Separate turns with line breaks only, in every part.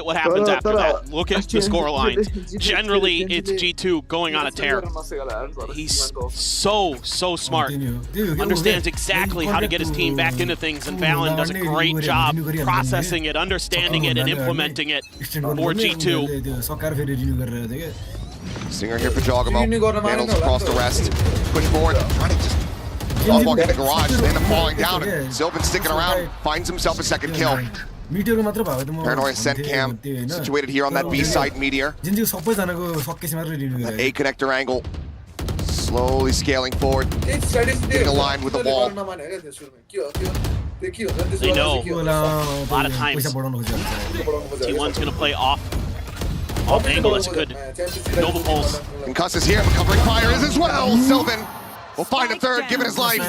what happens after that. Look at the score line. Generally, it's G2 going on a tear. He's so smart. Understands exactly how to get his team back into things, and Valen does a great job processing it, understanding it, and implementing it for G2.
Singer here for Jogamo. Handles across the rest. Push forward. Trying to just walk in the garage. They end up falling down. And Sylvan sticking around. Finds himself a second kill. Paranoia sent cam. Situated here on that B site, Meteor. That A connector angle. Slowly scaling forward. Getting aligned with the wall.
They know a lot of times T1's going to play off angle. That's a good Nova Pulse.
Concuss is here, recovering fire is as well. Sylvan will find a third, given his life.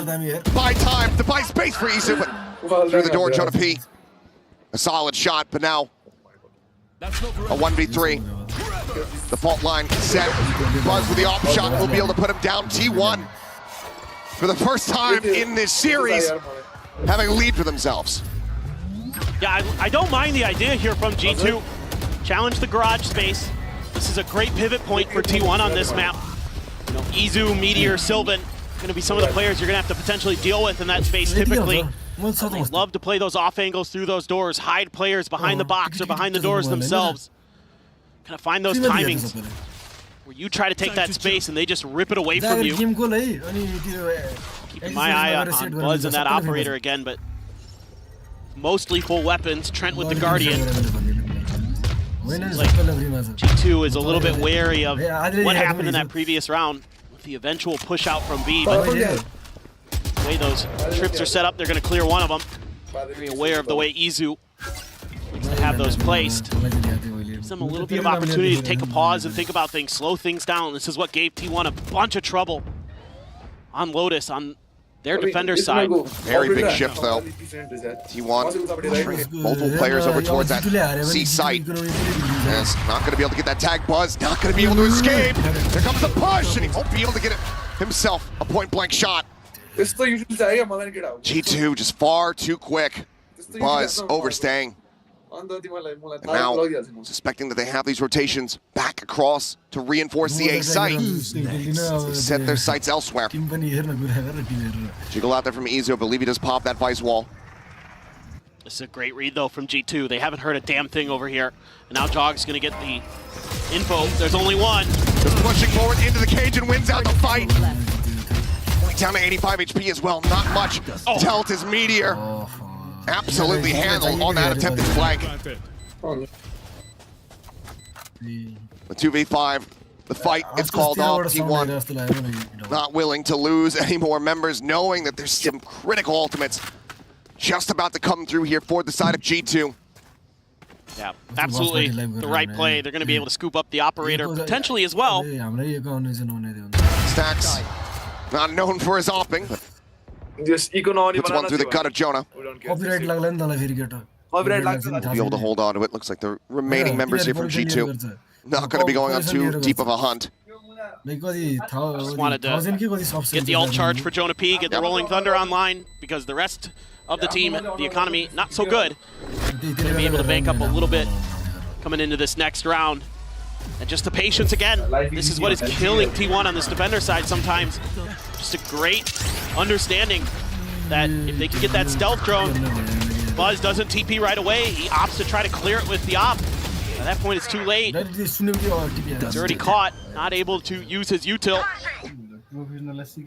Buy time to buy space for Isu, but through the door, Jonah P. A solid shot, but now a 1v3. The fault line set. Buzz with the off shot will be able to put him down. T1 for the first time in this series, having a lead for themselves.
Yeah, I don't mind the idea here from G2. Challenge the garage space. This is a great pivot point for T1 on this map. You know, Izu, Meteor, Sylvan, going to be some of the players you're going to have to potentially deal with in that space typically. They love to play those off angles through those doors, hide players behind the box or behind the doors themselves. Kind of find those timings where you try to take that space and they just rip it away from you. Keeping my eye on Buzz and that operator again, but mostly full weapons. Trent with the Guardian. Seems like G2 is a little bit wary of what happened in that previous round with the eventual push out from B. But the way those trips are set up, they're going to clear one of them. Very aware of the way Izu likes to have those placed. Gives them a little bit of opportunity to take a pause and think about things, slow things down. This is what gave T1 a bunch of trouble on Lotus, on their defender side.
Very big shift though. T1 multiple players over towards that C site. Yes, not going to be able to get that tag. Buzz not going to be able to escape. There comes the push, and he won't be able to get it himself. A point blank shot. G2 just far too quick. Buzz overstaying. And now, suspecting that they have these rotations back across to reinforce the A site. They set their sights elsewhere. Jiggle out there from Izu, I believe he does pop that vice wall.
This is a great read though from G2. They haven't heard a damn thing over here. And now Jog's gonna get the info. There's only one.
Just pushing forward into the cage and wins out the fight. Down to 85 HP as well, not much. Telt is Meteor. Absolutely handled on that attempted flank. The 2v5, the fight is called off. T1 not willing to lose any more members, knowing that there's some critical ultimates just about to come through here for the side of G2.
Yeah, absolutely the right play. They're going to be able to scoop up the operator potentially as well.
Stacks, not known for his opping, but puts one through the gut of Jonah. Be able to hold on to it. Looks like the remaining members here from G2 not going to be going on too deep of a hunt.
Just wanted to get the ult charge for Jonah P, get the Rolling Thunder online, because the rest of the team, the economy, not so good. Going to be able to bank up a little bit coming into this next round. And just the patience again. This is what is killing T1 on this defender side sometimes. Just a great understanding that if they can get that stealth drone, Buzz doesn't TP right away. He opts to try to clear it with the op. At that point, it's too late. It's already caught, not able to use his util.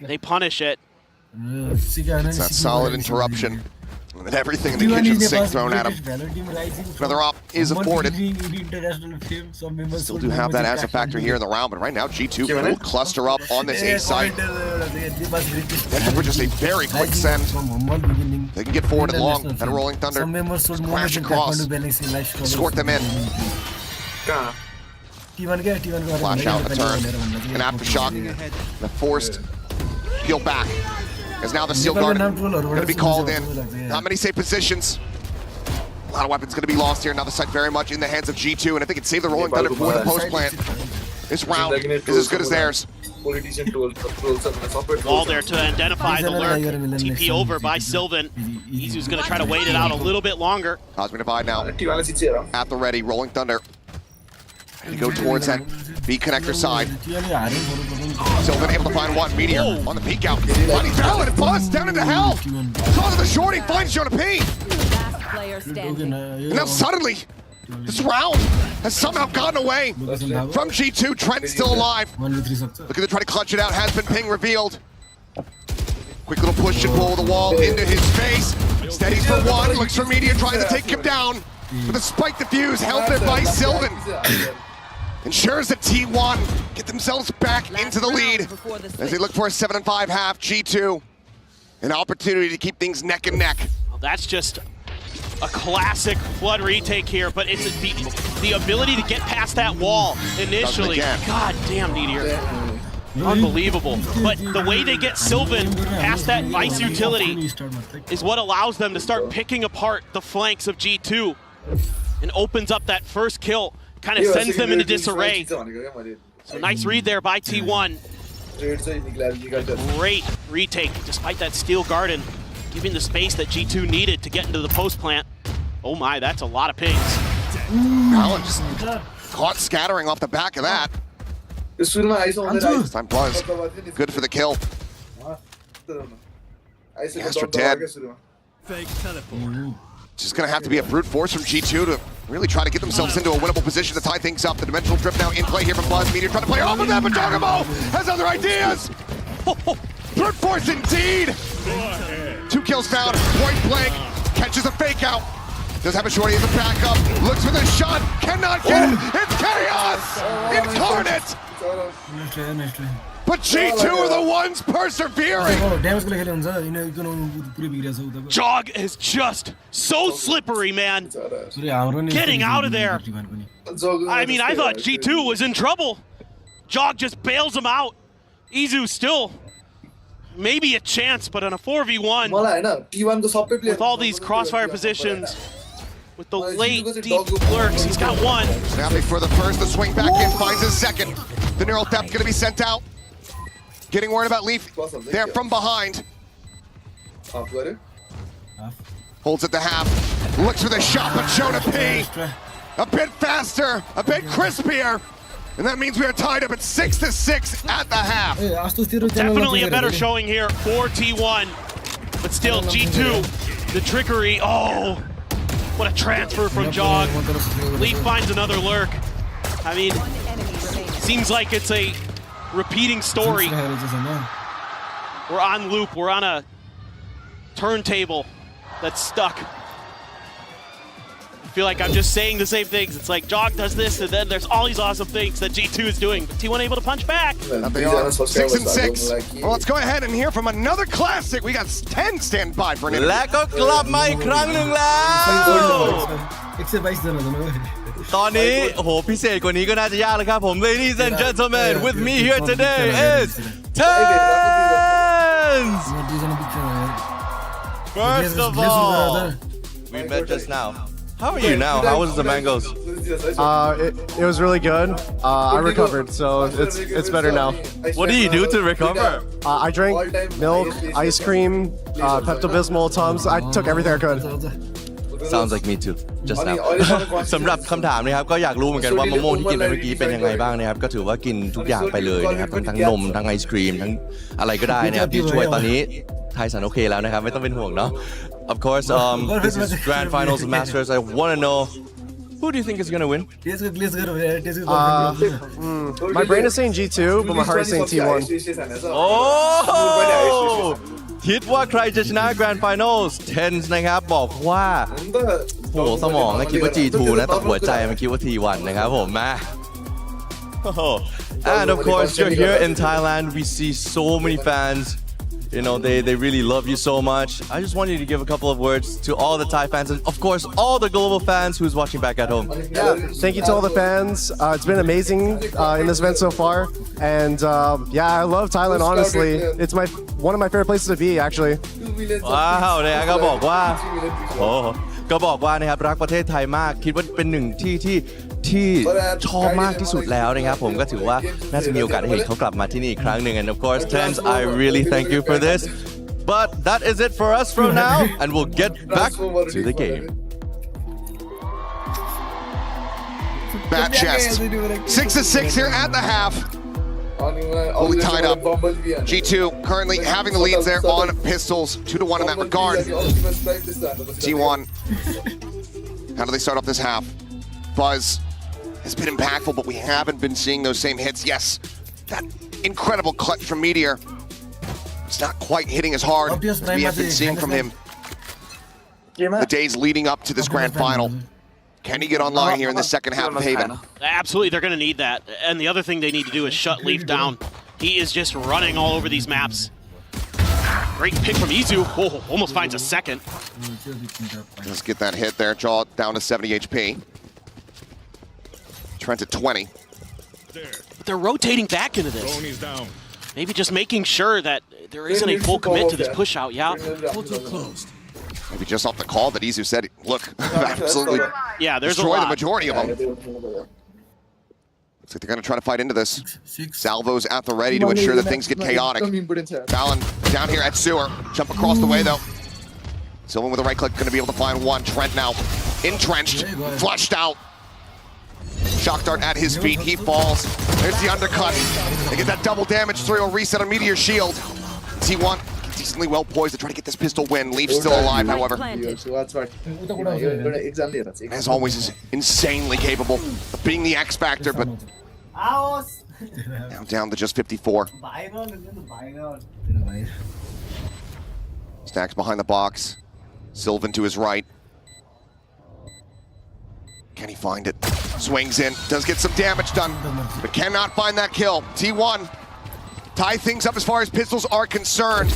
They punish it.
It's that solid interruption. With everything in the kitchen sink thrown at him. Another op is afforded. Still do have that as a factor here in the round, but right now G2 will cluster up on this A site. And for just a very quick send. They can get forward and long. And a Rolling Thunder. Crash across. Escort them in. Flash out the turn. An aftershock. The forced peel back. As now the Seal Guard going to be called in. Not many safe positions. A lot of weapons going to be lost here. Now the site very much in the hands of G2, and if they can save the Rolling Thunder for the post plant, this round is as good as theirs.
Wall there to identify the lurk. TP over by Sylvan. Izu's going to try to wait it out a little bit longer.
Cosmic Divide now at the ready, Rolling Thunder. Ready to go towards that B connector side. Sylvan able to find one. Meteor on the peek out. Finding Valorant and Buzz down into hell. Causes the shorty, finds Jonah P. And now suddenly, this round has somehow gotten away from G2. Trent still alive. Looking to try to clutch it out. Has been ping revealed. Quick little push and pull the wall into his face. Steadies for one. Looks for Meteor trying to take him down. But the spike defuse held it by Sylvan. Ensures that T1 get themselves back into the lead as they look for a 7-5 half. G2, an opportunity to keep things neck and neck.
Well, that's just a classic Flood retake here, but it's the ability to get past that wall initially. God damn, Meteor. Unbelievable. But the way they get Sylvan past that Vice utility is what allows them to start picking apart the flanks of G2 and opens up that first kill, kind of sends them into disarray. So nice read there by T1. Great retake despite that steel garden, giving the space that G2 needed to get into the post plant. Oh my, that's a lot of pings.
Alan just caught scattering off the back of that. Time Buzz, good for the kill. Astra dead. Just gonna have to be a brute force from G2 to really try to get themselves into a winnable position to tie things up. The dimensional drift now in play here from Buzz. Meteor trying to play off of that, but Jogamo has other ideas. Brute force indeed. 2 kills found, point blank, catches a fake out. Does have a shorty as a backup, looks for the shot, cannot get it. It's chaos incarnate. But G2 are the ones persevering.
Jog is just so slippery, man. Getting out of there. I mean, I thought G2 was in trouble. Jog just bails him out. Izu still maybe a chance, but on a 4v1 with all these crossfire positions, with the late deep lurks, he's got one.
Snapping for the first, the swing back in, finds his second. The neural depth gonna be sent out. Getting worried about Leaf there from behind. Holds at the half, looks for the shot, but Jonah P. A bit faster, a bit crispier. And that means we are tied up at 6-6 at the half.
Definitely a better showing here for T1. But still, G2, the trickery. Oh, what a transfer from Jog. Leaf finds another lurk. I mean, seems like it's a repeating story. We're on loop. We're on a turntable that's stuck. I feel like I'm just saying the same things. It's like Jog does this, and then there's all these awesome things that G2 is doing. But T1 able to punch back.
They are 6-6. Well, let's go ahead and hear from another classic. We got 10 stand by for an interview.
และก็กลับมาอีกครั้งหนึ่งแล้วตอนนี้โอ้โหพิเศษกว่านี้ก็น่าจะยากแล้วครับผม Ladies and gentlemen, with me here today is Tens! First of all, we met just now. How are you now? How was the mangoes?
It was really good. I recovered, so it's better now.
What do you do to recover?
I drank milk, ice cream, Pepto-Bismol, Tums. I took everything I could.
Sounds like me too. Just now. สำหรับคำถามนะครับก็อยากรู้เหมือนกันว่ามะม่วงที่กินไปเมื่อกี้เป็นยังไงบ้างนะครับก็ถือว่ากินทุกอย่างไปเลยนะครับทั้งนมทั้งไอศครีมทั้งอะไรก็ได้นะครับที่ช่วยตอนนี้ไทยสันโอเคแล้วนะครับไม่ต้องเป็นห่วงเนาะ Of course, this is Grand Finals of Masters. I want to know, who do you think is going to win?
My brain is saying G2, but my heart is saying T1.
Oh! คิดว่าใครจะชนะ Grand Finals 10 นะครับบอกว่าโหสมองนะคิดว่า G2 นะแต่หัวใจมันคิดว่า T1 นะครับผมมา And of course, you're here in Thailand. We see so many fans. You know, they really love you so much. I just want you to give a couple of words to all the Thai fans and, of course, all the global fans who's watching back at home.
Yeah, thank you to all the fans. It's been amazing in this event so far. And yeah, I love Thailand, honestly. It's one of my favorite places to be, actually.
ว้าวเนี่ยก็บอกว่าโอ้ ก็บอกว่านะครับรักประเทศไทยมากคิดว่าเป็นหนึ่งที่ชอบมากที่สุดแล้วนะครับผมก็ถือว่าน่าจะมีโอกาสได้เห็นเขากลับมาที่นี่อีกครั้งหนึ่ง and of course Tens I really thank you for this but that is it for us for now and we'll get back to the game
Bad chest 6-6 here at the half fully tied up. G2 currently having the leads there on pistols, 2-1 in that regard. T1, how do they start off this half? Buzz has been impactful, but we haven't been seeing those same hits. Yes, that incredible clutch from Meteor. It's not quite hitting as hard as we have been seeing from him the days leading up to this grand final. Can he get online here in the second half of Haven?
Absolutely, they're going to need that. And the other thing they need to do is shut Leaf down. He is just running all over these maps. Great pick from Izu. Oh, almost finds a second.
Let's get that hit there. Jaw down to 70 HP. Trent at 20.
But they're rotating back into this. Maybe just making sure that there isn't a full commit to this push out, yeah?
Maybe just off the call that Izu said, look, absolutely
there's
destroy
a lot.
the majority of them. Looks like they're going to try to fight into this. Salvo's at the ready to ensure that things get chaotic. Fallon down here at Sewer. Jump across the way, though. Sylvan with the right click, going to be able to find one. Trent now entrenched, flushed out. Shock dart at his feet, he falls. There's the undercut. They get that double damage through, a reset on Meteor's shield. T1 decently well poised to try to get this pistol win. Leaf's still alive, however. As always, is insanely capable of being the X factor, but now down to just 54. Stacks behind the box. Sylvan to his right. Can he find it? Swings in, does get some damage done, but cannot find that kill. T1 tie things up as far as pistols are concerned.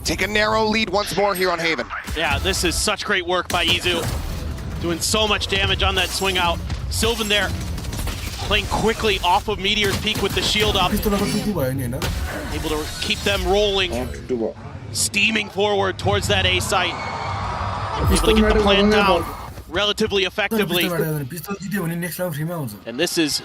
Take a narrow lead once more here on Haven.
Yeah, this is such great work by Izu. Doing so much damage on that swing out. Sylvan there, playing quickly off of Meteor's peak with the shield up. Able to keep them rolling. Steaming forward towards that A site. Able to get the plant down relatively effectively. And this is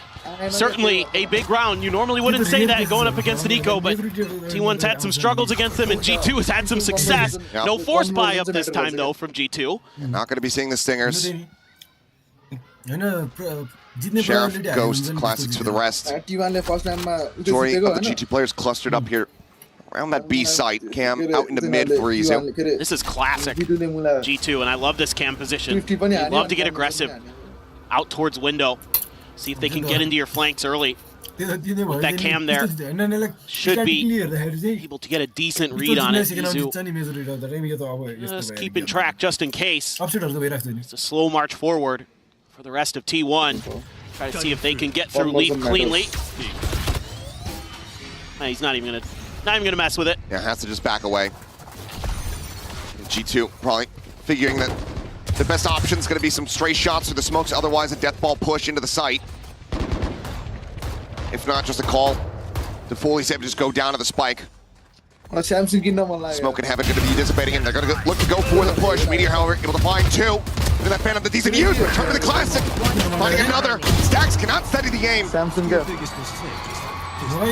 certainly a big round. You normally wouldn't say that going up against Nico, but T1's had some struggles against them and G2 has had some success. No force buy up this time though from G2.
Not going to be seeing the Stingers. Sheriff, Ghost, Classics for the rest. Majority of the G2 players clustered up here around that B site. Cam out into mid for Izu.
This is classic G2, and I love this cam position. You love to get aggressive out towards window. See if they can get into your flanks early. With that cam there, should be able to get a decent read on it. Izu just keeping track just in case. It's a slow march forward for the rest of T1. Try to see if they can get through Leaf cleanly. He's not even gonna mess with it.
Yeah, has to just back away. G2 probably figuring that the best option is going to be some stray shots through the smokes, otherwise a death ball push into the site. If not, just a call to fully save, just go down to the spike. Smoke and Heaven going to be dissipating, and they're going to look to go for the push. Meteor, however, able to find two. Look at that Phantom, the decent use, return to the Classic. Finding another. Stacks cannot steady the aim.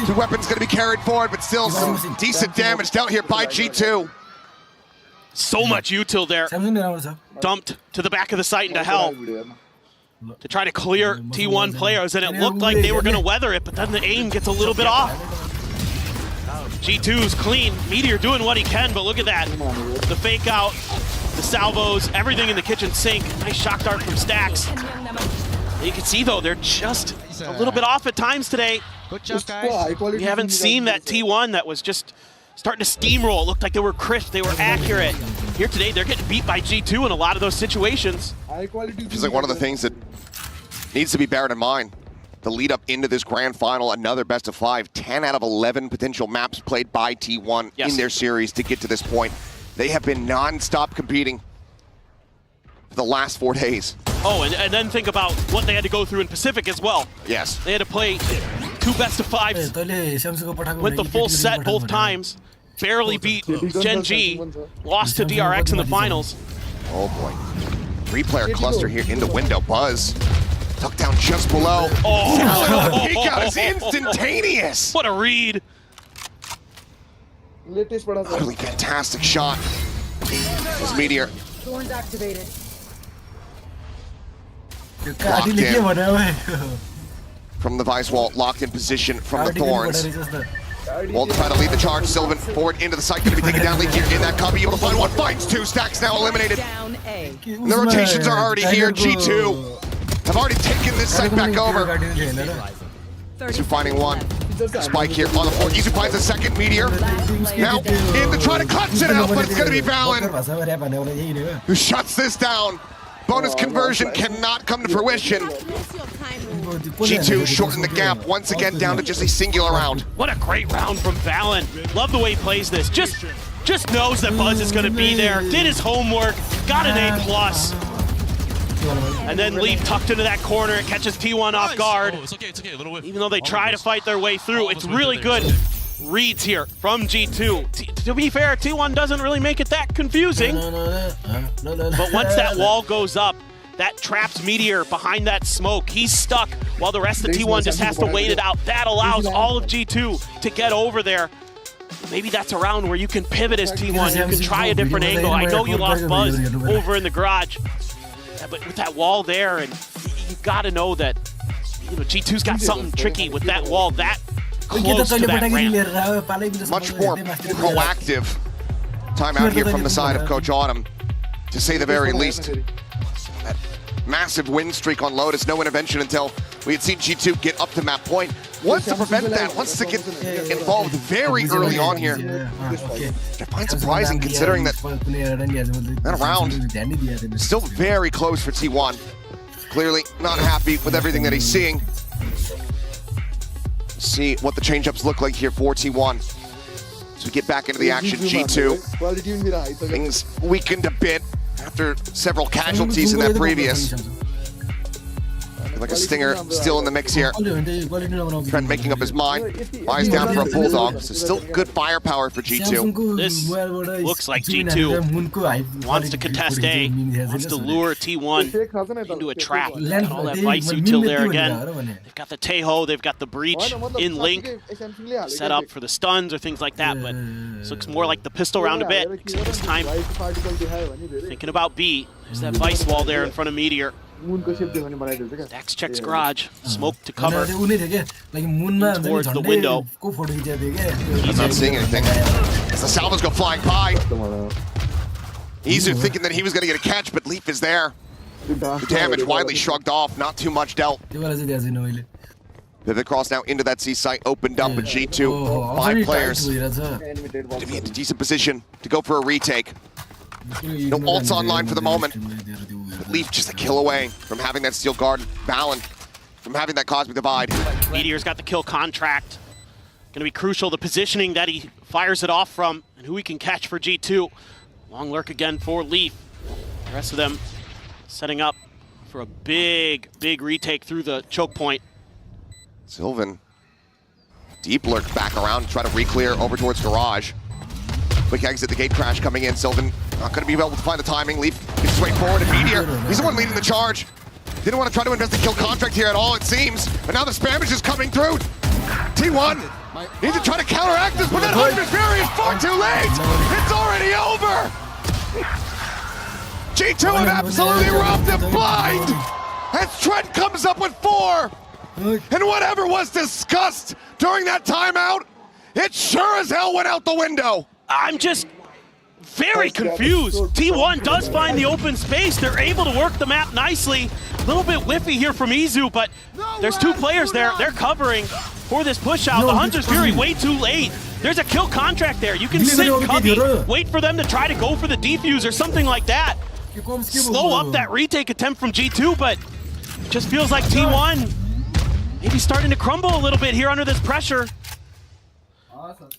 Two weapons going to be carried forward, but still some decent damage dealt here by G2.
So much util there. Dumped to the back of the site into hell to try to clear T1 players, and it looked like they were going to weather it, but then the aim gets a little bit off. G2's clean. Meteor doing what he can, but look at that. The fake out, the salvos, everything in the kitchen sink. Nice shock dart from Stacks. You can see, though, they're just a little bit off at times today. We haven't seen that T1 that was just starting to steamroll. It looked like they were crisp, they were accurate. Here today, they're getting beat by G2 in a lot of those situations.
Feels like one of the things that needs to be borne in mind. The lead up into this grand final, another best of 5. 10 out of 11 potential maps played by T1 in their series to get to this point. They have been non-stop competing for the last 4 days.
Oh, and then think about what they had to go through in Pacific as well.
Yes.
They had to play 2 best of 5s. Went the full set both times. Barely beat Gen G. Lost to DRX in the finals.
Oh boy. Three-player cluster here in the window. Buzz tucked down just below.
Oh,
peek out is instantaneous.
What a read.
Utterly fantastic shot. This Meteor.
Thorns activated.
Locked in. From the Vice wall, locked in position from the Thorns. Wall to try to lead the charge. Sylvan forward into the site, going to be taken down. Leak here in that cubby, able to find one. Finds two. Stacks now eliminated.
Down A.
And the rotations are already here. G2 have already taken this site back over. Isu finding one. Spike here on the floor. Isu finds a second. Meteor now in to try to clutch it out, but it's going to be Valen who shuts this down. Bonus conversion cannot come to fruition. G2 shorten the gap once again down to just a singular round.
What a great round from Valen. Love the way he plays this. Just knows that Buzz is going to be there. Did his homework. Got an A+. And then Leaf tucked into that corner. It catches T1 off guard.
It's okay, a little whiff.
Even though they try to fight their way through, it's really good reads here from G2. To be fair, T1 doesn't really make it that confusing. But once that wall goes up, that traps Meteor behind that smoke. He's stuck while the rest of T1 just has to wait it out. That allows all of G2 to get over there. Maybe that's a round where you can pivot as T1. You can try a different angle. I know you lost Buzz over in the garage. Yeah, but with that wall there, and you got to know that G2's got something tricky with that wall that close to that ramp.
Much more proactive timeout here from the side of Coach Autumn, to say the very least. That massive win streak on Lotus, no intervention until we had seen G2 get up to map point. Wants to prevent that, wants to get involved very early on here. I find surprising considering that round still very close for T1. Clearly not happy with everything that he's seeing. See what the change-ups look like here for T1. So we get back into the action, G2. Things weakened a bit after several casualties in that previous. Like a Stinger still in the mix here. Trent making up his mind. Buys down for a Bulldog. So still good firepower for G2.
This looks like G2 wants to contest A, wants to lure T1 into a trap. Got all that Vice util there again. They've got the Teho, they've got the Breach in Link set up for the stuns or things like that, but this looks more like the pistol round a bit, except this time thinking about B. There's that Vice wall there in front of Meteor. Dax checks garage, smoke to cover towards the window.
He's not seeing anything. As the salvos go flying by. Isu thinking that he was going to get a catch, but Leaf is there. The damage widely shrugged off, not too much dealt. Pivot cross now into that C site, opened up with G2. 5 players to be in a decent position to go for a retake. No ults online for the moment. Leaf just a kill away from having that steel guard. Valen from having that cosmic divide.
Meteor's got the kill contract. Gonna be crucial, the positioning that he fires it off from and who he can catch for G2. Long lurk again for Leaf. The rest of them setting up for a big retake through the choke point.
Sylvan, deep lurk back around, try to re-clear over towards garage. Quick exit, the gate crash coming in. Sylvan not going to be able to find the timing. Leaf gets straight forward, and Meteor, he's the one leading the charge. Didn't want to try to invest the kill contract here at all, it seems. But now the spam is just coming through. T1 needs to try to counteract this, but that Hunter's Fury is far too late. It's already over. G2 have absolutely robbed them blind. As Trent comes up with 4. And whatever was discussed during that timeout, it sure as hell went out the window.
I'm just very confused. T1 does find the open space. They're able to work the map nicely. A little bit whiffy here from Izu, but there's 2 players there. They're covering for this push out. The Hunter's Fury way too late. There's a kill contract there. You can sit cubby, wait for them to try to go for the defuse or something like that. Slow up that retake attempt from G2, but it just feels like T1 maybe starting to crumble a little bit here under this pressure.
Awesome.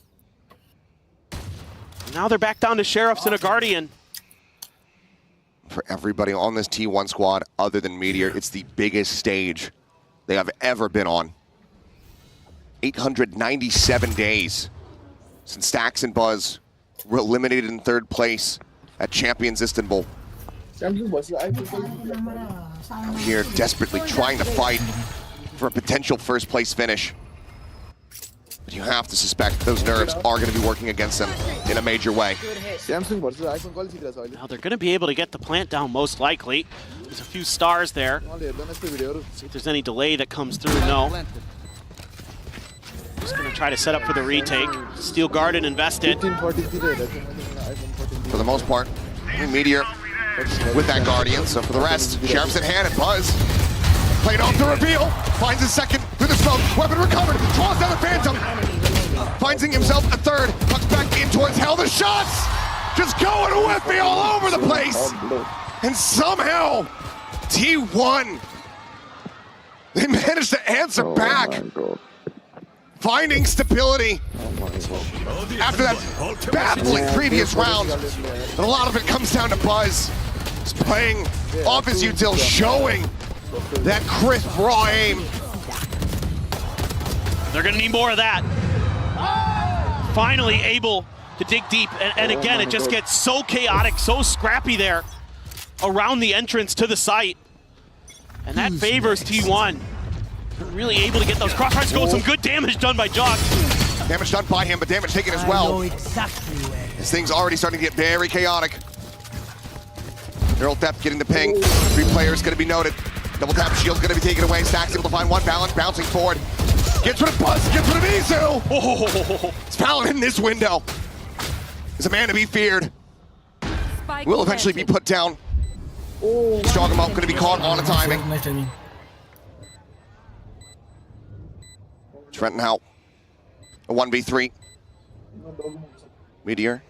Now they're back down to Sheriffs and a Guardian.
For everybody on this T1 squad, other than Meteor, it's the biggest stage they have ever been on. 897 days since Stax and Buzz were eliminated in 3rd place at Champions Istanbul. Here, desperately trying to fight for a potential first place finish. But you have to suspect those nerves are going to be working against them in a major way.
Now they're going to be able to get the plant down most likely. There's a few stars there. See if there's any delay that comes through. No. Just going to try to set up for the retake. Steel Garden invested.
For the most part, Meteor with that Guardian. So for the rest, Sheriff's in hand and Buzz. Played off the reveal, finds his second through the smoke, weapon recovered, draws down the Phantom, finding himself a third, pucks back in towards Hell. The shots just going whiffy all over the place. And somehow, T1, they managed to answer back, finding stability after that baffling previous round. And a lot of it comes down to Buzz. He's playing off his util, showing that crisp, raw aim.
They're going to need more of that. Finally able to dig deep. And again, it just gets so chaotic, so scrappy there around the entrance to the site. And that favors T1. Really able to get those crossfires going. Some good damage done by Jock.
Damage done by him, but damage taken as well. This thing's already starting to get very chaotic. Neural Theft getting the ping. 3 players going to be noted. Double tap shield's going to be taken away. Stack's able to find one balance, bouncing forward. Gets rid of Buzz, gets rid of Izu! Oh, it's Fallon in this window. Is a man to be feared. Will eventually be put down. Strogamo going to be caught on a timing. Trenton out. A 1v3. Meteor.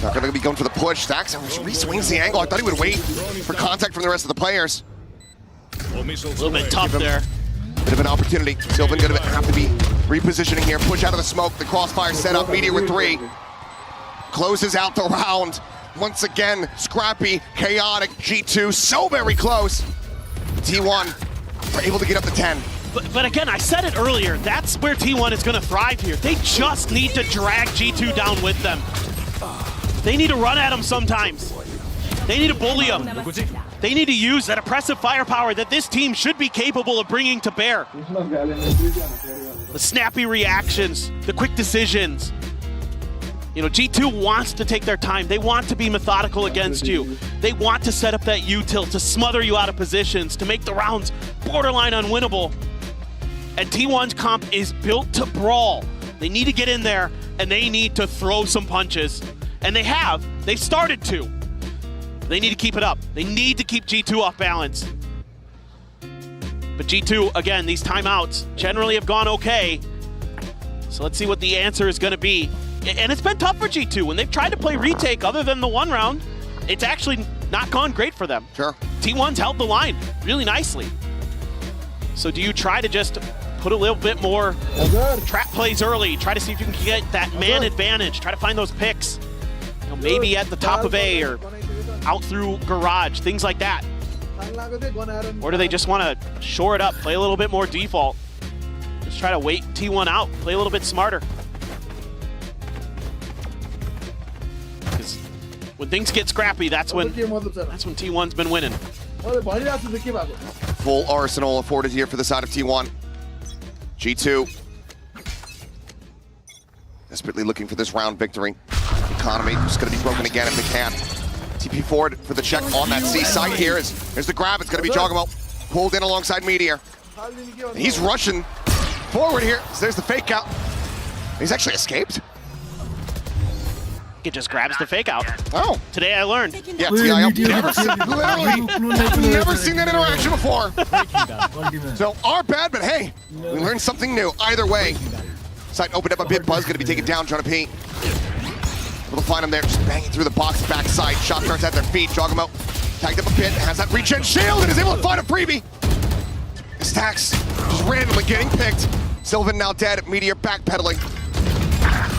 Not going to be going for the push. Stacks re-swings the angle. I thought he would wait for contact from the rest of the players.
A little bit tough there.
Bit of an opportunity. Sylvan going to have to be repositioning here. Push out of the smoke. The crossfire set up. Meteor with 3. Closes out the round. Once again, scrappy, chaotic. G2 so very close. T1 are able to get up to 10.
But again, I said it earlier. That's where T1 is going to thrive here. They just need to drag G2 down with them. They need to run at them sometimes. They need to bully them. They need to use that oppressive firepower that this team should be capable of bringing to bear. The snappy reactions, the quick decisions. You know, G2 wants to take their time. They want to be methodical against you. They want to set up that util to smother you out of positions, to make the rounds borderline unwinnable. And T1's comp is built to brawl. They need to get in there, and they need to throw some punches. And they have. They started to. They need to keep it up. They need to keep G2 off balance. But G2, again, these timeouts generally have gone okay. So let's see what the answer is going to be. And it's been tough for G2. When they've tried to play retake other than the 1 round, it's actually not gone great for them.
Sure.
T1's held the line really nicely. So do you try to just put a little bit more trap plays early, try to see if you can get that man advantage, try to find those picks? You know, maybe at the top of A or out through garage, things like that. Or do they just want to shore it up, play a little bit more default? Just try to wait T1 out, play a little bit smarter. Because when things get scrappy, that's when T1's been winning.
Full arsenal afforded here for the side of T1. G2 desperately looking for this round victory. Economy is going to be broken again if they can. TP forward for the check on that C site here. Here's the grab. It's going to be Jogamo pulled in alongside Meteor. He's rushing forward here. So there's the fake out. He's actually escaped.
It just grabs the fake out.
Oh.
Today I learned.
Yeah, T.I. I've never seen that interaction before. So our bad, but hey, we learned something new. Either way, site opened up a bit. Buzz going to be taken down. Jonah P. Able to find him there, just banging through the box backside. Shot starts at their feet. Jogamo tagged up a bit, has that regen shield, and is able to find a freebie. Stacks just randomly getting picked. Sylvan now dead. Meteor backpedaling.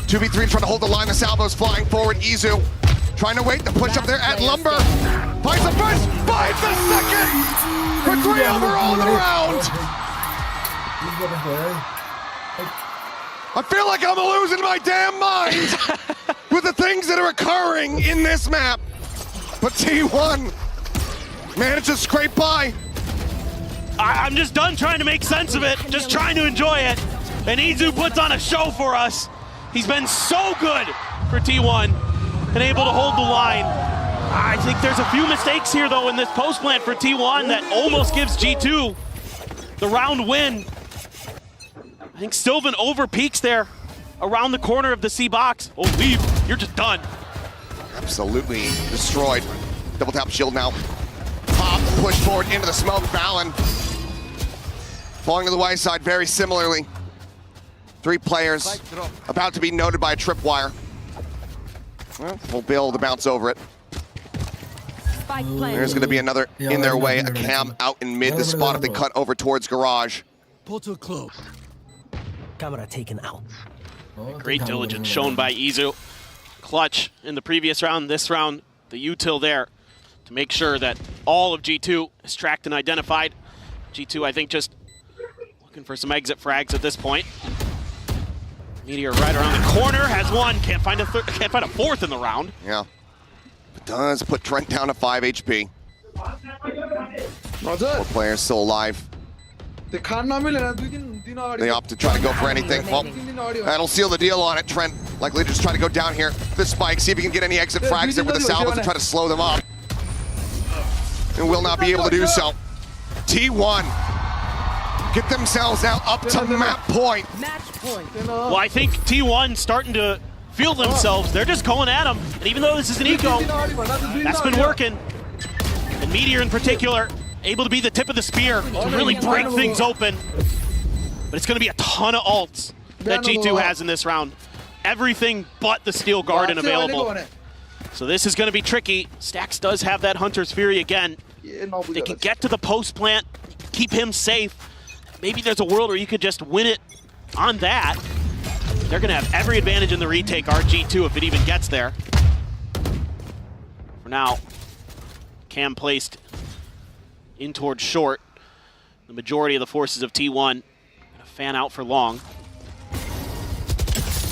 2v3 trying to hold the line. The salvo's flying forward. Izu trying to wait the push up there at Lumber. Finds the first, finds the second for 3 overall in the round. I feel like I'm losing my damn mind with the things that are occurring in this map. but T1 managed to scrape by.
I'm just done trying to make sense of it, just trying to enjoy it. And Izu puts on a show for us. He's been so good for T1 and able to hold the line. I think there's a few mistakes here, though, in this post plant for T1 that almost gives G2 the round win. I think Sylvan over peaks there around the corner of the C box. Oh, leave. You're just done.
Absolutely destroyed. Double tap shield now. Pop, push forward into the smoke. Valen falling to the wayside very similarly. 3 players about to be noted by a tripwire. Well, we'll be able to bounce over it. There's going to be another in their way. A cam out in mid. The spot if they cut over towards garage.
Portal closed. Camera taken out.
Great diligence shown by Izu. Clutch in the previous round. This round, the util there to make sure that all of G2 is tracked and identified. G2, I think, just looking for some exit frags at this point. Meteor right around the corner, has one. Can't find a fourth in the round.
Yeah. It does put Trent down to 5 HP. 4 players still alive. They opt to try to go for anything. Well, that'll seal the deal on it. Trent likely just try to go down here. The spike, see if he can get any exit frags there with the salvos to try to slow them up. And will not be able to do so. T1 get themselves now up to map point.
Well, I think T1 starting to feel themselves. They're just going at them. And even though this is an eco, that's been working. And Meteor in particular, able to be the tip of the spear to really break things open. But it's going to be a ton of ults that G2 has in this round. Everything but the Steel Garden available. So this is going to be tricky. Stax does have that Hunter's Fury again. They can get to the post plant, keep him safe. Maybe there's a world where you could just win it on that. They're going to have every advantage in the retake, RG2, if it even gets there. For now, cam placed in towards short. The majority of the forces of T1 going to fan out for long.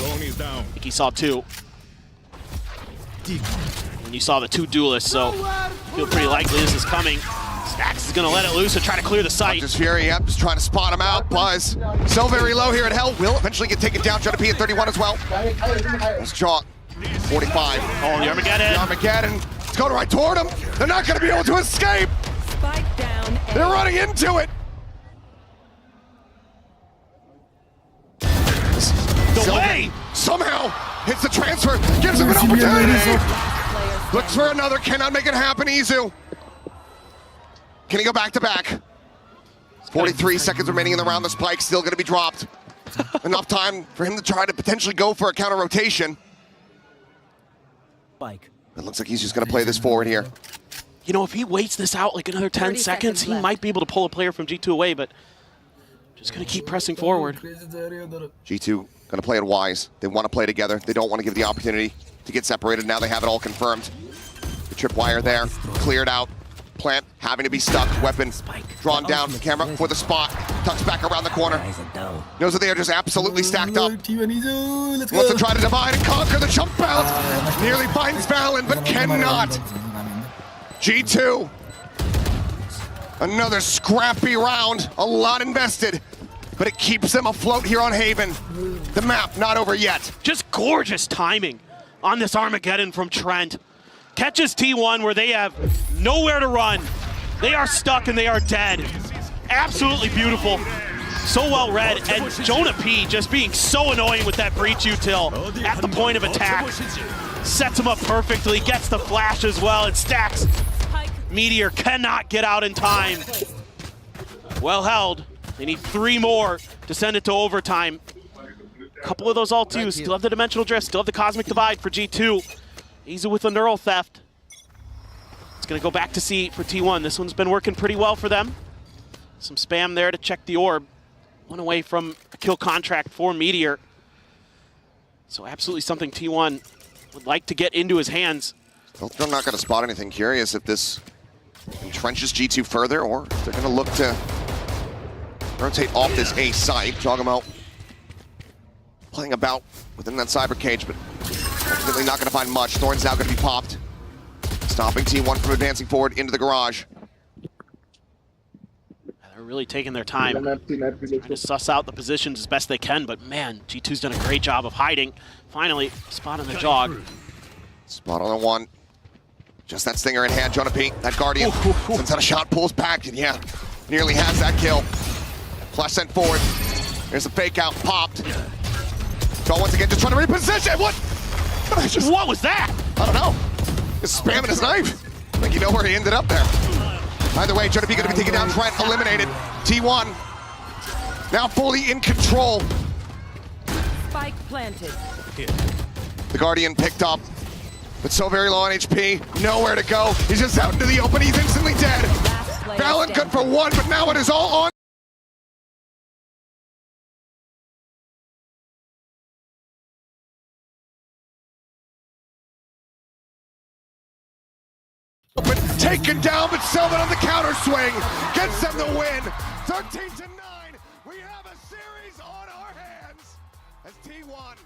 I think he saw 2. And you saw the 2 duelists, so feel pretty likely this is coming. Stax is going to let it loose and try to clear the site.
Just Fury, yep, just trying to spot him out. Buzz, so very low here at Hell. Will eventually get taken down. Jonah P at 31 as well. Let's draw 45.
Oh, the Armageddon.
The Armageddon. It's going right toward him. They're not going to be able to escape.
Spike down.
They're running into it.
Delay!
Somehow hits the transfer, gives him an opportunity. Looks for another, cannot make it happen, Izu. Can he go back to back? 43 seconds remaining in the round. The spike's still going to be dropped. Enough time for him to try to potentially go for a counter rotation.
Spike.
It looks like he's just going to play this forward here.
You know, if he waits this out like another 10 seconds, he might be able to pull a player from G2 away, but just going to keep pressing forward.
G2 going to play it wise. They want to play together. They don't want to give the opportunity to get separated. Now they have it all confirmed. The tripwire there, cleared out. Plant having to be stuck. Weapon drawn down. Camera for the spot. Tucks back around the corner. Knows that they are just absolutely stacked up. Wants to try to divide and conquer the jump out. Nearly finds Valen, but cannot. G2. Another scrappy round. A lot invested, but it keeps them afloat here on Haven. The map not over yet.
Just gorgeous timing on this Armageddon from Trent. Catches T1 where they have nowhere to run. They are stuck and they are dead. Absolutely beautiful. So well read. And Jonah P just being so annoying with that breach util at the point of attack. Sets him up perfectly, gets the flash as well, and Stax. Meteor cannot get out in time. Well held. They need 3 more to send it to overtime. A couple of those ult used. Still have the Dimensional Drift, still have the Cosmic Divide for G2. Easy with the Neural Theft. It's going to go back to C for T1. This one's been working pretty well for them. Some spam there to check the orb. One away from a kill contract for Meteor. So absolutely something T1 would like to get into his hands.
I'm not going to spot anything. Curious if this entrenches G2 further, or if they're going to look to rotate off this A site. Talking about playing about within that cyber cage, but ultimately not going to find much. Thorn's now going to be popped. stopping T1 from advancing forward into the garage.
They're really taking their time, trying to suss out the positions as best they can, but man, G2's done a great job of hiding. Finally, spot on the jog.
Spot on the one. Just that stinger in hand, Jonah P. That Guardian sends out a shot, pulls back, and yeah, nearly has that kill. Flash sent forward. There's a fake out, popped. Shaw once again just trying to reposition. What?
What was that?
I don't know. Just spamming his knife. I think you know where he ended up there. Either way, Jonah P going to be taken down. Trent eliminated. T1 now fully in control.
Spike planted.
The Guardian picked up, but so very low on HP. Nowhere to go. He's just out into the open. He's instantly dead. Valorant good for one, but now it is all on. Taken down, but Selvin on the counter swing gets them the win. 13-9. We have a series on our hands as T1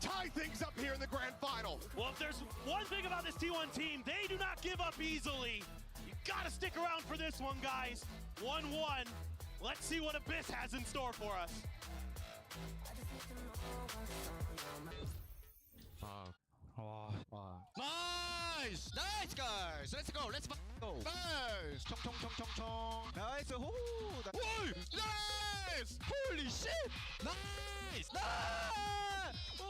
tie things up here in the grand final.
Well, if there's one thing about this T1 team, they do not give up easily. You gotta stick around for this one, guys. 1-1. Let's see what Abyss has in store for us.
Nice! Nice, guys! Let's go! Let's go! Nice! Chong, chong, chong, chong, chong! Nice! Whoa! Nice! Holy shit! Nice! Nice! Ooh.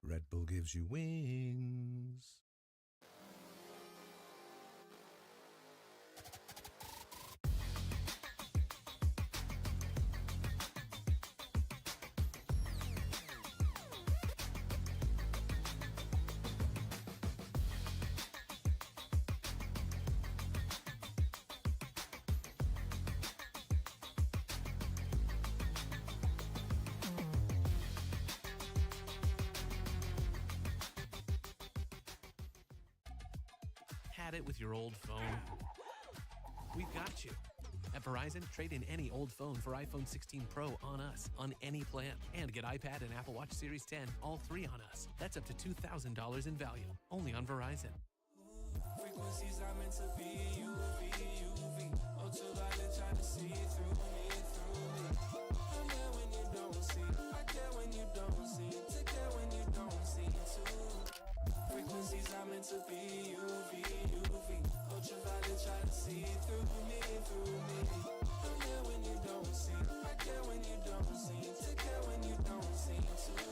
Red Bull gives you wings.
Had it with your old phone? We've got you. At Verizon, trade in any old phone for iPhone 16 Pro on us, on any plan. And get iPad and Apple Watch Series 10, all three on us. That's up to $2,000 in value, only on Verizon.
Frequencies are meant to be UV. Ultraviolet trying to see through me. I care when you don't see. I care when you don't see. To care when you don't see too. Frequencies are meant to be UV. Ultraviolet trying to see through me. I care when you don't see. I care when you don't see. To care when you don't see too.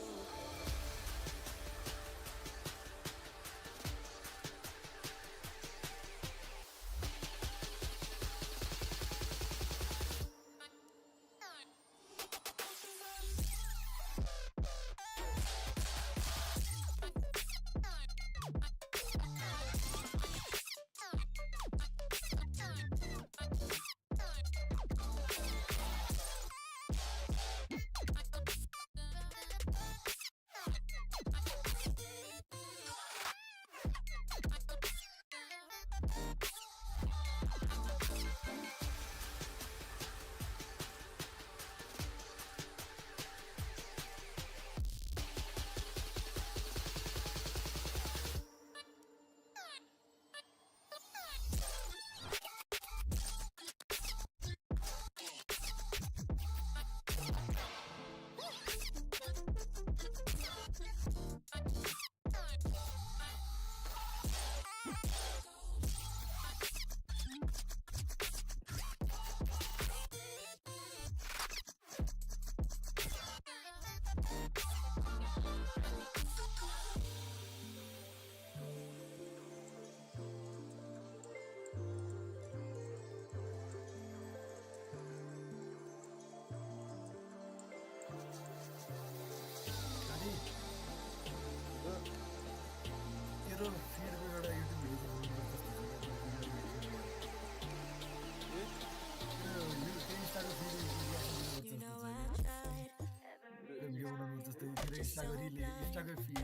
Instagram feed,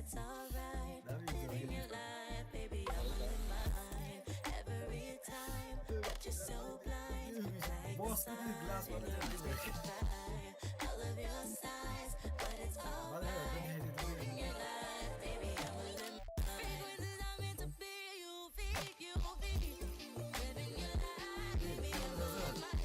it's alright. Living your life, baby, I'ma live mine. Every time, but you're so blind. Like the sun, and always make you cry. I love your size, but it's alright. Living your life, baby, I'ma live mine. Frequencies are meant to be you, feed you, feed you. Living your life, baby, I'ma live mine.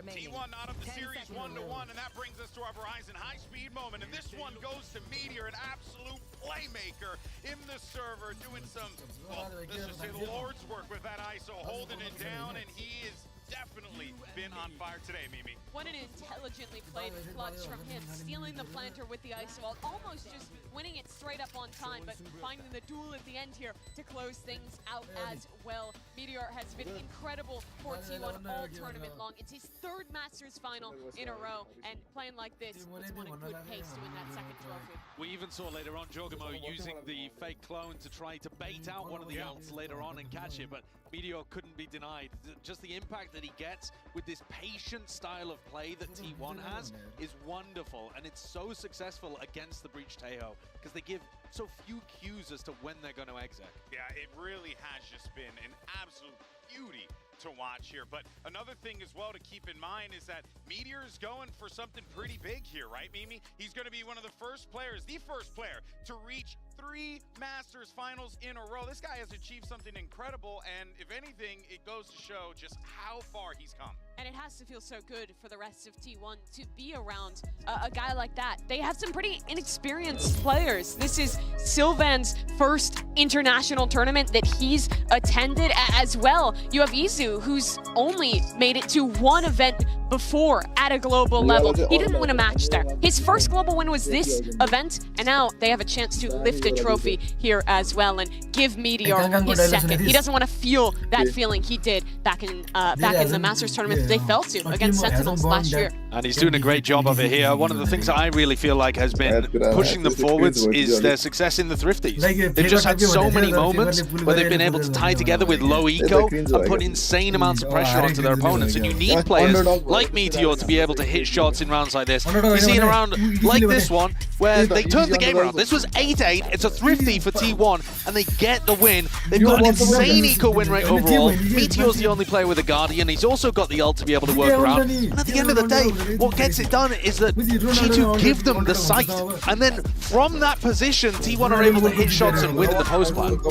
T1 out of the series 1-1, and that brings us to our Verizon high-speed moment. And this one goes to Meteor, an absolute playmaker in the server, doing some, well, let's just say the Lord's work with that ISO, holding it down, and he is definitely been on fire today, Mimi.
What an intelligently played clutch from him, stealing the planter with the ISO ult, almost just winning it straight up on time, but finding the duel at the end here to close things out as well. Meteor has been incredible for T1 all tournament long. It's his third Masters final in a row, and playing like this puts one in good pace to win that second trophy.
We even saw later on Jogamo using the fake clone to try to bait out one of the ults later on and catch it, but Meteor couldn't be denied. Just the impact that he gets with this patient style of play that T1 has is wonderful, and it's so successful against the Breach Taeho because they give so few cues as to when they're going to exec.
Yeah, it really has just been an absolute beauty to watch here. But another thing as well to keep in mind is that Meteor is going for something pretty big here, right, Mimi? He's going to be one of the first players, the first player, to reach 3 Masters finals in a row. This guy has achieved something incredible, and if anything, it goes to show just how far he's come.
And it has to feel so good for the rest of T1 to be around a guy like that. They have some pretty inexperienced players. This is Sylvan's first international tournament that he's attended as well. You have Izu, who's only made it to one event before at a global level. He didn't win a match there. His first global win was this event, and now they have a chance to lift a trophy here as well and give Meteor his second. He doesn't want to feel that feeling he did back in the Masters tournament they fell to against Sentinels last year.
And he's doing a great job of it here. One of the things that I really feel like has been pushing them forwards is their success in the Thrifties. They've just had so many moments where they've been able to tie together with low eco and put insane amounts of pressure onto their opponents. And you need players like Meteor to be able to hit shots in rounds like this. We've seen a round like this one where they turned the game around. This was 8-8. It's a Thrifty for T1, and they get the win. They've got an insane eco win rate overall. Meteor's the only player with a Guardian. He's also got the ult to be able to work around. And at the end of the day, what gets it done is that G2 give them the sight. And then from that position, T1 are able to hit shots and win in the post-plant.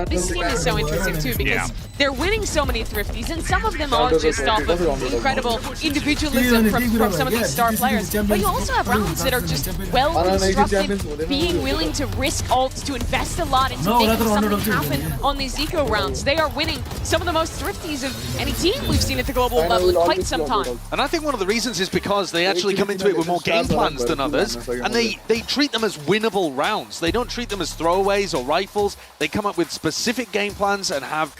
This team is so interesting too because they're winning so many Thrifties, and some of them are just off of incredible individualism from some of these star players. But you also have rounds that are just well-constructed, being willing to risk ults, to invest a lot into making something happen on these eco rounds. They are winning some of the most Thrifties of any team we've seen at the global level in quite some time.
And I think one of the reasons is because they actually come into it with more game plans than others, and they treat them as winnable rounds. They don't treat them as throwaways or rifles. They come up with specific game plans and have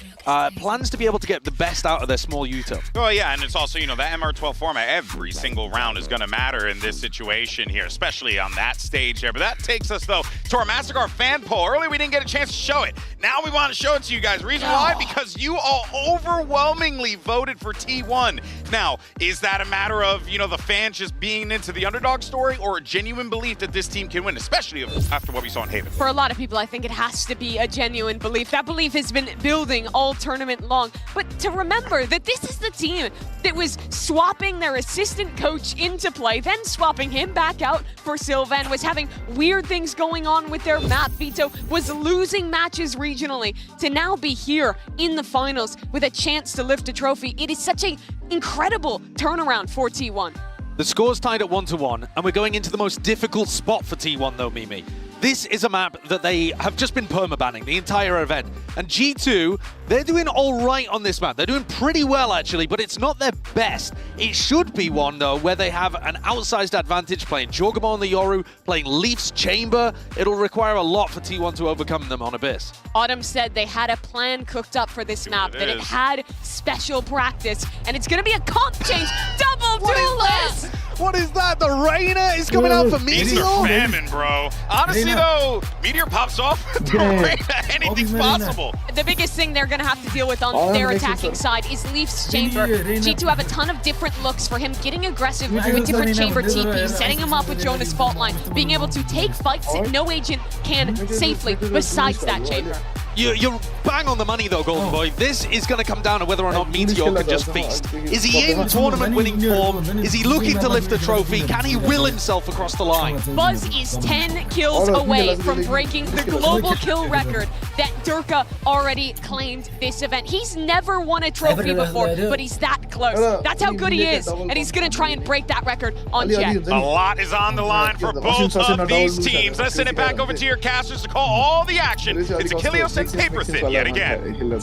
plans to be able to get the best out of their small util.
Oh yeah, and it's also, you know, that MR12 format, every single round is going to matter in this situation here, especially on that stage there. But that takes us, though, to our Massacre fan poll. Earlier, we didn't get a chance to show it. Now we want to show it to you guys. Reason why? Because you all overwhelmingly voted for T1. Now, is that a matter of, you know, the fans just being into the underdog story, or a genuine belief that this team can win, especially after what we saw in Haven?
For a lot of people, I think it has to be a genuine belief. That belief has been building all tournament long. But to remember that this is the team that was swapping their assistant coach into play, then swapping him back out for Sylvan, was having weird things going on with their map veto, was losing matches regionally, to now be here in the finals with a chance to lift a trophy. It is such an incredible turnaround for T1.
The score's tied at 1-1, and we're going into the most difficult spot for T1 though, Mimi. this is a map that they have just been permabanning the entire event. And G2, they're doing all right on this map. They're doing pretty well, actually, but it's not their best. It should be one, though, where they have an outsized advantage playing Jorgamon on the Yoru, playing Leaf's Chamber. It'll require a lot for T1 to overcome them on Abyss.
Autumn said they had a plan cooked up for this map, that it had special practice, and it's going to be a comp change. Double duelist!
What is that? The Reyna is coming out for
These
Meteor?
are famine, bro. Honestly, though, Meteor pops off with the Reyna. Anything's possible.
The biggest thing they're going to have to deal with on their attacking side is Leaf's Chamber. G2 have a ton of different looks for him, getting aggressive with different Chamber TPs, setting him up with Jonas Fault Line, being able to take fights that no agent can safely besides that Chamber.
You're bang on the money, though, Golden Boy. This is going to come down to whether or not Meteor can just feast. Is he in tournament-winning form? Is he looking to lift the trophy? Can he will himself across the line?
Buzz is 10 kills away from breaking the global kill record that Durka already claimed this event. He's never won a trophy before, but he's that close. That's how good he is, and he's going to try and break that record on Jet.
A lot is on the line for both of these teams. Let's send it back over to your casters to call all the action. It's Achilles and Paper Thin yet again.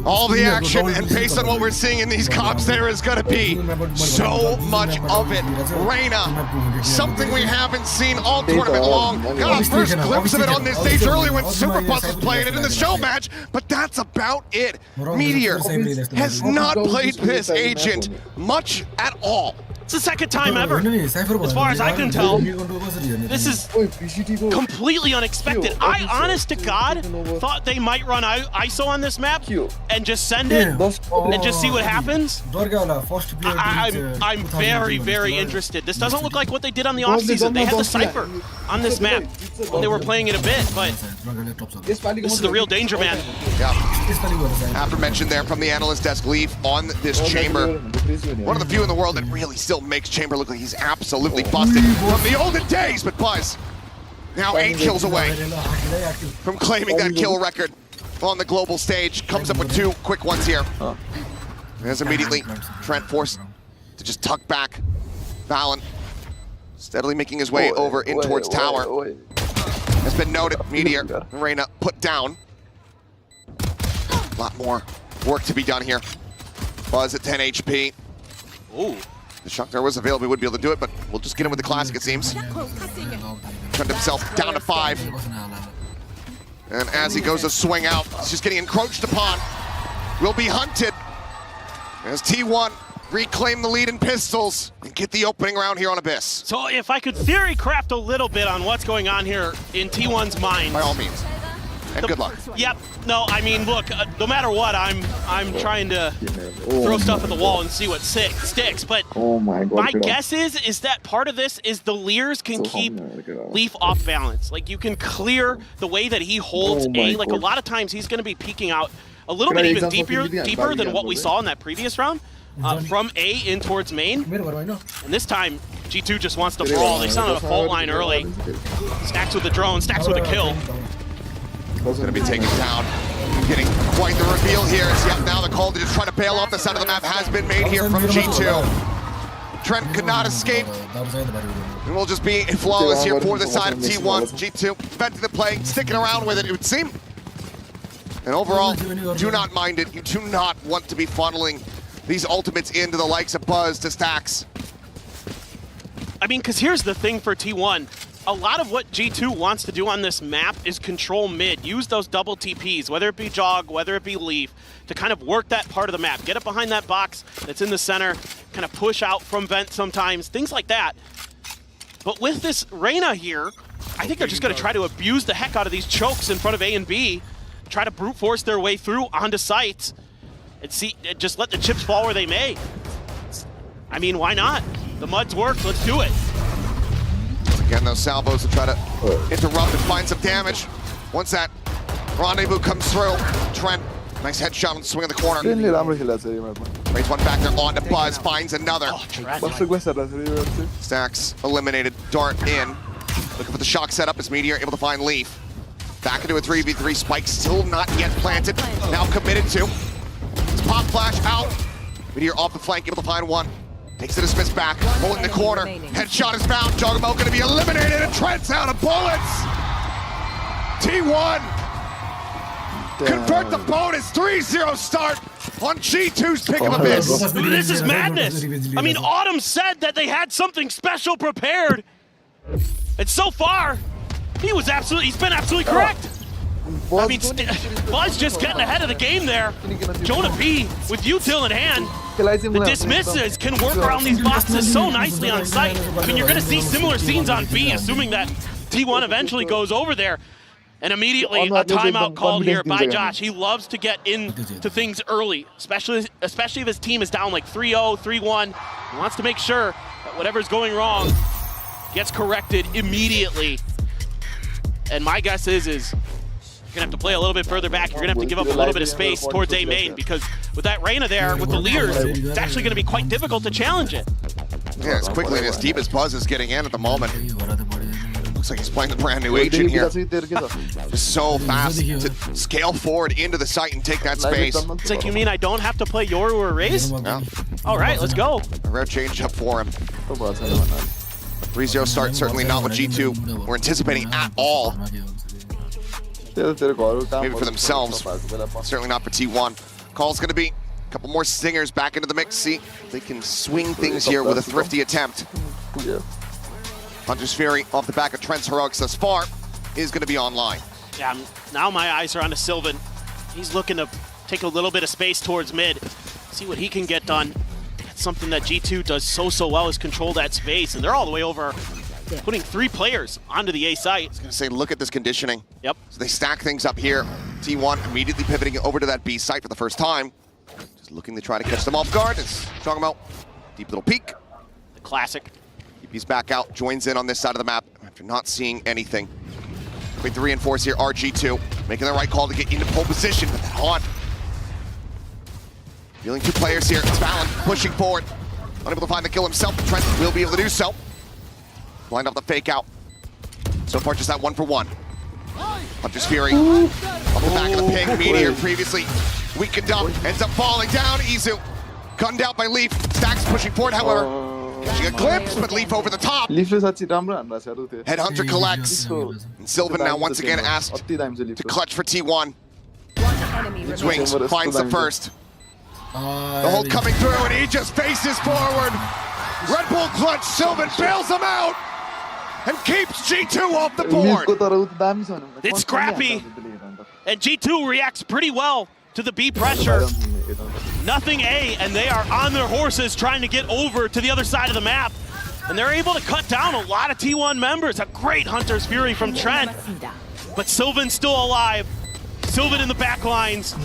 All the action, and based on what we're seeing in these comps, there is going to be so much of it. Reyna, something we haven't seen all tournament long. Got a first glimpse of it on this stage earlier when Superbuzz was playing it in the show match, but that's about it. Meteor has not played this agent much at all.
It's the second time ever, as far as I can tell. This is completely unexpected. I, honest to God, thought they might run ISO on this map and just send it and just see what happens. I'm very, very interested. This doesn't look like what they did on the offseason. They had the Cypher on this map when they were playing it a bit, but this is the real danger, man.
Yeah. Aforementioned there from the analyst desk, Leaf on this Chamber. One of the few in the world that really still makes Chamber look like he's absolutely busted from the olden days, but Buzz now 8 kills away from claiming that kill record on the global stage. Comes up with 2 quick ones here. As immediately Trent forced to just tuck back. Valen steadily making his way over in towards tower. Has been noted. Meteor, Reyna put down. A lot more work to be done here. Buzz at 10 HP.
Ooh.
The shock there was available, he would be able to do it, but we'll just get him with the classic, it seems. Turned himself down to 5. And as he goes to swing out, he's just getting encroached upon. Will be hunted as T1 reclaim the lead in pistols and get the opening round here on Abyss.
So if I could theory craft a little bit on what's going on here in T1's mind.
By all means. And good luck.
Yep. No, I mean, look, no matter what, I'm trying to throw stuff at the wall and see what sticks. But my guess is that part of this is the Leers can keep Leaf off balance. Like, you can clear the way that he holds A. Like, a lot of times he's going to be peeking out a little bit even deeper than what we saw in that previous round. From A in towards main. And this time, G2 just wants to brawl. They sounded a fault line early. Stacks with the drone, stacks with the kill.
Going to be taken down. Getting quite the reveal here. As yet now the call to just try to bail off the side of the map has been made here from G2. Trent could not escape. And will just be flawless here for the side of T1. G2 venting the play, sticking around with it, it would seem. And overall, do not mind it. You do not want to be funneling these ultimates into the likes of Buzz to stacks.
I mean, because here's the thing for T1. A lot of what G2 wants to do on this map is control mid. Use those double TPs, whether it be Jog, whether it be Leaf, to kind of work that part of the map. Get it behind that box that's in the center, kind of push out from vent sometimes, things like that. But with this Reyna here, I think they're just going to try to abuse the heck out of these chokes in front of A and B, try to brute force their way through onto site, and just let the chips fall where they may. I mean, why not? The mud's worked, let's do it.
Again, those salvos to try to interrupt and find some damage. Once that rendezvous comes through, Trent, nice headshot on the swing of the corner. Raise one back there onto Buzz, finds another. Stacks eliminated, dart in. Looking for the shock setup as Meteor able to find Leaf. Back into a 3v3, Spike still not yet planted, now committed to. It's pop flash out. Meteor off the flank, able to find one. Takes the dismiss back, bullet in the corner. Headshot is found. Jogamo going to be eliminated, and Trent's out of bullets. T1 convert the bonus. 3-0 start on G2's pick of Abyss.
This is madness. I mean, Autumn said that they had something special prepared, and so far, he's been absolutely correct. I mean, Buzz just getting ahead of the game there. Jonah P with util in hand. The dismisses can work around these boxes so nicely on site. I mean, you're going to see similar scenes on B, assuming that T1 eventually goes over there. And immediately a timeout called here by Josh. He loves to get into things early, especially if his team is down like 3-0, 3-1. He wants to make sure that whatever's going wrong gets corrected immediately. And my guess is you're gonna have to play a little bit further back. You're gonna have to give up a little bit of space towards A main, because with that Reyna there, with the leaders, it's actually gonna be quite difficult to challenge it.
Yeah, as quickly and as deep as Buzz is getting in at the moment. Looks like he's playing the brand new agent here. Just so fast to scale forward into the site and take that space.
It's like, you mean I don't have to play Yoru or Raze?
Yeah.
All right, let's go.
A rare change up for him. 3-0 start, certainly not what G2 were anticipating at all. Maybe for themselves, certainly not for T1. Call's gonna be a couple more singers back into the mix. See if they can swing things here with a thrifty attempt. Hunter's Fury off the back of Trent's heroics thus far is gonna be online.
Yeah, now my eyes are on to Sylvan. He's looking to take a little bit of space towards mid, see what he can get done. That's something that G2 does so well, is control that space, and they're all the way over, putting 3 players onto the A site.
I was gonna say, look at this conditioning.
Yep.
So they stack things up here. T1 immediately pivoting over to that B site for the first time. Just looking to try to catch them off guard. As talking about deep little peek.
The classic.
He's back out, joins in on this side of the map after not seeing anything. Quick to reinforce here, RG2, making the right call to get into pole position, but that haunt. Dealing 2 players here, it's Valen pushing forward. Unable to find the kill himself, Trent will be able to do so. Lined up the fake out. So far, just that 1-for-1. Hunter's Fury, off the back of the ping, Meteor previously weakened up, ends up falling down. Izu, gunned out by Leaf, Stacks pushing forward, however. Catching a glimpse, but Leaf over the top. Headhunter collects. And Sylvan now once again asked to clutch for T1. Swings, finds the first. The hold coming through, and he just faces forward. Red Bull clutch, Sylvan bails him out and keeps G2 off the board.
It's scrappy, and G2 reacts pretty well to the B pressure. Nothing A, and they are on their horses trying to get over to the other side of the map. And they're able to cut down a lot of T1 members. A great Hunter's Fury from Trent. But Sylvan's still alive. Sylvan in the back lines.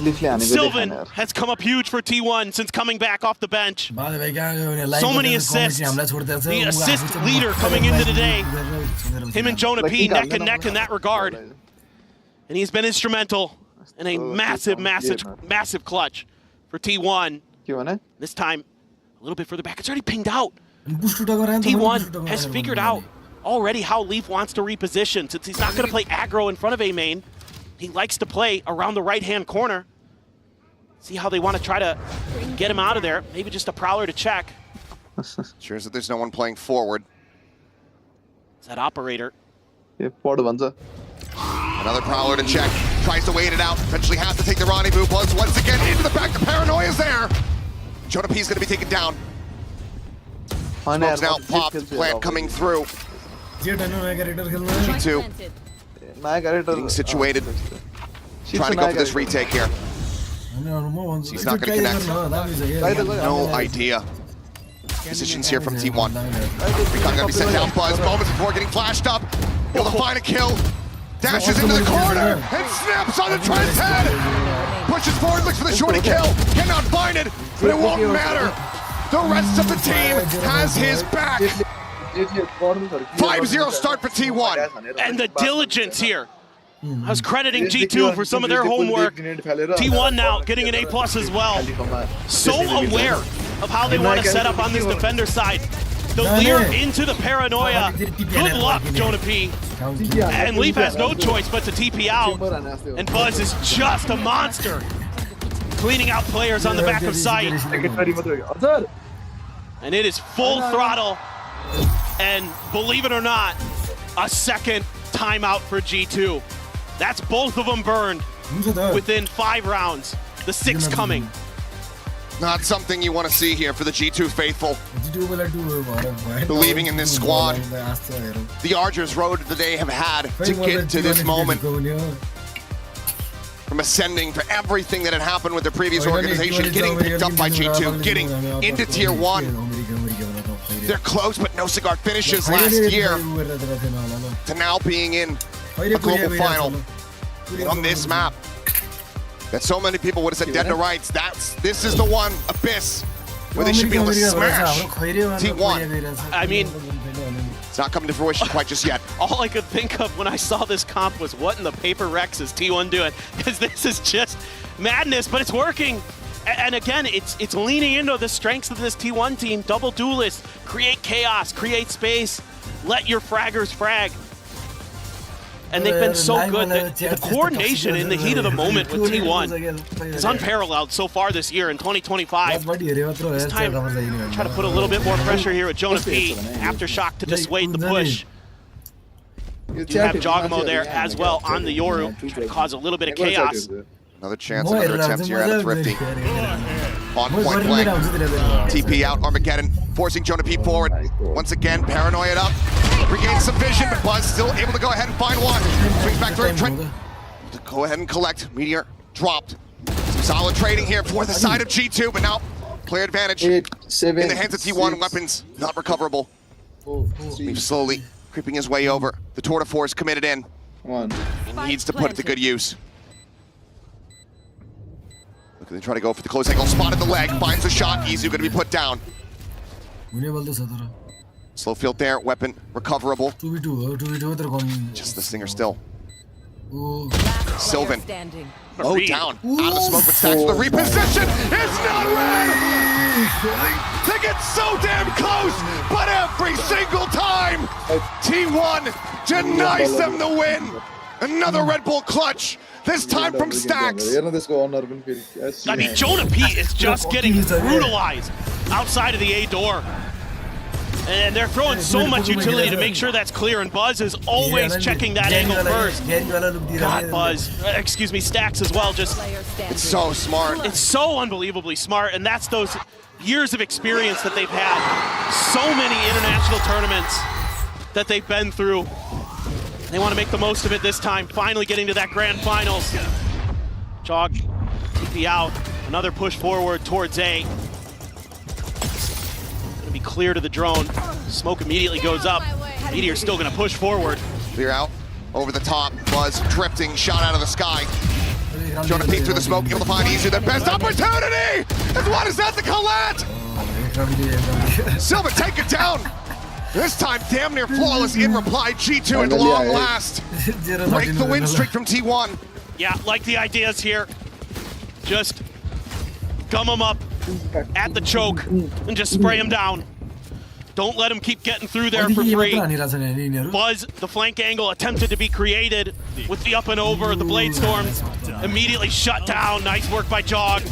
Sylvan has come up huge for T1 since coming back off the bench. So many assists. The assist leader coming into today. Him and Jonah P neck and neck in that regard. And he's been instrumental in a massive clutch for T1. This time, a little bit further back. It's already pinged out. T1 has figured out already how Leaf wants to reposition. Since he's not going to play aggro in front of A main, he likes to play around the right-hand corner. See how they want to try to get him out of there. Maybe just a Prowler to check.
Sure is that there's no one playing forward.
It's that operator.
Another Prowler to check. Tries to wait it out. Eventually has to take the rendezvous. Buzz once again into the back. The paranoia is there. Jonah P is going to be taken down. Smoke's now popped. Plant coming through. G2 getting situated. Trying to go for this retake here. He's not going to connect. No idea. Positions here from T1. Recon going to be sent down. Buzz moments before getting flashed up. Able to find a kill. Dashes into the corner and snaps on the Trent's head. Pushes forward, looks for the shorty kill. Cannot find it, but it won't matter. The rest of the team has his back. 5-0 start for T1.
And the diligence here. I was crediting G2 for some of their homework. T1 now getting an A+ as well. So aware of how they want to set up on this defender side. The Lear into the paranoia. Good luck, Jonah P. And Leaf has no choice but to TP out. And Buzz is just a monster. Cleaning out players on the back of site. And it is full throttle. And believe it or not, a second timeout for G2. That's both of them burned within 5 rounds. The 6th coming.
Not something you want to see here for the G2 faithful. Believing in this squad. The arduous road that they have had to get to this moment. From ascending for everything that had happened with their previous organization, getting picked up by G2, getting into Tier 1. They're close, but no cigar finishes last year. To now being in a global final on this map. That so many people would have said dead to rights. This is the one, Abyss, where they should be able to smash T1.
I mean,
it's not coming to fruition quite just yet.
All I could think of when I saw this comp was what in the paper Rex is T1 doing? Because this is just madness, but it's working. And again, it's leaning into the strengths of this T1 team. Double duelist, create chaos, create space, let your fraggers frag. And they've been so good. The coordination in the heat of the moment with T1 is unparalleled so far this year in 2025. This time, try to put a little bit more pressure here with Jonah P. Aftershock to dissuade the push. You have Jogamo there as well on the Yoru, trying to cause a little bit of chaos.
Another chance, another attempt here at a Thrifty. On point blank. TP out, Armageddon, forcing Jonah P forward. Once again, paranoia up. Regains some vision, but Buzz still able to go ahead and find one. Swings back through Trent. To go ahead and collect. Meteor dropped. Some solid trading here for the side of G2, but now clear advantage in the hands of T1. Weapons not recoverable. He's slowly creeping his way over. The tour de force committed in. He needs to put it to good use. Look, they try to go for the close angle. Spotted the leg, finds the shot. Izu going to be put down. Slow field there, weapon recoverable. Just the Stinger still. Sylvan. Low down. Out of the smoke, but Stacks with the reposition. It's not red! They get so damn close, but every single time, T1 denies them the win. Another Red Bull clutch. This time from Stacks.
I mean, Jonah P is just getting brutalized outside of the A door. And they're throwing so much utility to make sure that's clear, and Buzz is always checking that angle first. God, Buzz, excuse me, Stacks as well, just...
It's so smart.
It's so unbelievably smart, and that's those years of experience that they've had. So many international tournaments that they've been through. They want to make the most of it this time, finally getting to that grand finals. Jog, TP out, another push forward towards A. Gonna be clear to the drone. Smoke immediately goes up. Meteor's still gonna push forward.
Clear out, over the top, Buzz drifting, shot out of the sky. Jonah P through the smoke, able to find Izu, their best opportunity! And what is that, the Colette? Silva, take it down! This time, damn near flawless in reply. G2 at long last. Break the win streak from T1.
Yeah, like the ideas here. Just gum them up at the choke and just spray them down. Don't let them keep getting through there for free. Buzz, the flank angle attempted to be created with the up and over. The Blade Storm immediately shut down. Nice work by Jog.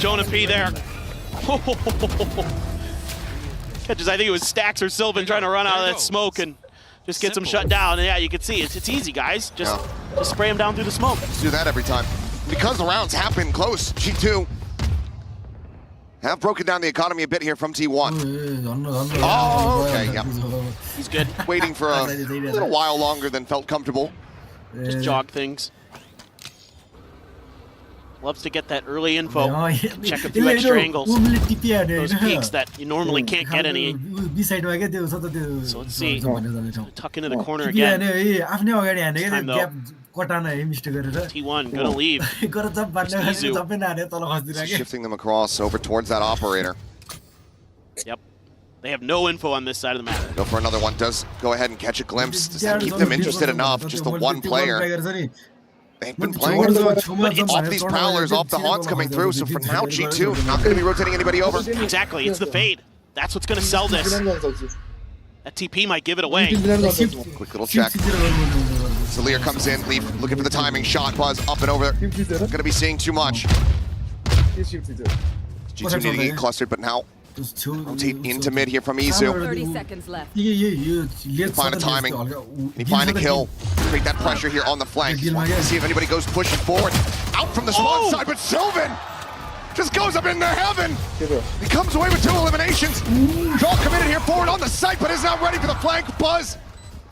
Jonah P there. Catches, I think it was Stacks or Sylvan trying to run out of that smoke and just gets them shut down. And yeah, you can see it's easy, guys. Just spray them down through the smoke.
Do that every time. Because the rounds have been close, G2 have broken down the economy a bit here from T1. Oh, okay, yeah.
He's good.
Waiting for a little while longer than felt comfortable.
Just jog things. Loves to get that early info. Check a few extra angles. Those peaks that you normally can't get any. So let's see. Tuck into the corner again. This time though, T1 gonna leave.
Shifting them across over towards that operator.
Yep. They have no info on this side of the map.
Go for another one. Does go ahead and catch a glimpse. Does that keep them interested enough? Just the one player. They've been playing off these prowlers, off the haunts coming through, so for now, G2 not going to be rotating anybody over.
Exactly, it's the fade. That's what's going to sell this. That TP might give it away.
Quick little check. Zalir comes in, Leaf looking for the timing shot, Buzz up and over. Going to be seeing too much. G2 needing to get clustered, but now Rotate into mid here from Isu.
30 seconds left.
Find a timing. He find a kill. Create that pressure here on the flank. See if anybody goes pushing forward. Out from the spawn side, but Sylvan just goes up into heaven. He comes away with 2 eliminations. Draw committed here forward on the site, but is not ready for the flank. Buzz.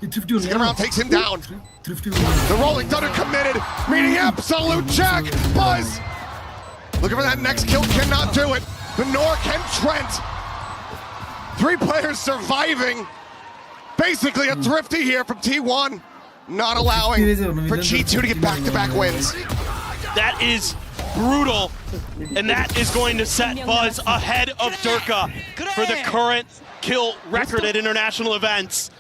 Second round takes him down. The Rolling Thunder committed, meaning absolute check. Buzz looking for that next kill, cannot do it. The Nork and Trent. 3 players surviving. Basically a thrifty here from T1. Not allowing for G2 to get back-to-back wins.
That is brutal, and that is going to set Buzz ahead of Durka for the current kill record at international events.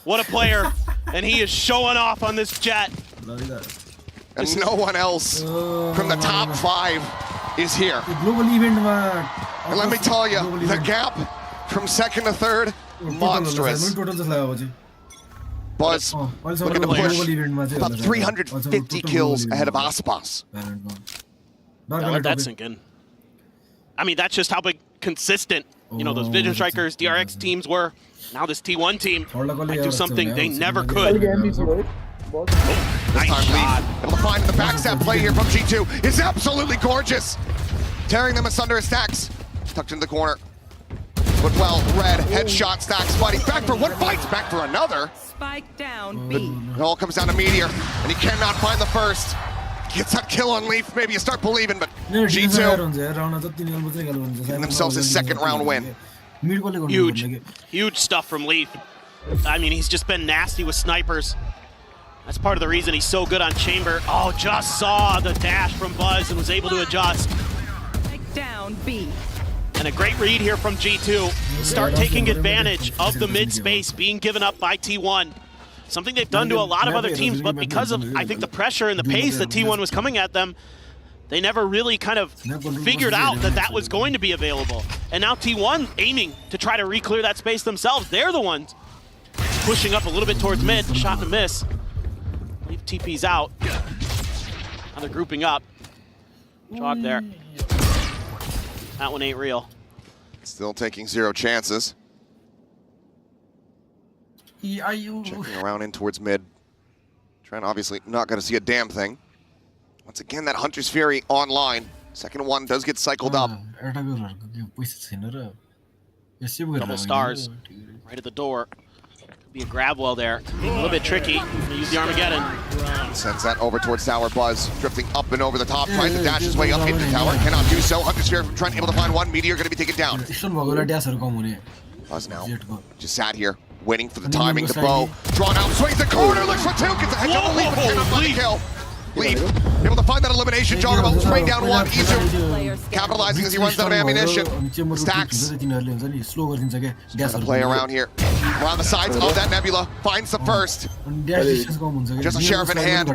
What a player, and he is showing off on this jet.
And no one else from the top 5 is here. And let me tell you, the gap from second to third, monstrous. Buzz looking to push about 350 kills ahead of Aspas.
Let that sink in. I mean, that's just how big consistent, those Vision Strikers, DRX teams were. Now this T1 team might do something they never could.
This time Leaf able to find the backstab play here from G2. It's absolutely gorgeous. Tearing them asunder as stacks. Tucked into the corner. But well, red headshot stacks fighting back for one fight, back for another.
Spike down B.
It all comes down to Meteor, and he cannot find the first. Gets that kill on Leaf, maybe you start believing, but G2 getting themselves a second round win.
Huge stuff from Leaf. I mean, he's just been nasty with snipers. That's part of the reason he's so good on Chamber. Oh, just saw the dash from Buzz and was able to adjust.
Spike down B.
And a great read here from G2. Start taking advantage of the mid space being given up by T1. Something they've done to a lot of other teams, but because of, I think, the pressure and the pace that T1 was coming at them, they never really kind of figured out that that was going to be available. And now T1 aiming to try to re-clear that space themselves. They're the ones pushing up a little bit towards mid. Shot and a miss. Leave TP's out. Now they're grouping up. Jog there. That one ain't real.
Still taking 0 chances. Checking around in towards mid. Trent obviously not going to see a damn thing. Once again, that Hunter's Fury online. Second one does get cycled up.
Double stars right at the door. Could be a grab well there. A little bit tricky. Use the Armageddon.
Sends that over towards tower. Buzz drifting up and over the top, trying to dash his way up into tower. Cannot do so. Hunter's Fury from Trent able to find one. Meteor going to be taken down. Buzz now just sat here, waiting for the timing. The bow drawn out, swings the corner, looks for 2, gets a head double leap, but cannot find the kill. Leaf able to find that elimination. Joggerbo spraying down one. Isu capitalizing as he runs out of ammunition. Stacks trying to play around here, around the sides of that Nebula. Finds the first. Just a sheriff in hand.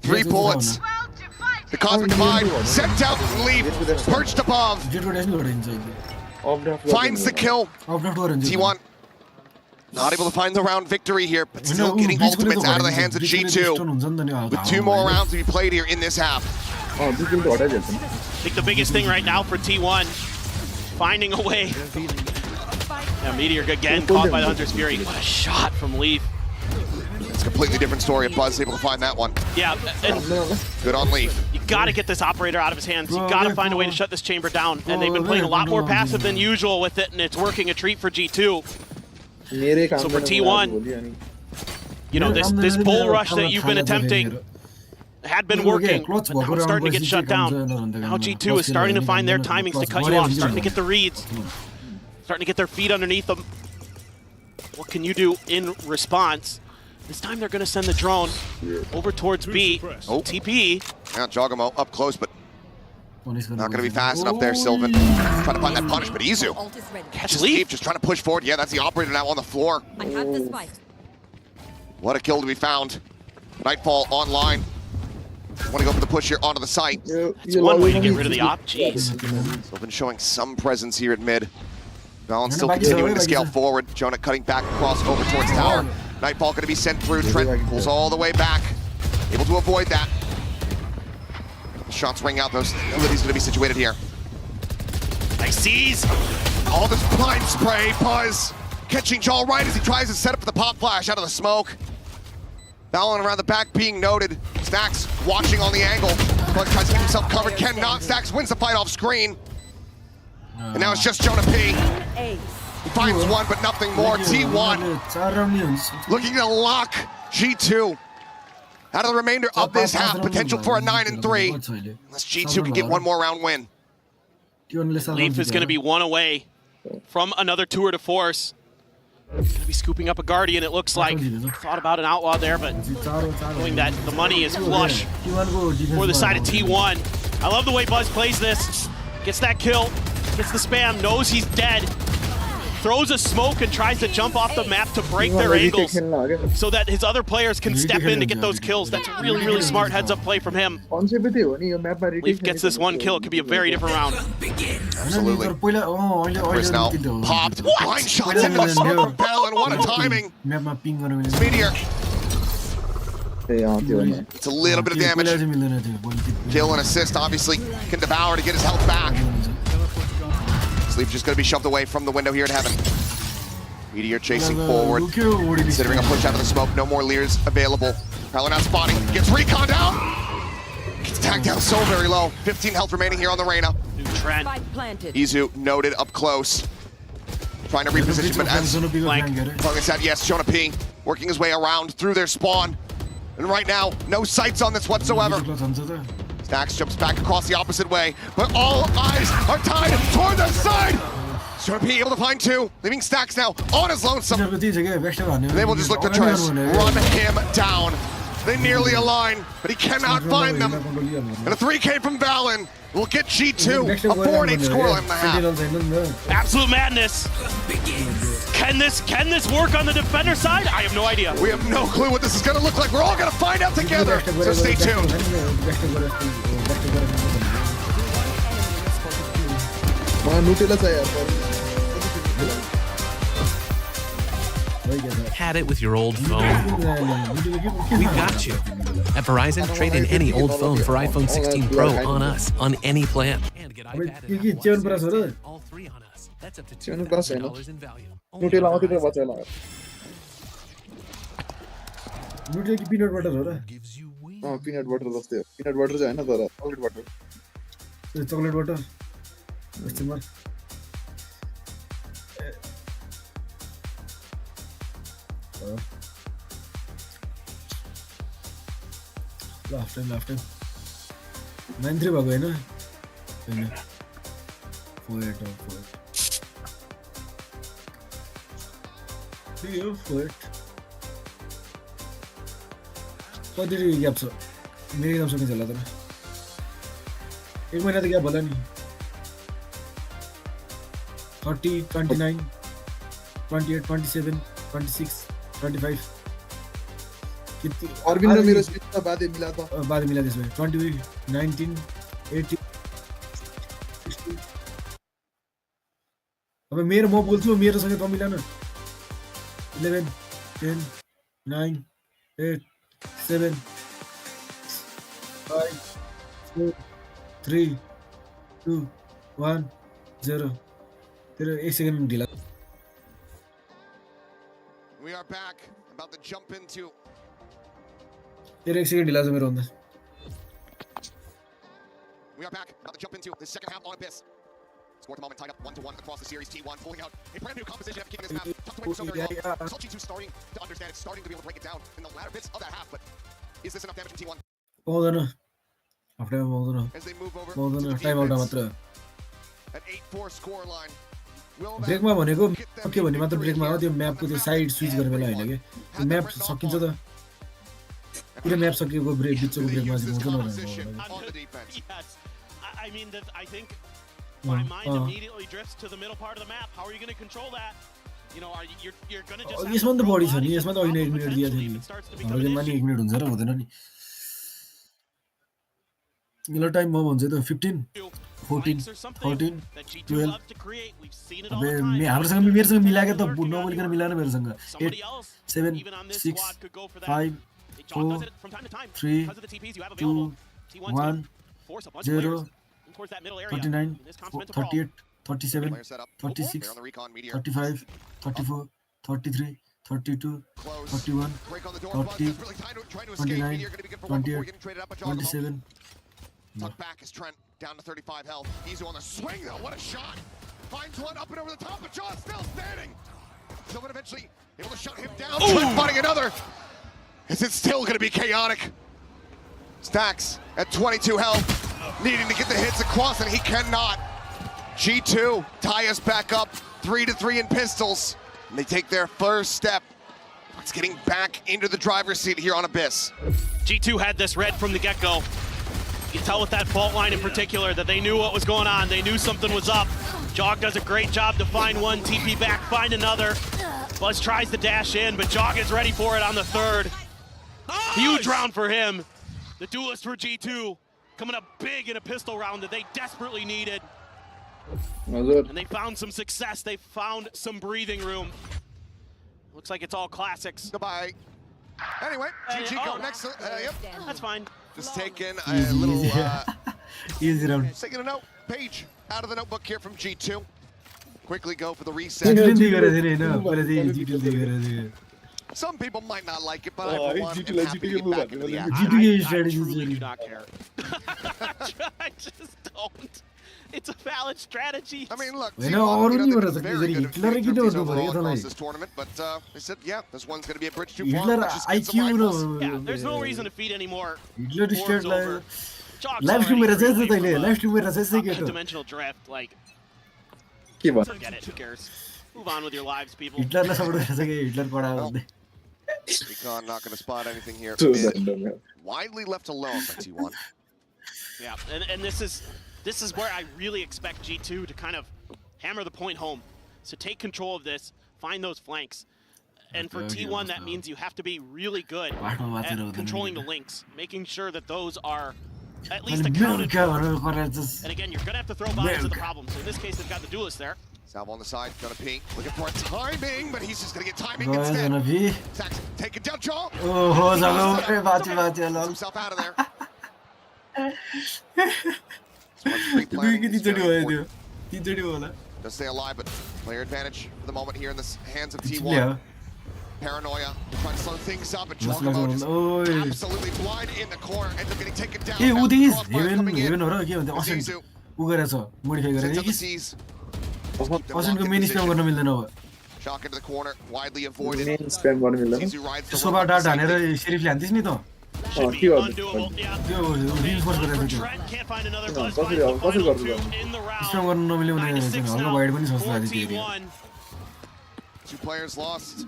3 bullets. The Cosmic Divide sent out. Leaf perched above. Finds the kill. T1 not able to find the round victory here, but still getting ultimates out of the hands of G2 with 2 more rounds to be played here in this half.
I think the biggest thing right now for T1, finding a way. Yeah, Meteor again caught by the Hunter's Fury. What a shot from Leaf.
It's a completely different story if Buzz is able to find that one.
Yeah, and
good on Leaf.
You gotta get this operator out of his hands. You gotta find a way to shut this chamber down. And they've been playing a lot more passive than usual with it, and it's working a treat for G2. So for T1, this bull rush that you've been attempting had been working, but now it's starting to get shut down. Now G2 is starting to find their timings to cut you off, starting to get the reads, starting to get their feet underneath them. What can you do in response? This time they're going to send the drone over towards B. Oh, TP.
Yeah, Joggerbo up close, but not going to be fast enough there, Sylvan. Trying to find that punish, but Isu catches Leaf, just trying to push forward. Yeah, that's the operator now on the floor.
I have this fight.
What a kill to be found. Nightfall online. Want to go for the push here onto the site.
It's one way to get rid of the op. Jeez.
Sylvan showing some presence here at mid. Valorant still continuing to scale forward. Jonah cutting back across over towards tower. Nightfall going to be sent through. Trent pulls all the way back. Able to avoid that. Shots ring out, those abilities going to be situated here.
Nice sees.
All this blind spray, Buzz catching Jaw right as he tries to set up the pop flash out of the smoke. Valorant around the back being noted. Stax watching on the angle. Buzz tries to keep himself covered, cannot. Stax wins the fight off screen. And now it's just Jonah P. He finds one, but nothing more. T1 looking to lock G2 out of the remainder of this half. Potential for a 9-3. Unless G2 can get one more round win.
Leaf is going to be one away from another tour de force. Going to be scooping up a Guardian, it looks like. Thought about an Outlaw there, but knowing that the money is flush for the side of T1. I love the way Buzz plays this. Gets that kill, gets the spam, knows he's dead. Throws a smoke and tries to jump off the map to break their angles so that his other players can step in to get those kills. That's a really, really smart heads-up play from him. Leaf gets this one kill. It could be a very different round.
Absolutely. Chris now popped. Blind shots into the smoke from Balin. What a timing. Meteor. It's a little bit of damage. Kill and assist, obviously, can devour to get his health back. Sleep just going to be shoved away from the window here at Heaven. Meteor chasing forward, considering a push out of the smoke. No more Lears available. Prowler not spotting. Gets recon down. Gets tagged down so very low. 15 health remaining here on the Reyna. Izu noted up close. Trying to reposition, but as Fungus said, yes, Jonah P working his way around through their spawn. And right now, no sights on this whatsoever. Stax jumps back across the opposite way, but all eyes are tied toward the side. Jonah P able to find two, leaving Stax now on his lonesome. They will just look to try to run him down. They nearly align, but he cannot find them. And a 3K from Valen will get G2 a 4-8 scoreline in the half.
Absolute madness. Can this work on the defender side? I have no idea.
We have no clue what this is going to look like. We're all going to find out together, so stay tuned.
Had it with your old phone? We've got you. At Verizon, trade in any old phone for iPhone 16 Pro on us, on any plan. And get iPad and Apple Series 10, all three on us. That's up to $2,000 in value.
peanut butter हो रहा है peanut butter जस्तै हो peanut butter चाहिँ हैन तर chocolate butter chocolate butter question mark laugh time 9-3 भएको हैन हैन 4-8 4-8 कति gap छ मेरो एकदम सकिन्छ होला तर एक महिना त ग्याप होला नि 30 29 28 27 26 25 किति अरविन्द र मेरो स्पिच त बादे मिला त्यसमा 20 19 18 16 अब मेरो म बोल्छु मेरो सँग त मिला न 11 10 9 8 7 5 4 3 2 1 0 तेरो 1 सेकेन्ड ढिला
We are back about to jump into
तेरो 1 सेकेन्ड ढिला छ मेरो भन्दा
We are back about to jump into the second half on Abyss. Score at the moment tied up 1-1 across the series. T1 pulling out a brand new composition after keeping this map tucked away for so very long. It's all G2 starting to understand. It's starting to be able to break it down in the latter bits of that half. But is this enough damage from T1?
पाउँदैन after पाउँदैन
As they move over
पाउँदैन time out मात्र
an 8-4 score line.
ब्रेकमा भनेको के भन्ने मात्र ब्रेकमा हो त्यो म्यापको त्यो साइड स्विच गर्ने बेला हैन के त्यो म्याप सकिन्छ त पुरै म्याप सकिएको ब्रेक बिचको ब्रेकमा चाहिँ हुँदैन
I mean that I think my mind immediately drifts to the middle part of the map. How are you going to control that? You know, you're going to just
यसमा त बढी छ नि यसमा त अहिले 1 मिनेट दिएको थियो नि हाम्रो गेममा नि 1 मिनेट हुन्छ र हुँदैन नि मिलो टाइम म भन्छ त 15 14 14 12 अबे हामीसँग मेरोसँग मिलाके त नबोलिकन मिलाएन मेरोसँग 8 7 6 5 4 3 2 1 0 39 38 37, 36, 35, 34, 33, 32, 31, 30, 29, 28, 27.
Tuck back is Trent, down to 35 health. Easy on the swing though, what a shot! Finds one up and over the top, but John still standing! Sylvan eventually able to shut him down. Trent finding another! Is it still gonna be chaotic? Stacks at 22 health, needing to get the hits across, and he cannot. G2 tie us back up, 3-3 in pistols, and they take their first step. It's getting back into the driver's seat here on Abyss.
G2 had this read from the get-go. You can tell with that fault line in particular that they knew what was going on. They knew something was up. Jog does a great job to find one, TP back, find another. Buzz tries to dash in, but Jog is ready for it on the third. Huge round for him. The duelist for G2 coming up big in a pistol round that they desperately needed. And they found some success. They found some breathing room. Looks like it's all classics.
Goodbye. Anyway, GG go next. Yep.
That's fine.
Just taking a little,
easy round.
taking a note, page out of the notebook here from G2. Quickly go for the reset. Some people might not like it, but I for one am happy to get back into the action.
I truly do not care. I just don't. It's a valid strategy.
I mean, look,
Well,
T1,
no,
they've been very good
Hitler
in
Hitler
overall
Hitler
across this tournament, but they said, yeah, this one's going to be a bridge too far.
Hitler
Let's just get some
IQ
rifles.
Yeah, there's no reason to feed anymore.
Hitler
War's
state
over. Jog's
live stream
already
में
really
रहते
from
live stream में रहते के
dimensional drift, like, forget it, who cares? Move on with your lives, people.
Hitler ला सब रहते के Hitler पड़ा होते.
Recon not going to spot anything here. Widely left alone by T1.
Yeah, and this is where I really expect G2 to kind of hammer the point home. So take control of this, find those flanks. And for T1, that means you have to be really good at controlling the links, making sure that those are at least accounted for. And again, you're going to have to throw bodies at the problem. So in this case, they've got the duelist there.
Salvo on the side, gonna peek, looking for a timing, but he's just gonna get timing instead. Sacks, take it down, Joel.
Oh, Zalo,
himself out of there. Does stay alive, but player advantage for the moment here in the hands of T1. Paranoia, trying to slow things up, and Chocobo just absolutely blind in the corner, ends up getting taken down.
Hey, Udis, even or के भन्दा असेन्ट उ गरेछ modify गरेर कि असेन्टको main spam गर्न मिल्दैन अब
Shock into the corner, widely avoided.
सोभा डाट हानेर शेरिफले हान्दिस् नि त
Should be undoable, yeah.
त्यो रिइन्फोर्स गरेर थियो
Trent can't find another buzz find the final two in the round.
Spam गर्न नमिल्यो भने हल्का वाइड पनि सक्छ आज त्यो area
2 players lost.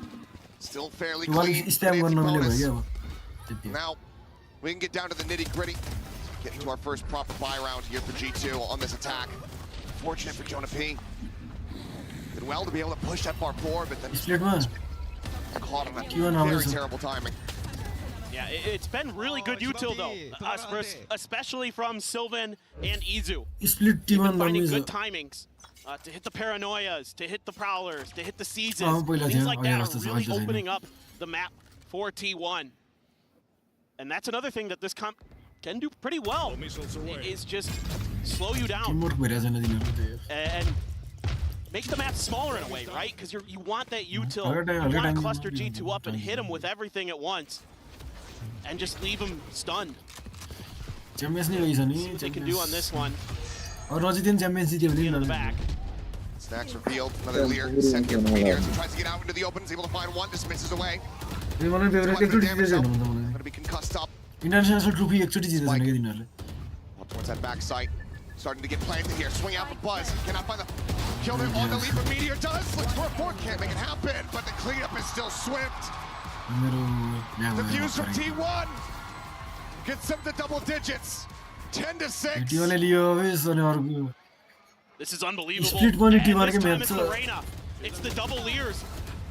Still fairly
वान
clean.
स्प्याम गर्न नमिल्यो भयो क्या
Now, we can get down to the nitty-gritty. Get into our first proper buy round here for G2 on this attack. Fortunate for Jonah P. Did well to be able to push that far forward, but then caught him at very terrible timing.
Yeah, it's been really good util though, especially from Sylvan and Izu.
Split
They've been finding good timings to hit the paranoias, to hit the prowlers, to hit the seizes. Things like that are really opening up the map for T1. And that's another thing that this comp can do pretty well, is just slow you down and make the map smaller in a way, right? Because you want that util, you want to cluster G2 up and hit them with everything at once and just leave them stunned. See what they can do on this one. In the back.
Stacks revealed, another Lear sent here from Meteors. He tries to get out into the open, is able to find one, just misses away. Going to be concussed up.
International trophy एकचोटी जितेछ नि के दिनहरुले
Towards that back sight, starting to get planted here. Swing out for Buzz, cannot find the kill there on the lead, but Meteor does. Looks for a fourth, can't make it happen, but the cleanup is still swift. The views from T1 gets them to double digits, 10-6.
T1ले लियो base अनि अर्को
This is unbelievable.
Split one
And
T1
this
के
time
match
it's the Reyna. It's the double Lears.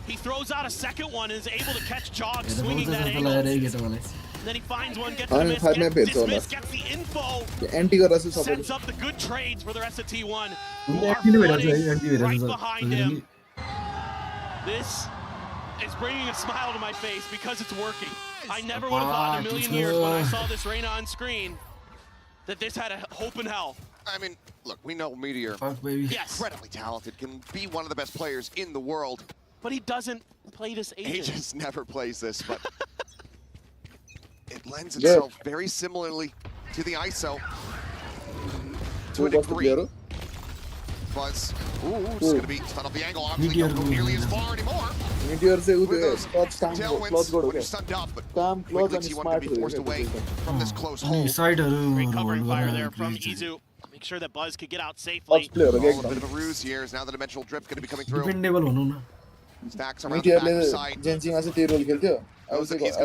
He throws out a second one and is able to catch Jog swinging that angle. And then he finds one, gets the miss, gets the info, sets up the good trades for the rest of T1, who are flooding right behind him. This is bringing a smile to my face because it's working. I never would have thought in a million years when I saw this Reyna on screen that this had a hope in hell.
I mean, look, we know Meteor,
Yes.
incredibly talented, can be one of the best players in the world.
But he doesn't play this agent.
He just never plays this, but it lends itself very similarly to the ISO to a degree. Buzz, it's going to be stun off the angle. Obviously, don't go nearly as far anymore.
Meteor से
Tailwinds when you're stunned up, but quickly T1 can be forced away from this close hole.
Great covering fire there from Izu. Make sure that Buzz could get out safely.
A bit of a ruse here is now the dimensional drift going to be coming through. Stacks around the back side. He's going to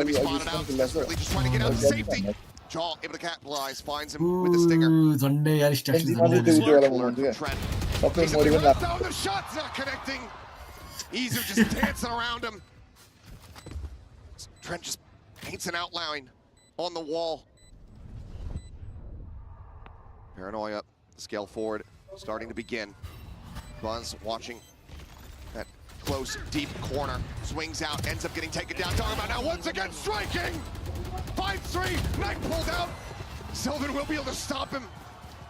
be spotted out. Desperately just trying to get out to safety. Jaw able to capitalize, finds him with the stinger. The shot's not connecting. Izu just dancing around him. Trent just paints an outline on the wall. Paranoia, scale forward, starting to begin. Buzz watching that close, deep corner. Swings out, ends up getting taken down. Talking about now once again striking! 5-3, Knight pulled out. Sylvan will be able to stop him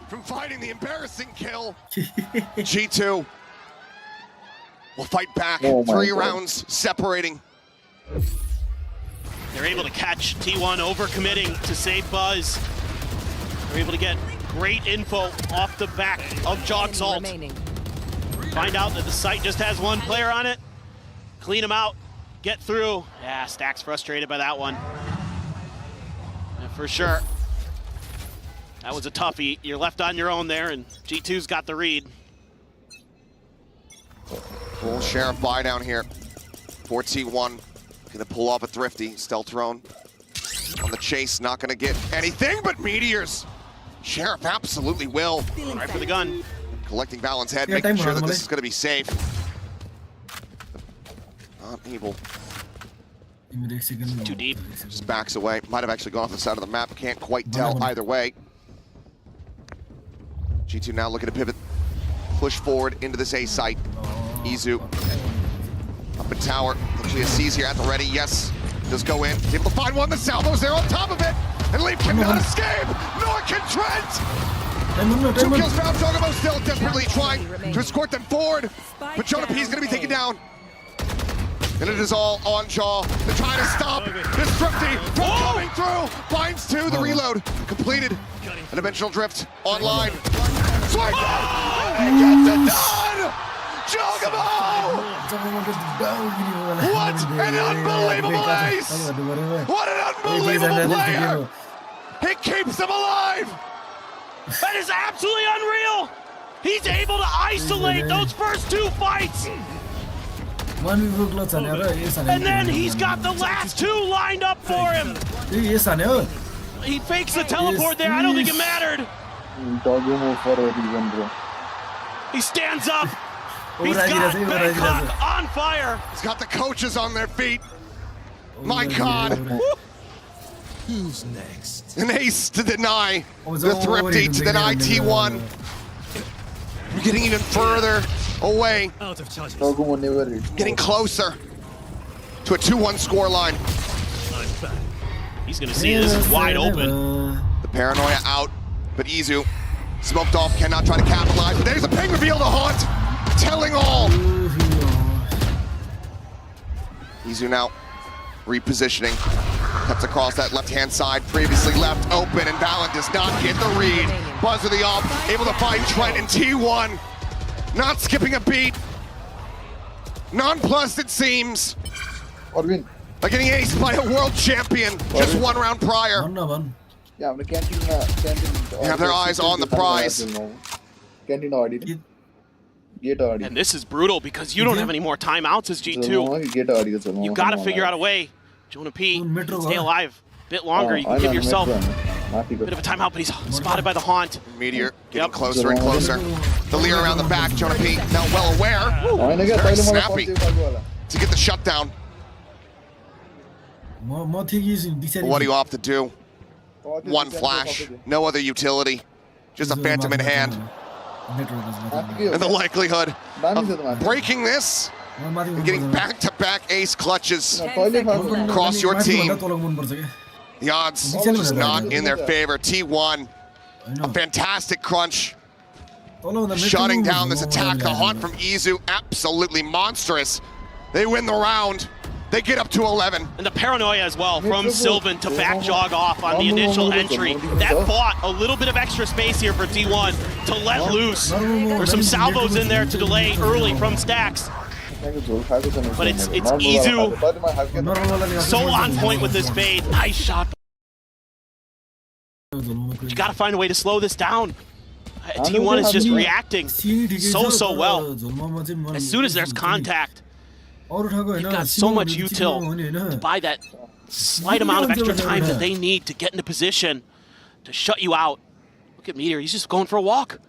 from finding the embarrassing kill. G2 will fight back. 3 rounds separating.
They're able to catch T1 overcommitting to save Buzz. They're able to get great info off the back of Jog's ult. Find out that the site just has 1 player on it. Clean him out. Get through. Yeah, Stack's frustrated by that one. Yeah, for sure. That was a toughie. You're left on your own there, and G2's got the read.
Full Sheriff buy down here. 4T1 gonna pull off a thrifty. Stealth drone on the chase, not gonna get anything but meteors. Sheriff absolutely will.
Right for the gun.
Collecting Valen's head, making sure that this is gonna be safe. Not able.
Too deep.
Just backs away. Might have actually gone off the side of the map. Can't quite tell either way. G2 now looking to pivot. Push forward into this A site. Izu up in tower. Looks like C's here at the ready. Yes, does go in. He's able to find one. The salvo's there on top of it. And Leap cannot escape. Nor can Trent. 2 kills found. Dogamo still desperately trying to escort them forward. But Jonah P is going to be taken down. And it is all on Jaw. They're trying to stop this thrifty from coming through. Finds 2. The reload completed. A dimensional drift online. Swipe! He gets it done! Jogamo! What an unbelievable ace! What an unbelievable player! He keeps them alive!
That is absolutely unreal! He's able to isolate those first 2 fights! And then he's got the last 2 lined up for him! He fakes the teleport there, I don't think it mattered! He stands up! He's got Bangkok on fire!
He's got the coaches on their feet! My God!
Who's next?
An ace to deny the thrifty, to deny T1. We're getting even further away. Getting closer to a 2-1 scoreline.
He's gonna see this is wide open.
The paranoia out, but Izu smoked off, cannot try to capitalize. But there's a ping reveal to Haunt, telling all. Izu now repositioning, cuts across that left-hand side, previously left open, and Valen does not get the read. Buzz with the op, able to find Trent in T1. Not skipping a beat. Nonplussed it seems. Like getting aced by a world champion just 1 round prior. They have their eyes on the prize.
And this is brutal because you don't have any more timeouts as G2. You gotta figure out a way. Jonah P can stay alive a bit longer. You can give yourself a bit of a timeout, but he's spotted by the Haunt.
Meteor getting closer and closer. The leer around the back, Jonah P now well aware. Very snappy to get the shutdown. What do you opt to do? 1 flash, no other utility, just a phantom in hand. And the likelihood of breaking this and getting back-to-back ace clutches across your team. The odds just not in their favor. T1, a fantastic crunch shutting down this attack. The hunt from Izu, absolutely monstrous. They win the round. They get up to 11.
And the paranoia as well from Sylvan to back jog off on the initial entry. That bought a little bit of extra space here for T1 to let loose. There's some salvos in there to delay early from Stacks. But it's Izu so on point with this fade. Nice shot. You gotta find a way to slow this down. T1 is just reacting so well. As soon as there's contact, you've got so much util to buy that slight amount of extra time that they need to get into position to shut you out. Look at Meteor, he's just going for a walk.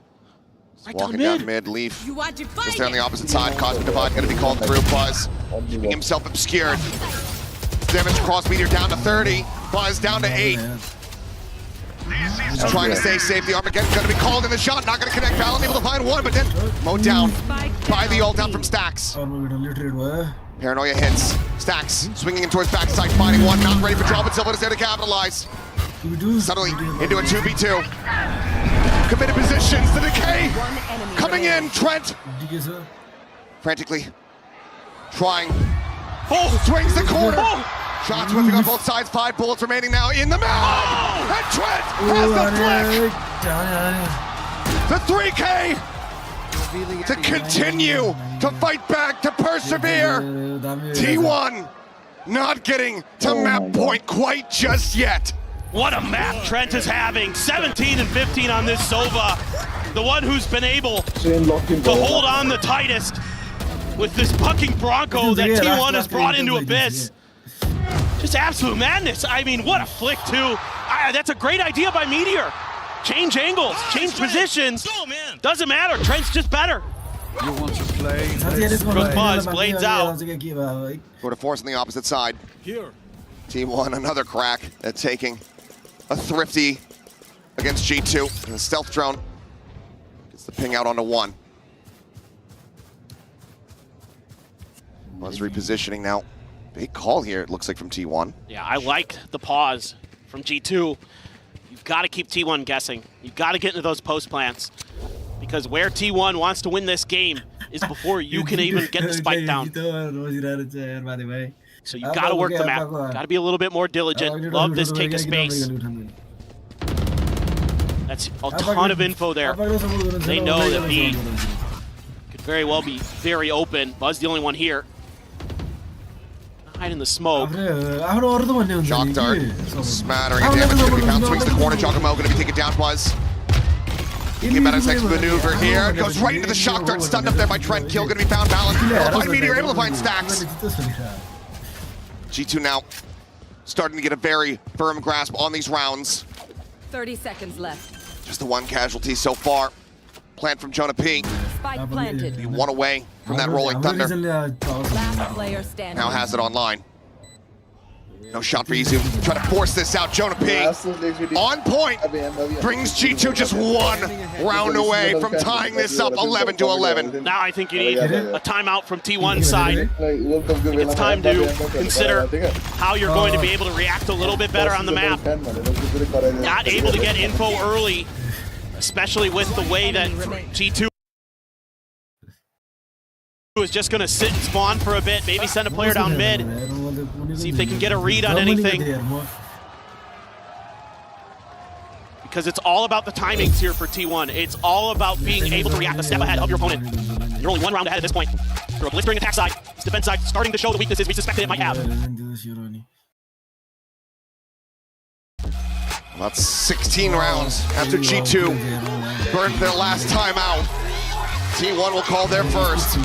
Right
walking down mid, Leaf. Just there on the opposite side. Cosmic Divide going to be called through. Buzz keeping himself obscured. Damage across Meteor down to 30. Buzz down to 8. Just trying to stay safe. The Armageddon going to be called in the shot. Not going to connect. Valen able to find one, but then mowed down by the ult out from Stacks. Paranoia hits. Stacks swinging in towards backside, finding one. Not ready for drop, but Sylvan is there to capitalize. Suddenly into a 2v2. Committed positions. The decay coming in. Trent frantically trying. Swings the corner. Shots whipping on both sides. 5 bullets remaining now in the mouth. And Trent has the flick. The 3K to continue to fight back, to persevere. T1 not getting to map point quite just yet.
What a map Trent is having. 17 and 15 on this Sova. The one who's been able to hold on the tightest with this bucking Bronco that T1 has brought into Abyss. Just absolute madness. I mean, what a flick too. That's a great idea by Meteor. Change angles, change positions. Doesn't matter, Trent's just better.
You want to play?
Goes Buzz, blades out.
Go to force on the opposite side.
Here.
T1 another crack at taking a thrifty against G2. And the stealth drone gets the ping out onto 1. Buzz repositioning now. Big call here, it looks like, from T1.
Yeah, I like the pause from G2. You've got to keep T1 guessing. You've got to get into those post plants. Because where T1 wants to win this game is before you can even get the spike down. So you've got to work the map. Got to be a little bit more diligent. Love this take a space. That's a ton of info there. They know that B could very well be very open. Buzz the only one here. Hide in the smoke.
Shock dart, smattering of damage going to be found. Swings the corner. Giacomo going to be taken down. Buzz. Thinking about his next maneuver here. Goes right into the shock dart. Stunned up there by Trent. Kill going to be found. Balance. Able to find Meteor. Able to find Stacks. G2 now starting to get a very firm grasp on these rounds.
30 seconds left.
Just the 1 casualty so far. Plant from Jonah P.
Spike planted.
He 1 away from that rolling thunder.
Last player standing.
Now has it online. No shot for Izu. Try to force this out. Jonah P. On point. Brings G2 just 1 round away from tying this up 11-11.
Now I think you need a timeout from T1's side. It's time to consider how you're going to be able to react a little bit better on the map. Not able to get info early, especially with the way that G2 is just going to sit and spawn for a bit, maybe send a player down mid, see if they can get a read on anything. Because it's all about the timings here for T1. It's all about being able to react a step ahead of your opponent. You're only 1 round ahead at this point. You're a blistering attack side. This defense side starting to show the weaknesses we suspected it might have.
About 16 rounds after G2 burned their last time out. T1 will call their first.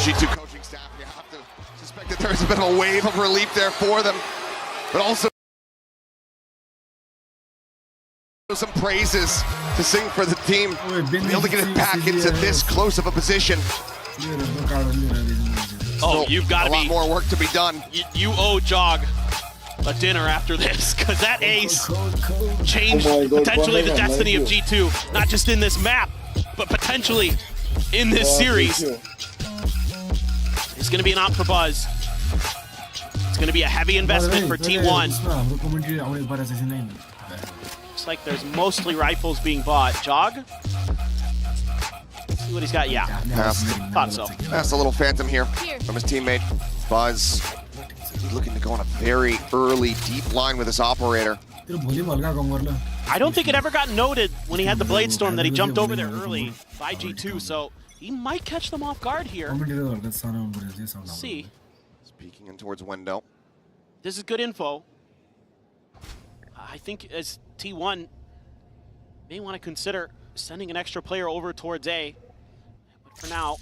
G2 coaching staff, you have to suspect that there's a bit of a wave of relief there for them, but also some praises to sing for the team. Be able to get it back into this close of a position.
Oh, you've got to be
a lot more work to be done.
You owe Jog a dinner after this, because that ace changed potentially the destiny of G2, not just in this map, but potentially in this series. It's going to be an op for Buzz. It's going to be a heavy investment for T1. Looks like there's mostly rifles being bought. Jog? See what he's got. Yeah. Thought so.
That's a little phantom here from his teammate. Buzz. He's looking to go on a very early, deep line with his operator.
I don't think it ever got noted when he had the Blade Storm that he jumped over there early by G2, so he might catch them off guard here. Let's see.
Peeking in towards window.
This is good info. I think as T1 may want to consider sending an extra player over towards A. But for now,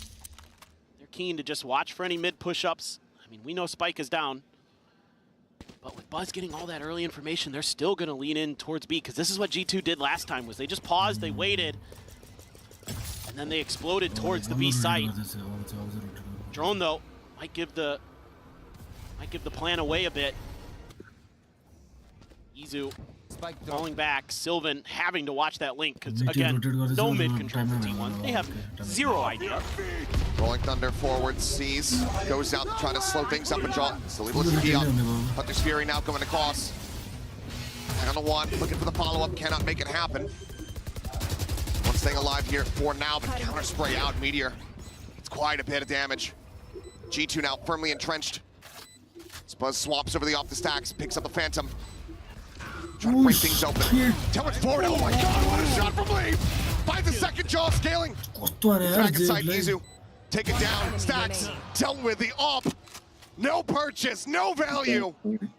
they're keen to just watch for any mid push-ups. I mean, we know Spike is down. But with Buzz getting all that early information, they're still going to lean in towards B, because this is what G2 did last time, was they just paused, they waited, and then they exploded towards the B site. Drone, though, might give the plan away a bit. Izu falling back, Sylvan having to watch that link, because again, no mid control for T1. They have zero idea.
Rolling Thunder forward, sees, goes out to try to slow things up and draw. Slowly looking to up. Hunter's Fury now going across. And on the one, looking for the follow-up, cannot make it happen. One staying alive here for now, but counter spray out, Meteor. It's quite a bit of damage. G2 now firmly entrenched. Buzz swaps over the stacks, picks up the Phantom. Trying to break things open. Teller's forward. Oh my god, what a shot from Lee! Finds the second jaw scaling. Dragon side Izu. Take it down. Stacks dealt with the op. No purchase, no value. And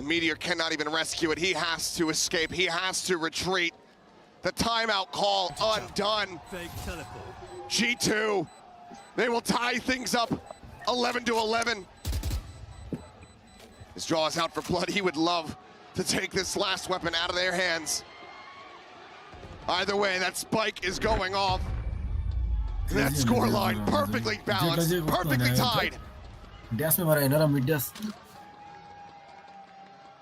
Meteor cannot even rescue it. He has to escape. He has to retreat. The timeout call undone. G2. They will tie things up 11-11. His draw is out for blood. He would love to take this last weapon out of their hands. Either way, that spike is going off. And that scoreline perfectly balanced, perfectly tied.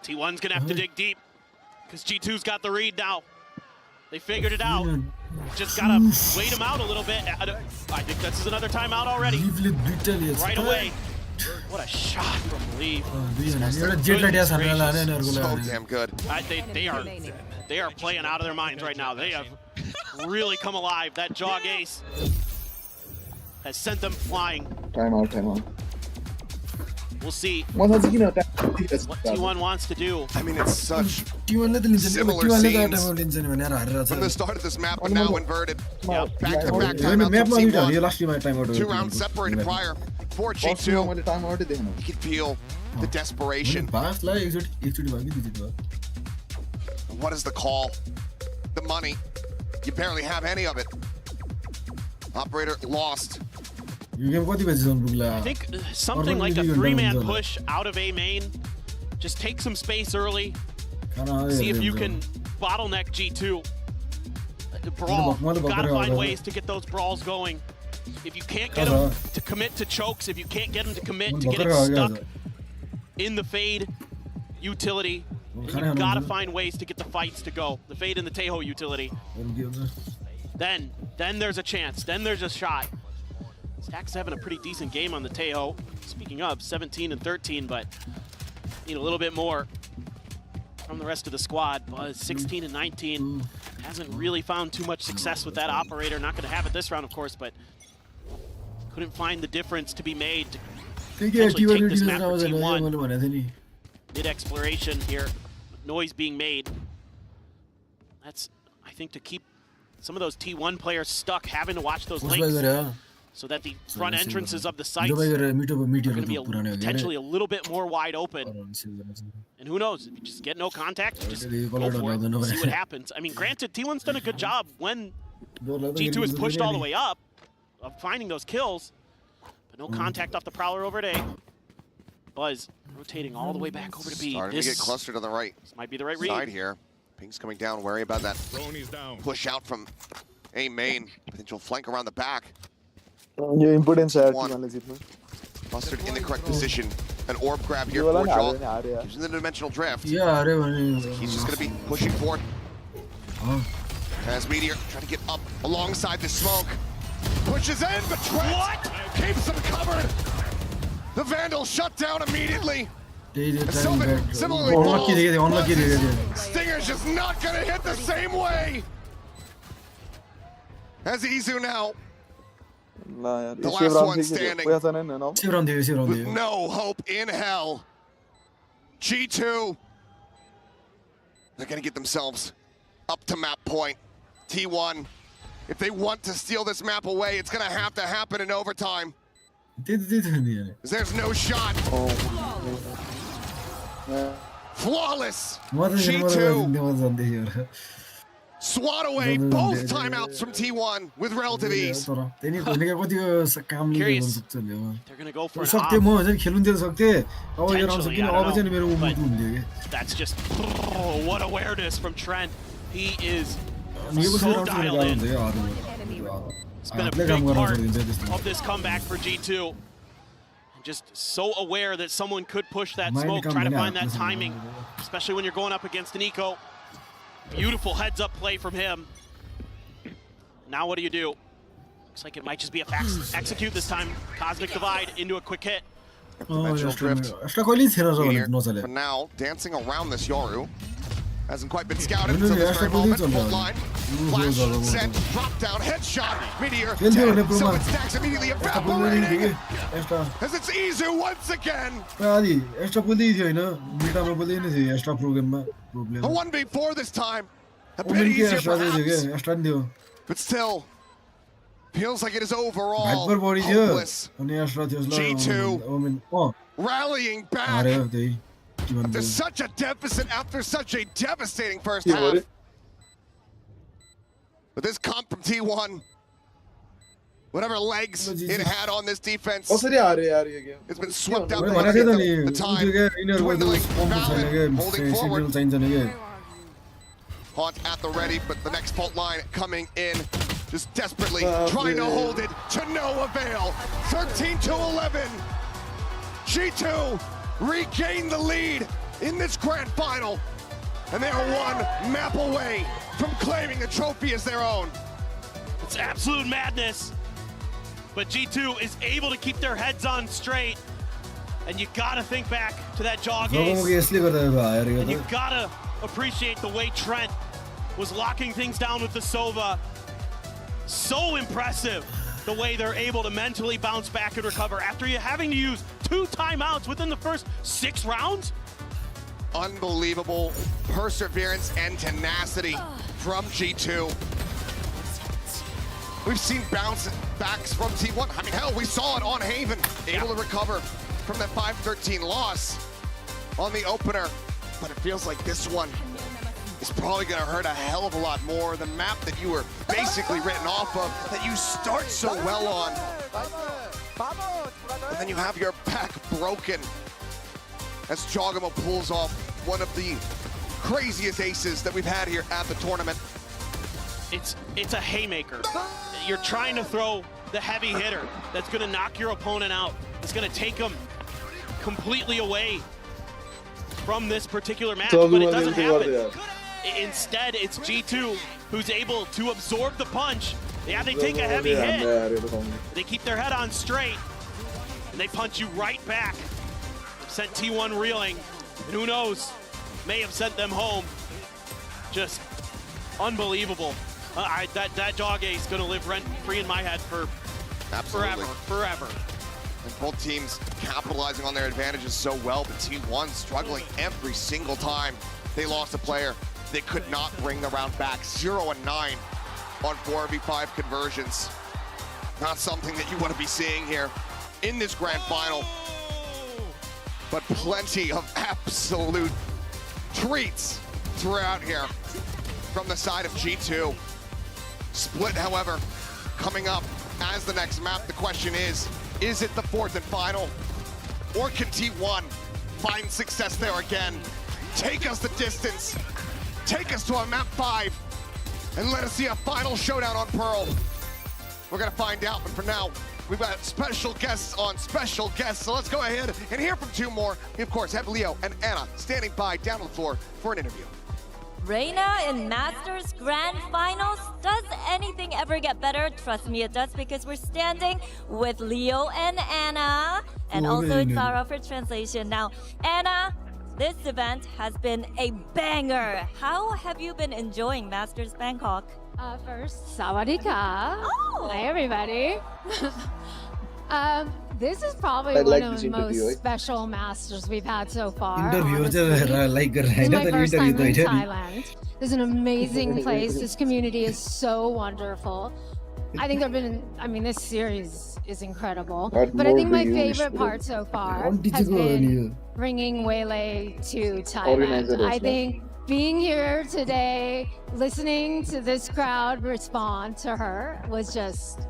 T1's gonna have to dig deep, because G2's got the read now. They figured it out. Just gotta wait him out a little bit. I think this is another timeout already. Right away. What a shot from Lee.
So damn good.
They are playing out of their minds right now. They have really come alive. That jog ace has sent them flying.
Timeout.
We'll see what T1 wants to do.
I mean, it's such similar scenes from the start of this map, but now inverted. Back-to-back timeouts. 2 rounds separated prior. For G2, you can feel the desperation. What is the call? The money. You barely have any of it. Operator lost.
I think something like a 3-man push out of A main. Just take some space early. See if you can bottleneck G2. The brawl. Gotta find ways to get those brawls going. If you can't get them to commit to chokes, if you can't get them to commit to getting stuck in the Fade utility, you've got to find ways to get the fights to go. The Fade and the Taeho utility. Then there's a chance. Then there's a shot. Stack's having a pretty decent game on the Taeho. Speaking of, 17 and 13, but need a little bit more from the rest of the squad. Buzz 16 and 19. Hasn't really found too much success with that operator. Not going to have it this round, of course, but couldn't find the difference to be made to potentially take this map for T1. Mid-exploration here, noise being made. That's, I think, to keep some of those T1 players stuck, having to watch those links, so that the front entrances of the sites are going to be potentially a little bit more wide open. And who knows, if you just get no contact, just go for it, see what happens. I mean, granted, T1's done a good job when G2 is pushed all the way up of finding those kills, but no contact off the Prowler over at A. Buzz rotating all the way back over to B.
Starting to get clustered on the right.
This might be the right read.
Side here. Pink's coming down, wary about that push out from A main. Potential flank around the back. One. Clustered in the correct position. An orb grab here for Jaw. Gives him the dimensional drift. He's just going to be pushing forward. As Meteor trying to get up alongside the smoke. Pushes in, but Trent keeps him covered. The Vandal shut down immediately. Similarly,
unlucky.
Stinger's just not gonna hit the same way as Izu now. The last one standing. With no hope in hell. G2. They're gonna get themselves up to map point. T1. If they want to steal this map away, it's gonna have to happen in overtime. There's no shot. Flawless. G2 swat away both timeouts from T1 with relative ease.
Curious. They're gonna go for an
सक्थे म चाहिँ खेल्नु दिन सक्थे अब यो round
Potentially,
सकिन
I
अब
don't
चाहिँ
know,
मेरो मुड
but
हुन्थ्यो के
that's just what awareness from Trent. He is
निको
so
राउन्ड
dialed
सकिन
in.
हुन्छ
It's been a big part of this comeback for G2. Just so aware that someone could push that smoke, try to find that timing, especially when you're going up against an eco. Beautiful heads-up play from him. Now what do you do? Looks like it might just be a fast execute this time. Cosmic Divide into a quick hit.
Dimensional drift.
here
For now, dancing around this Yoru. Hasn't quite been scouted until this very moment. Full line. Flash, sent, drop down, headshot, Meteor. So it stacks immediately evaporating. As it's Izu once again.
Extra बोल्दै थियो हैन बिटामा बोल्दै नै थियो extra प्रोग्राममा
A 1v4 this time. A bit
women के
easier
extra थियो के
perhaps.
Extra नि थियो
But still, feels like it is overall
भाइपर बडी थियो
hopeless.
अनि एक्स्ट्रा थियो
G2
ओमेन
rallying back.
हार्यो त्यही
After such a deficit, after such a devastating first half. But this comp from T1, whatever legs it had on this defense, it's been swept out by the time. Dwindling, Valorant holding forward. Haunt at the ready, but the next fault line coming in, just desperately trying to hold it to no avail. 13-11. G2 regain the lead in this grand final, and they are one map away from claiming the trophy as their own.
It's absolute madness, but G2 is able to keep their heads on straight, and you gotta think back to that jog ace, and you gotta appreciate the way Trent was locking things down with the Sova. So impressive the way they're able to mentally bounce back and recover after you having to use 2 timeouts within the first 6 rounds.
Unbelievable perseverance and tenacity from G2. We've seen bounce backs from T1. I mean, hell, we saw it on Haven, able to recover from that 5-13 loss on the opener. But it feels like this one is probably gonna hurt a hell of a lot more. The map that you were basically written off of, that you start so well on. And then you have your back broken as Chogamo pulls off one of the craziest aces that we've had here at the tournament.
It's a haymaker. You're trying to throw the heavy hitter that's gonna knock your opponent out. It's gonna take them completely away from this particular match, but it doesn't happen. Instead, it's G2 who's able to absorb the punch. Yeah, they take a heavy hit. They keep their head on straight, and they punch you right back. Sent T1 reeling, and who knows, may have sent them home. Just unbelievable. That dog ace gonna live rent-free in my head for forever.
And both teams capitalizing on their advantages so well, but T1 struggling every single time they lost a player. They could not bring the round back. 0-9 on 4v5 conversions. Not something that you want to be seeing here in this grand final. But plenty of absolute treats throughout here from the side of G2. Split, however, coming up as the next map. The question is it the 4th and final? Or can T1 find success there again? Take us the distance. Take us to a map 5 and let us see a final showdown on Pearl. We're gonna find out, but for now, we've got special guests on special guests. So let's go ahead and hear from 2 more. We, of course, have Leo and Anna standing by down on the floor for an interview.
Reina in Masters Grand Finals. Does anything ever get better? Trust me, it does, because we're standing with Leo and Anna, and also it's Sarah for translation. Now, Anna, this event has been a banger. How have you been enjoying Masters Bangkok?
First, sawadika.
Oh.
Hi, everybody. This is probably one of the most special Masters we've had so far. This is my first time in Thailand. This is an amazing place. This community is so wonderful. I think this series is incredible. But I think my favorite part so far has been bringing Waylay to Thailand. I think being here today, listening to this crowd respond to her was just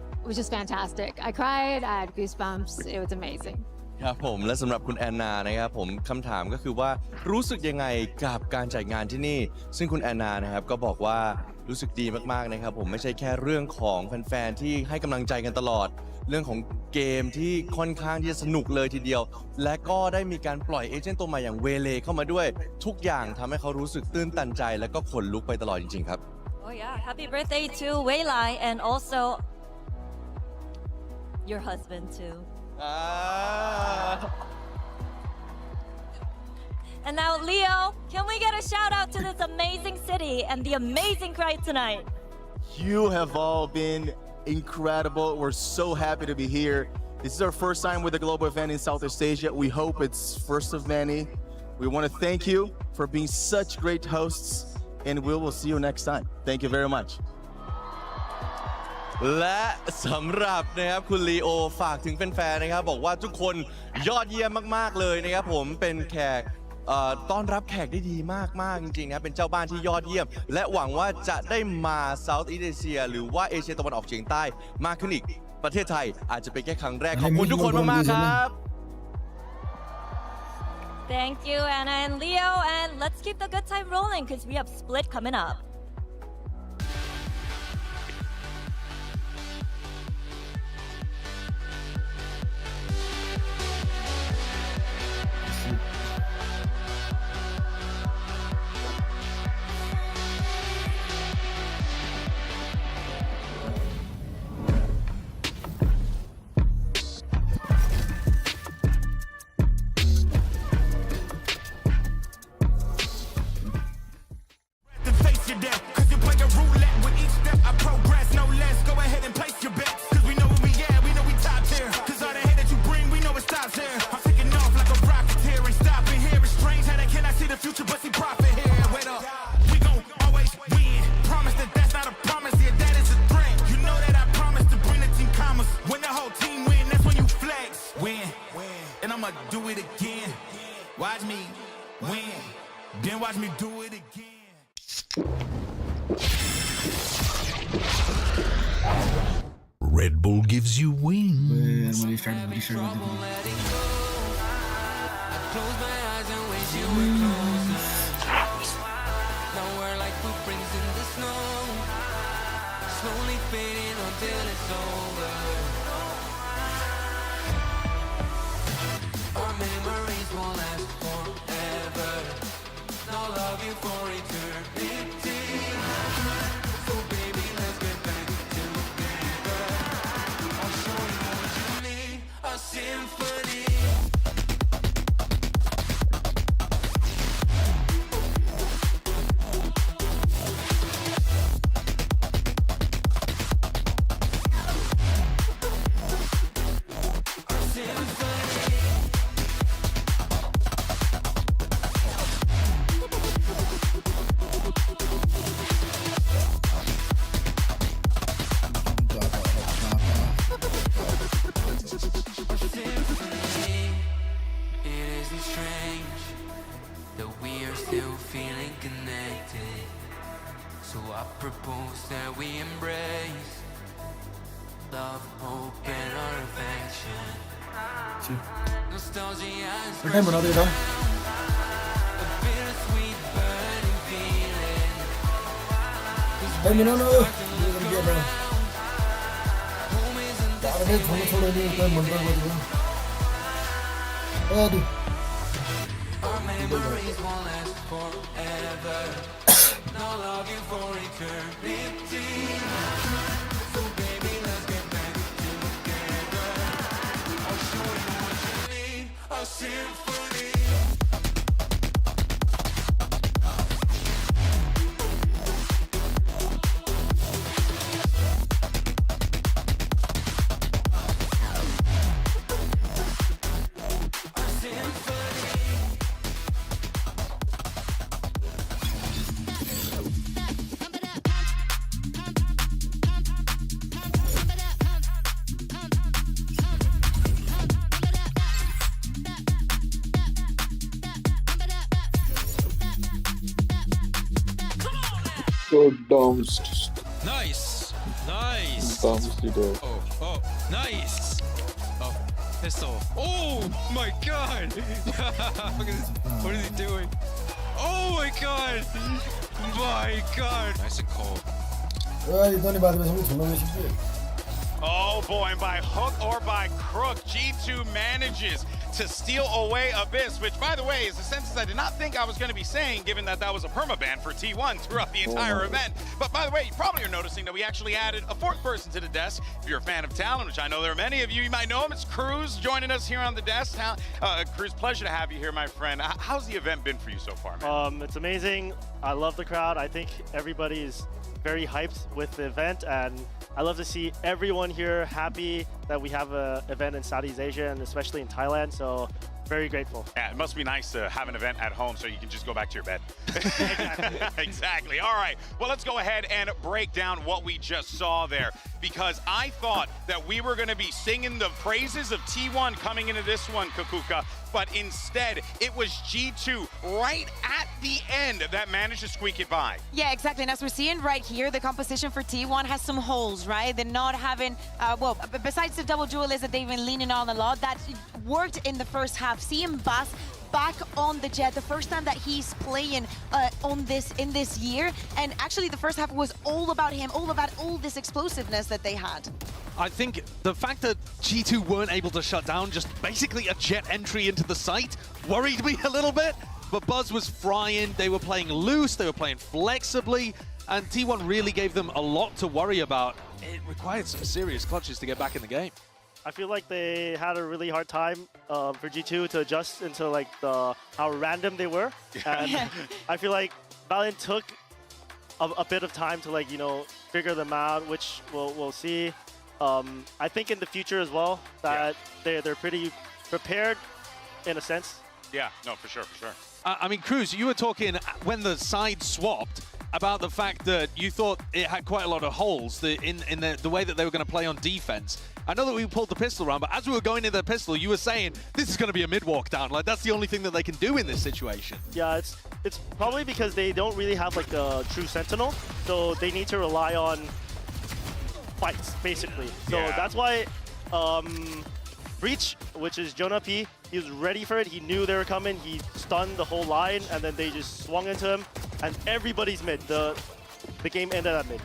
fantastic. I cried, I had goosebumps, it was amazing.
ครับผมและสำหรับคุณแอนนานะครับผมคำถามก็คือว่ารู้สึกยังไงกับการจัดงานที่นี่ซึ่งคุณแอนนานะครับก็บอกว่ารู้สึกดีมากๆนะครับผมไม่ใช่แค่เรื่องของแฟนๆที่ให้กำลังใจกันตลอดเรื่องของเกมที่ค่อนข้างที่จะสนุกเลยทีเดียวและก็ได้มีการปล่อยเอเจนต์ตัวใหม่อย่างเวเลเข้ามาด้วยทุกอย่างทำให้เขารู้สึกตื้นตันใจและก็ขนลุกไปตลอดจริงๆครับ
Oh yeah, happy birthday to Waylay and also your husband too. And now Leo, can we get a shout out to this amazing city and the amazing crowd tonight?
You have all been incredible. We're so happy to be here. This is our first time with a global event in Southeast Asia. We hope it's first of many. We want to thank you for being such great hosts, and we will see you next time. Thank you very much.
และสำหรับนะครับคุณลีโอฝากถึงแฟนๆนะครับบอกว่าทุกคนยอดเยี่ยมมากๆเลยนะครับผมเป็นแขกต้อนรับแขกได้ดีมากๆจริงๆนะเป็นเจ้าบ้านที่ยอดเยี่ยมและหวังว่าจะได้มาเซาท์อีสเอเชียหรือว่าเอเชียตะวันออกเฉียงใต้มากขึ้นอีกประเทศไทยอาจจะเป็นแค่ครั้งแรกขอบคุณทุกคนมากๆครับ
Thank you, Anna and Leo, and let's keep the good time rolling because we have Split coming up.
Red Bull gives you wings.
Slowly fading until it's over. Our memories won't last forever. I'll love you for eternity. So baby, let's get back together. I'll show you what you need, a symphony. So I propose that we embrace love, hope, and our affection. Nostalgia is a bittersweet burning feeling. 'Cause when it's dark around, home isn't the same. Our memories won't last forever. I'll love you for eternity. So baby, let's get back together. I'll show you what you need, a symphony.
So bounced.
Nice. Nice.
Bounced there.
Oh, nice. Oh, pistol. Oh my god. Look at this. What is he doing? Oh my god. My god. Nice and cold.
Oh boy, and by hook or by crook, G2 manages to steal away Abyss, which, by the way, is a sentence I did not think I was going to be saying, given that that was a permaban for T1 throughout the entire event. But by the way, you probably are noticing that we actually added a fourth person to the desk. If you're a fan of Talon, which I know there are many of you, you might know him, it's Cruz joining us here on the desk. Cruz, pleasure to have you here, my friend. How's the event been for you so far, man?
It's amazing. I love the crowd. I think everybody is very hyped with the event, and I love to see everyone here happy that we have an event in Southeast Asia and especially in Thailand, so very grateful.
Yeah, it must be nice to have an event at home so you can just go back to your bed. Exactly. All right, well, let's go ahead and break down what we just saw there, because I thought that we were going to be singing the praises of T1 coming into this one, Kakuka, but instead it was G2 right at the end that managed to squeak it by.
Yeah, exactly. And as we're seeing right here, the composition for T1 has some holes, right? They're not having, well, besides the double duelist that they've been leaning on a lot, that worked in the first half. Seeing Bass back on the jet, the first time that he's playing in this year, and actually the first half was all about him, all about all this explosiveness that they had.
I think the fact that G2 weren't able to shut down just basically a jet entry into the site worried me a little bit, but Buzz was frying, they were playing loose, they were playing flexibly, and T1 really gave them a lot to worry about. It required some serious clutches to get back in the game.
I feel like they had a really hard time for G2 to adjust into like how random they were, and I feel like Valorant took a bit of time to, like, you know, figure them out, which we'll see. I think in the future as well that they're pretty prepared in a sense.
Yeah, no, for sure, for sure.
I mean, Cruz, you were talking when the side swapped about the fact that you thought it had quite a lot of holes in the way that they were going to play on defense. I know that we pulled the pistol around, but as we were going into the pistol, you were saying this is going to be a mid-walk down. Like, that's the only thing that they can do in this situation.
Yeah, it's probably because they don't really have like a true sentinel, so they need to rely on fights basically. So that's why Breach, which is Jonah P, he was ready for it. He knew they were coming. He stunned the whole line, and then they just swung into him, and everybody's mid. The game ended at mid.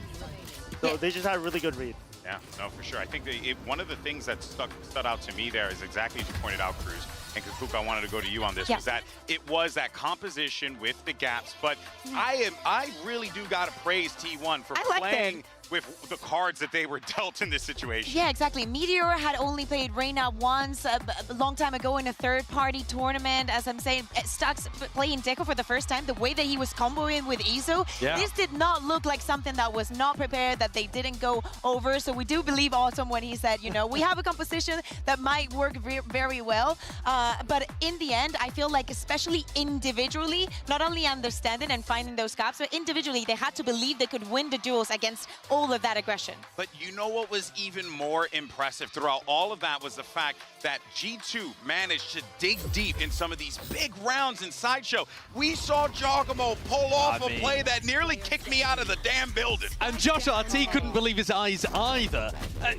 So they just had a really good read.
Yeah, no, for sure. I think one of the things that stood out to me there is exactly as you pointed out, Cruz, and Kakuka, I wanted to go to you on this, was that it was that composition with the gaps, but I really do gotta praise T1 for playing with the cards that they were dealt in this situation.
Yeah, exactly. Meteor had only played Reyna once a long time ago in a third-party tournament. As I'm saying, Stux playing Deco for the first time, the way that he was comboing with Iso, this did not look like something that was not prepared, that they didn't go over. So we do believe Autumn when he said, you know, we have a composition that might work very well. But in the end, I feel like especially individually, not only understanding and finding those gaps, but individually, they had to believe they could win the duels against all of that aggression.
But you know what was even more impressive throughout all of that was the fact that G2 managed to dig deep in some of these big rounds in Sideshow. We saw Giacomo pull off a play that nearly kicked me out of the damn building.
And Josh RT couldn't believe his eyes either.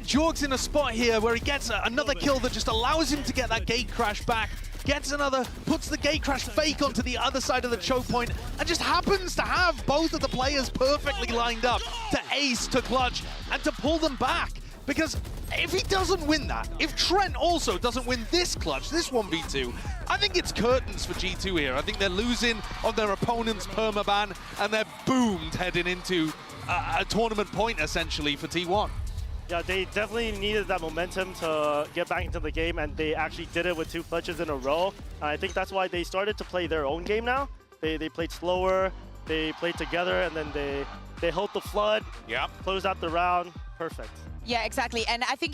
Jorg's in a spot here where he gets another kill that just allows him to get that gate crash back. Gets another, puts the gate crash fake onto the other side of the choke point, and just happens to have both of the players perfectly lined up to ace, to clutch, and to pull them back. Because if he doesn't win that, if Trent also doesn't win this clutch, this 1v2, I think it's curtains for G2 here. I think they're losing on their opponent's permaban, and they're boomed heading into a tournament point, essentially, for T1.
Yeah, they definitely needed that momentum to get back into the game, and they actually did it with 2 clutches in a row. I think that's why they started to play their own game now. They played slower, they played together, and then they held the flood, closed out the round. Perfect.
Yeah, exactly. And I think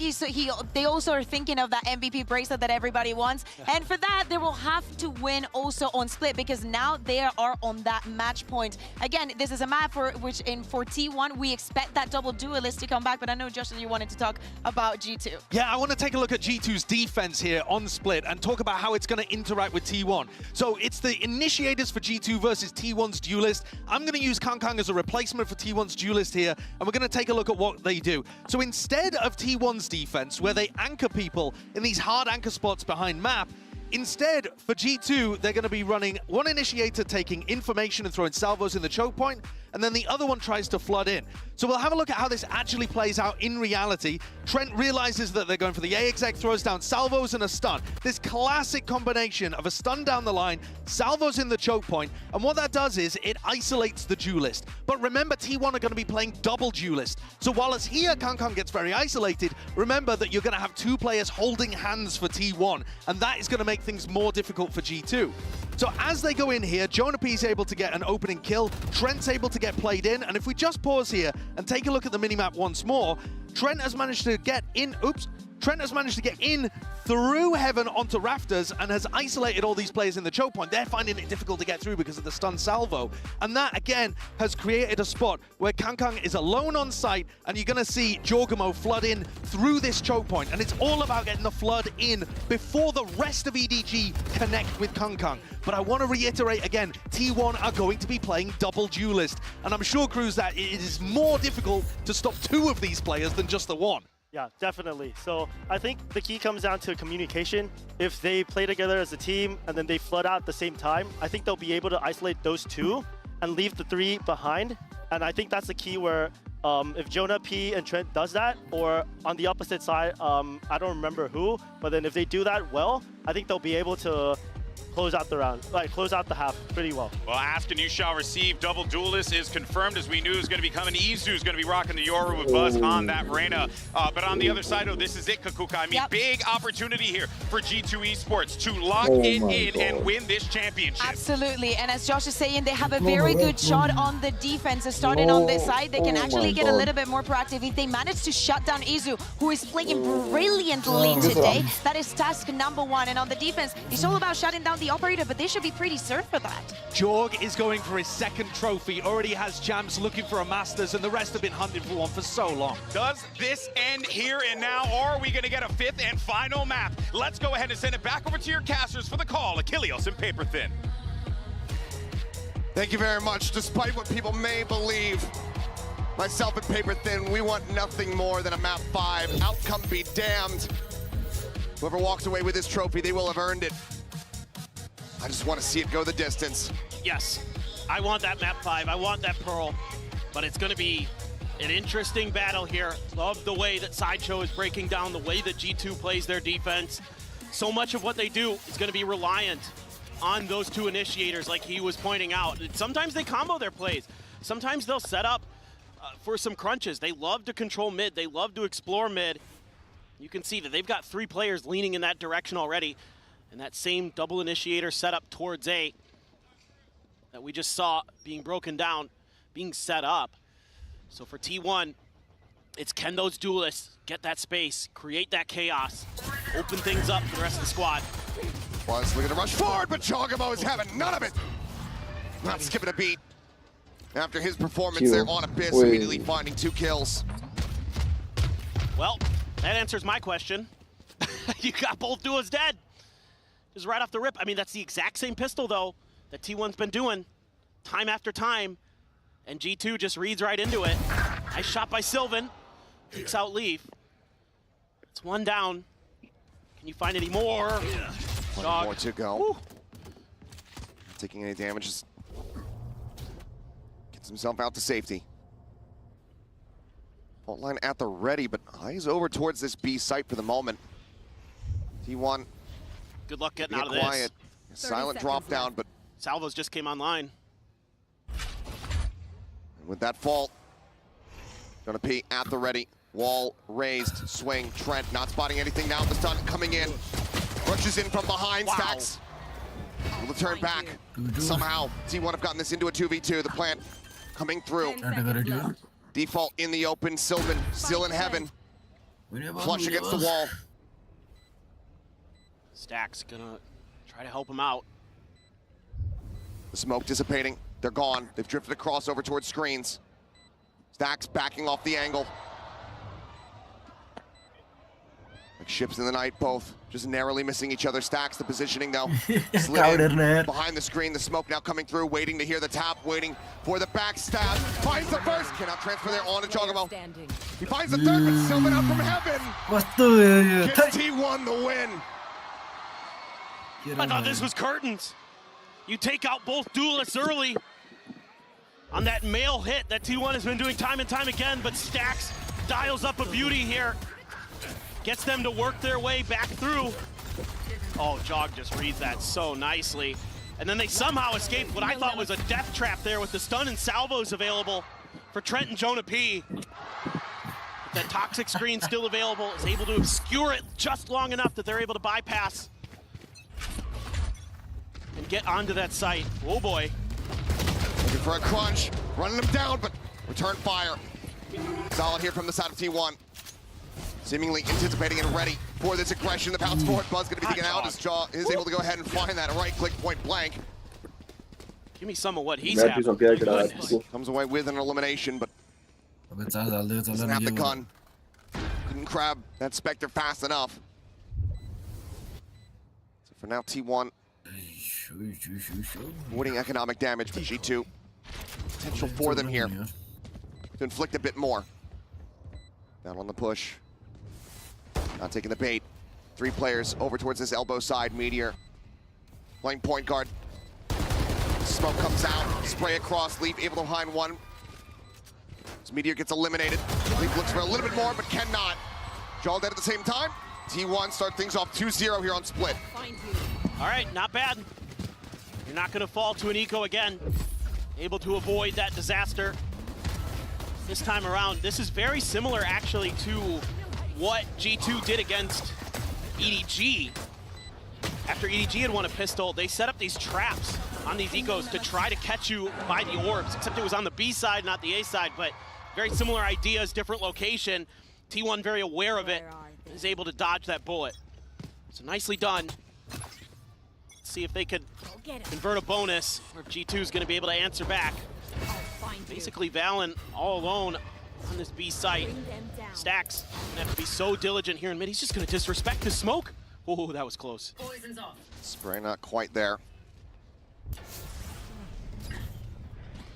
they also are thinking of that MVP bracelet that everybody wants. And for that, they will have to win also on split, because now they are on that match point. Again, this is a map for T1, we expect that double duelist to come back. But I know, Josh, you wanted to talk about G2.
Yeah, I want to take a look at G2's defense here on split and talk about how it's going to interact with T1. So it's the initiators for G2 versus T1's duelist. I'm going to use Kang as a replacement for T1's duelist here, and we're going to take a look at what they do. So instead of T1's defense, where they anchor people in these hard anchor spots behind map, instead, for G2, they're going to be running one initiator taking information and throwing salvos in the choke point, and then the other one tries to flood in. So we'll have a look at how this actually plays out in reality. Trent realizes that they're going for the A exec, throws down salvos and a stun. This classic combination of a stun down the line, salvos in the choke point, and what that does is it isolates the duelist. But remember, T1 are going to be playing double duelist. So while it's here, Kang gets very isolated, remember that you're going to have 2 players holding hands for T1, and that is going to make things more difficult for G2. So as they go in here, Jonah P is able to get an opening kill, Trent's able to get played in, and if we just pause here and take a look at the minimap once more, Trent has managed to get in, Trent has managed to get in through Heaven onto Rafters and has isolated all these players in the choke point. They're finding it difficult to get through because of the stun salvo. And that, again, has created a spot where Kang is alone on site, and you're going to see Jorgamo flood in through this choke point. And it's all about getting the flood in before the rest of EDG connect with Kang. But I want to reiterate again, T1 are going to be playing double duelist. And I'm sure, Cruz, that it is more difficult to stop 2 of these players than just the 1.
Yeah, definitely. So I think the key comes down to communication. If they play together as a team and then they flood out at the same time, I think they'll be able to isolate those 2 and leave the 3 behind. And I think that's the key where if Jonah P and Trent does that, or on the opposite side, I don't remember who, but then if they do that well, I think they'll be able to close out the round, close out the half pretty well.
Well, ask and you shall receive. Double duelist is confirmed, as we knew is going to be coming. Izu is going to be rocking the Yoru with Buzz on that Reyna. But on the other side, this is it, Kakuka. I mean, big opportunity here for G2 Esports to lock it in and win this championship.
Absolutely, and as Josh is saying, they have a very good shot on the defense. Starting on this side, they can actually get a little bit more proactive. If they manage to shut down Izu, who is playing brilliantly today, that is task number 1. And on the defense, it's all about shutting down the operator, but they should be pretty served for that.
Jorg is going for his 2nd trophy, already has champs looking for a Masters, and the rest have been hunting for one for so long.
Does this end here and now, or are we going to get a 5th and final map? Let's go ahead and send it back over to your casters for the call, Achilles and Paper Thin.
Thank you very much. Despite what people may believe, myself and Paper Thin, we want nothing more than a map 5. Outcome be damned. Whoever walks away with this trophy, they will have earned it. I just want to see it go the distance.
Yes, I want that map 5. I want that Pearl, but it's going to be an interesting battle here. Love the way that Sideshow is breaking down, the way that G2 plays their defense. So much of what they do is going to be reliant on those 2 initiators, like he was pointing out. Sometimes they combo their plays. Sometimes they'll set up for some crunches. They love to control mid. They love to explore mid. You can see that they've got 3 players leaning in that direction already. And that same double initiator setup towards A that we just saw being broken down, being set up. So for T1, it's can those duelists get that space, create that chaos, open things up for the rest of the squad.
Was looking to rush forward, but Jorgamo is having none of it. Not skipping a beat. After his performance there on Abyss, immediately finding 2 kills.
Well, that answers my question. You got both duos dead. Just right off the rip. I mean, that's the exact same pistol, though, that T1's been doing time after time. And G2 just reads right into it. Nice shot by Sylvan. Takes out Leaf. It's 1 down. Can you find any more?
One more to go. Woo. Not taking any damage. Just gets himself out to safety. Fault line at the ready, but eyes over towards this B site for the moment. T1.
Good luck getting out of
quiet.
this.
Silent drop down, but
Salvos just came online.
With that fault, Jonah P at the ready. Wall raised, swing, Trent not spotting anything now. The stun coming in. Rushes in from behind, Stacks. Will turn back. Somehow, T1 have gotten this into a 2v2. The plant coming through. Default in the open, Sylvan still in heaven. Flush against the wall.
Stacks gonna try to help him out.
The smoke dissipating. They're gone. They've drifted across over towards screens. Stacks backing off the angle. Like ships in the night, both just narrowly missing each other. Stacks the positioning though. Slid in behind the screen. The smoke now coming through, waiting to hear the tap, waiting for the backstab. Finds the first. Cannot transfer there on to Jogamo. He finds the third, but Sylvan out from heaven. Gives T1 the win.
I thought this was curtains. You take out both duelists early on that male hit that T1 has been doing time and time again, but Stacks dials up a beauty here. Gets them to work their way back through. Oh, Jog just reads that so nicely. And then they somehow escaped what I thought was a death trap there with the stun and salvos available for Trent and Jonah P. That toxic screen still available, is able to obscure it just long enough that they're able to bypass and get onto that site. Oh boy.
Looking for a crunch, running them down, but return fire. Solid here from the side of T1. Seemingly anticipating and ready for this aggression. The bounce forward, Buzz gonna be taken out as Jaw is able to go ahead and find that right click point blank.
Give me some of what he's having.
Comes away with an elimination, but doesn't have the gun. Couldn't grab that Spectre fast enough. So for now, T1 avoiding economic damage, but G2 potential for them here to inflict a bit more. Down on the push. Not taking the bait. 3 players over towards this elbow side. Meteor playing point guard. Smoke comes out. Spray across. Leap able to behind one. As Meteor gets eliminated. Leap looks for a little bit more, but cannot. Jaw dead at the same time. T1 start things off 2-0 here on Split.
All right, not bad. You're not going to fall to an eco again. Able to avoid that disaster this time around. This is very similar actually to what G2 did against EDG. After EDG had won a pistol, they set up these traps on these ecos to try to catch you by the orbs, except it was on the B side, not the A side, but very similar ideas, different location. T1 very aware of it, is able to dodge that bullet. So nicely done. Let's see if they could convert a bonus, or if G2 is going to be able to answer back. Basically, Valen all alone on this B site. Stacks gonna have to be so diligent here in mid. He's just gonna disrespect his smoke. Oh, that was close.
Spray not quite there.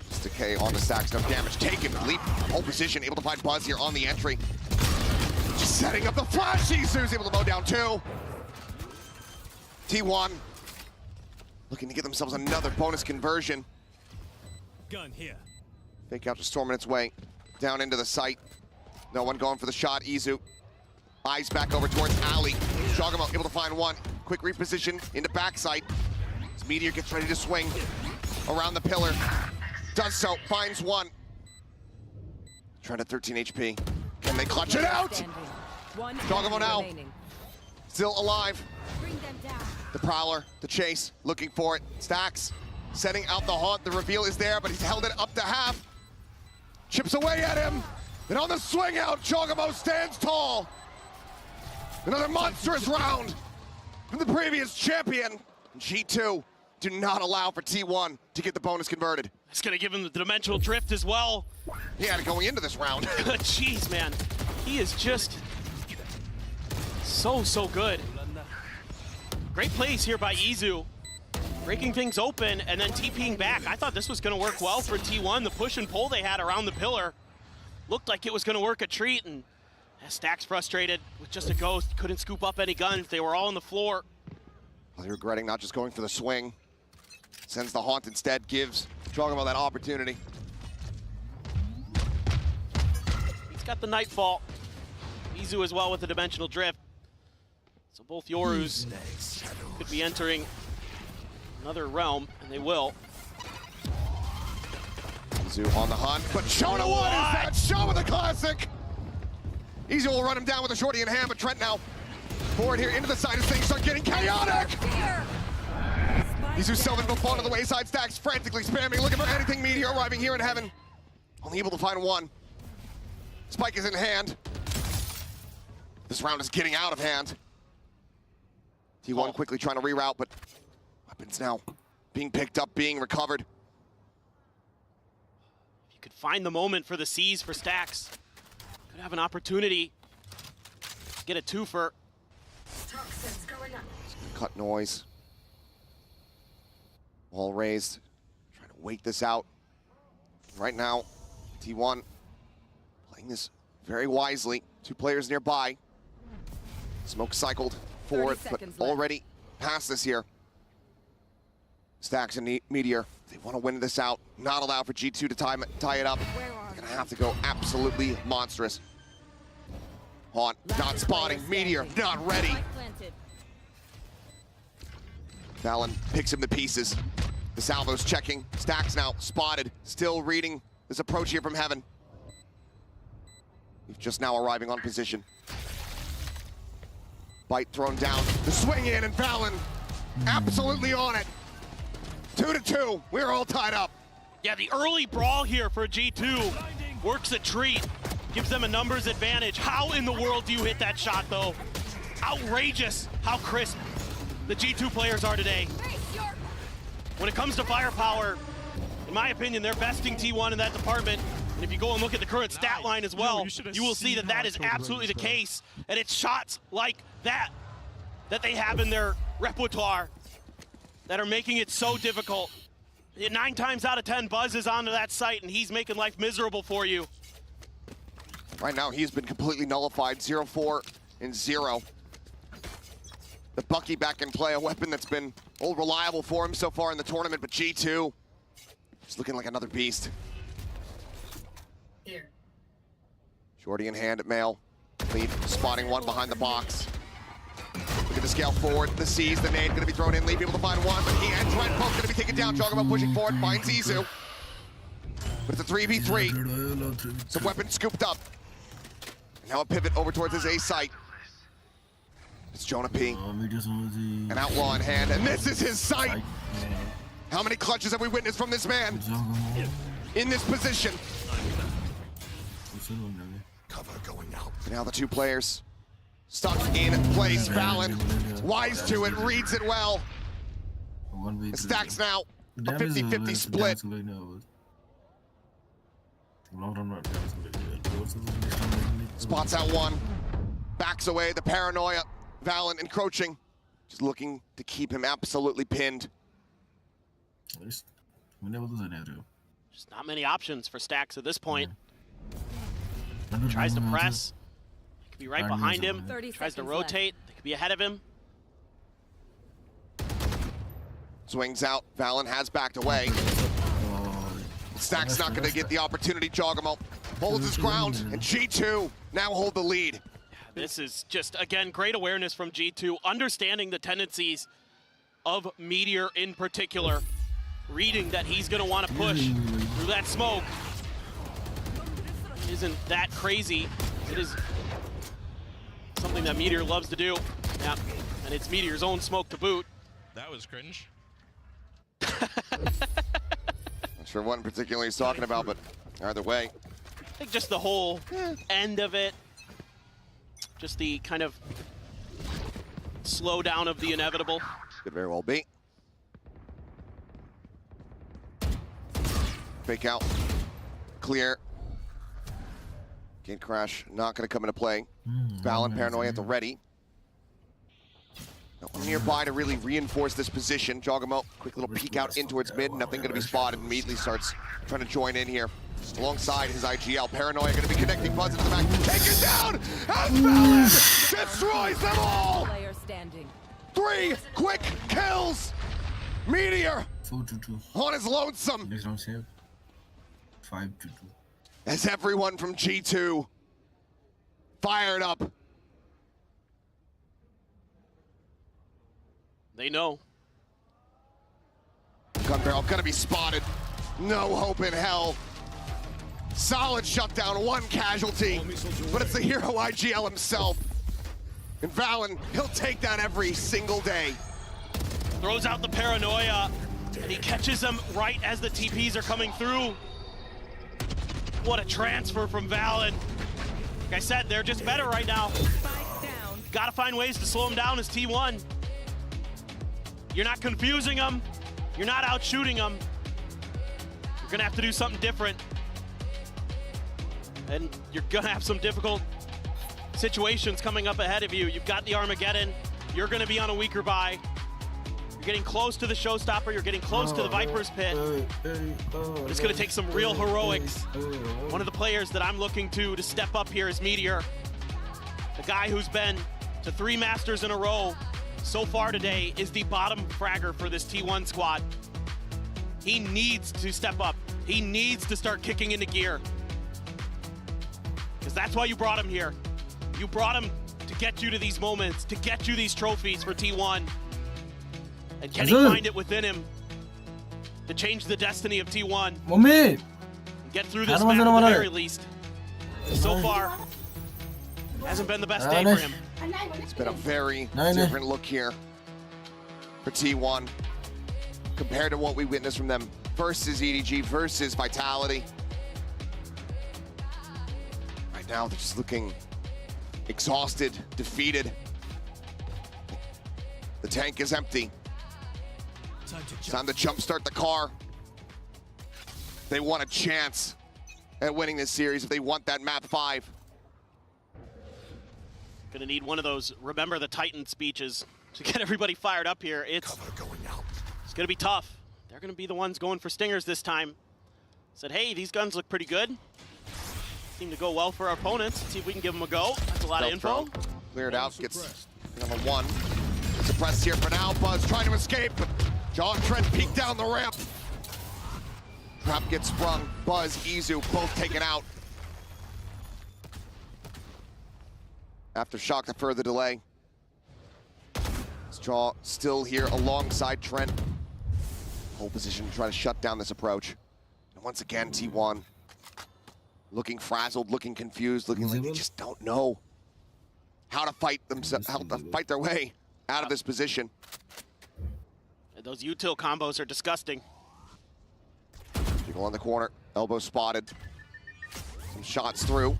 Just decay on the Stacks, no damage taken. Leap, whole position, able to find Buzz here on the entry. Just setting up the flash. Isu's able to mow down 2. T1 looking to get themselves another bonus conversion.
Gun here.
Fake out to storming its way down into the site. No one going for the shot. Izu eyes back over towards Ali. Jogamo able to find one. Quick reposition into backside. As Meteor gets ready to swing around the pillar. Does so, finds one. Trent at 13 HP. Can they clutch it out? Jogamo now still alive. The Prowler, the chase, looking for it. Stacks setting out the haunt. The reveal is there, but he's held it up to half. Chips away at him. And on the swing out, Jogamo stands tall. Another monstrous round from the previous champion. G2 do not allow for T1 to get the bonus converted.
It's gonna give him the dimensional drift as well.
He had it going into this round.
Jeez, man. He is just so good. Great plays here by Izu. Breaking things open and then TPing back. I thought this was gonna work well for T1. The push and pull they had around the pillar looked like it was gonna work a treat, and Stacks frustrated with just a ghost. Couldn't scoop up any guns. They were all on the floor.
Well, regretting not just going for the swing. Sends the haunt instead, gives Jogamo that opportunity.
He's got the Nightfall. Izu as well with the dimensional drift. So both Yorus could be entering another realm, and they will.
Izu on the hunt, but Shona what is that? Show with a classic! Izu will run him down with a shorty in hand, but Trent now forward here into the side as things start getting chaotic! Izu Sylvan will fall to the wayside, Stacks frantically spamming, looking for anything Meteor arriving here in heaven. Only able to find one. Spike is in hand. This round is getting out of hand. T1 quickly trying to reroute, but weapons now being picked up, being recovered.
If you could find the moment for the C's for Stacks, could have an opportunity to get a twofer.
Cut noise. Wall raised. Trying to wait this out. Right now, T1 playing this very wisely. 2 players nearby. Smoke cycled forward, but already past this here. Stacks and Meteor, they want to win this out. Not allow for G2 to tie it up. They're gonna have to go absolutely monstrous. Haunt not spotting, Meteor not ready. Valen picks him to pieces. The salvo's checking. Stacks now spotted, still reading this approach here from heaven. He's just now arriving on position. Bite thrown down, the swing in, and Valen absolutely on it. 2-2, we're all tied up.
Yeah, the early brawl here for G2 works a treat, gives them a numbers advantage. How in the world do you hit that shot, though? Outrageous how crisp the G2 players are today. When it comes to firepower, in my opinion, they're besting T1 in that department. And if you go and look at the current stat line as well, you will see that that is absolutely the case. And it's shots like that they have in their repertoire that are making it so difficult. 9 times out of 10, Buzz is onto that site, and he's making life miserable for you.
Right now, he's been completely nullified, 0-4 and 0. The Bucky back in play, a weapon that's been old reliable for him so far in the tournament, but G2 is looking like another beast.
Here.
Shorty in hand at Male. Lead spotting one behind the box. Look at the scale forward. The C's, the nade going to be thrown in. Lead able to find one, but he and Trent both going to be taken down. Joggermo pushing forward, finds Izu. But it's a 3v3. Some weapons scooped up. And now a pivot over towards his A site. It's Jonah P. An outlaw in hand, and this is his site. How many clutches have we witnessed from this man in this position?
Cover going out.
And now the 2 players stuck in place. Valen, wise to it, reads it well. And Stacks now a 50-50 split. Spots out one, backs away, the paranoia. Valen encroaching, just looking to keep him absolutely pinned.
Just not many options for Stacks at this point. Tries to press. They could be right behind him. Tries to rotate. They could be ahead of him.
Swings out. Valen has backed away. Stacks not going to get the opportunity. Joggermo holds his ground, and G2 now hold the lead.
This is just, again, great awareness from G2, understanding the tendencies of Meteor in particular, reading that he's going to want to push through that smoke. Isn't that crazy? It is something that Meteor loves to do. Yeah, and it's Meteor's own smoke to boot.
That was cringe.
Not sure what in particular he's talking about, but either way.
I think just the whole end of it, just the kind of slow down of the inevitable.
Could very well be. Fake out. Clear. Gate crash not going to come into play. Valen paranoia at the ready. No one nearby to really reinforce this position. Joggermo, quick little peek out in towards mid. Nothing going to be spotted. Immediately starts trying to join in here. Alongside his IGL. Paranoia going to be connecting Buzz into the back. Taken down! And Valen destroys them all! 3 quick kills! Meteor on his lonesome.
Next round save. 5-2.
As everyone from G2 fired up.
They know.
Gun barrel gonna be spotted. No hope in hell. Solid shutdown, one casualty, but it's the hero IGL himself. And Valen, he'll take that every single day.
Throws out the paranoia, and he catches them right as the TPs are coming through. What a transfer from Valen. Like I said, they're just better right now. Gotta find ways to slow them down as T1. You're not confusing them. You're not out shooting them. You're gonna have to do something different. And you're gonna have some difficult situations coming up ahead of you. You've got the Armageddon. You're gonna be on a weaker buy. You're getting close to the showstopper. You're getting close to the Viper's Pit. But it's gonna take some real heroics. One of the players that I'm looking to step up here is Meteor. The guy who's been to 3 Masters in a row so far today is the bottom fragger for this T1 squad. He needs to step up. He needs to start kicking into gear. Because that's why you brought him here. You brought him to get you to these moments, to get you these trophies for T1. And can he find it within him to change the destiny of T1? And get through this map at the very least. So far, hasn't been the best day for him.
It's been a very different look here for T1 compared to what we witnessed from them versus EDG versus Vitality. Right now, they're just looking exhausted, defeated. The tank is empty. Time to jumpstart the car. They want a chance at winning this series if they want that map 5.
Gonna need one of those remember the Titan speeches to get everybody fired up here. It's gonna be tough. They're gonna be the ones going for stingers this time. Said, hey, these guns look pretty good. Seem to go well for our opponents. Let's see if we can give them a go. That's a lot of info.
Cleared out, gets number 1. Suppressed here for now. Buzz trying to escape, but John Trent peeked down the ramp. Trap gets sprung. Buzz, Izu, both taken out. Aftershock to further delay. Straw still here alongside Trent. Whole position to try to shut down this approach. And once again, T1 looking frazzled, looking confused, looking like they just don't know how to fight themselves, how to fight their way out of this position.
And those util combos are disgusting.
People on the corner, elbow spotted. Some shots through.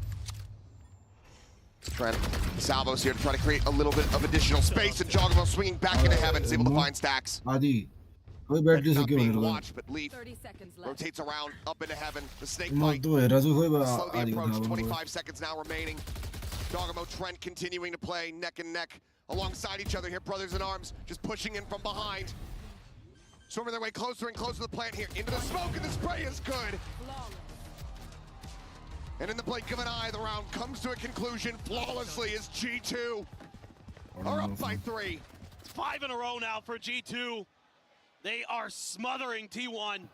Trent, Salvo's here to try to create a little bit of additional space, and Jogamo swinging back into heaven is able to find stacks. Not being watched, but Leaf rotates around, up into heaven. The snake fight slowly approach, 25 seconds now remaining. Jogamo, Trent continuing to play neck and neck alongside each other here, brothers in arms, just pushing in from behind. Swimming their way closer and closer to the plant here, into the smoke, and the spray is good. And in the blink of an eye, the round comes to a conclusion flawlessly as G2 are up by 3.
It's 5 in a row now for G2. They are smothering T1.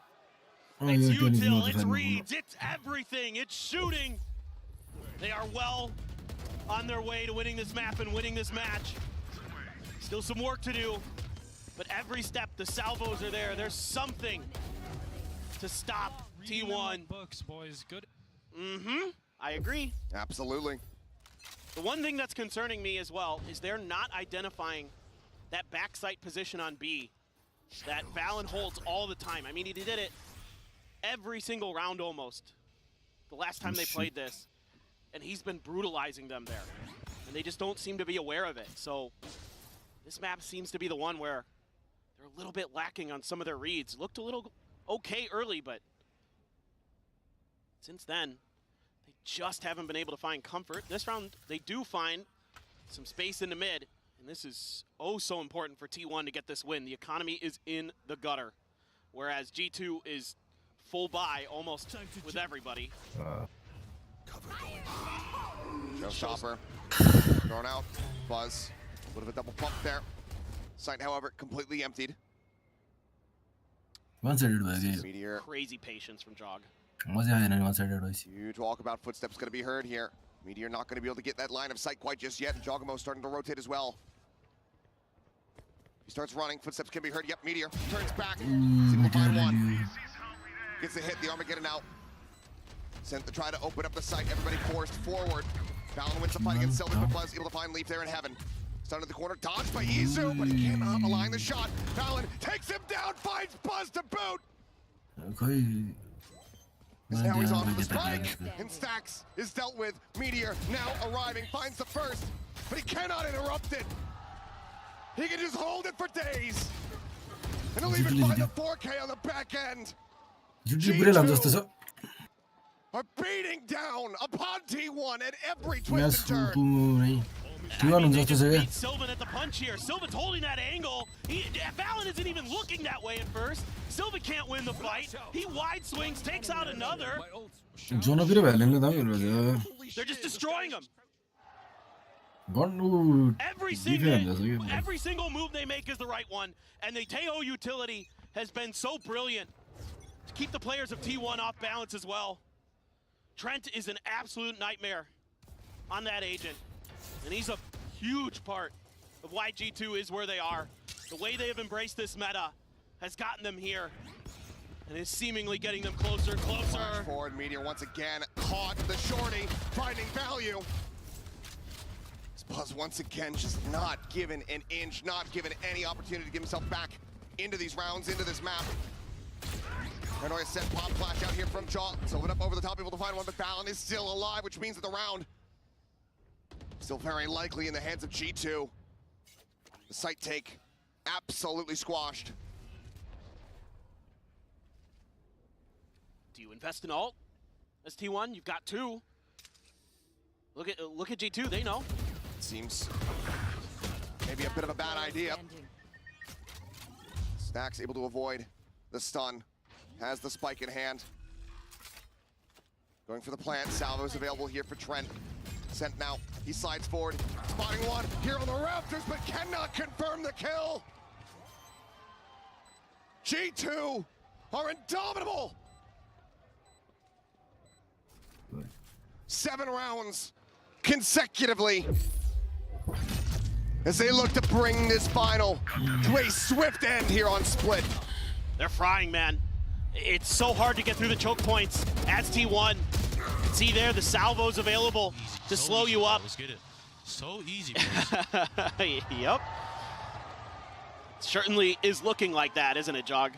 It's util, it's reads, it's everything, it's shooting. They are well on their way to winning this map and winning this match. Still some work to do, but every step the salvos are there. There's something to stop T1.
Books, boys. Good.
I agree.
Absolutely.
The one thing that's concerning me as well is they're not identifying that backside position on B that Valen holds all the time. I mean, he did it every single round almost the last time they played this, and he's been brutalizing them there, and they just don't seem to be aware of it. So this map seems to be the one where they're a little bit lacking on some of their reads. Looked a little okay early, but since then, they just haven't been able to find comfort. This round, they do find some space in the mid, and this is oh so important for T1 to get this win. The economy is in the gutter, whereas G2 is full buy almost with everybody.
Showstopper thrown out. Buzz, a bit of a double pump there. Site, however, completely emptied. Meteor.
Crazy patience from Jog.
Huge walkabout footsteps going to be heard here. Meteor not going to be able to get that line of sight quite just yet. Jogamo starting to rotate as well. He starts running, footsteps can be heard. Yep, Meteor turns back. He's able to find one. Gets the hit, the Armageddon out. Sent to try to open up the site. Everybody forced forward. Valorant wins the fight against Sylvan, but Buzz able to find Leaf there in heaven. Stunned in the corner, dodged by Izu, but he cannot align the shot. Valorant takes him down, finds Buzz to boot. Now he's on the spike, and Stacks is dealt with. Meteor now arriving, finds the first, but he cannot interrupt it. He can just hold it for days. And he'll even find the 4K on the back end. G2 are beating down upon T1 at every twist and turn.
Beat Sylvan at the punch here. Sylvan's holding that angle. Valen isn't even looking that way at first. Sylvan can't win the fight. He wide swings, takes out another. They're just destroying him. Every single move they make is the right one, and the Taeho utility has been so brilliant to keep the players of T1 off balance as well. Trent is an absolute nightmare on that agent, and he's a huge part of why G2 is where they are. The way they have embraced this meta has gotten them here, and is seemingly getting them closer and closer.
Flash forward, Meteor once again caught the shorty, finding value. Buzz once again just not given an inch, not given any opportunity to get himself back into these rounds, into this map. Paranoia sent pop flash out here from Jaw. Sylvan up over the top, able to find one, but Valen is still alive, which means that the round still very likely in the hands of G2. The site take absolutely squashed.
Do you invest in ult as T1? You've got two. Look at G2, they know.
Seems maybe a bit of a bad idea. Stacks able to avoid the stun. Has the spike in hand. Going for the plant. Salvo's available here for Trent. Sent now. He slides forward. Spotting one here on the rafters, but cannot confirm the kill. G2 are indomitable. 7 rounds consecutively as they look to bring this final to a swift end here on Split.
They're frying, man. It's so hard to get through the choke points as T1. See there, the salvo's available to slow you up.
Let's get it. So easy,
Yep. Certainly is looking like that, isn't it, Jog?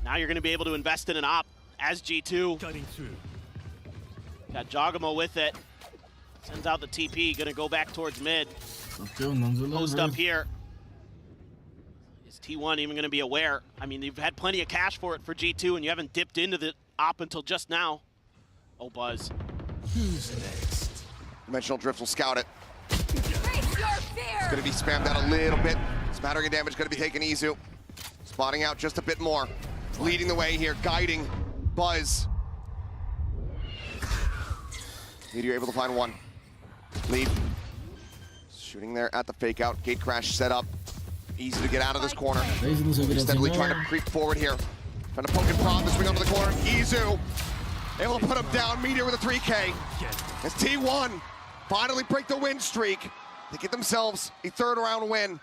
Now you're going to be able to invest in an op as G2.
Cutting through.
Got Jogamo with it. Sends out the TP, gonna go back towards mid. Post up here. Is T1 even gonna be aware? I mean, you've had plenty of cash for it for G2, and you haven't dipped into the op until just now. Oh, Buzz.
Who's next? Dimensional Drift will scout it. It's gonna be spammed out a little bit. Smattering damage gonna be taking Izu. Spotting out just a bit more. Leading the way here, guiding Buzz. Meteor able to find one. Lead. Shooting there at the fake out. Gate crash set up. Easy to get out of this corner. Steadily trying to creep forward here. Trying to poke and prod the swing onto the corner. Izu able to put him down. Meteor with a 3K. As T1 finally break the win streak. They get themselves a 3rd round win.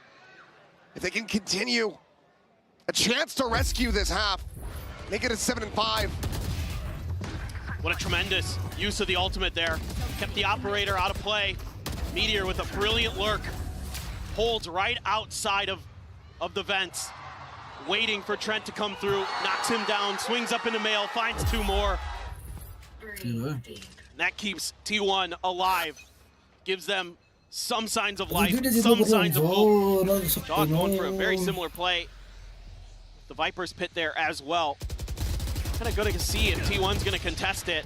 If they can continue, a chance to rescue this half. Make it a 7-5.
What a tremendous use of the ultimate there. Kept the operator out of play. Meteor with a brilliant lurk. Holds right outside of the vents. Waiting for Trent to come through. Knocks him down, swings up into mail, finds 2 more. And that keeps T1 alive. Gives them some signs of life, some signs of hope. Jog going for a very similar play. The Viper's pit there as well. Kind of good to see if T1's going to contest it.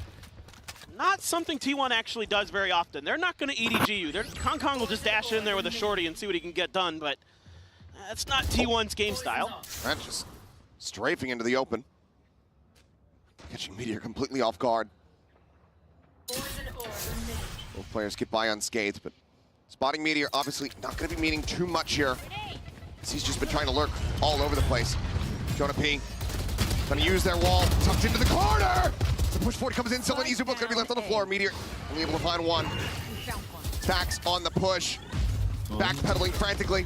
Not something T1 actually does very often. They're not going to EDG you. Kong will just dash in there with a shorty and see what he can get done, but that's not T1's game style.
Trent just strafing into the open. Catching Meteor completely off guard. Both players get by unscathed, but spotting Meteor obviously not going to be meaning too much here. He's just been trying to lurk all over the place. Jonah P. Gonna use their wall, tucked into the corner! The push forward comes in, Sylvan Izu both gonna be left on the floor. Meteor only able to find one. Stacks on the push. Backpedaling frantically.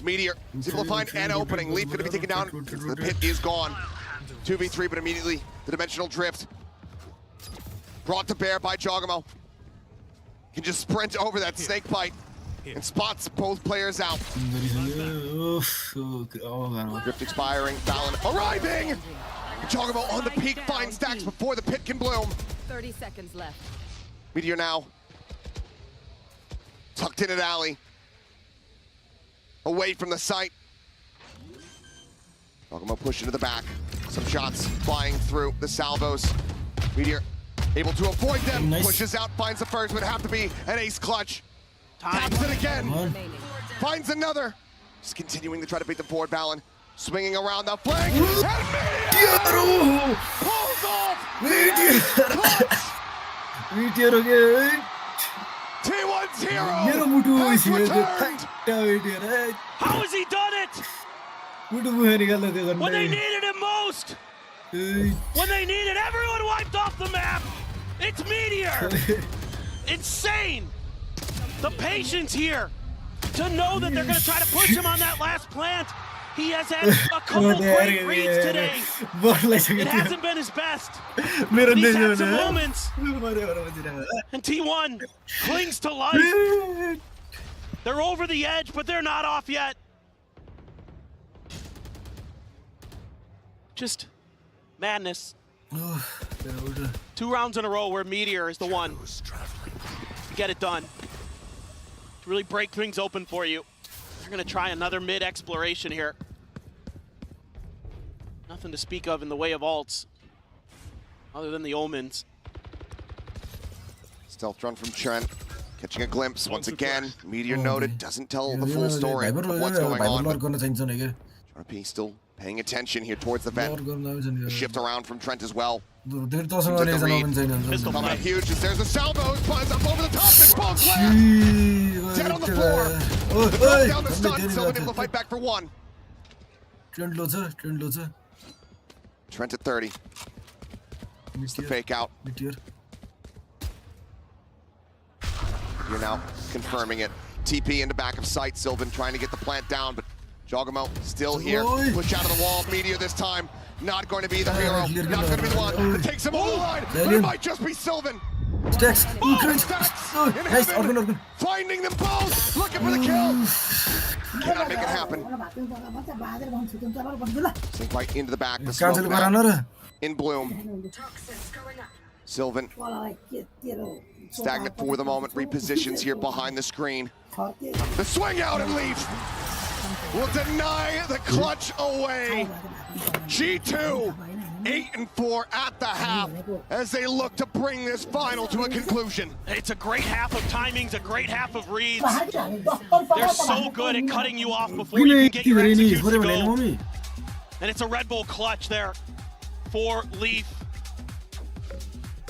Meteor is able to find an opening. Leaf going to be taken down. The pit is gone. 2v3, but immediately the dimensional drift brought to bear by Jogamo. Can just sprint over that snake bite and spots both players out. Drift expiring, Valorant arriving! Jogamo on the peak finds stacks before the pit can bloom.
30 seconds left.
Meteor now tucked in at alley, away from the site. Jogamo push into the back. Some shots flying through the salvos. Meteor able to avoid them, pushes out, finds the first, would have to be an ace clutch. Taps it again, finds another. Just continuing to try to beat the board, Valen. Swinging around the flank, and Meteor pulls off
Meteor again.
T1's hero has returned.
How has he done it? When they needed him most! When they needed everyone wiped off the map! It's Meteor! Insane! The patience here to know that they're going to try to push him on that last plant. He has had a couple great reads today. It hasn't been his best. But he's had some moments. And T1 clings to life. They're over the edge, but they're not off yet. Just madness. 2 rounds in a row where Meteor is the one to get it done. To really break things open for you. They're gonna try another mid exploration here. Nothing to speak of in the way of ults, other than the omens.
Stealth run from Trent, catching a glimpse once again. Meteor noted, doesn't tell the full story of what's going on. JonaP still paying attention here towards the vent. A shift around from Trent as well. Coming up huge as there's a salvo, finds up over the top, and Paul Claire dead on the floor. Throws down the stun, Sylvan able to fight back for 1. Trent at 30. It's the fake out. You're now confirming it. TP in the back of sight. Sylvan trying to get the plant down, but Jogamo still here. Push out of the wall. Meteor this time. Not going to be the hero. Not going to be the one that takes him over the line. But it might just be Sylvan.
Stacks.
Nice. Finding them both. Looking for the kill. Cannot make it happen. Sink right into the back. The smoke now in bloom. Sylvan stagnant for the moment. Repositions here behind the screen. The swing out and leave. Will deny the clutch away. G2, 8-4 at the half as they look to bring this final to a conclusion.
It's a great half of timings, a great half of reads. They're so good at cutting you off before you can get your execution to go. And it's a Red Bull clutch there for Leaf.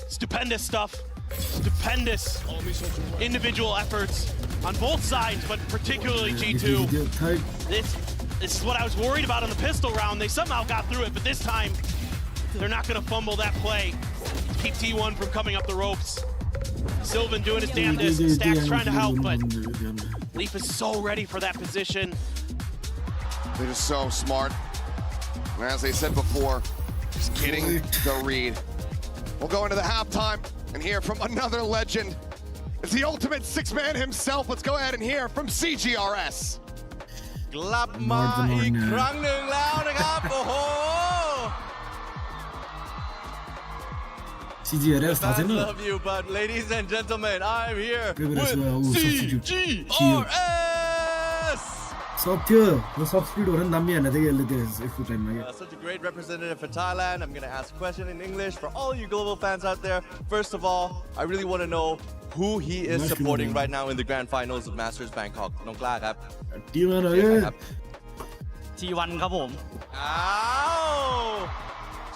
Stupendous stuff. Stupendous individual efforts on both sides, but particularly G2. This is what I was worried about in the pistol round. They somehow got through it, but this time they're not going to fumble that play. Keep T1 from coming up the ropes. Sylvan doing his damnedest. Stack's trying to help, but Leaf is so ready for that position.
They're just so smart. And as they said before, just getting the read. We'll go into the halftime and hear from another legend. It's the ultimate 6-man himself. Let's go ahead and hear from CGRS.
กลับมาอีกครั้งหนึ่งแล้วนะครับ โอ้โห
CGRS
I love you, but ladies and gentlemen, I'm here with CGRS.
Such
a great representative for Thailand. I'm going to ask a question in English for all you global fans out there. First of all, I really want to know who he is supporting right now in the grand finals of Masters Bangkok. น้องกล้าครับ
T1
T1 ครับผม
อ้าว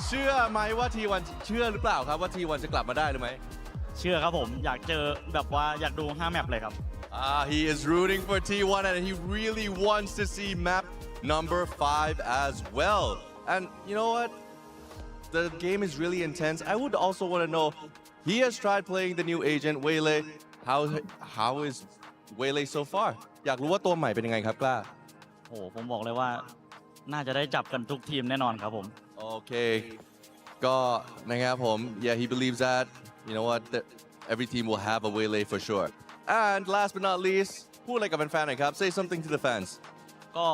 เชื่อไหมว่า T1 เชื่อหรือเปล่าครับว่า T1 จะกลับมาได้หรือไม่
เชื่อครับผมอยากเจอแบบว่าอยากดู5แมปเลยครับ
He is rooting for T1 and he really wants to see map number 5 as well. And you know what? The game is really intense. I would also want to know, he has tried playing the new agent, Waylay. How is Waylay so far? อยากรู้ว่าตัวใหม่เป็นยังไงครับกล้า
โอ้ผมบอกเลยว่าน่าจะได้จับกันทุกทีมแน่นอนครับผม
Okay ก็นะครับผม yeah he believes that you know what every team will have a waylay for sure and last but not least พูดอะไรกับแฟนๆหน่อยครับ say something to the fans
ก็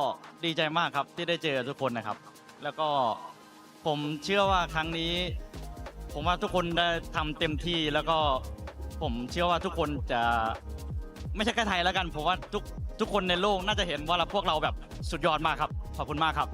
ดีใจมากครับที่ได้เจอทุกคนนะครับแล้วก็ผมเชื่อว่าครั้งนี้ผมว่าทุกคนได้ทำเต็มที่แล้วก็ผมเชื่อว่าทุกคนจะไม่ใช่แค่ไทยแล้วกันผมว่าทุกคนในโลกน่าจะเห็นว่าพวกเราแบบสุดยอดมากครับขอบคุณมากครับ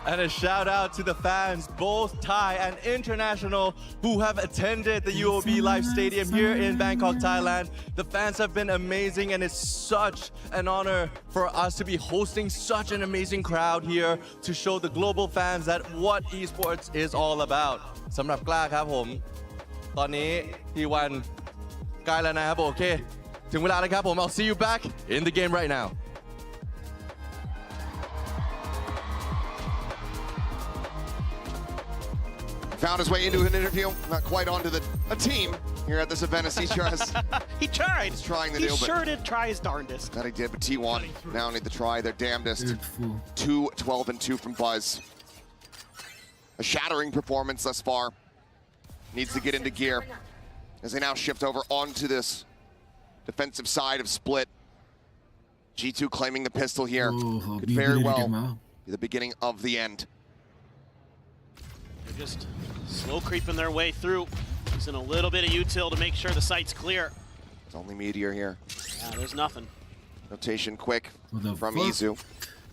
And a shout out to the fans, both Thai and international, who have attended the UOB Live Stadium here in Bangkok, Thailand. The fans have been amazing, and it's such an honor for us to be hosting such an amazing crowd here to show the global fans that what esports is all about. สำหรับกล้าครับผมตอนนี้ที่วันใกล้แล้วนะครับโอเคถึงเวลาแล้วครับผม I'll see you back in the game right now.
Found his way into an interview, not quite onto a team here at this event as he tries.
He tried.
He's trying to
he
do, but
sure did try his darndest.
That he did, but T1 now need to try their damnedest. 2-12-2 from Buzz. A shattering performance thus far. Needs to get into gear as they now shift over onto this defensive side of Split. G2 claiming the pistol here. Could very well be the beginning of the end.
They're just slow creeping their way through. Using a little bit of util to make sure the site's clear.
It's only Meteor here.
Yeah, there's nothing.
Rotation quick from Izu.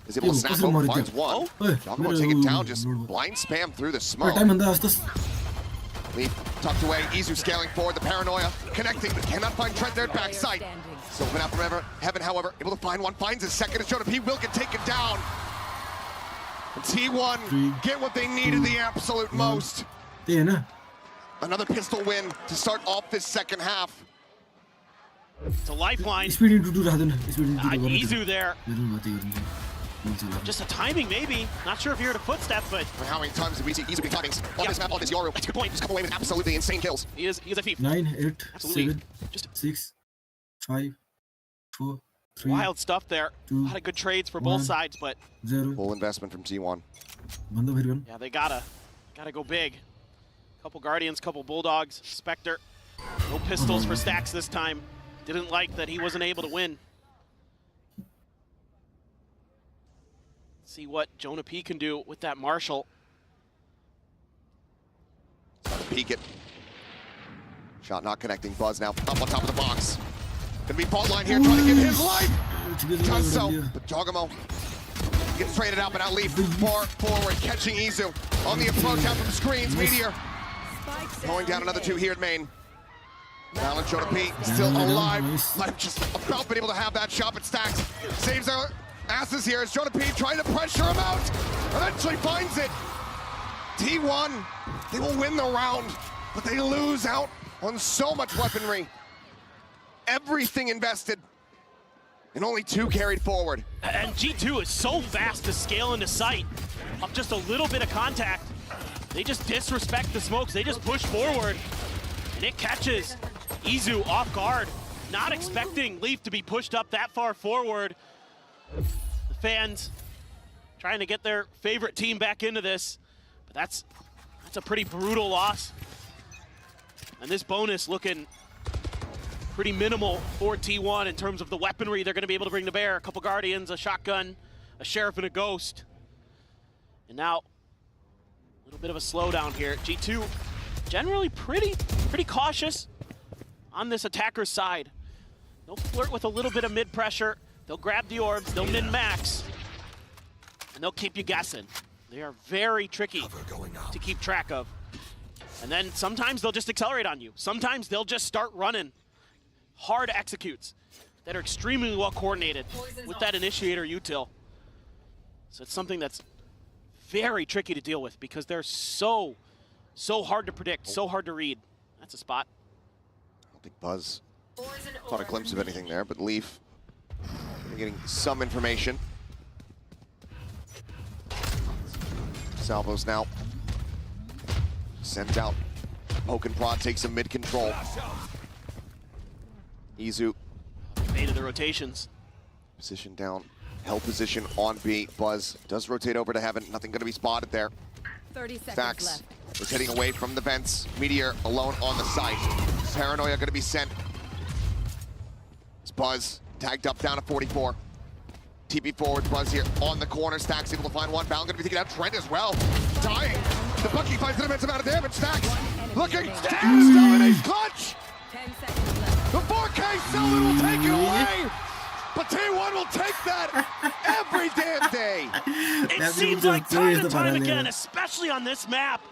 Is able to snap over, finds one. Giacomo take it down, just blind spam through the smoke. Leaf tucked away, Izu scaling forward, the paranoia connecting, but cannot find Trent there at backside. Sylvan out from heaven, however, able to find one, finds his second, it's Jonah P. Will can take it down. And T1 get what they needed the absolute most. Another pistol win to start off this second half.
It's a lifeline. Izu there. Just a timing, maybe. Not sure if you heard a footstep, but...
How many times did we see Izu be timings on this map, on this Yoru? That's a good point. Just come away with absolutely insane kills.
He is a thief.
9, 8,
Absolutely.
7, 6, 5, 4, 3,
wild stuff there. A lot of good trades for both sides, but...
0.
Full investment from T1.
Yeah, they gotta go big. Couple Guardians, couple Bulldogs, Spectre. No pistols for Stacks this time. Didn't like that he wasn't able to win. See what Jonah P can do with that Marshall.
Peek it. Shot not connecting. Buzz now up on top of the box. Gonna be fault line here, trying to give his life. Does so, but Giacomo gets traded out, but now Leaf far forward, catching Izu on the approach out from screens. Meteor going down another 2 here at main. Now Jonah P still alive. Might have just about been able to have that shot, but Stacks saves our asses here as Jonah P trying to pressure him out. Eventually finds it. T1, they will win the round, but they lose out on so much weaponry. Everything invested, and only 2 carried forward.
And G2 is so fast to scale into sight. Up just a little bit of contact. They just disrespect the smokes. They just push forward, and it catches Izu off guard. Not expecting Leaf to be pushed up that far forward. The fans trying to get their favorite team back into this, but that's a pretty brutal loss. And this bonus looking pretty minimal for T1 in terms of the weaponry they're going to be able to bring to bear. A couple Guardians, a shotgun, a Sheriff, and a Ghost. And now, a little bit of a slowdown here. G2 generally pretty cautious on this attacker's side. They'll flirt with a little bit of mid-pressure. They'll grab the orbs, they'll min-max, and they'll keep you guessing. They are very tricky to keep track of. And then sometimes they'll just accelerate on you. Sometimes they'll just start running hard executes that are extremely well coordinated with that initiator util. So it's something that's very tricky to deal with because they're so hard to predict, so hard to read. That's a spot.
I don't think Buzz caught a glimpse of anything there, but Leaf getting some information. Salvos now sent out. Poke and Prod takes some mid-control. Izu
made of the rotations.
Position down, held position on B. Buzz does rotate over to Heaven. Nothing going to be spotted there.
30 seconds
Stacks
left.
is heading away from the vents. Meteor alone on the site. Paranoia going to be sent. It's Buzz tagged up down to 44. TP forward, Buzz here on the corner. Stacks able to find one. Balan going to be taking out Trent as well. Dying. The Bucky finds an immense amount of damage. Stacks looking. Stacks dominates clutch.
10 seconds left.
The 4K Sylvan will take it away. But T1 will take that every damn day.
It seems like time and time again, especially on this map,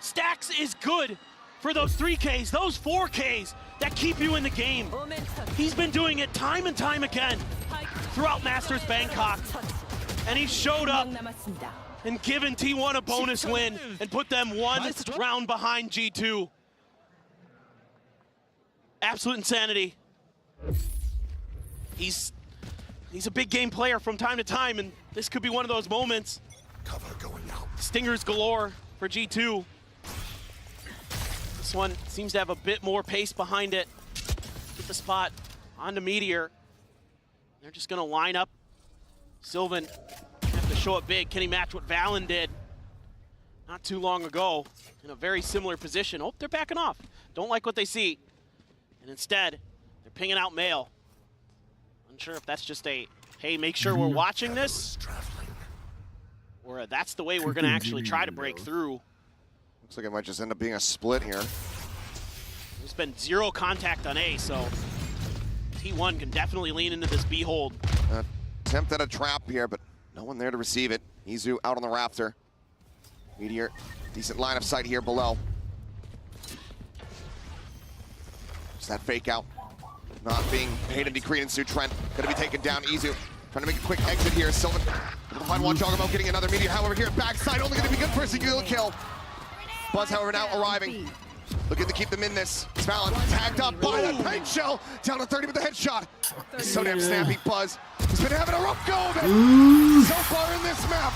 Stacks is good for those 3Ks, those 4Ks that keep you in the game. He's been doing it time and time again throughout Masters Bangkok. And he showed up and given T1 a bonus win and put them one round behind G2. Absolute insanity. He's a big game player from time to time, and this could be one of those moments.
Cover going out.
Stingers galore for G2. This one seems to have a bit more pace behind it. Get the spot onto Meteor. They're just gonna line up. Sylvan have to show up big. Can he match what Valen did not too long ago in a very similar position? Oh, they're backing off. Don't like what they see. And instead, they're pinging out Mail. Unsure if that's just a, hey, make sure we're watching this, or that's the way we're gonna actually try to break through.
Looks like it might just end up being a split here.
There's been zero contact on A, so T1 can definitely lean into this B hold.
Attempt at a trap here, but no one there to receive it. Izu out on the rafter. Meteor, decent line of sight here below. Just that fake out. Not being paid any credence to Trent. Gonna be taken down. Izu trying to make a quick exit here. Sylvan able to find one. Jogamo getting another Meteor. However, here at backside, only gonna be good for a single kill. Buzz, however, now arriving. Looking to keep them in this. Valen tagged up by that paint shell. Down to 30 with the headshot. So damn snappy. Buzz has been having a rough go of it so far in this map.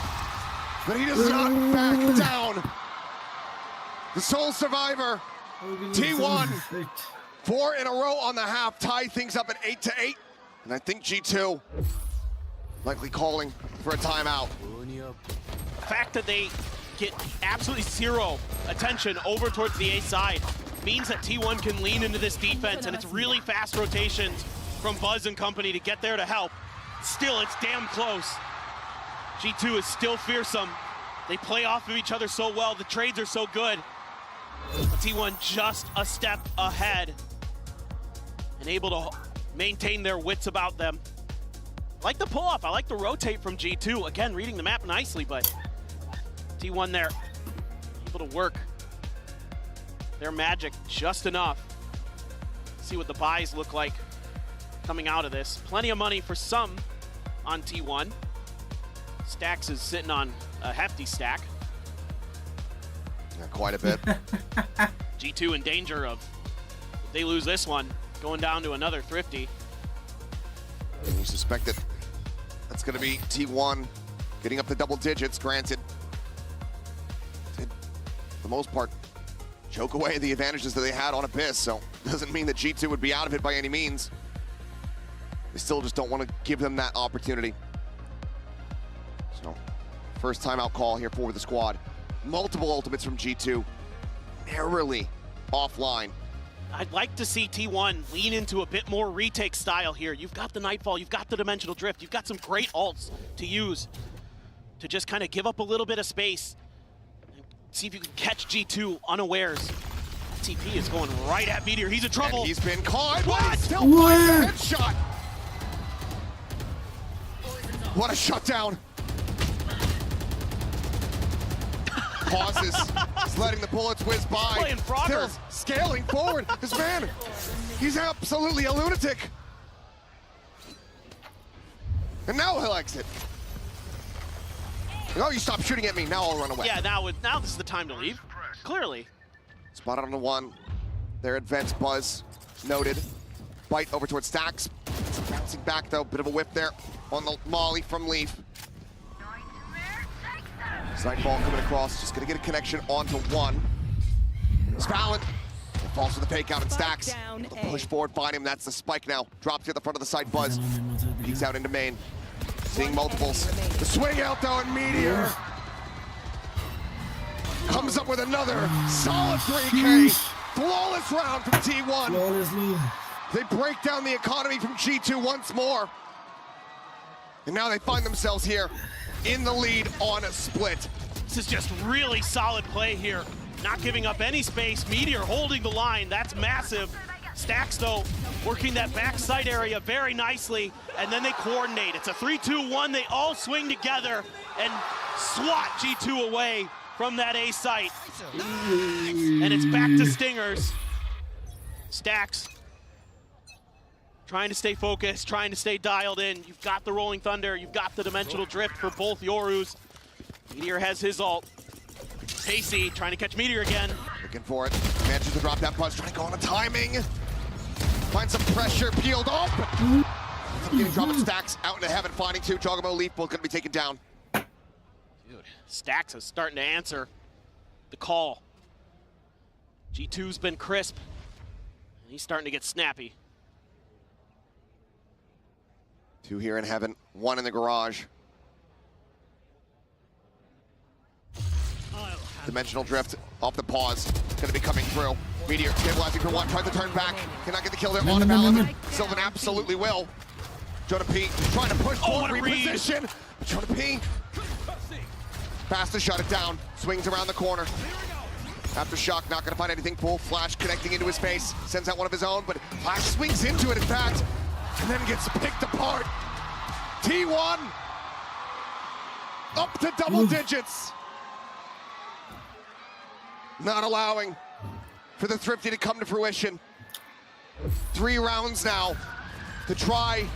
But he does not back down. The sole survivor, T1. 4 in a row on the half, tie things up at 8-8. And I think G2 likely calling for a timeout.
The fact that they get absolutely zero attention over towards the A side means that T1 can lean into this defense, and it's really fast rotations from Buzz and company to get there to help. Still, it's damn close. G2 is still fearsome. They play off of each other so well. The trades are so good. But T1 just a step ahead and able to maintain their wits about them. I like the pull-up. I like the rotate from G2. Again, reading the map nicely, but T1 there, able to work their magic just enough. See what the buys look like coming out of this. Plenty of money for some on T1. Stacks is sitting on a hefty stack.
Yeah, quite a bit.
G2 in danger of, if they lose this one, going down to another thrifty.
And you suspect that that's going to be T1 getting up to double digits, granted. Did, for the most part, choke away the advantages that they had on Abyss, so doesn't mean that G2 would be out of it by any means. They still just don't want to give them that opportunity. So, first timeout call here for the squad. Multiple ultimates from G2, narrowly offline.
I'd like to see T1 lean into a bit more retake style here. You've got the Nightfall, you've got the Dimensional Drift, you've got some great ults to use to just kind of give up a little bit of space. And see if you can catch G2 unawares. TP is going right at Meteor. He's in trouble.
And he's been caught.
What?
Still finds the headshot. What a shutdown. Pauses, he's letting the bullets whiz by. Still scaling forward. This man, he's absolutely a lunatic. And now he'll exit. Oh, you stop shooting at me, now I'll run away.
Yeah, now this is the time to leave, clearly.
Spotted on the one. There at Vents, Buzz, noted. Bite over towards Stacks. Bouncing back though, bit of a whip there on the molly from Leaf. Nightfall coming across, just gonna get a connection onto one. Valen falls for the fake out and Stacks. The push forward, find him. That's the spike now. Drops to the front of the side. Buzz peeks out into main. Seeing multiples. The swing out though, and Meteor comes up with another solid 3K. Flawless round from T1. They break down the economy from G2 once more. And now they find themselves here in the lead on a split.
This is just really solid play here. Not giving up any space. Meteor holding the line. That's massive. Stacks, though, working that backside area very nicely, and then they coordinate. It's a 3-2-1. They all swing together and swat G2 away from that A site. And it's back to Stingers. Stacks trying to stay focused, trying to stay dialed in. You've got the Rolling Thunder. You've got the Dimensional Drift for both Yorus. Meteor has his ult. Pacey trying to catch Meteor again.
Looking for it. Manages to drop that Buzz, trying to go on the timing. Find some pressure, peeled off. Getting dropping Stacks out into heaven, finding two. Jogamo Leaf both gonna be taken down.
Dude, Stacks is starting to answer the call. G2's been crisp. He's starting to get snappy.
Two here in heaven, one in the garage. Dimensional Drift off the pause. Gonna be coming through. Meteor stabilizing for one, tries to turn back. Cannot get the kill there on the balance. Sylvan absolutely will. Jonah P trying to push forward, reposition. Jonah P fast to shut it down. Swings around the corner. Aftershock not gonna find anything. Full Flash connecting into his face. Sends out one of his own, but Flash swings into it in fact. And then gets picked apart. T1 up to double digits. Not allowing for the Thrifty to come to fruition. 3 rounds now to try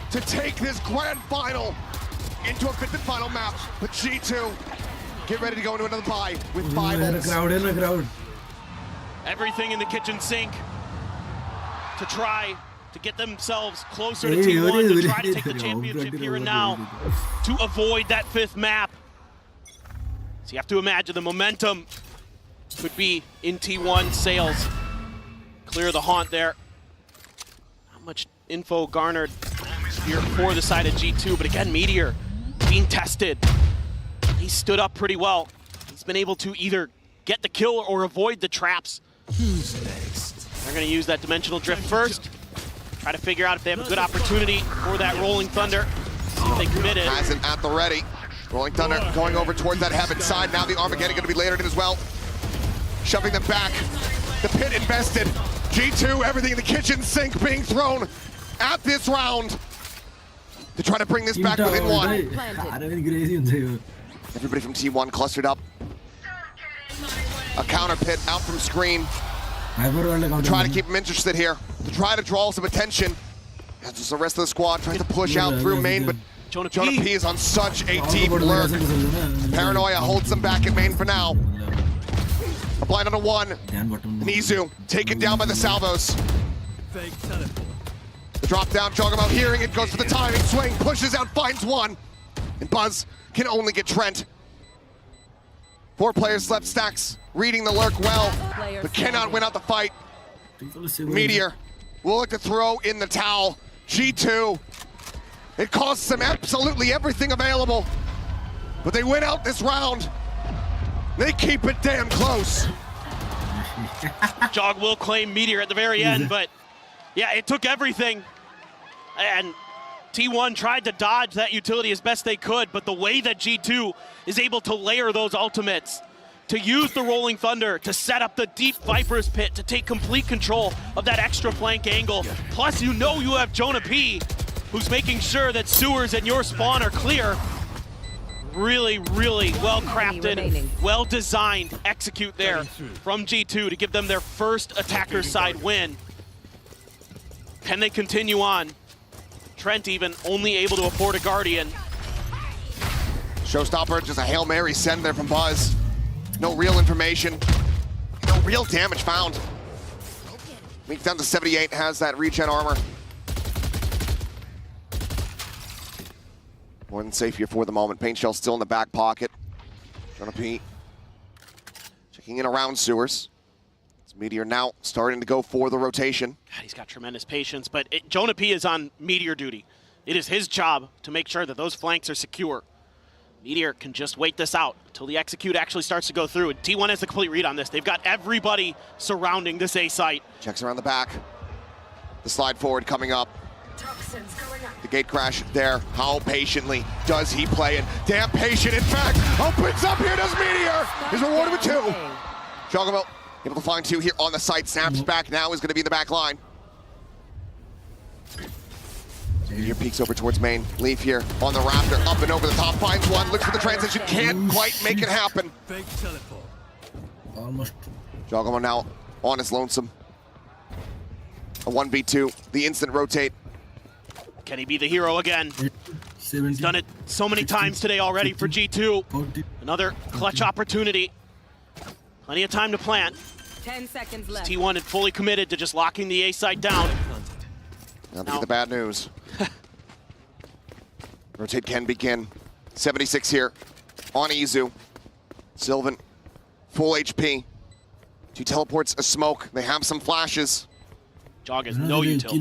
to take this grand final into a fit and final map. But G2 get ready to go into another bye with 5 ults.
In a crowd.
Everything in the kitchen sink to try to get themselves closer to T1, to try to take the championship here and now, to avoid that 5th map. So you have to imagine the momentum could be in T1 sails. Clear the haunt there. Not much info garnered here for the side of G2, but again, Meteor being tested. He stood up pretty well. He's been able to either get the kill or avoid the traps.
Who's next?
They're gonna use that Dimensional Drift first. Try to figure out if they have a good opportunity for that Rolling Thunder. See if they commit it.
Has it at the ready. Rolling Thunder going over towards that heaven side. Now the Armageddon going to be layered in as well. Shoving them back. The pit invested. G2, everything in the kitchen sink being thrown at this round to try to bring this back within one. Everybody from T1 clustered up. A counter pit out from screen. Try to keep them interested here. To try to draw some attention. As just the rest of the squad tries to push out through main, but Jonah P is on such a deep lurk. Paranoia holds them back in main for now. A blind on a 1. Nizu taken down by the salvos. The drop down, Jogamo hearing it, goes for the timing, swing, pushes out, finds one. And Buzz can only get Trent. 4 players left, Stacks reading the lurk well, but cannot win out the fight. Meteor will look to throw in the towel. G2, it costs them absolutely everything available, but they win out this round. They keep it damn close.
Jog will claim Meteor at the very end, but yeah, it took everything. And T1 tried to dodge that utility as best they could, but the way that G2 is able to layer those ultimates, to use the Rolling Thunder, to set up the deep Viper's Pit, to take complete control of that extra flank angle. Plus, you know you have Jonah P, who's making sure that sewers and your spawn are clear. Really, really well-crafted, well-designed execute there from G2 to give them their first attacker side win. Can they continue on? Trent even only able to afford a Guardian.
Showstopper, just a Hail Mary send there from Buzz. No real information, no real damage found. Weak down to 78, has that regen armor. More than safe here for the moment. Paint Shell still in the back pocket. Jonah P checking in around sewers. Meteor now starting to go for the rotation.
God, he's got tremendous patience, but Jonah P is on Meteor duty. It is his job to make sure that those flanks are secure. Meteor can just wait this out until the execute actually starts to go through. And T1 has the complete read on this. They've got everybody surrounding this A site.
Checks around the back. The slide forward coming up. The gate crash there. How patiently does he play it? Damn patient, in fact. Opens up here, does Meteor. He's rewarded with 2. Chocobo able to find 2 here on the site. Snaps back now is going to be in the back line. Meteor peeks over towards main. Leaf here on the Raptor, up and over the top, finds one, looks for the transition, can't quite make it happen.
Almost.
Chocobo now on his lonesome. A 1v2, the instant rotate.
Can he be the hero again? He's done it so many times today already for G2. Another clutch opportunity. Plenty of time to plant.
10 seconds left.
T1 had fully committed to just locking the A side down.
Now to get the bad news. Rotate can begin. 76 here on Izu. Sylvan, full HP. She teleports a smoke. They have some flashes.
Jog has no utility.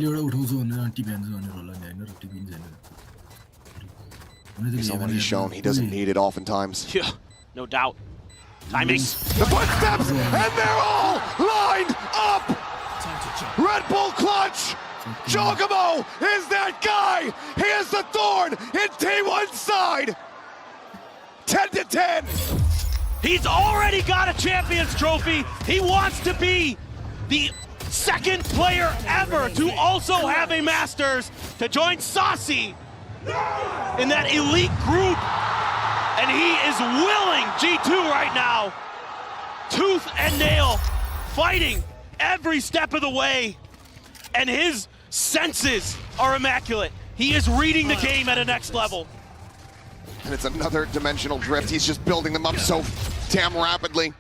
He's already shown he doesn't need it oftentimes.
Yeah, no doubt. Timing.
The footsteps, and they're all lined up! Red Bull clutch! Chocobo is that guy! He is the thorn in T1's side! 10-10!
He's already got a Champions Trophy. He wants to be the second player ever to also have a Masters, to join Saucy in that elite group. And he is willing, G2 right now, tooth and nail, fighting every step of the way. And his senses are immaculate. He is reading the game at a next level.
And it's another dimensional drift. He's just building them up so damn rapidly.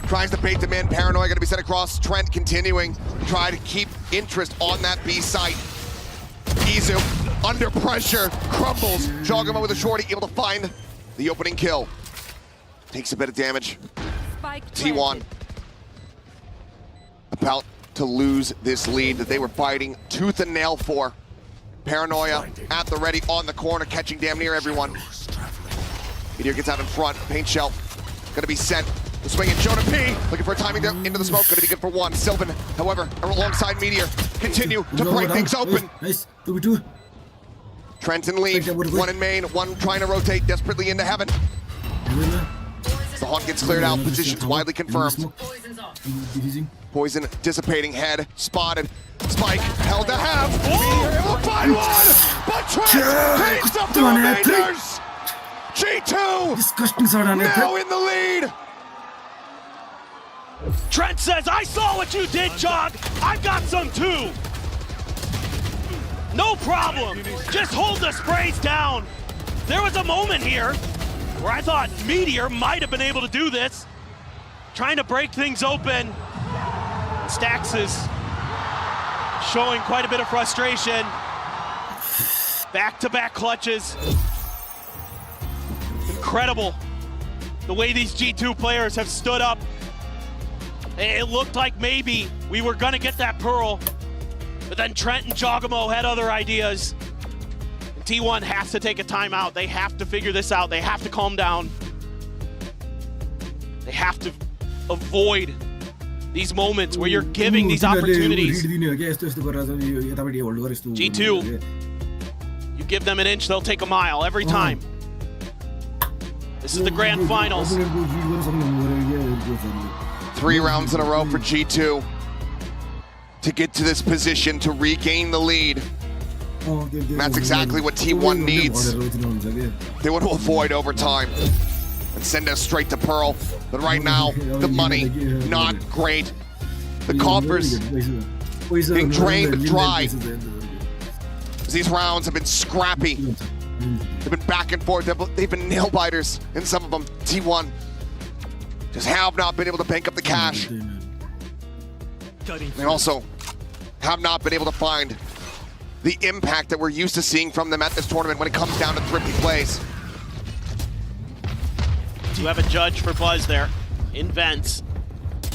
Tries to bait them in. Paranoia going to be sent across. Trent continuing to try to keep interest on that B site. Izu under pressure, crumbles. Chocobo with a shorty, able to find the opening kill. Takes a bit of damage. T1 about to lose this lead that they were fighting tooth and nail for. Paranoia at the ready on the corner, catching damn near everyone. Meteor gets out in front. Paint shell going to be sent. The swing at Jonah P. Looking for a timing there into the smoke. Going to be good for 1. Sylvan, however, alongside Meteor, continue to break things open.
Nice. 2v2.
Trent and Leaf, 1 in main, 1 trying to rotate desperately into heaven. The Hawk gets cleared out, positions widely confirmed. Poison dissipating, head spotted. Spike held to have. He'll find one, but Trent takes up the remainders. G2 now in the lead.
Trent says, I saw what you did, Jog. I've got some too. No problem. Just hold the sprays down. There was a moment here where I thought Meteor might have been able to do this. Trying to break things open. Stax is showing quite a bit of frustration. Back-to-back clutches. Incredible the way these G2 players have stood up. It looked like maybe we were gonna get that Pearl, but then Trent and Chocobo had other ideas. And T1 has to take a timeout. They have to figure this out. They have to calm down. They have to avoid these moments where you're giving these opportunities. G2, you give them an inch, they'll take a mile every time. This is the grand finals.
3 rounds in a row for G2 to get to this position to regain the lead. And that's exactly what T1 needs. They want to avoid overtime and send us straight to Pearl. But right now, the money, not great. The coffers being drained dry. These rounds have been scrappy. They've been back and forth. They've been nail biters in some of them. T1 just have not been able to bank up the cash. They also have not been able to find the impact that we're used to seeing from them at this tournament when it comes down to thrifty plays.
You have a judge for Buzz there in vents.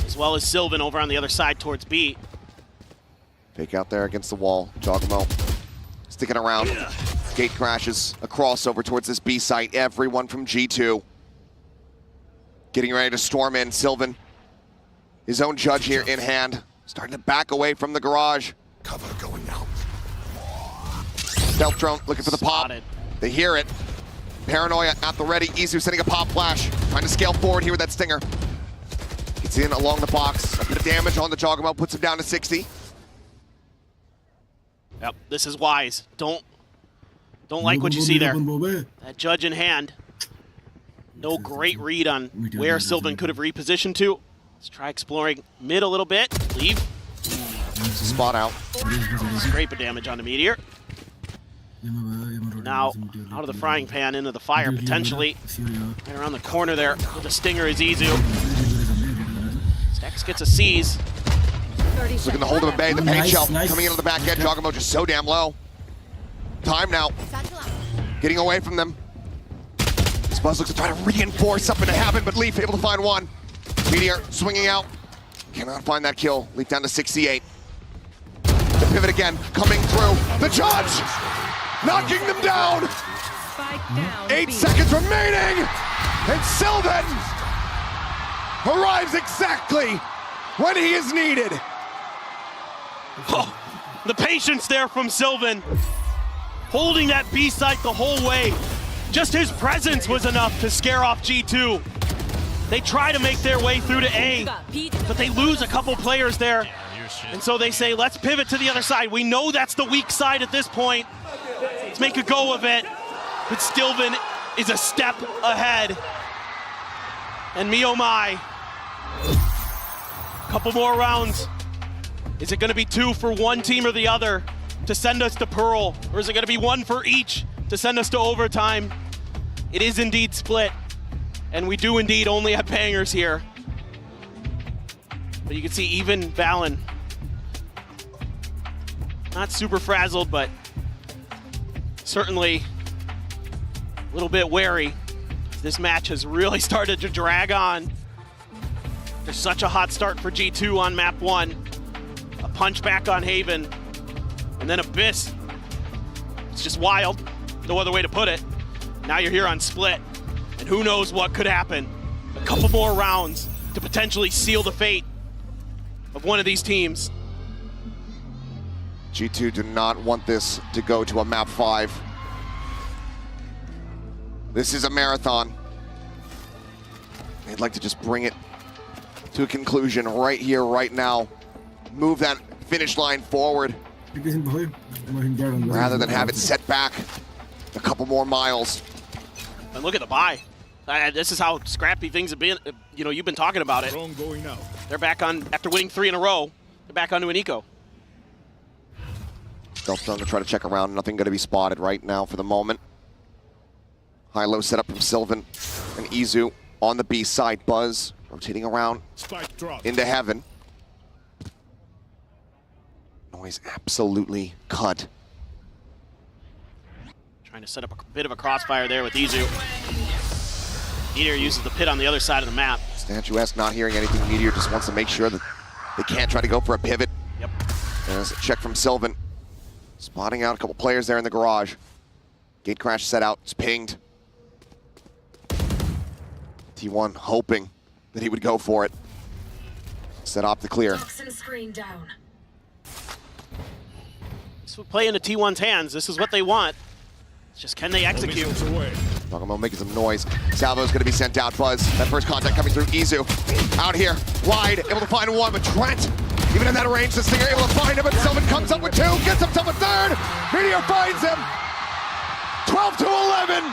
As as well as Sylvan over on the other side towards B.
Fake out there against the wall. Jogamo sticking around. Gate crashes, a crossover towards this B site. Everyone from G2 getting ready to storm in. Sylvan, his own judge here in hand, starting to back away from the garage.
Cover going out.
Stealth drone looking for the pop. They hear it. Paranoia at the ready. Izu sending a pop flash. Trying to scale forward here with that stinger. Gets in along the box. A bit of damage on the Jogamo, puts him down to 60.
Yep, this is wise. Don't like what you see there. That judge in hand. No great read on where Sylvan could have repositioned to. Let's try exploring mid a little bit. Leave.
Spot out.
Scrape of damage on the Meteor. Now, out of the frying pan into the fire, potentially. Right around the corner there with the stinger is Izu. Stex gets a seize.
Looking to hold him at bay. The paint shell coming in on the back end. Jogamo just so damn low. Time now. Getting away from them. Spuzz looks to try to reinforce something to happen, but Leaf able to find one. Meteor swinging out. Cannot find that kill. Leaf down to 68. The pivot again, coming through. The judge! Knocking them down! 8 seconds remaining! And Sylvan arrives exactly when he is needed.
Oh, the patience there from Sylvan. Holding that B site the whole way. Just his presence was enough to scare off G2. They try to make their way through to A, but they lose a couple players there. And so they say, let's pivot to the other side. We know that's the weak side at this point. Let's make a go of it. But Sylvan is a step ahead. And me oh my. Couple more rounds. Is it going to be 2 for one team or the other to send us to Pearl? Or is it going to be 1 for each to send us to overtime? It is indeed split. And we do indeed only have bangers here. But you can see even Valen, not super frazzled, but certainly a little bit wary. This match has really started to drag on. There's such a hot start for G2 on map 1. A punch back on Haven. And then Abyss. It's just wild. No other way to put it. Now you're here on Split. And who knows what could happen. A couple more rounds to potentially seal the fate of one of these teams.
G2 do not want this to go to a map 5. This is a marathon. They'd like to just bring it to a conclusion right here, right now. Move that finish line forward rather than have it set back a couple more miles.
And look at the buy. This is how scrappy things have been. You know, you've been talking about it. They're back on, after winning 3 in a row, they're back onto an eco.
Stealth drone to try to check around. Nothing going to be spotted right now for the moment. High-low setup from Sylvan and Izu on the B side. Buzz rotating around into heaven. Noise absolutely cut.
Trying to set up a bit of a crossfire there with Izu. Meteor uses the pit on the other side of the map.
Statuesque not hearing anything. Meteor just wants to make sure that they can't try to go for a pivot.
Yep.
There's a check from Sylvan. Spotting out a couple players there in the garage. Gate crash set out. It's pinged. T1 hoping that he would go for it. Set off the clear.
Screen down.
This would play into T1's hands. This is what they want. It's just can they execute?
Jogamo making some noise. Salvo's going to be sent out. Buzz, that first contact coming through. Izu out here, wide, able to find one, but Trent, even in that range, the Stinger able to find him, but Sylvan comes up with 2, gets himself a 3rd. Meteor finds him. 12 to 11.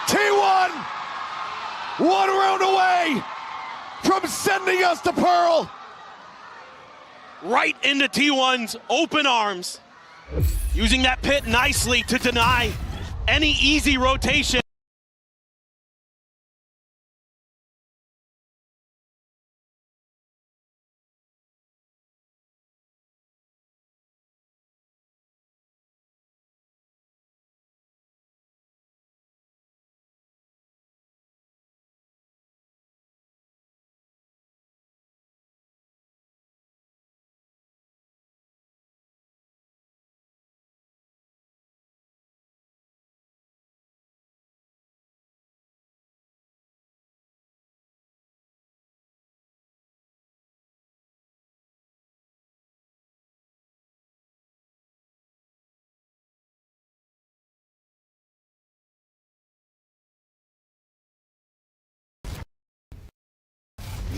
T1, 1 round away from sending us to Pearl.
Right into T1's open arms. Using that pit nicely to deny any easy rotation.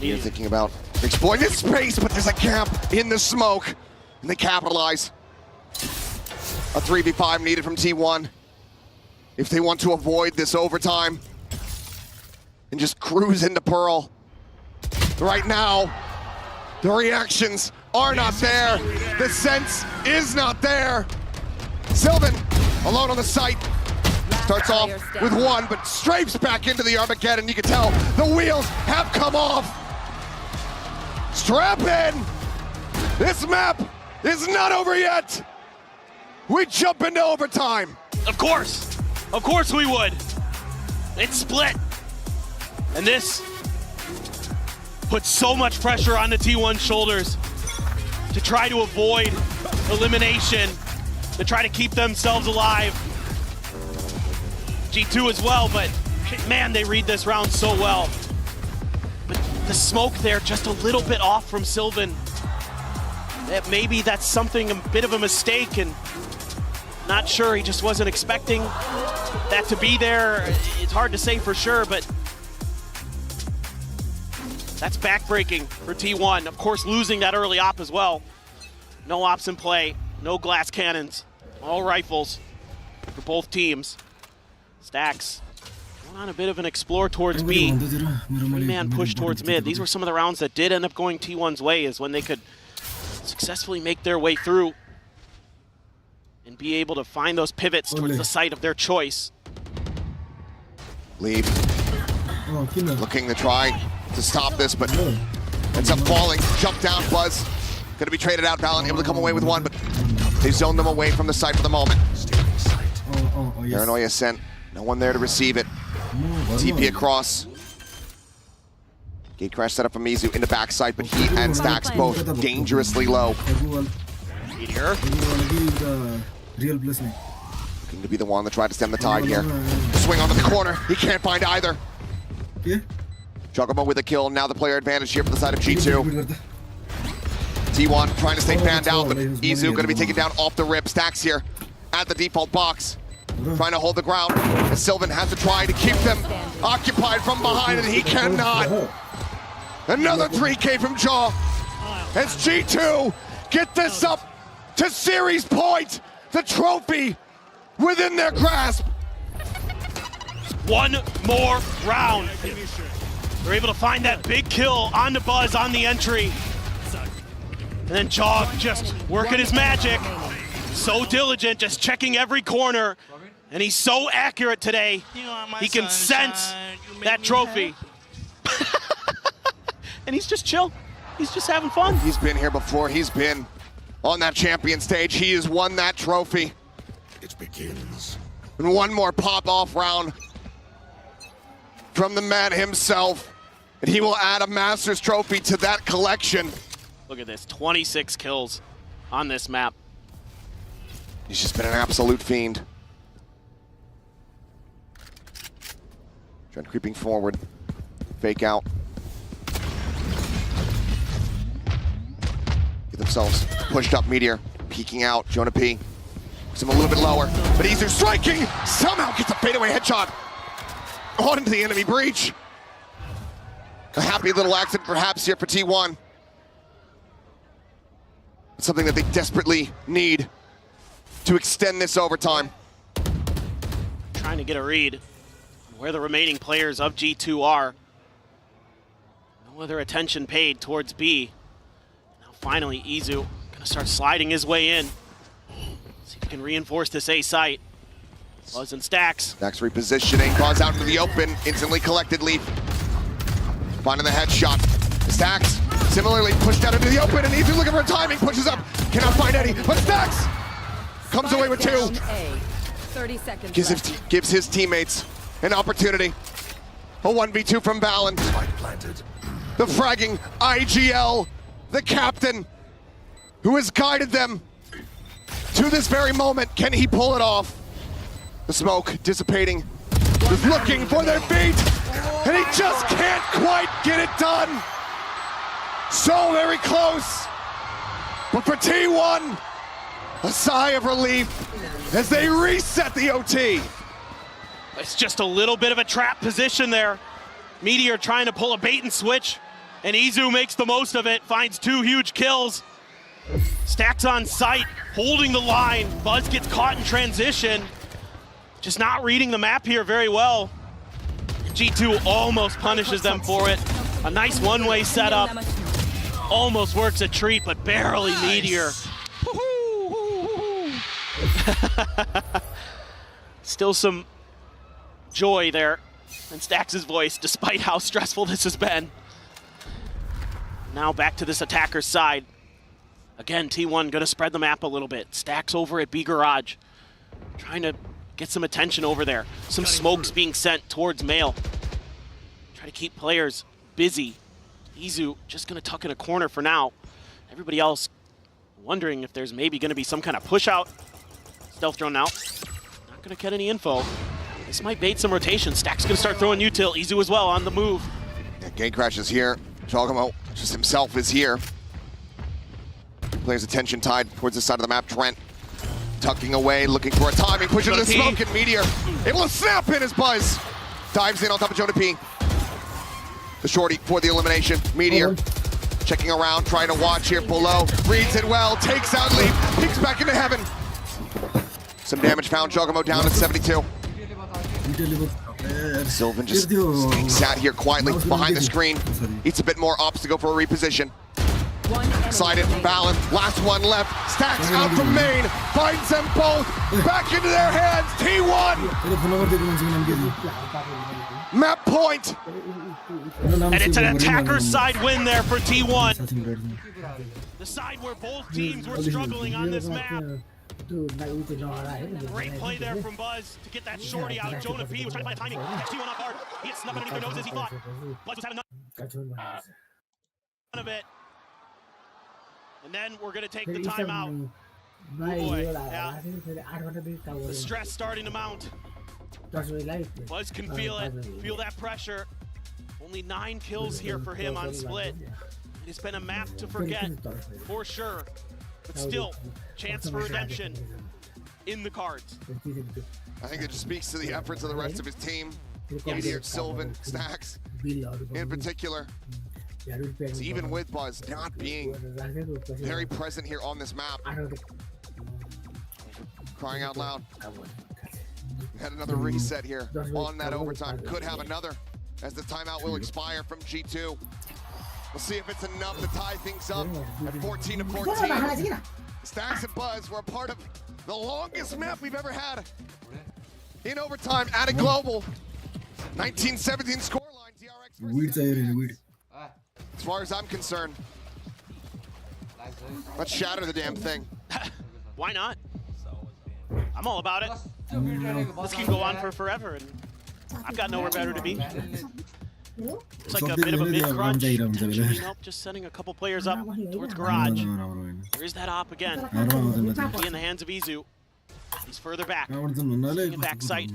You're thinking about exploiting this space, but there's a gap in the smoke, and they capitalize. A 3v5 needed from T1 if they want to avoid this overtime and just cruise into Pearl. Right now, the reactions are not there. The sense is not there. Sylvan, alone on the site, starts off with one, but strafes back into the Armageddon. You can tell the wheels have come off. Strap in. This map is not over yet. We jump into overtime.
Of course we would. It's split. And this puts so much pressure on the T1 shoulders to try to avoid elimination, to try to keep themselves alive. G2 as well, but man, they read this round so well. But the smoke there just a little bit off from Sylvan. Maybe that's something, a bit of a mistake, and not sure, he just wasn't expecting that to be there. It's hard to say for sure, but that's backbreaking for T1. Of course, losing that early op as well. No ops in play, no glass cannons, all rifles for both teams. Stacks going on a bit of an explore towards B. Three-man push towards mid. These were some of the rounds that did end up going T1's way, is when they could successfully make their way through and be able to find those pivots towards the site of their choice.
Leave. Looking to try to stop this, but ends up falling. Jump down, Buzz. Gonna be traded out. Valorant able to come away with one, but they zone them away from the site for the moment. Paranoia sent. No one there to receive it. TP across. Gate crash set up from Mizu in the backside, but he and Stacks both dangerously low.
Meteor.
Looking to be the one to try to stem the tide here. Swing onto the corner. He can't find either. Juggermo with a kill. Now the player advantage here for the side of G2. T1 trying to stay fanned out, but Izu going to be taken down off the rip. Stacks here at the default box, trying to hold the ground. And Sylvan has to try to keep them occupied from behind, and he cannot. Another 3K from Jaw as G2 get this up to series point. The trophy within their grasp.
One more round. They're able to find that big kill on the Buzz on the entry. And then Jaw just working his magic. So diligent, just checking every corner. And he's so accurate today. He can sense that trophy. And he's just chill. He's just having fun.
He's been here before. He's been on that champion stage. He has won that trophy.
It begins.
And one more pop-off round from the man himself. And he will add a Masters trophy to that collection.
Look at this, 26 kills on this map.
He's just been an absolute fiend. Trent creeping forward. Fake out. Get themselves pushed up. Meteor peeking out. Jonah P. Puts him a little bit lower. But Izu striking! Somehow gets a fadeaway headshot. On into the enemy breach. A happy little accident perhaps here for T1. Something that they desperately need to extend this overtime.
Trying to get a read on where the remaining players of G2 are. No other attention paid towards B. Now finally Izu gonna start sliding his way in. See if he can reinforce this A site. Buzz and Stacks.
Stacks repositioning, Buzz out into the open, instantly collected Leaf. Finding the headshot. Stacks similarly pushed out into the open, and Izu looking for timing, pushes up, cannot find Eddie, but Stacks comes away with two.
30 seconds
Gives his teammates an opportunity. A 1v2 from Valen. The fragging IGL, the captain, who has guided them to this very moment. Can he pull it off? The smoke dissipating, just looking for their feet, and he just can't quite get it done. So very close, but for T1, a sigh of relief as they reset the OT.
It's just a little bit of a trap position there. Meteor trying to pull a bait and switch And Izu makes the most of it, finds 2 huge kills. Stacks on site, holding the line. Buzz gets caught in transition. Just not reading the map here very well. G2 almost punishes them for it. A nice one-way setup. Almost works a treat, but barely Meteor. Still some joy there in Stax' voice, despite how stressful this has been. Now back to this attacker's side. Again, T1 gonna spread the map a little bit. Stax over at B Garage, trying to get some attention over there. Some smokes being sent towards Mail. Try to keep players busy. Izu just gonna tuck in a corner for now. Everybody else wondering if there's maybe gonna be some kind of push out. Stealth drone out. Not gonna get any info. This might bait some rotation. Stack's gonna start throwing util. Izu as well on the move.
Yeah, Gate Crash is here. Giacomo just himself is here. Players' attention tied towards the side of the map. Trent tucking away, looking for a timing, pushing to the smoke, and Meteor able to snap in his Buzz. Dives in on top of Jonah P. The shorty for the elimination. Meteor checking around, trying to watch here below. Reads it well, takes out Leap, peeks back into heaven. Some damage found, Giacomo down at 72. Sylvan just being sat here quietly behind the screen. Eats a bit more ops to go for a reposition. Slide in from Valen, last one left. Stacks out from main, finds them both. Back into their hands, T1! Map point!
And it's an attacker's side win there for T1. The side where both teams were struggling on this map. Great play there from Buzz to get that shorty out. Jonah P was trying to find timing. Catch T1 off guard. He had snuck underneath their noses, he thought. Buzz was having none of it. And then we're going to take the timeout. Oh boy, yeah. The stress starting to mount. Buzz can feel it, feel that pressure. Only 9 kills here for him on split. It's been a map to forget, for sure. But still, chance for redemption in the cards.
I think it just speaks to the efforts of the rest of his team. Meteor, Sylvan, Stacks, in particular. So even with Buzz not being very present here on this map, crying out loud. Had another reset here on that overtime. Could have another as the timeout will expire from G2. We'll see if it's enough to tie things up at 14-14. Stacks and Buzz were a part of the longest map we've ever had in overtime at a global. 1917 scoreline, TRX. As far as I'm concerned, let's shatter the damn thing.
Why not? I'm all about it. This can go on for forever, and I've got nowhere better to be. It's like a bit of a mid-crunch. Just sending a couple players up towards Garage. There is that op again. Be in the hands of Izu. He's further back. Taking back sight.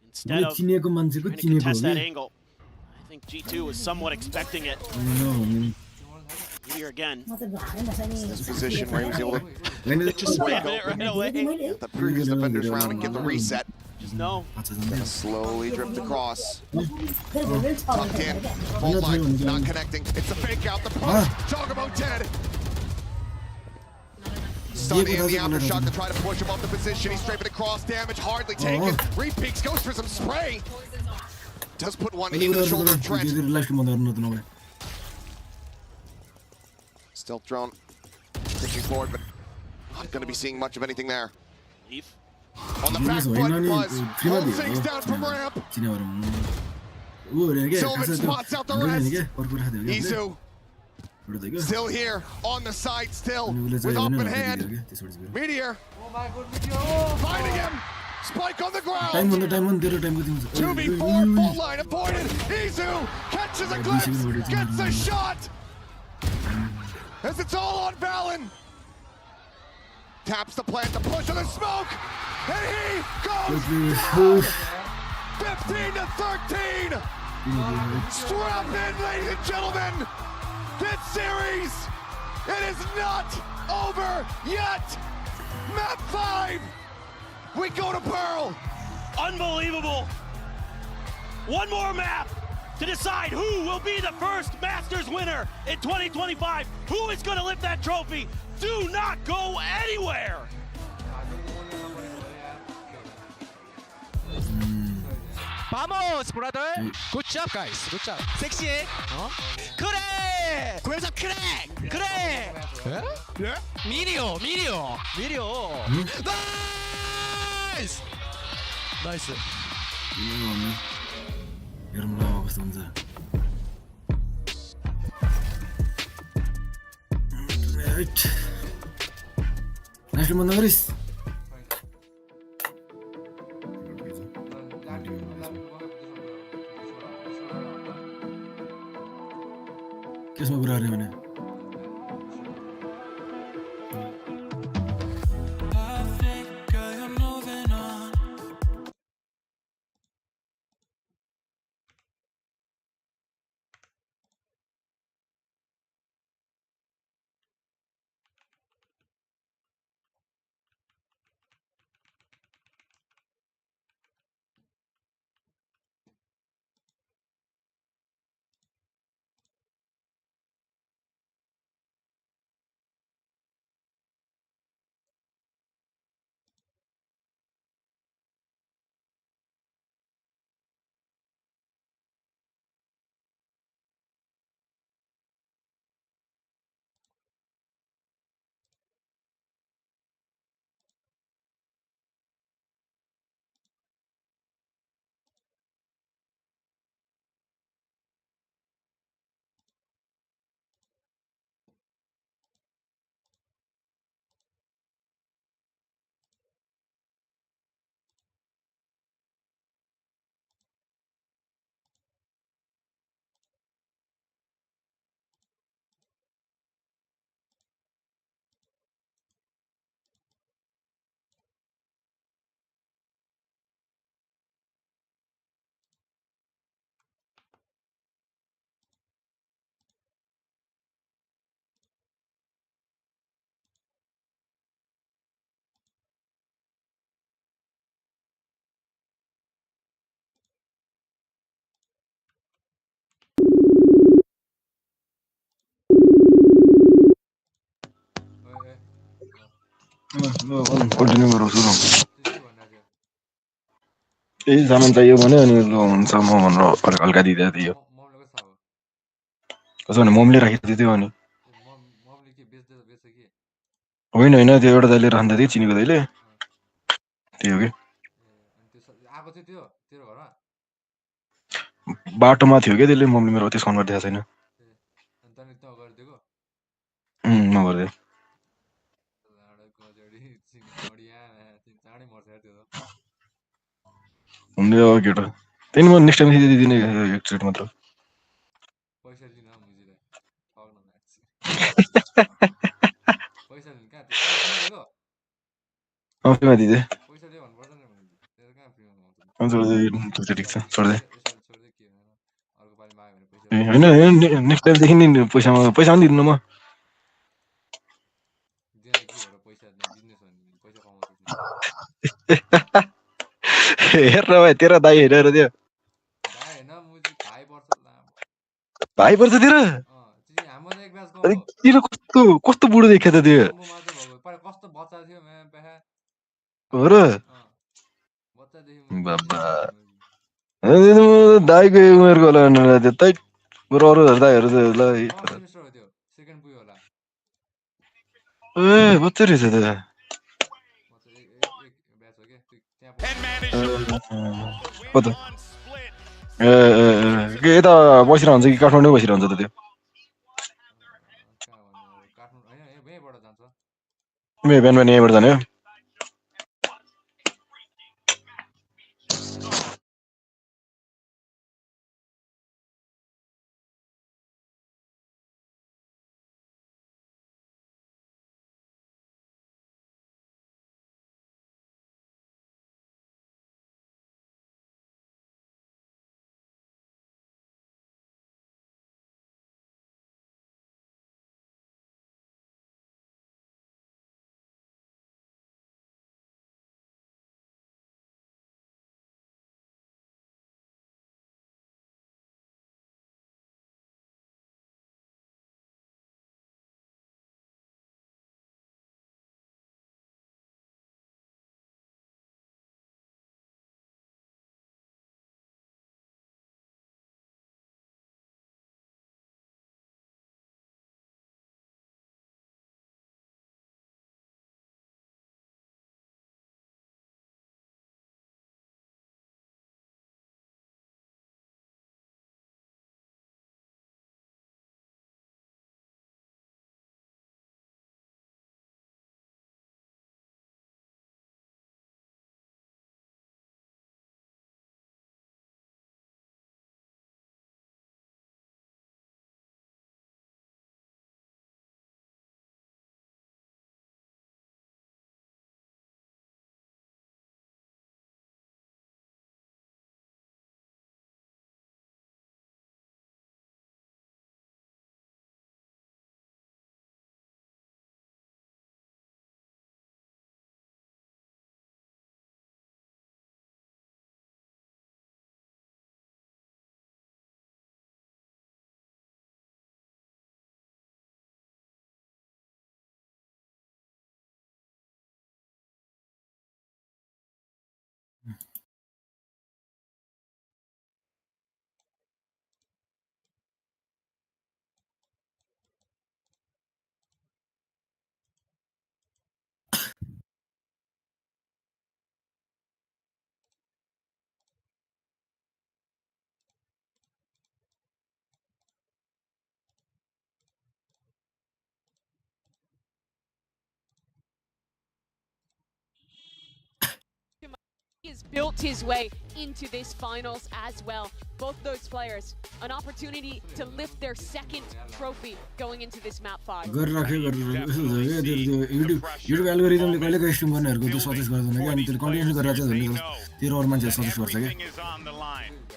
Instead of trying to contest that angle. I think G2 was somewhat expecting it. Here again.
This position where he was able to
just spam it right away.
The previous defenders round and get the reset.
Just know.
Gonna slowly drift across. Tucked in. Full line, not connecting. It's a fake out. The push. Giacomo dead. Sunny in the aftershock to try to push him off the position. He's strafing across. Damage hardly taken. Repeaks, goes for some spray. Does put one into the shoulder of Trent. Stealth drone pushing forward, but not going to be seeing much of anything there.
Leaf.
On the back foot, Buzz. Hold things down from ramp. Sylvan spots out the rest. Izu still here, on the side still, with open hand. Meteor finding him. Spike on the ground. 2v4, full line avoided. Izu catches a glimpse, gets a shot. As it's all on Valen. Taps the plant, the push of the smoke, and he goes down. 15-13. Strap in, ladies and gentlemen. This series, it is not over yet. Map 5. We go to Pearl.
Unbelievable. One more map. to decide who will be the first Masters winner in 2025. Who is going to lift that trophy? Do not go anywhere.
Vamos, brother. Good job, guys. Good job. 섹시해. 그래. 고영석 그래. 그래. 예? 미리오. 나이스. 나이스.
여러분 나와봤습니다. Right. Nice to meet you. किसमें बुरा रहे मैंने
continue गरौँ सुरु यही सामान चाहियो भने अनि ल हुन्छ म भनेर हल्का दिँदै थियो कसो भने ममले राखिदिएको थियो अनि होइन होइन त्यो एउटा दाइले राख्दा थियो चिनीको दाइले त्यही हो कि बाटोमा थियो क्या त्यसले ममले मेरो त्यसो गरिदिएको छैन म गरिदिएँ हुँदै हो केटा त्यही म नेक्स्ट टाइम दिदिनँ एकचोटि मात्र फ्रीमा दिँदै ठिक छ छोड्दै होइन नेक्स्ट टाइमदेखि नि पैसा पनि दिनु म हेर भाइ तेरो दाइ हेरेर त्यो भाइ पर्छ तेरो अनि किन कस्तो कस्तो बुढो देखियो त त्यो हो र बाबा दाइको उमेरको होला भनेर त्यो बरु अरू दाइहरू त ल ए बच्चा रहेछ त कता के यता बसिरहन्छ कि काठमाडौँ बसिरहन्छ त त्यो बिहान बिहान यहीँबाट जाने हो
built his way into this finals as well. Both those players, an opportunity to lift their second trophy going into this map 5.
YouTube algorithmले कहिलेको stream गर्नेहरुको त्यो सजेस्ट गर्दैन के अनि त्यसले कन्टिन्युअसली गरेर चाहिँ भन्ने 13 मान्छे सजेस्ट गर्छ के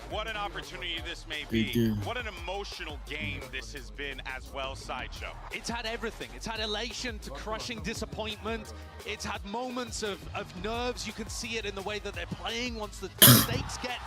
What an opportunity this may be. What an emotional game this has been as well, Sideshow.
It's had everything. It's had elation to crushing disappointment. It's had moments of nerves. You can see it in the way that they're playing once the stakes get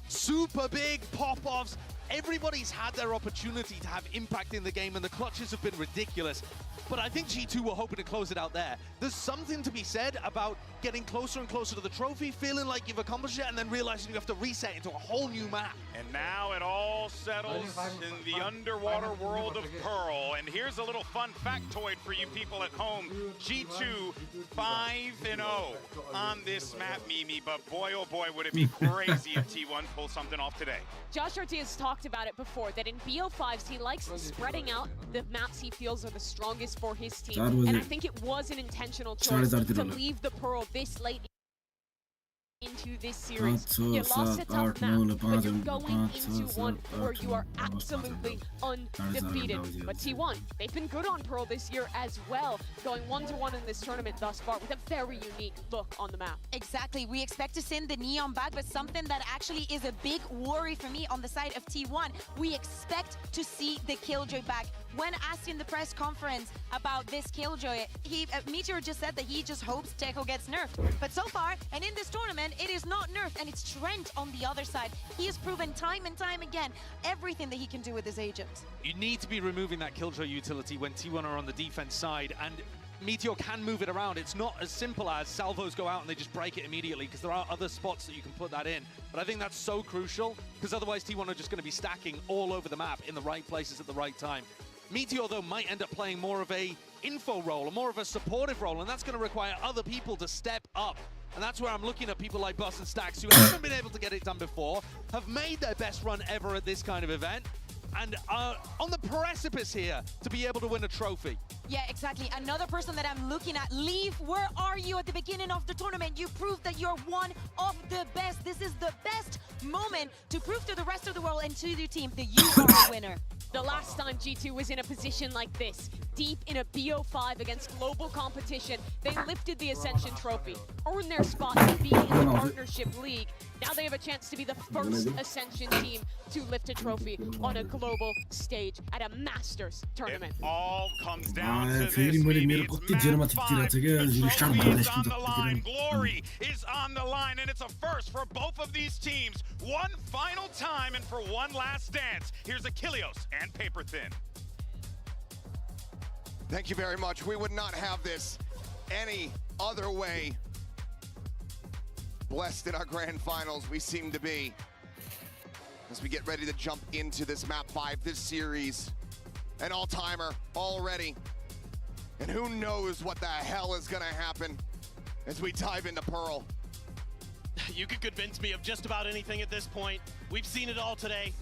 super big pop-offs. Everybody's had their opportunity to have impact in the game, and the clutches have been ridiculous. But I think G2 were hoping to close it out there. There's something to be said about getting closer and closer to the trophy, feeling like you've accomplished it, and then realizing you have to reset into a whole new map.
And now it all settles in the underwater world of Pearl. And here's a little fun factoid for you people at home. G2 5-0 on this map, Mimi. But boy, oh boy, would it be crazy if T1 pulls something off today.
Josh Artie has talked about it before, that in BO5s, he likes spreading out the maps he feels are the strongest for his team. And I think it was an intentional choice to leave the Pearl this late into this series. You lost a tough map, but you're going into one where you are absolutely undefeated. But T1, they've been good on Pearl this year as well, going 1-1 in this tournament thus far with a very unique look on the map.
Exactly. We expect to send the Neon back, but something that actually is a big worry for me on the side of T1, we expect to see the Killjoy back. When asked in the press conference about this Killjoy, Meteor just said that he just hopes Techo gets nerfed. But so far, and in this tournament, it is not nerfed, and it's Trent on the other side. He has proven time and time again everything that he can do with his agent.
You need to be removing that Killjoy utility when T1 are on the defense side, and Meteor can move it around. It's not as simple as salvos go out and they just break it immediately, because there are other spots that you can put that in. But I think that's so crucial, because otherwise T1 are just going to be stacking all over the map in the right places at the right time. Meteor, though, might end up playing more of a info role, or more of a supportive role, and that's going to require other people to step up. And that's where I'm looking at people like Bus and Stacks, who haven't been able to get it done before, have made their best run ever at this kind of event, and are on the precipice here to be able to win a trophy.
Yeah, exactly. Another person that I'm looking at, Leaf, where are you at the beginning of the tournament? You proved that you're one of the best. This is the best moment to prove to the rest of the world and to the team that you are a winner.
The last time G2 was in a position like this, deep in a BO5 against global competition, they lifted the Ascension Trophy, earned their spot to be in the Partnership League. Now they have a chance to be the first Ascension team to lift a trophy on a global stage at a Masters tournament.
It all comes down to this. It's map 5. The trophy is on the line. Glory is on the line, and it's a first for both of these teams. One final time and for one last dance. Here's Achilleos and Paper Thin.
Thank you very much. We would not have this any other way. Blessed in our grand finals we seem to be as we get ready to jump into this map 5, this series. An all-timer already. And who knows what the hell is gonna happen as we dive into Pearl.
You could convince me of just about anything at this point. We've seen it all today.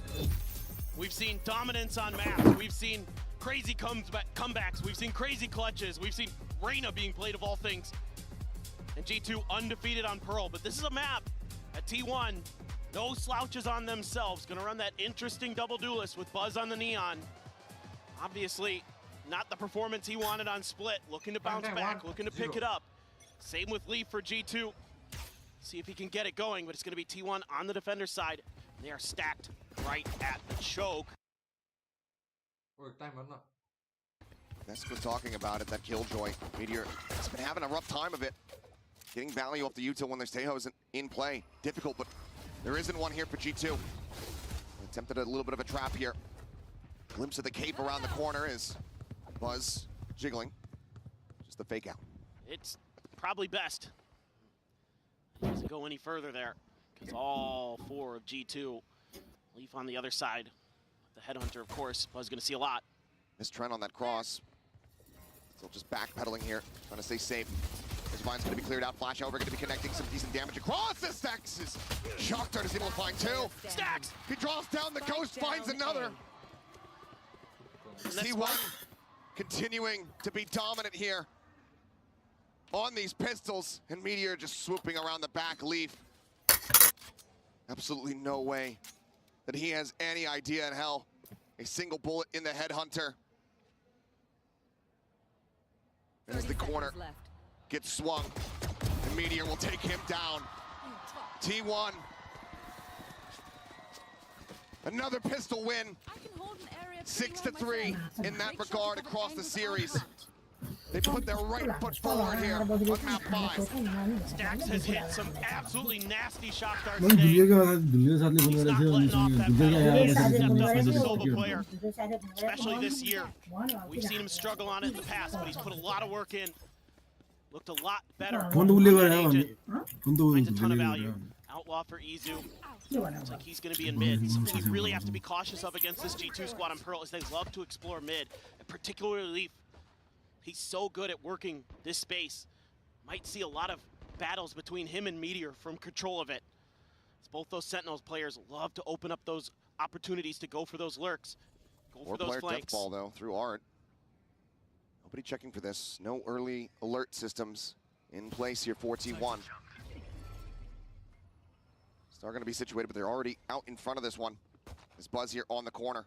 We've seen dominance on maps. We've seen crazy comebacks. We've seen crazy clutches. We've seen Reyna being played of all things. And G2 undefeated on Pearl. But this is a map at T1. No slouches on themselves. Gonna run that interesting double duelist with Buzz on the Neon. Obviously, not the performance he wanted on Split. Looking to bounce back, looking to pick it up. Same with Leaf for G2. See if he can get it going, but it's gonna be T1 on the defender side. They are stacked right at the choke.
That's good talking about it, that Killjoy. Meteor has been having a rough time of it. Getting value off the util when there's Tejo isn't in play. Difficult, but there isn't one here for G2. Attempted a little bit of a trap here. Glimpse of the cape around the corner is Buzz jiggling. Just the fake out.
It's probably best. He doesn't go any further there, because all four of G2. Leaf on the other side. The headhunter, of course. Buzz gonna see a lot.
Missed Trent on that cross. Still just backpedaling here, trying to stay safe. His mine's gonna be cleared out. Flash over, gonna be connecting some decent damage across the Stacks. Shock Dart is able to find two.
Stacks!
He draws down the ghost, finds another. T1 continuing to be dominant here on these pistols, and Meteor just swooping around the back. Leaf Absolutely no way that he has any idea in hell. A single bullet in the headhunter. As the corner gets swung, and Meteor will take him down. T1. Another pistol win. 6-3 in that regard across the series. They put their right foot forward here on map 5.
Stax has hit some absolutely nasty shot starts
मैले
today.
दुलियोको बाद दुलियो साथले बोल्नु
He's not
थियो
letting off that
दुलियोको
battle. He has
आएर
stepped up as a
बसेको
solo
थियो
player, especially this year. We've seen him struggle on it in the past, but he's put a lot of work in. Looked a lot better.
Phone त उसले
on that
गरे हो
agent.
Phone त
Finds a ton of
उसले
value. Outlaw for Izu. Looks like he's going to be in mid. Something you really have to be cautious of against this G2 squad on Pearl is they love to explore mid, and particularly Leaf. He's so good at working this space. Might see a lot of battles between him and Meteor from control of it. As both those Sentinels players love to open up those opportunities to go for those lurks. Go for those flanks.
Death ball though through Art. Nobody checking for this. No early alert systems in place here for T1. They're going to be situated, but they're already out in front of this one. There's Buzz here on the corner.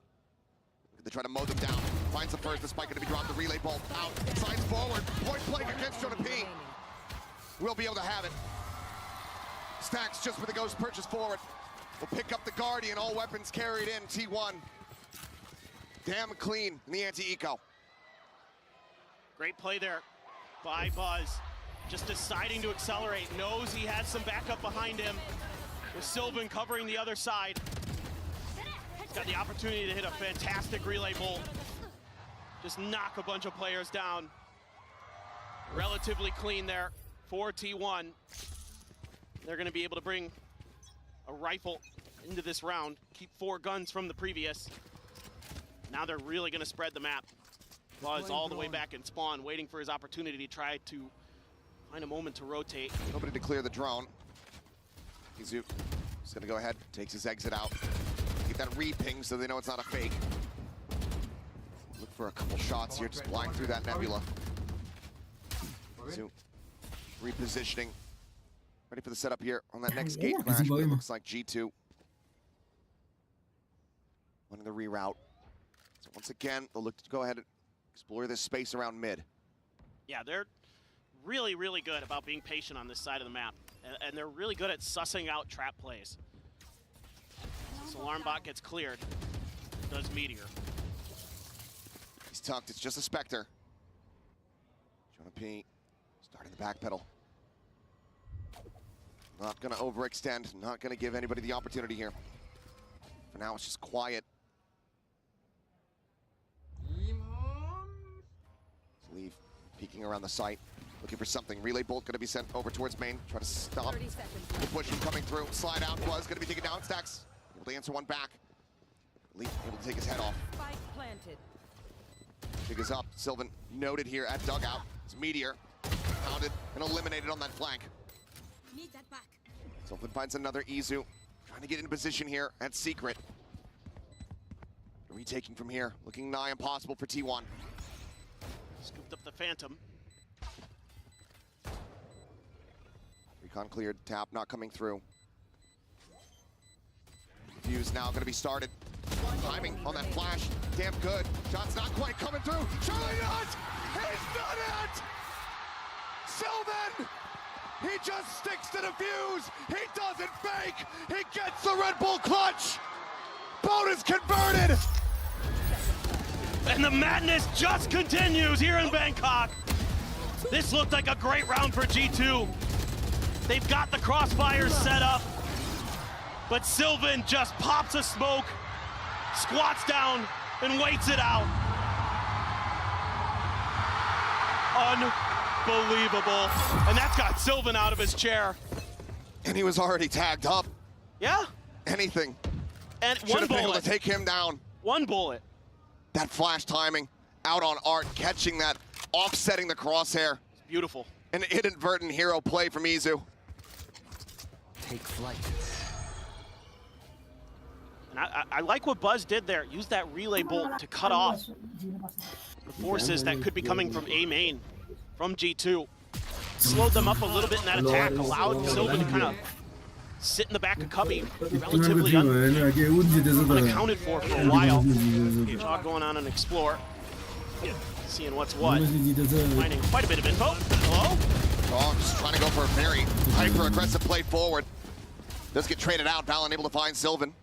They try to mow them down. Finds the first. The spike going to be dropped. The relay bolt out. Sides forward. Point blank against Jonah P. We'll be able to have it. Stacks just with the ghost purchase forward. Will pick up the Guardian. All weapons carried in. T1. Damn clean in the anti-eco.
Great play there by Buzz. Just deciding to accelerate. Knows he has some backup behind him. With Sylvan covering the other side. He's got the opportunity to hit a fantastic relay bolt. Just knock a bunch of players down. Relatively clean there for T1. They're going to be able to bring a rifle into this round. Keep 4 guns from the previous. Now they're really going to spread the map. Buzz all the way back in spawn, waiting for his opportunity to try to find a moment to rotate.
Nobody to clear the drone. Izu is going to go ahead, takes his exit out. Get that re-ping so they know it's not a fake. Look for a couple shots here, just flying through that nebula. Izu repositioning. Ready for the setup here on that next gate crash, but it looks like G2 wanting the reroute. So once again, they'll look to go ahead and explore this space around mid.
Yeah, they're really, really good about being patient on this side of the map. And they're really good at sussing out trap plays. This alarm bot gets cleared. Does Meteor.
He's tucked, it's just a Spectre. Jonah P starting the back pedal. Not gonna overextend, not gonna give anybody the opportunity here. For now, it's just quiet. Leave, peeking around the site. Looking for something. Relay bolt going to be sent over towards main. Try to stop the push from coming through. Slide out. Buzz going to be taken down. Stacks able to answer one back. Leaf able to take his head off.
Spike planted.
Figures up. Sylvan noted here at dugout. It's Meteor. Pounded and eliminated on that flank.
Need that back.
Sylvan finds another Izu. Trying to get in position here at Secret. Retaking from here. Looking nigh impossible for T1.
Scooped up the Phantom.
Recon cleared, tap not coming through. Fuse now going to be started. Timing on that flash, damn good. Shot's not quite coming through. Surely not! He's done it! Sylvan! He just sticks to the fuse. He doesn't fake. He gets the Red Bull clutch. Bonus converted.
And the madness just continues here in Bangkok. This looked like a great round for G2. They've got the crossfires set up, but Sylvan just pops a smoke, squats down, and waits it out. Unbelievable. And that's got Sylvan out of his chair.
And he was already tagged up.
Yeah.
Anything.
And
Should
one
have been able
bullet.
to take him down.
One bullet.
That flash timing out on Art, catching that, offsetting the crosshair.
It's beautiful.
An inadvertent hero play from Izu.
Take flight.
And I like what Buzz did there. Use that relay bolt to cut off the forces that could be coming from A main, from G2. Slowed them up a little bit in that attack, allowed Sylvan to kind of sit in the back of Cubby relatively unaccounted for a while. Jog going on and explore, seeing what's what, finding quite a bit of info. Hello?
Oh, just trying to go for a very hyper-aggressive play forward. Does get traded out. Valorant able to find Sylvan.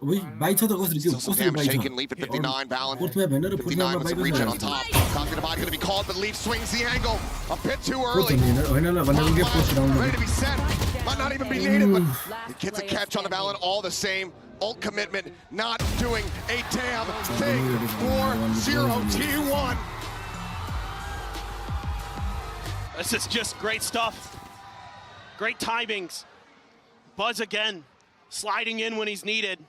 Still some damage taken. Leaf at 59. Valorant 59 with some regen on top. Conquer Divide going to be called, but Leaf swings the angle a bit too early. Ready to be set. Might not even be needed, but he gets a catch on the Valorant all the same. Ult commitment not doing a damn thing for 0T1.
This is just great stuff. Great timings. Buzz again, sliding in when he's needed.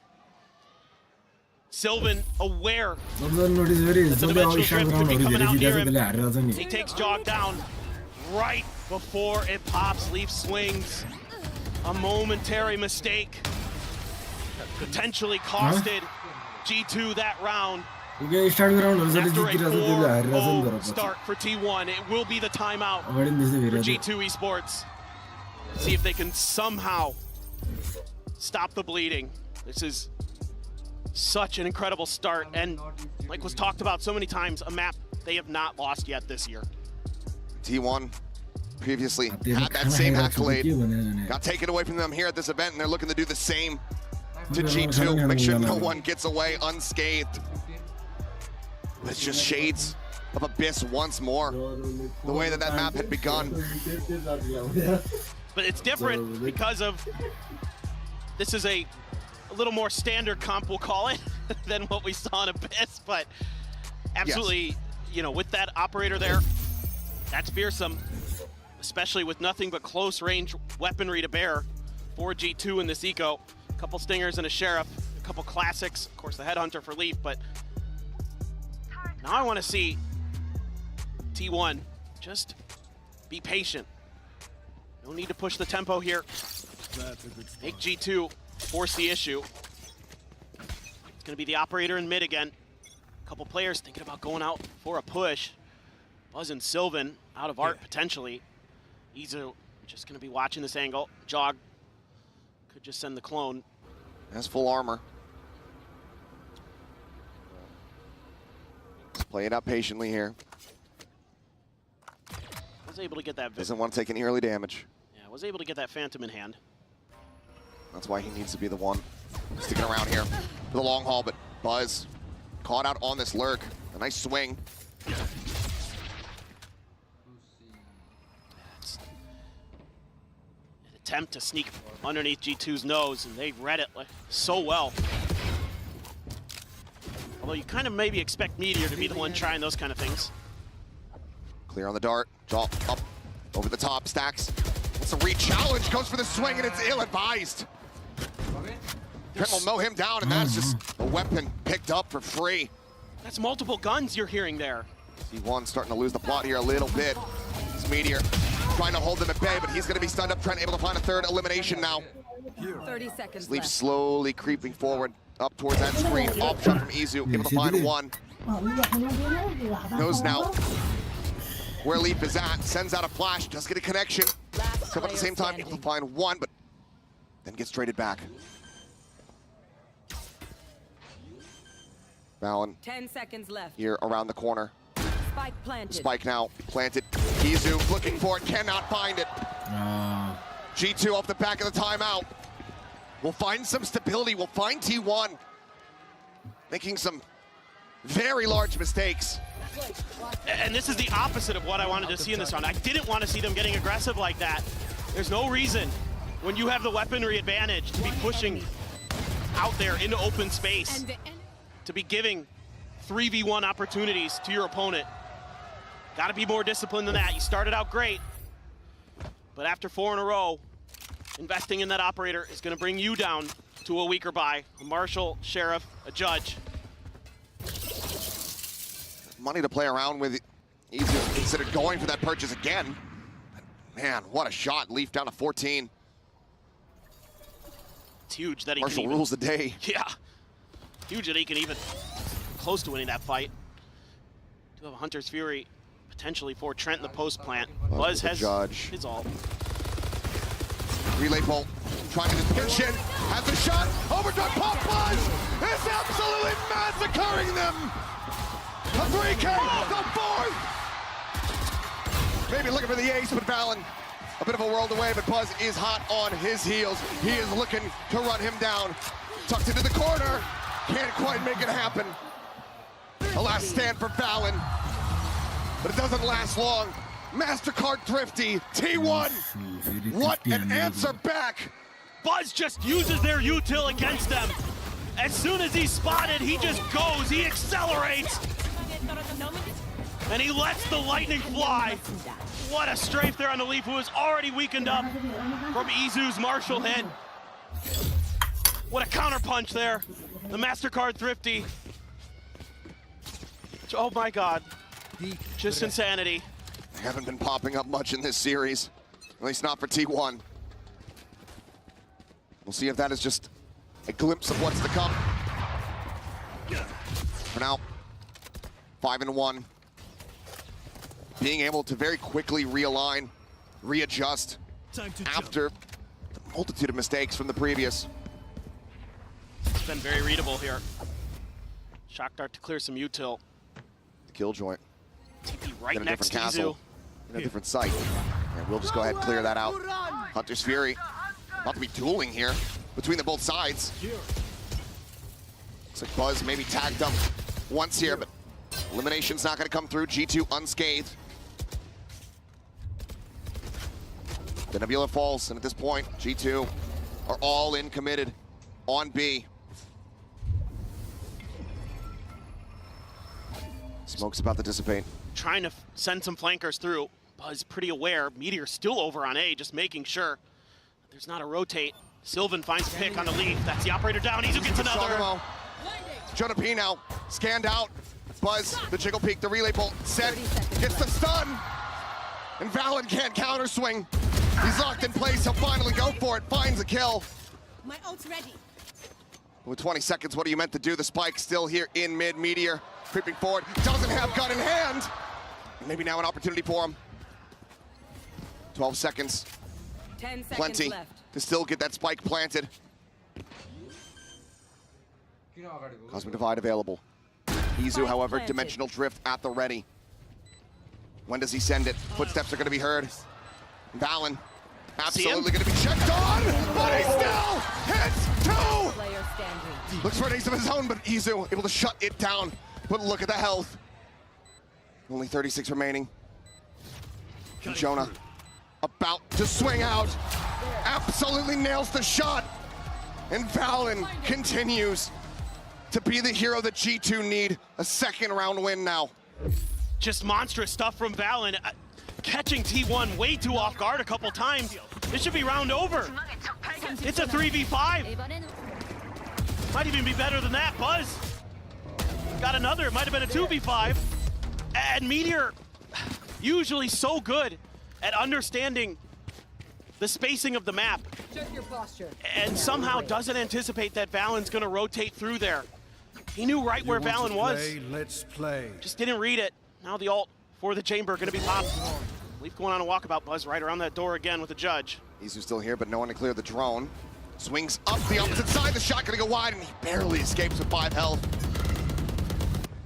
Sylvan aware that the dimensional drift could be coming out near him. He takes Jog down right before it pops. Leaf swings. A momentary mistake potentially costed G2 that round. After a 4-0 start for T1, it will be the timeout for G2 Esports. See if they can somehow stop the bleeding. This is such an incredible start, and like was talked about so many times, a map they have not lost yet this year.
T1 previously had that same accolade, got taken away from them here at this event, and they're looking to do the same to G2, make sure no one gets away unscathed. But it's just shades of Abyss once more, the way that that map had begun.
But it's different because of, this is a little more standard comp, we'll call it, than what we saw in Abyss, but absolutely, you know, with that operator there, that's fearsome, especially with nothing but close range weaponry to bear for G2 in this eco. A couple Stingers and a Sheriff, a couple classics, of course the Headhunter for Leaf, but now I want to see T1 just be patient. No need to push the tempo here. Make G2 force the issue. It's going to be the operator in mid again. A couple players thinking about going out for a push. Buzz and Sylvan out of art potentially. Izu just going to be watching this angle. Jog could just send the clone.
Has full armor. Play it up patiently here.
Was able to get that.
Doesn't want to take any early damage.
Yeah, was able to get that Phantom in hand.
That's why he needs to be the one sticking around here for the long haul, but Buzz caught out on this lurk. A nice swing.
That's an attempt to sneak underneath G2's nose, and they read it like so well. Although you kind of maybe expect Meteor to be the one trying those kind of things.
Clear on the dart, drop up, over the top, stacks. It's a re-challenge, goes for the swing, and it's ill-advised. Trent will mow him down, and that's just a weapon picked up for free.
That's multiple guns you're hearing there.
T1 starting to lose the plot here a little bit. It's Meteor trying to hold them at bay, but he's going to be stunned up. Trent able to find a third elimination now.
30 seconds
Leaf
left.
slowly creeping forward up towards that screen. Off shot from Izu, able to find one. Knows now where Leaf is at, sends out a flash, does get a connection. Come at the same time, able to find one, but then gets traded back. Valen
10 seconds left.
here around the corner.
Spike planted.
Spike now planted. Izu looking for it, cannot find it. G2 off the back of the timeout. We'll find some stability. We'll find T1 making some very large mistakes.
And this is the opposite of what I wanted to see in this round. I didn't want to see them getting aggressive like that. There's no reason, when you have the weaponry advantage, to be pushing out there into open space, to be giving 3v1 opportunities to your opponent. Got to be more disciplined than that. You started out great, but after 4 in a row, investing in that operator is going to bring you down to a weaker buy. A Marshal, Sheriff, a Judge.
Money to play around with. Izu considered going for that purchase again. Man, what a shot. Leaf down to 14.
It's huge that he
Marshall
can even,
rules the day.
Yeah. Huge that he can even close to winning that fight. Do have a Hunter's Fury potentially for Trent in the post plant. Buzz has
Judge.
his ult.
Relay bolt, trying to just pitch in, has the shot, overdone, pop Buzz is absolutely massacring them! A 3K, the fourth! Maybe looking for the ace, but Valen, a bit of a world away, but Buzz is hot on his heels. He is looking to run him down. Tucked into the corner, can't quite make it happen. The last stand for Valen, but it doesn't last long. MasterCard Thrifty, T1, what an answer back!
Buzz just uses their util against them. As soon as he's spotted, he just goes, he accelerates. And he lets the lightning fly. What a strafe there on the Leaf, who is already weakened up from Izu's Marshall hit. What a counterpunch there. The MasterCard Thrifty. Oh my God, just insanity.
They haven't been popping up much in this series, at least not for T1. We'll see if that is just a glimpse of what's to come. For now, 5-1. Being able to very quickly realign, readjust after the multitude of mistakes from the previous.
It's been very readable here. Shock Dart to clear some util.
The Killjoy.
TP right
in a
next
different
to
castle,
Izu.
in a different site. And we'll just go ahead and clear that out. Hunter's Fury, about to be dueling here between the both sides. Looks like Buzz maybe tagged up once here, but elimination's not going to come through. G2 unscathed. The Nebula falls, and at this point, G2 are all in committed on B. Smoke's about to dissipate.
Trying to send some flankers through. Buzz pretty aware. Meteor still over on A, just making sure there's not a rotate. Sylvan finds a pick on the Leaf. That's the operator down. Izu gets another.
Jonah P now scanned out. Buzz, the jiggle peek, the relay bolt, set, gets the stun. And Valen can't counter swing. He's locked in place. He'll finally go for it. Finds a kill.
My ult's ready.
With 20 seconds, what are you meant to do? The spike still here in mid. Meteor creeping forward. Doesn't have gun in hand. Maybe now an opportunity for him. 12 seconds.
10 seconds
Plenty
left.
to still get that spike planted. Cosmic Divide available. Izu, however,
planted.
Dimensional Drift at the ready. When does he send it? Footsteps are going to be heard. Valen absolutely going to be checked on, but he still hits two!
Player standing.
Looks for an ace of his own, but Izu able to shut it down. But look at the health. Only 36 remaining. And Jonah about to swing out. Absolutely nails the shot. And Valen continues to be the hero that G2 need. A second round win now.
Just monstrous stuff from Valen. Catching T1 way too off guard a couple times. This should be round over. It's a 3v5. Might even be better than that. Buzz got another. It might have been a 2v5. And Meteor, usually so good at understanding the spacing of the map.
Check your posture.
And somehow doesn't anticipate that Valen's gonna rotate through there. He knew right where Valen was.
Let's play.
Just didn't read it. Now the ult for the chamber gonna be popped. Leaf going on a walkabout. Buzz right around that door again with the judge.
Izu's still here, but no one to clear the drone. Swings up the opposite side. The shot gonna go wide, and he barely escapes with 5 health.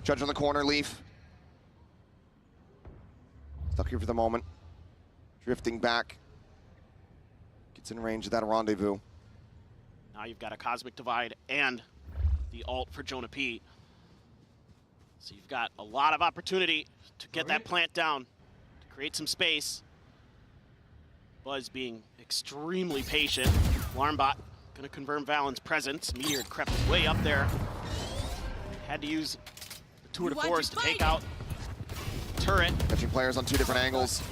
Judge on the corner, Leaf. Stuck here for the moment. Drifting back. Gets in range of that rendezvous.
Now you've got a Cosmic Divide and the ult for Jonah P. So you've got a lot of opportunity to get that plant down, to create some space. Buzz being extremely patient. Alarmbot gonna confirm Valen's presence. Meteor crept way up there. Had to use the tour de force to take out turret.
Catching players on 2 different angles.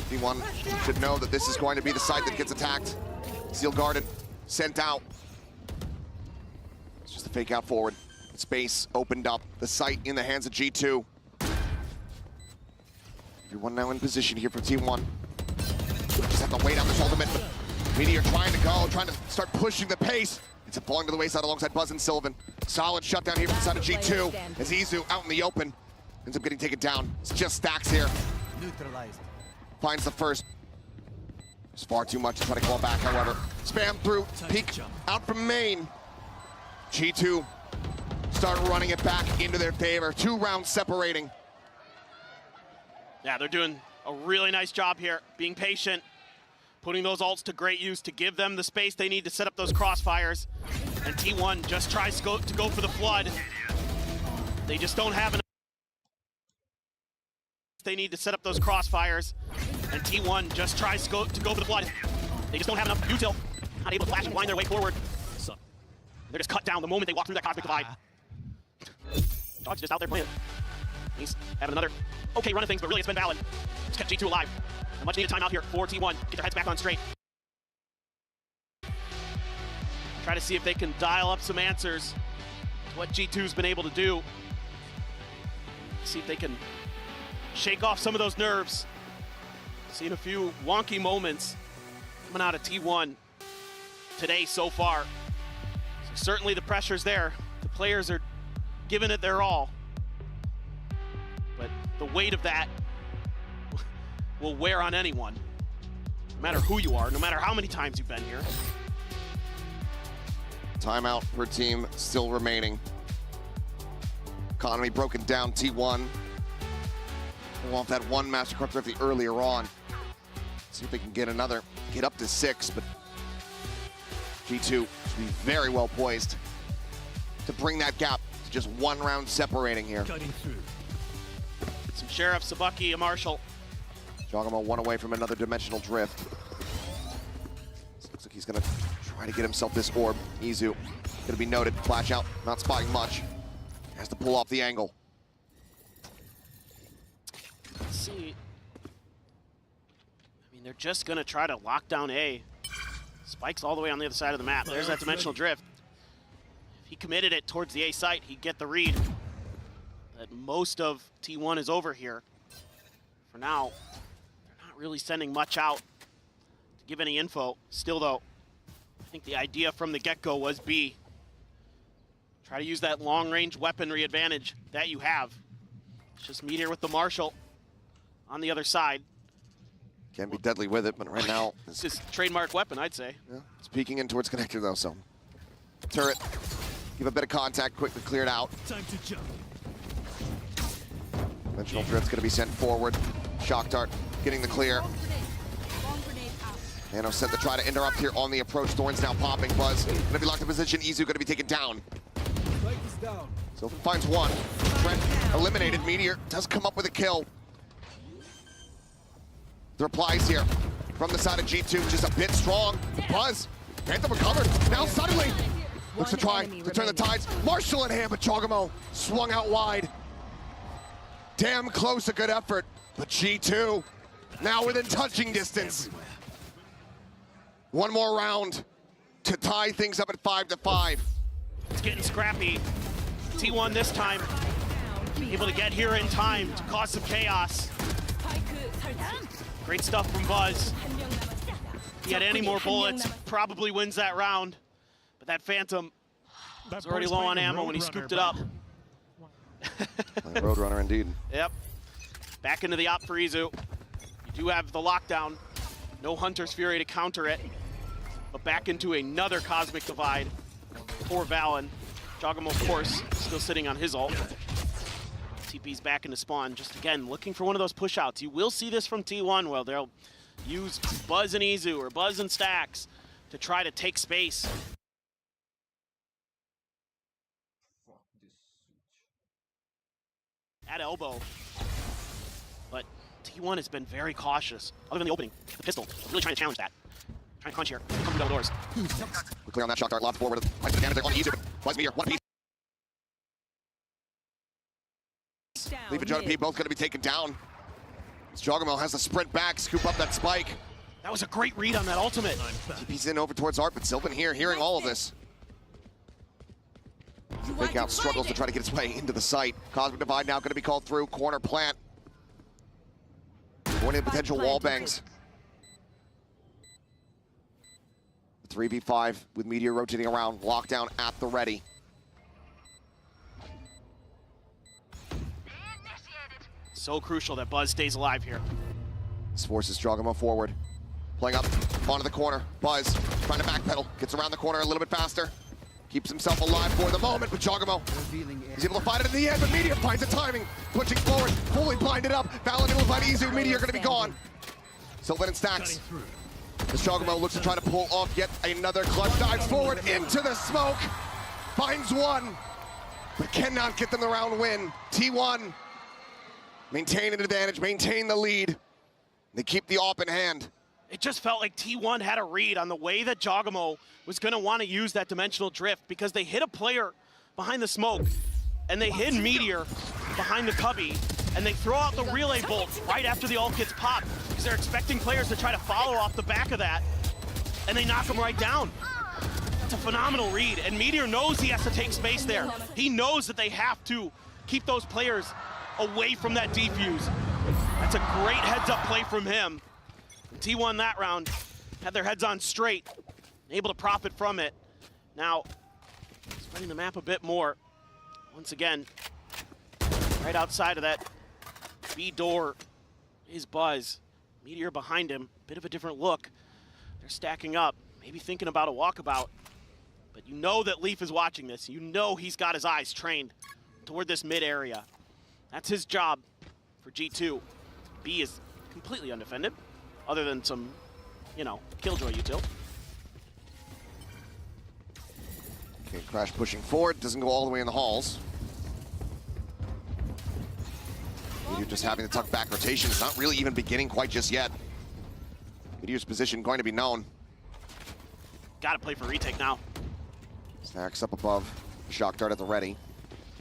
T1 should know that this is going to be the site that gets attacked. Seal guarded, sent out. It's just a fake out forward. Space opened up. The site in the hands of G2. Everyone now in position here for T1. Just have to wait out this ultimate. Meteor trying to go, trying to start pushing the pace. It's falling to the wayside alongside Buzz and Sylvan. Solid shutdown here from the side of G2 as Izu out in the open. Ends up getting taken down. It's just stacks here.
Neutralized.
Finds the first. It's far too much to try to claw back, however. Spam through, peek out from main. G2 start running it back into their favor. 2 rounds separating.
Yeah, they're doing a really nice job here, being patient, putting those ults to great use to give them the space they need to set up those crossfires. And T1 just tries to go for the flood. They just don't have enough. They need to set up those crossfires. And T1 just tries to go for the flood. They just don't have enough util. Not able to flash and wind their way forward. They're just cut down the moment they walk through that cosmic divide. Dog's just out there playing. He's having another okay run of things, but really it's been valid. Just kept G2 alive. A much needed timeout here for T1. Get their heads back on straight. Try to see if they can dial up some answers to what G2's been able to do. See if they can shake off some of those nerves. Seen a few wonky moments coming out of T1 today so far. So certainly the pressure's there. The players are giving it their all. But the weight of that will wear on anyone, no matter who you are, no matter how many times you've been here.
Timeout per team still remaining. Economy broken down, T1. Pull off that one Mastercard thrifty earlier on. See if they can get another, get up to 6, but G2 should be very well poised to bring that gap to just 1 round separating here.
Some Sheriff, Sabaki, and Marshall.
Jogamo 1 away from another dimensional drift. Looks like he's gonna try to get himself this orb. Izu gonna be noted, flash out, not spotting much. Has to pull off the angle.
Let's see. I mean, they're just gonna try to lock down A. Spike's all the way on the other side of the map. There's that dimensional drift. If he committed it towards the A site, he'd get the read. That most of T1 is over here. For now, they're not really sending much out to give any info. Still though, I think the idea from the get-go was B. Try to use that long-range weaponry advantage that you have. It's just Meteor with the Marshall on the other side.
Can be deadly with it, but right now...
It's his trademark weapon, I'd say.
Yeah, it's peeking in towards connector though, so... Turret, give a bit of contact, quickly cleared out.
Time to jump.
Dimensional drift's gonna be sent forward. Shock Dart getting the clear. Nano set to try to interrupt here on the approach. Thorns now popping. Buzz gonna be locked in position. Izu gonna be taken down. So finds one. Trent eliminated. Meteor does come up with a kill. The replies here from the side of G2 just a bit strong. Buzz, Phantom recovered. Now suddenly looks to try to turn the tides. Marshall in hand, but Jogamo swung out wide. Damn close, a good effort. But G2 now within touching distance. One more round to tie things up at 5-5.
It's getting scrappy. T1 this time able to get here in time to cause some chaos. Great stuff from Buzz. If he had any more bullets, probably wins that round. But that Phantom was already low on ammo when he scooped it up.
Roadrunner indeed.
Yep. Back into the op for Izu. You do have the lockdown. No Hunter's Fury to counter it. But back into another Cosmic Divide for Valen. Jogamo, of course, still sitting on his ult. TP's back into spawn. Just again, looking for one of those push-outs. You will see this from T1, well, they'll use Buzz and Izu or Buzz and Stacks to try to take space. At elbow. But T1 has been very cautious. Other than the opening, the pistol, really trying to challenge that. Trying to punch here, come through double doors.
We're clear on that Shock Dart, lots forward. Nice damage there on Izu. Buzz Meteor, one piece. Leave and Jonah P both gonna be taken down. Jogamo has to sprint back, scoop up that spike.
That was a great read on that ultimate.
TP's in over towards Art, but Sylvan here, hearing all of this. Fake out struggles to try to get his way into the site. Cosmic Divide now going to be called through. Corner plant. Going in potential wall bangs. 3v5 with Meteor rotating around. Lockdown at the ready.
So crucial that Buzz stays alive here.
This forces Jogamo forward. Playing up onto the corner. Buzz trying to backpedal. Gets around the corner a little bit faster. Keeps himself alive for the moment, but Jogamo is able to find it in the end, but Meteor finds the timing. Pushing forward, fully blinded up. Valorant will find Izu. Meteor going to be gone. Sylvan and Stacks. As Jogamo looks to try to pull off yet another clutch. Dives forward into the smoke. Finds one, but cannot get them the round win. T1 maintain an advantage, maintain the lead. They keep the AWP in hand.
It just felt like T1 had a read on the way that Jogamo was going to want to use that dimensional drift because they hit a player behind the smoke and they hid Meteor behind the cubby and they throw out the relay bolt right after the ult gets popped because they're expecting players to try to follow off the back of that and they knock him right down. It's a phenomenal read and Meteor knows he has to take space there. He knows that they have to keep those players away from that defuse. That's a great heads-up play from him. And T1 that round had their heads on straight, able to profit from it. Now, spreading the map a bit more. Once again, right outside of that B door is Buzz. Meteor behind him, bit of a different look. They're stacking up, maybe thinking about a walkabout. But you know that Leaf is watching this. You know he's got his eyes trained toward this mid area. That's his job for G2. B is completely undefended, other than some, you know, Killjoy util.
Okay, Crash pushing forward, doesn't go all the way in the halls. Meteor just having to tuck back rotation. It's not really even beginning quite just yet. Meteor's position going to be known.
Gotta play for retake now.
Stacks up above. Shock dart at the ready.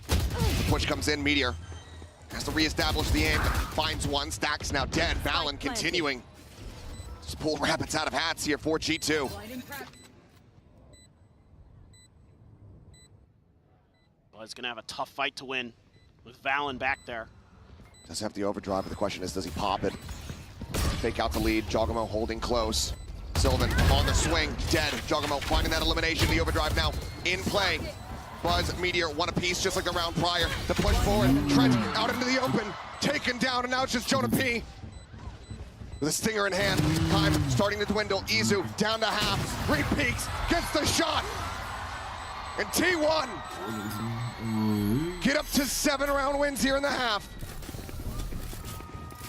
The push comes in, Meteor has to reestablish the aim. Finds one, Stacks now dead. Valen continuing. Just pull rabbits out of hats here for G2.
Buzz gonna have a tough fight to win with Valen back there.
Does have the overdrive, but the question is, does he pop it? Fake out the lead, Jogamo holding close. Sylvan on the swing, dead. Jogamo finding that elimination, the overdrive now in play. Buzz, Meteor, one apiece, just like the round prior. The push forward, Trent out into the open, taken down, and now it's just Jonah P. With a stinger in hand, time starting to dwindle. Izu down to half, re-peaks, gets the shot. And T1 get up to 7 round wins here in the half.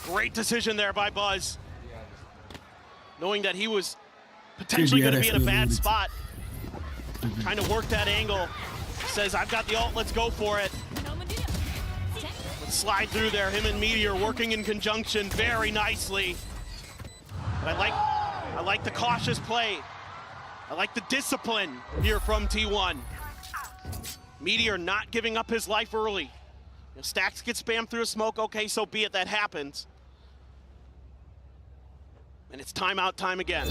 Great decision there by Buzz. Knowing that he was potentially going to be in a bad spot. Trying to work that angle. Says, I've got the ult, let's go for it. Let's slide through there. Him and Meteor working in conjunction very nicely. But I like the cautious play. I like the discipline here from T1. Meteor not giving up his life early. If Stacks get spammed through a smoke, okay, so be it, that happens. And it's timeout time again.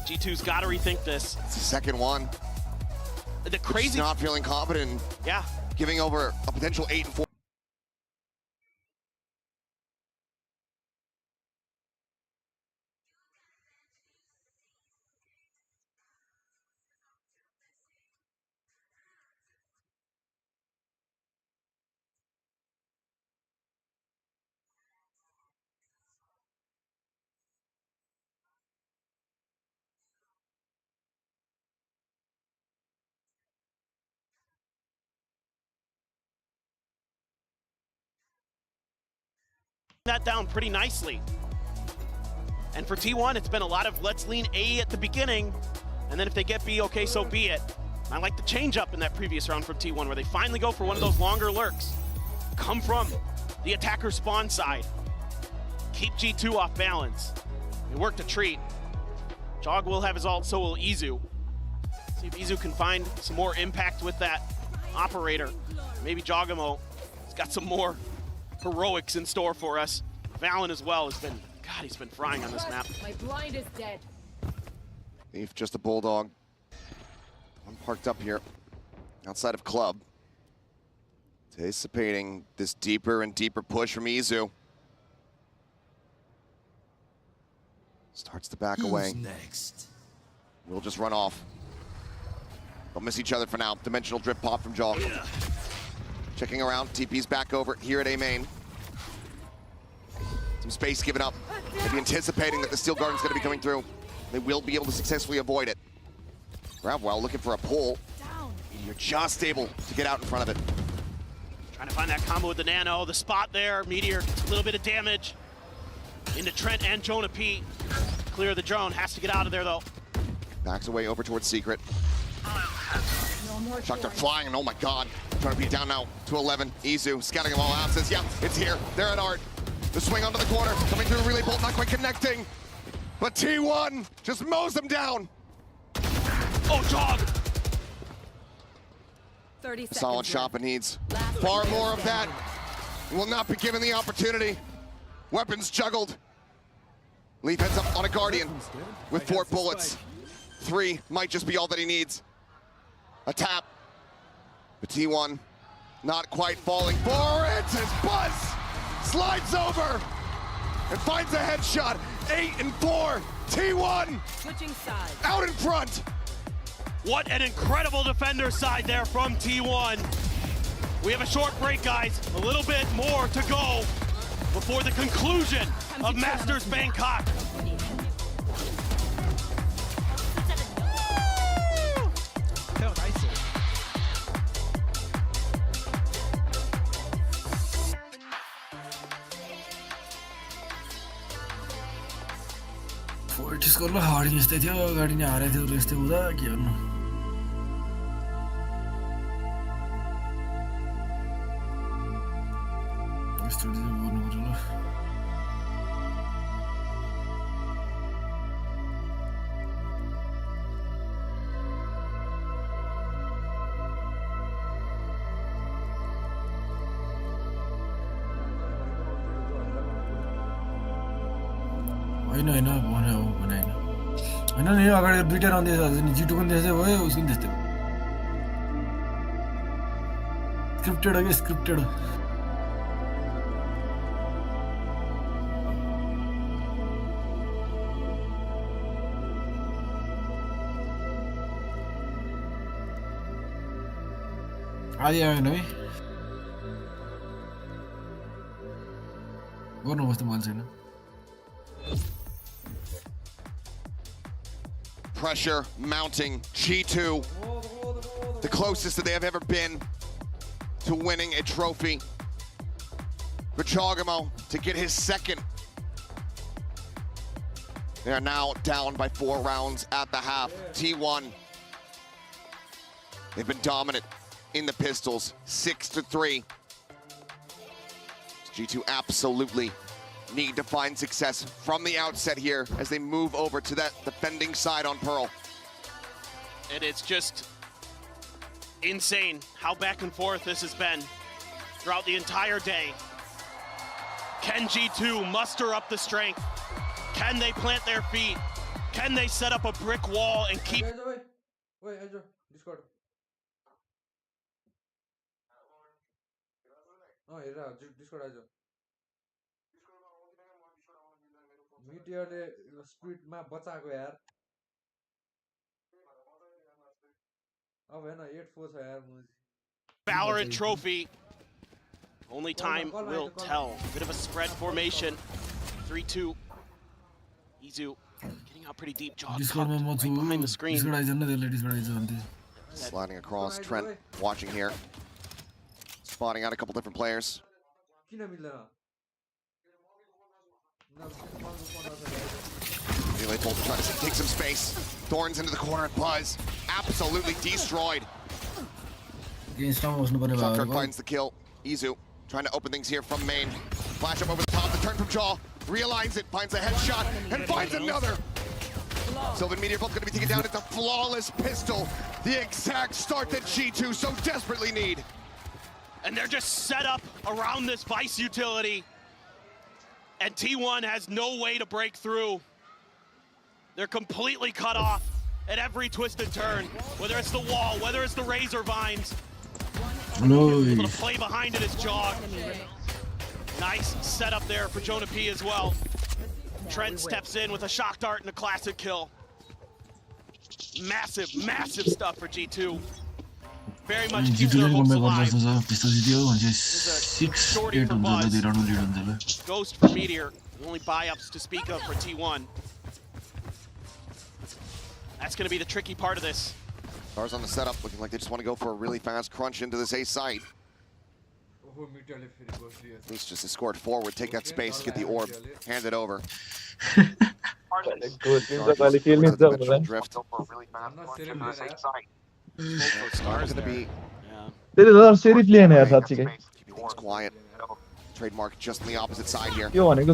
G2's got to rethink this.
It's the second one.
The crazy.
Just not feeling confident.
Yeah.
Giving over a potential 8-4.
That down pretty nicely. And for T1, it's been a lot of let's lean A at the beginning, and then if they get B, okay, so be it. I like the change up in that previous round from T1 where they finally go for one of those longer lurks. Come from the attacker spawn side. Keep G2 off balance. They worked a treat. Jog will have his ult, so will Izu. See if Izu can find some more impact with that operator. Maybe Jogamo has got some more heroics in store for us. Valen as well has been, God, he's been frying on this map.
My blind is dead.
Leaf just a bulldog. One parked up here outside of club. Anticipating this deeper and deeper push from Izu. Starts to back away.
Next?
We'll just run off. They'll miss each other for now. Dimensional drip pop from Jaw. Checking around, TP's back over here at A main. Some space given up. Maybe anticipating that the Steel Guardian's going to be coming through. They will be able to successfully avoid it. Gravwell looking for a pull. You're just able to get out in front of it.
Trying to find that combo with the Nano. The spot there. Meteor gets a little bit of damage into Trent and Jonah P. Clear the drone. Has to get out of there, though.
Backs away over towards Secret. Shocked are flying, and oh my god. Jonah P down now to 11. Izu scouting them all out. Says, yeah, it's here. They're at Art. The swing onto the corner. Coming through, relay bolt, not quite connecting. But T1 just mows them down.
Oh, dog.
30 seconds.
Solid shot, but needs far more of that. Will not be given the opportunity. Weapons juggled. Leaf heads up on a Guardian with 4 bullets. 3 might just be all that he needs. A tap. But T1 not quite falling for it as Buzz slides over and finds a headshot. 8 and 4. T1
Switching sides.
out in front.
What an incredible defender side there from T1. We have a short break, guys. A little bit more to go before the conclusion of Masters Bangkok.
स्कोरको हार्डिङ यस्तै थियो अगाडि नै हारेको थियो यस्तै हुँदा के गर्नु यस्तो चाहिँ गर्नु पर्यो ल होइन होइन भने हो भने होइन होइन नि यो अगाडि दुईटा राउन्ड दिएछ नि जिटु पनि त्यस्तै भयो उसको पनि त्यस्तै भयो स्क्रिप्टेड हो कि स्क्रिप्टेड हो आदि आएन है गर्नुपर्छ त मन छैन
Pressure mounting. G2, the closest that they have ever been to winning a trophy. For Chogamo to get his second. They are now down by 4 rounds at the half. T1. They've been dominant in the pistols, 6-3. G2 absolutely need to find success from the outset here as they move over to that defending side on Pearl.
And it's just insane how back and forth this has been throughout the entire day. Can G2 muster up the strength? Can they plant their feet? Can they set up a brick wall and keep...
Wait, Discord. Oh, Discord आइज मिटियरले स्पिडमा बचाएको यार अब हैन 8-4 छ यार
Valorant trophy. Only time will tell. Bit of a spread formation. 3-2. Izu getting out pretty deep. Jaw right behind the screen.
Sliding across. Trent watching here. Spotting out a couple different players. Relay Bolt trying to take some space. Thorns into the corner and Buzz absolutely destroyed. Shocker finds the kill. Izu trying to open things here from main. Flash up over the top, the turn from Jaw. Realigns it, finds a headshot, and finds another. Sylvan Meteor both going to be taken down. It's a flawless pistol. The exact start that G2 so desperately need.
And they're just set up around this Vice utility. And T1 has no way to break through. They're completely cut off at every twist and turn. Whether it's the wall, whether it's the razor vines. Able to play behind it is Jog. Nice setup there for Jonah P as well. Trent steps in with a shock dart and a classic kill. Massive, massive stuff for G2. very much keeps
G2
their
ले
hopes
कम्ब्याक
alive.
गर्नुपर्छ त्यस्तो जित्यो भने चाहिँ 6-8 हुन्छ होला 2 round lid हुन्छ होला
Ghost for Meteor, only buy-ups to speak of for T1. That's going to be the tricky part of this.
Stars on the setup, looking like they just want to go for a really fast crunch into this A site. At least just escort forward, take that space, get the orb, hand it over. Drift. Stars going to be keeping things quiet. Trademark just on the opposite side here. Getting ready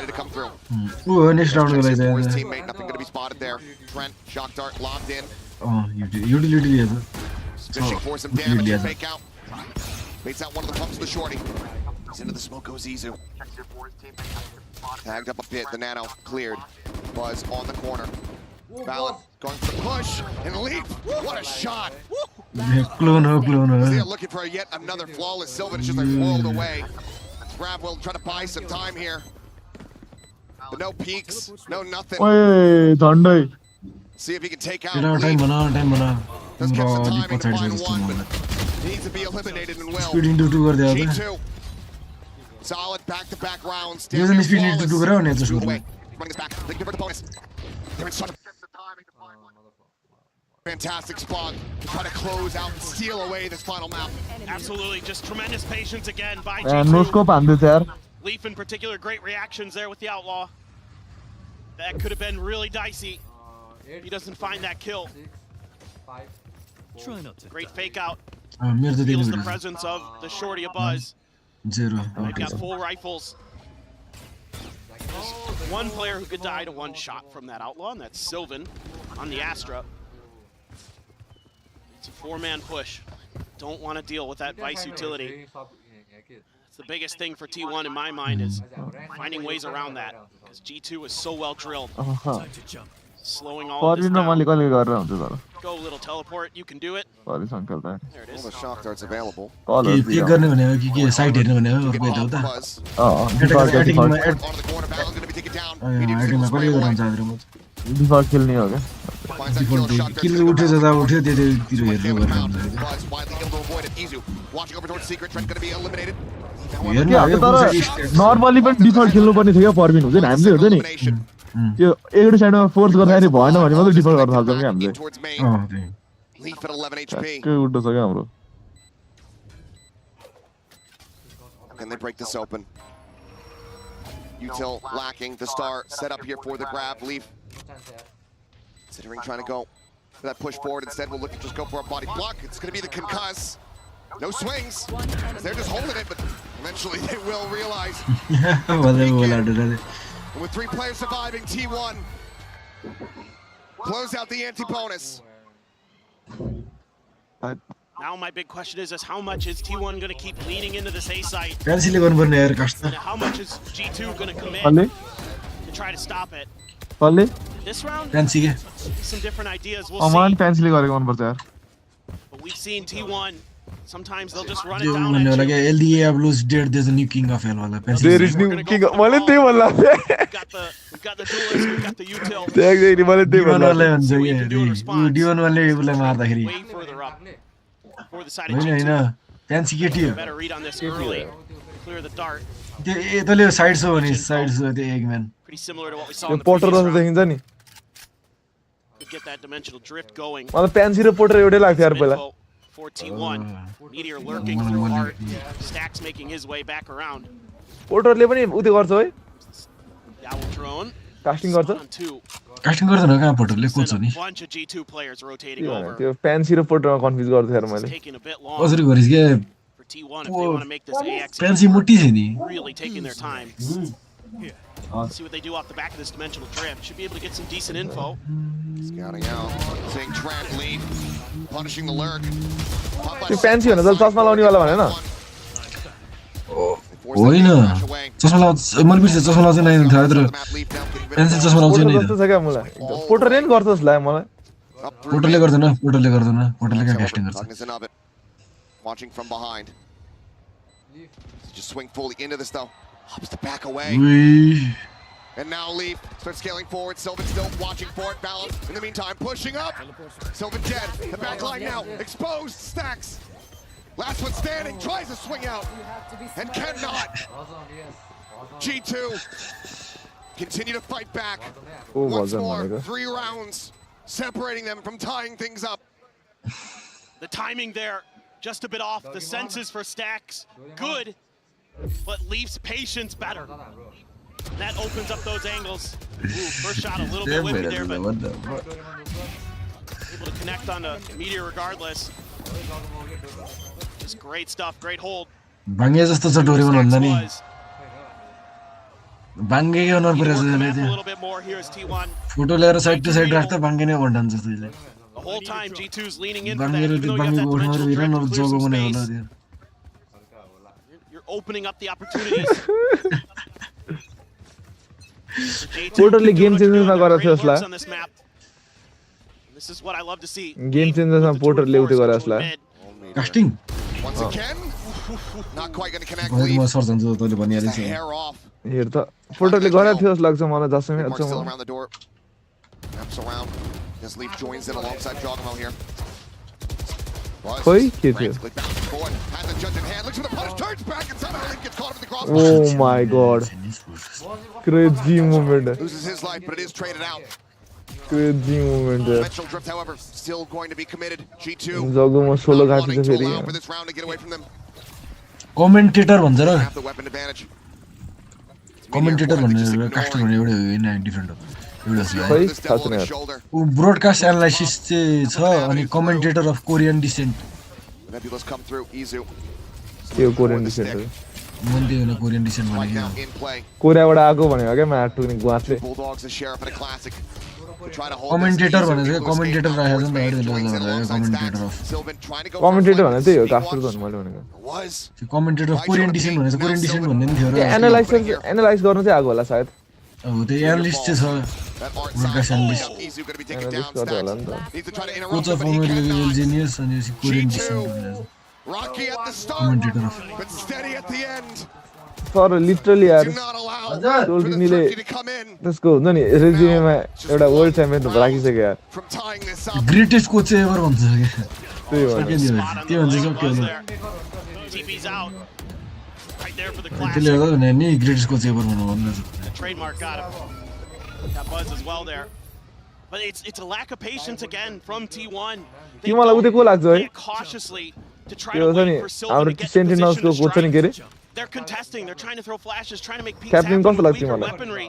to come through.
Next round
Checks in for his teammate, nothing going to be spotted there. Trent, shock dart locked in.
Utility liya
Fishing for some damage, fake out. Baits out one of the pumps of the shorty. He's into the smoke, goes Izu. Tagged up a bit, the nano cleared. Buzz on the corner. Valorant going for the push and leap. What a shot! They're looking for yet another flawless Sylvan. It's just like whirled away. Grab will try to buy some time here. But no peaks, no nothing. See if he can take out.
time bana
Does get some timing to find one, but needs to be eliminated and will.
Speed into 2 गर्दै हो
G2. Solid back-to-back rounds.
यो चाहिँ speed into 2 गरे भने चाहिँ
Running this back, looking for the bonus. They're in such a fantastic spot. Try to close out and steal away this final map.
Absolutely, just tremendous patience again by
No scope
G2. Leaf in particular, great reactions there with the Outlaw. That could have been really dicey. He doesn't find that kill. Great fake out. Feels the presence of the shorty of Buzz.
Zero.
They've got full rifles. There's one player who could die to one shot from that Outlaw, and that's Sylvan on the Astra. It's a 4-man push. Don't want to deal with that Vice utility. It's the biggest thing for T1 in my mind is finding ways around that, because G2 is so well drilled. Slowing all of this down. Go little teleport, you can do it. There it is.
All the shock darts available.
के गर्ने भने हो कि side हेर्ने भने हो बेट हो त एटिङमा कहिले गराउँछ आदर
डिफल्ट खेल्ने हो क्या
डिफल्ट किल उठ्यो जता उठ्यो त्यतैतिर हेर्नु
नर्मली पनि डिफल्ट खेल्नु पर्ने थियो क्या पर्मिन हुन्छ नि हामीले हुन्छ नि त्यो एउटा साइडमा फोर्स गर्दाखेरि भएन भने मात्रै डिफल्ट गर्न थाल्छौँ क्या हामीले के उल्टो छ क्या हाम्रो
Can they break this open? Util lacking. The star set up here for the grab. Leaf considering trying to go for that push forward. Instead, we'll look to just go for a body block. It's going to be the concuss. No swings. They're just holding it, but eventually they will realize. And with 3 players surviving, T1 close out the anti-bonus.
Now my big question is how much is T1 going to keep leaning into this A site?
And
how much is G2 going to commit to try to stop it? This round, some different ideas. We'll see. But we've seen T1. Sometimes they'll just run it down.
LDA Blues dead. There's a new king of Hell.
There is new king of Hell.
We've got the duelist, we've got the util. Way further up. For the side of G2. Better read on this early. Clear the dart. Pretty similar to what we saw in the previous round. Could get that dimensional drift going. For T1. Meteor lurking through heart. Stacks making his way back around. Owl drone.
Casting गर्छ
casting गर्दैन कहाँ पोर्टरले coach हो नि
bunch of G2 players rotating over.
त्यो fancy र पोर्टरमा confuse गर्दै यार मैले
कसरी गरिस के
For T1 if they want to make this AX
fancy मुट्टी छ नि
really taking their time. See what they do off the back of this dimensional drift. Should be able to get some decent info.
Scouting out. Seeing Trent lead. Punishing the lurk.
त्यो fancy हो न चस्मा लाउने वाला भने न
होइन चस्मा लाउ मैले बिर्से चस्मा लाउँछ नि थाहा तर पेन्सिल चस्मा लाउँछ नि
जस्तो छ क्या मलाई पोर्टरले नि गर्छ जस्तो लाग्यो मलाई
पोर्टरले गर्दैन पोर्टरले कहाँ कास्टिङ गर्छ
Watching from behind. Just swing fully into this though. Hops to back away. And now Leaf starts scaling forward. Sylvan still watching for it. Balance in the meantime, pushing up. Sylvan dead. The back line now exposed. Stacks. Last one standing. Tries to swing out and cannot. G2 continue to fight back. Once more, 3 rounds separating them from tying things up.
The timing there just a bit off. The senses for Stacks good, but Leaf's patience better. That opens up those angles. Ooh, first shot a little bit whippy there, but able to connect on the Meteor regardless. Just great stuff, great hold.
Bangge jasto cha dori भन्दा नि Bangge के अनुहार परेछ जले
a little bit more here is T1.
Photo ल्याएर side to side राख्दा Bangge नै भन्dan जस्तो अहिले
The whole time G2's leaning in for
Bangge
that,
raw
even though you have
Bangge
that
को
dimensional
उठाएर
threat
विरन
to
अरु
clear
जोगो
some
भने
space.
होला त्यो
You're opening up the opportunities.
Totally game changers मा गरे थियो यसलाई
This is what I love to see.
Game changers मा पोर्टर ल्याउथे गरे यसलाई
casting
Once again, not quite going to connect.
म सर्जन जो तले भनिहालेछ
Hair off.
हेर त पोर्टरले गरे थियो जस्तो लाग्छ मलाई 10 मिनेट
Mark's still
सम्म
around the door. Wraps around. As Leaf joins in alongside Jogamo here.
खोइ के थियो
Has a judge in hand. Looks for the punish. Turns back and somehow Leaf gets caught up in the cross.
Oh my god. Crazy moment.
Loses his life, but it is traded out.
Crazy moment.
Dimensional drift, however, still going to be committed. G2
जगोमा 16 घाटी छ फेरि
allow for this round to get away from them.
Commentator भन्छ र
Have the weapon advantage.
Commentator भन्ने caster भन्ने एउटा होइन different हो एउटा
खोइ थाहा छैन यार
ऊ ब्रोडकास्ट एनालाइसिस चाहिँ छ अनि commentator of Korean descent
Nebula's come through. Izu.
त्यो कोरियन डिसेन्ट हो
मन्दी होइन कोरियन डिसेन्ट भनेको
In play.
कोरियाबाट आएको भनेको के म्याट टुक्ने ग्वासले
Bulldogs the sheriff in a classic. Try to hold
commentator भनेको कमेन्टेटर राखेको छ नि कमेन्टेटर अफ
कमेन्टेटर भने त्यही हो कास्टर त मैले भनेको
त्यो कमेन्टेटर अफ कोरियन डिसेन्ट भनेको कोरियन डिसेन्ट भन्ने नि थियो र
एनालाइज गर्न चाहिँ आएको होला सायद
अब त्यो एनालिस्ट चाहिँ छ ब्रोडकास्ट एनालिस्ट
गर्दै होला नि त
कोच अफ अमेरिकन जिनियस अनि कोरियन डिसेन्ट भनेको
Rocky at the start,
commentator of
but steady at the end.
तर लिटरली यार टोल्टिनीले त्यसको हुन्छ नि रेज्युमेमा एउटा वर्ल्ड च्याम्पियन राखिसक्यो यार
ग्रेटेस्ट कोच चाहिँ एभर भन्छ
त्यही हो
त्यो भन्छ सक्यो
TP's out. Right there for the clash.
त्यसले गर्दा भने नि ग्रेटेस्ट कोच एभर भन्नु
Trademark got him. Got buzz as well there. But it's a lack of patience again from T1.
तिमीलाई उते को लाग्छ है
Cautiously to try
त्यो
to
छ नि
wait for Silver
हाम्रो
to get in
सेन्टिनल्सको
position to
coach छ नि के रे
strike. They're contesting. They're trying to throw flashes, trying to make peace
Captain
happen
कस्तो
with
लाग्छ
weaker
तिमीलाई
weaponry.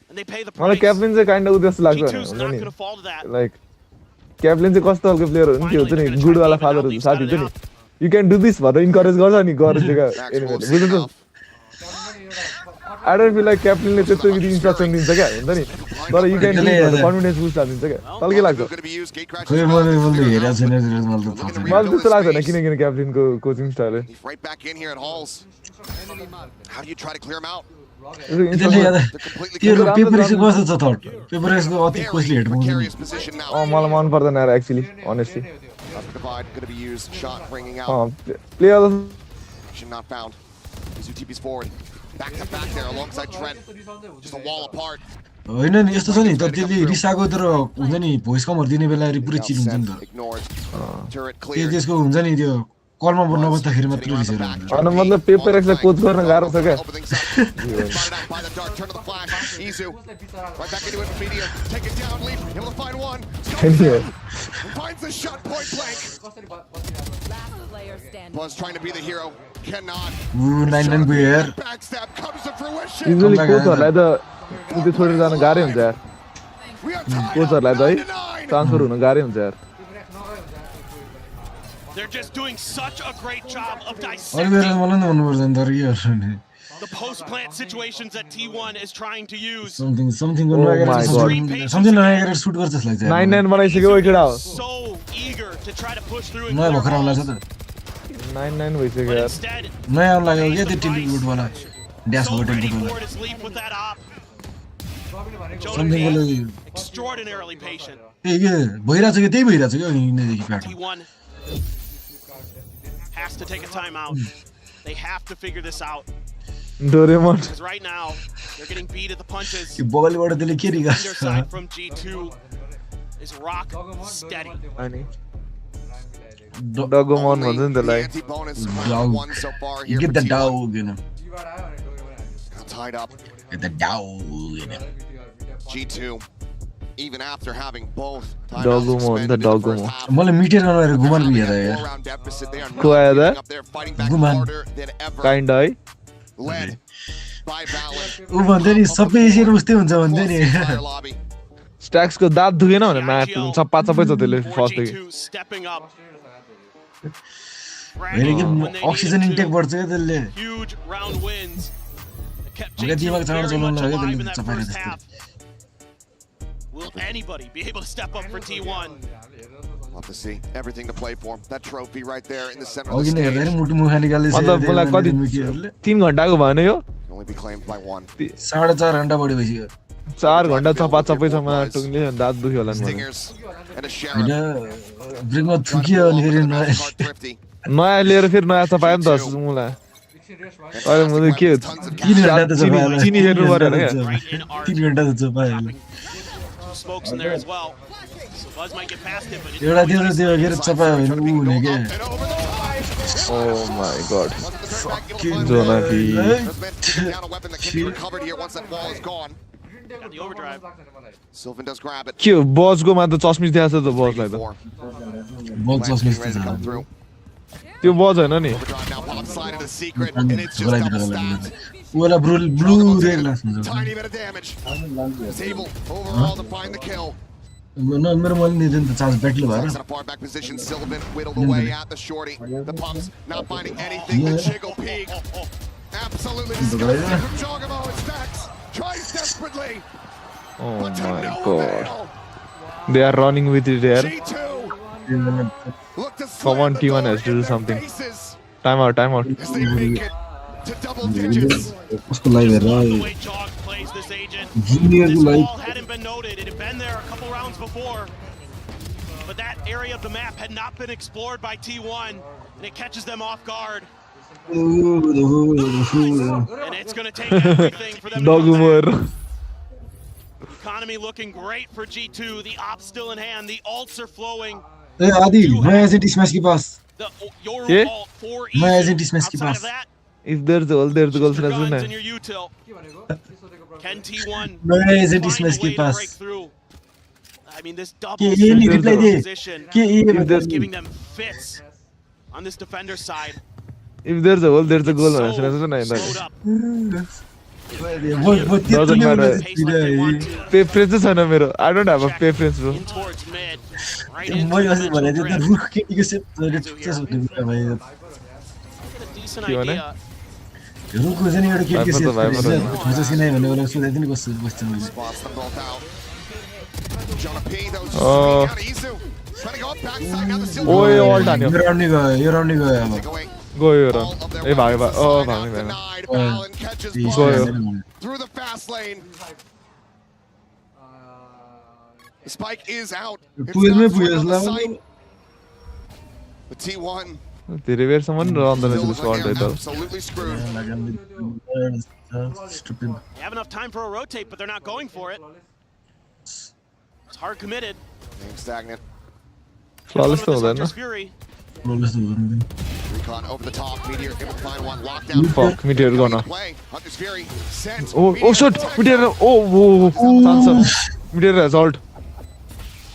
And they pay the
मलाई
price.
क्याप्टेन चाहिँ काइन्ड अफ जस्तो लाग्छ
G2's
हुन्छ
not
नि
going to fall to that.
Like captain चाहिँ कस्तो खालको प्लेयर हो नि त्यो हुन्छ नि गुड वाला फादरहरू साथी हुन्छ नि यु क्यान डु दिस भनेर इन्करेज गर्छ नि गरेको बुझ्नु I don't feel like क्याप्टेनले त्यस्तो विधि इन्स्ट्रक्सन दिन्छ क्या हुन्छ नि तर यु क्यान डु कन्फिडेन्स बुस्ट दिन्छ क्या तल के लाग्छ
खोइ मैले हेरेको छैन मैले त थाहा छैन
मलाई त्यस्तो लाग्दैन किनकि क्याप्टेनको coaching style
Right back in here at Halls. How do you try to clear him out?
त्यसले गर्दा त्यो पेपरेसको कस्तो छ थट पेपरेसको अति कसले हेड पाउँदैन
मलाई मन पर्दैन यार actually honestly
Divide going to be used. Shot ringing out.
Player
Not found. Izu TP's forward. Back to back there alongside Trent. Just a wall apart.
होइन नि यस्तो छ नि तर त्यसले रिसाको तर हुन्छ नि भोइस कमहरु दिने बेला पुरै चिल हुन्छ नि त त्यो त्यसको हुन्छ नि त्यो कलमा नबस्दाखेरि मात्र रिसेर हुन्छ
अनि मतलब पेपर एक्सलाई कोच गर्न गाह्रो छ क्या
Was trying to be the hero. Cannot.
9-9 गयो यार
Backstab comes to fruition.
Usually कोचहरुलाई त त्यो छोडेर जान गाह्रै हुन्छ यार कोचहरुलाई त है ट्रान्सफर हुन गाह्रै हुन्छ यार
They're just doing such a great job of
अरु
dissecting
बेला मलाई नि भन्नु पर्छ नि तर के गर्छु नि
the post-plant situations that T1 is trying to use.
Something गर्नु समथिङ नगरेर सुट गर्छ जस्तो लाग्छ
9-9 बनाइसक्यो ओ केटा हो
So eager to try to push through and
नयाँ
clear
भर्खर आउला छ
walls.
त
9-9 भइसक्यो यार
नयाँ आउन लाग्यो के त्यो टिल्ट वाला ड्यास हो टिल्ट वाला
Forward is Leaf with that op.
Something वाला
Extraordinarily patient.
ए के भइराछ के त्यही भइराछ के हिँड्नेदेखि प्याट
T1 has to take a timeout. They have to figure this out.
Doraemon
Because right now, They're getting beat at the punches.
यो बगलबाट त्यसले के
Defender
रिगार्छ
side from G2 is rock steady.
अनि Dogomon भन्छ नि त्यसलाई
Dog. You get the dog in him.
Tied up.
Get the dog in him.
G2, even after having both
Dogomon, the Dogomon.
मलाई मिटेर नभएर गुमान भी हेर यार
को आया था
गुमान
काइन्ड है
उ भन्दै नि सबै यसरी उस्तै हुन्छ भन्दै नि
स्ट्याक्स को दाँत दुखेन भने म्याच चप्पा चप्पै छ त्यसले फर्स्ट देखि
होइन कि अक्सिजन इन्टेक बढ्छ क्या त्यसले हल्का दिमाग चाँडो चलाउनु लाग्यो त्यसले चपाएर त्यस्तो
Will anybody be able to step up for T1?
Love to see everything to play for. That trophy right there in the center of
अघि
the
नै हेर्दा नि
stage.
मुटु मुखा निकाल्दै छ
मतलब मलाई कति 3 घण्टाको भएन यो
Can only be claimed by one.
4.5 घण्टा बढी भइसक्यो
4 घण्टा चप्पा चप्पै छ मा टुङ्ले दाँत दुख्यो होला नि
Stingers and a sheriff.
होइन ब्रेकमा थुकियो अनि फेरि
नयाँ लिएर फेरि नयाँ चपायो नि त मलाई अरे म के
3 घण्टा त चपायो
चिनी हेर्नु पर्यो क्या
3 घण्टा त चपायो
Smokes in there as well. So Buzz might get past it, but
एउटा त्यो त्यो के चपायो भने उ हुने के
Oh my god. Jonapi.
Recovered here once that ball is gone.
Got the overdrive.
Sylvan does grab it.
के बसको मा त चस्मिस देखाछ त बसलाई त
बल चस्मिस त
त्यो बस हैन नि
वाला ब्लू रेड लाग्छ
Tiny bit of damage. Is able overall to find the kill.
No, मेरो मैले नि दिन्छ चान्स ब्याटल भएर
In a far back position, Sylvan whittled away at the shorty. The pumps not finding anything. The jiggle peak. Absolutely disgusting from Jogamo and Stacks. Tries desperately.
Oh my god. They are running with it there. Come on, T1 has to do something. Time out, time out.
To double digits.
उसको live हेर junior को live
hadn't been noted. It had been there a couple rounds before, but that area of the map had not been explored by T1, and it catches them off guard. And it's going to take everything for them to come back. Economy looking great for G2. The ops still in hand. The ults are flowing.
ए आदि मैं agent smash के पास
के
मैं agent smash के पास
If there's a goal, there's a goal.
Can T1
मैं agent smash के पास
I mean, this double position is giving them fits on this defender side.
If there's a goal, there's a goal. Doesn't matter. Preferences are not. I don't have a preference, bro.
मैं ऐसे बोले थे तो रुक के किसी से सोचने का भाई रुक वैसे नहीं अड़के किसी से मुझे सीना ही बने वाला उसको देते नहीं कुछ क्वेश्चन मुझे
Oh, all done.
ये राउंड नहीं गया
Go here. Hey, भाग भाग. Oh, भाग भाग. Go here.
Through the fast lane. The spike is out. The T1.
तेरे where someone around the squad right now.
Absolutely screwed.
They have enough time for a rotate, but they're not going for it. It's hard committed.
Being stagnant.
Flawless though, then.
Recon over the top. Meteor able to find one. Lockdown.
Fuck, Meteor gonna.
Hunter's Fury sends.
Oh shit! Meteor. Oh. Answer. Meteor has ult.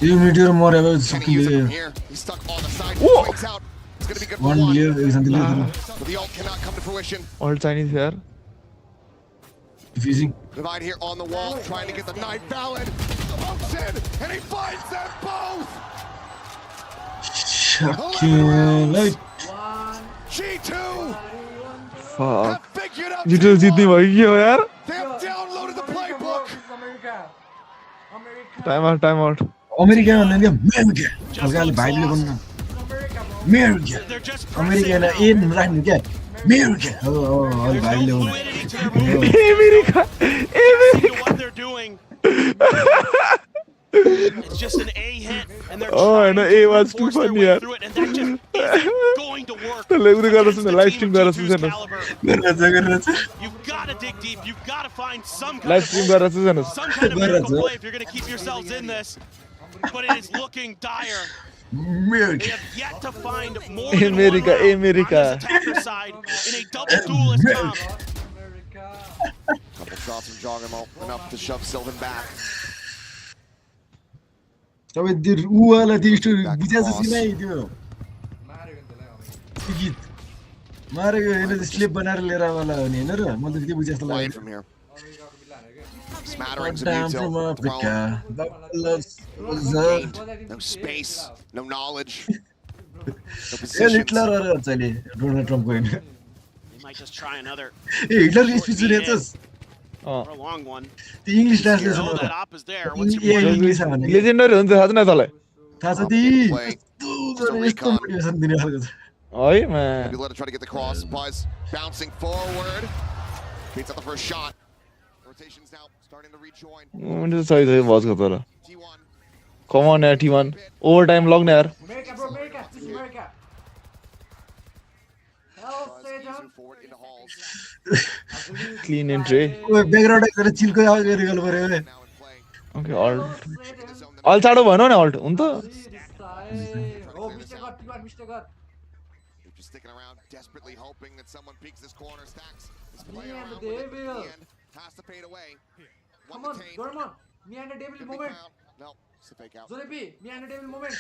ये मीडियर मोर है बस
He's stuck on the side. Breaks out. It's gonna be good for
one year example
but the ult cannot come to fruition.
Ult Chinese here.
Diffusing.
Divide here on the wall, trying to get the knife valid. Bumps in, and he finds them both.
Shocking.
G2.
Fuck. G2 जीतनी भाई क्यों यार?
They have downloaded the playbook.
Time out.
America में क्या America अगले Bible को ना America America ना in right क्या अमेरिका और बाइबल को
America
What they're doing. It's just an A hit, and they're
I know A was too funny यार.
through it, and that just isn't going to work.
तो लेकिन उधर का उसने live stream करा सुन
You've got to dig deep. You've got to find some kind
Live
of
stream गरेर चाहिँ जानुस्
some kind of miracle play if you're going to keep yourselves in this. But it is looking dire. They have yet to find more than one round on this attacker side in a double duelist comp.
Couple shots from Joggermo, enough to shove Sylvan back.
तपाईँ त्यो उवाला त्यो story बुझाएको छ कि नै त्यो गीत मारेको हैन स्लिप बनाएर लिएर वाला हो नि हैन र मैले त्यो बुझे जस्तो लाग्यो
Smatterings of util. No space, no knowledge, no positions.
Hitler हुन्छ नि डोनाल्ड ट्रम्पको हैन
They might just try another.
ए हिटलर स्पिच सुनेछस्
For a long one.
त्यो English translation
Oh, that op is there. What's your
English भने
legendary हुन्छ थाहा छैन तँलाई
थाहा छ ती यस्तो मोटिभेसन दिने खालको छ
है man
Maybe let it try to get the cross. Buzz bouncing forward. Beats out the first shot. Rotations now starting to rejoin.
मैले सही सही बस गर्छ र Come on यार T1 overtime लग्ने यार
America, bro, America. This is America.
clean entry
ओए background गरेर चिलको आवाज गरेर गर्नु पर्यो भने
okay alt चाडो भएन नि alt हुन त
Oh, Mr. God, T1, Mr. God.
Just sticking around, desperately hoping that someone peeks this corner. Stacks this player
Me and
around
the
with it at
devil.
the end. Has to fade away.
Come on, Dorman. Me and the devil moment.
No, it's a fake out.
Zonepi, me and the devil moment.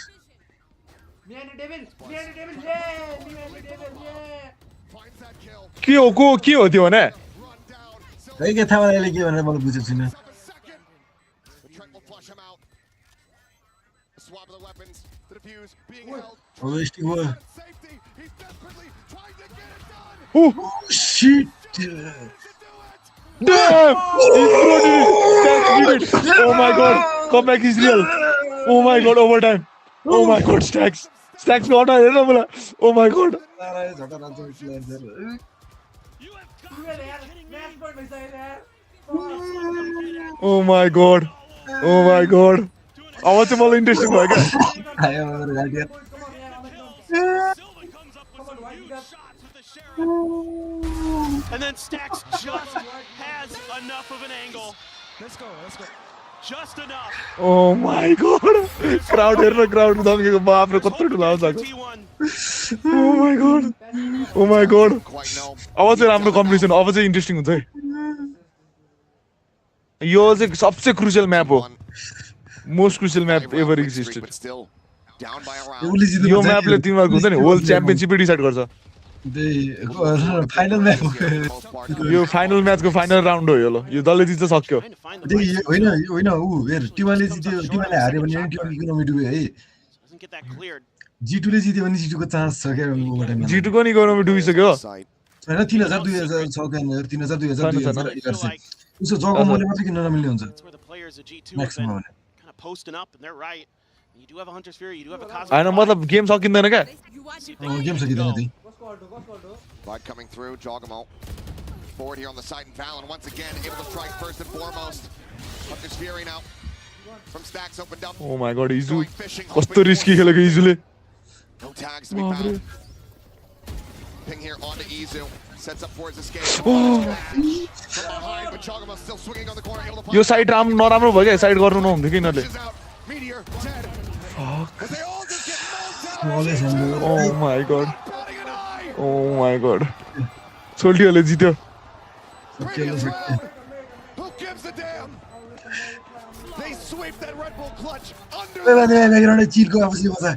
Me and the devil. Me and the devil. Yeah, me and the devil. Yeah.
Finds that kill.
के हो त्यो भने
है के थाहा अहिले के भनेर मैले बुझेको छैन
Trent will flush him out. A swap of the weapons. The defuse being held.
हो स्टिक हो
Safety. He's desperately trying to get it done.
oh shit
damn oh my god comeback is real oh my god overtime oh my god stacks को हटा हेर न मलाई oh my god
झटा रान्छ मिसले
oh my god आवाज चाहिँ मलाई interesting भयो क्या
आयो मेरो गाडी
And then Stacks just has enough of an angle.
Let's go.
Just enough.
oh my god crowd हेर न crowd धम्केको बाप रे कत्रो ठुलो आवाज आएको oh my god अब चाहिँ राम्रो कम्पिटिसन अब चाहिँ इन्ट्रेस्टिङ हुन्छ है यो चाहिँ सबसे क्रुशियल म्याप हो most crucial map ever existed यो म्यापले तिमीहरूको हुन्छ नि होल च्याम्पियनसिपै डिसाइड गर्छ
फाइनल म्याच हो
यो फाइनल म्याचको फाइनल राउन्ड हो यो ल यो दलले जित्छ सक्यो
होइन होइन उ हेर टिमले जित्यो टिमले हार्यो भने टिमको इकोनोमी डुब्यो है G2 ले जित्यो भने G2 को चान्स छ क्या ओभरटाइममा
G2 को नि इकोनोमी डुबिसक्यो
हैन 3000 2000 छ क्या 3000 2000 उसो जग्गा मैले मात्र किन्न नमिल्ने हुन्छ म्याक्सिमम भने
Kind of posting up, and they're right. You do have a Hunter Sphere, you do have a Cosmic.
हैन मतलब गेम सकिँदैन क्या
गेम सकिँदैन त्यही
Bud coming through, Joggermo. Forward here on the side, and Valen once again able to strike first and foremost. Hunter Sphere now. From Stacks opened up.
oh my god इजु कस्तो risky खेलेको इजुले
No tags to be found. Ping here onto Izu. Sets up for his escape. From behind, but Joggermo still swinging on the corner. Able to
yo side नराम्रो भयो क्या side गर्नु नहुन्थ्यो कि यिनीहरूले
Meteor dead. As they all just get
oh my god सोल्टीहरूले जित्यो
Who gives a damn? They sweep that Red Bull clutch under
background चिलको आवाज बजा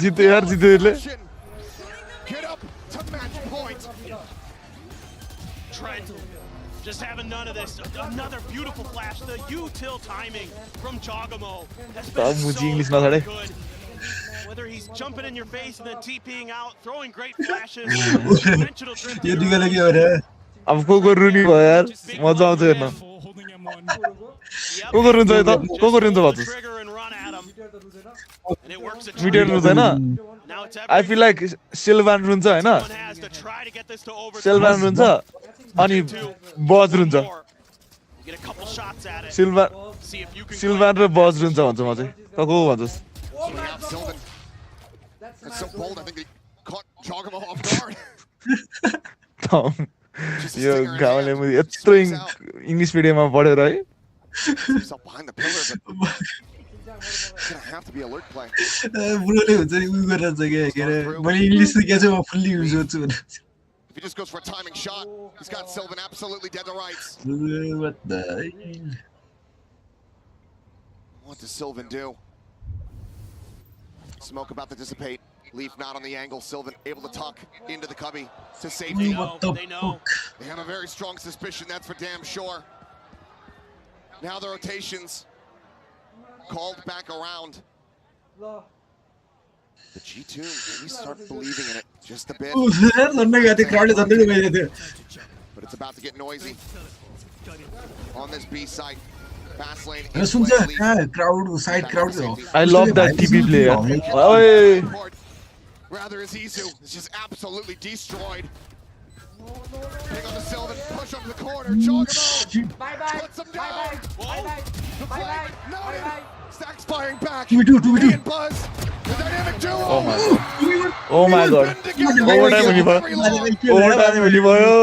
जित्यो यार जित्यो यसले
Get up to match point.
Trent just having none of this. Another beautiful flash. The util timing from Joggermo has been so good. Whether he's jumping in your face and then TPing out, throwing great flashes, dimensional drift.
यो दिगा लाग्यो अरे
अब को रुनी भयो यार मजा आउँछ हेर्न को रुन्छ त को रुन्छ भन्छ मिटर रुँदैन आई फिल लाइक सिल्भान रुन्छ हैन सिल्भान रुन्छ अनि बज रुन्छ सिल्भान र बज रुन्छ भन्छ म चाहिँ त को भन्छस्
That's so bold. I think they caught Joggermo off guard.
यो गाउँले म यत्रो इङ्ग्लिस मिडियममा पढेर है
behind the pillar, but gonna have to be alert play.
ब्रोले हुन्छ नि उयो गरेर चाहिँ के अरे मैले इङ्ग्लिस सिकेछु म फुल्ली युज गर्छु भनेर
If he just goes for a timing shot, he's got Sylvan absolutely dead to rights.
What the?
What does Sylvan do? Smoke about to dissipate. Leaf not on the angle. Sylvan able to tuck into the cubby to safety.
They know.
They have a very strong suspicion, that's for damn sure. Now the rotations called back around. The G2 maybe start believing in it just a bit. But it's about to get noisy on this B site. Fast lane.
Crowd, side crowd.
I love that TP player.
Rather is Isu. It's just absolutely destroyed. Pick on the Sylvan, push up the corner, jog him out.
Bye-bye.
Puts him down.
Bye-bye.
The flank, no. Stacks firing back.
We do.
He and Buzz. The dynamic duo.
Oh my god. Oh my god. Overtime हुने भयो. Overtime हुने भयो.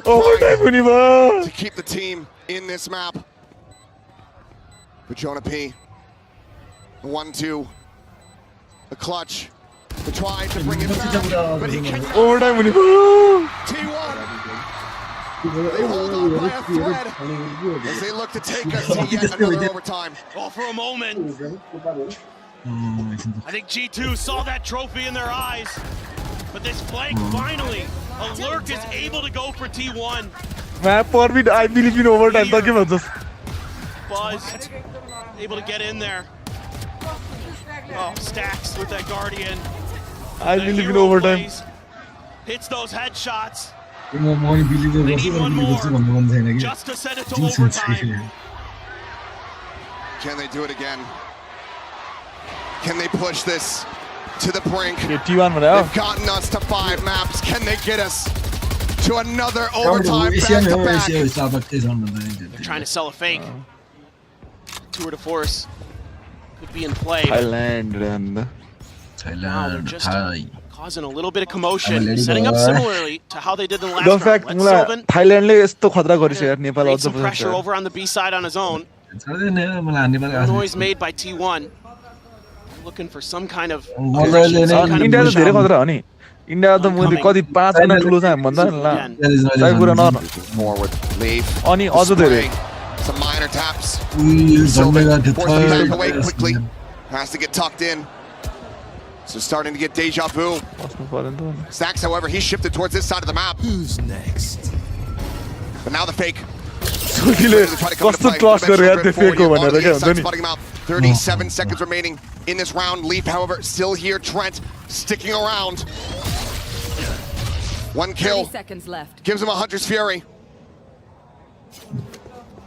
Overtime हुने भयो.
To keep the team in this map. For Jonah P. 1-2. The clutch. To try to bring it back. But he cannot.
Overtime हुने भयो.
T1. They hold on by a thread as they look to take us to yet another overtime.
Oh, for a moment. I think G2 saw that trophy in their eyes. But this flank finally, Alurk is able to go for T1.
Man, I believe in overtime.
Buzz able to get in there. Oh, Stacks with that Guardian.
I believe in overtime.
Hits those headshots.
They need one more
just to send it to overtime.
Can they do it again? Can they push this to the brink? They've gotten us to 5 maps. Can they get us to another overtime back-to-back?
They're trying to sell a fake. Tour de force could be in play.
Thailand.
Now they're just causing a little bit of commotion, setting up similarly to how they did the last round. Let Sylvan create some pressure over on the B side on his own. Noise made by T1. Looking for some kind of
India त मैले कति 5 गुना ठुलो छ हामी भन्दा ल सही कुरा न
forward leave
अनि अझ धेरै
some minor taps Sylvan forced to back away quickly has to get tucked in so starting to get deja vu Stacks however he shifted towards this side of the map
who's next
but now the fake
कस्तो trust गरे यार त्यो fake हो भनेर के हुन्छ नि
37 seconds remaining in this round. Leaf, however, still here. Trent sticking around. 1 kill.
30 seconds left.
Gives him a Hunter's Fury.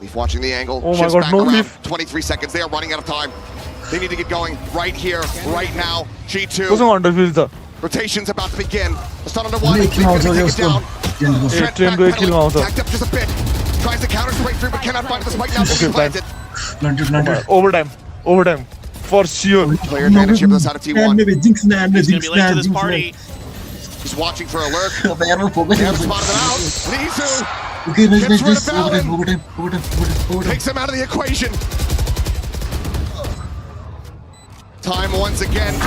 Leaf watching the angle.
Oh my god, no Leaf.
23 seconds. They are running out of time. They need to get going right here, right now. G2. Rotation's about to begin. The stun under one. Leaf gonna take it down. Trent backpedaling. Tacked up just a bit. Tries to counter straight through, but cannot find the spike now. Planted.
Overtime. For sure.
Player advantage here for the side of T1.
He's going to be late to this party.
He's watching for a lurk. They have spotted him out. Nisu gets rid of Valorant. Takes him out of the equation. Time once again.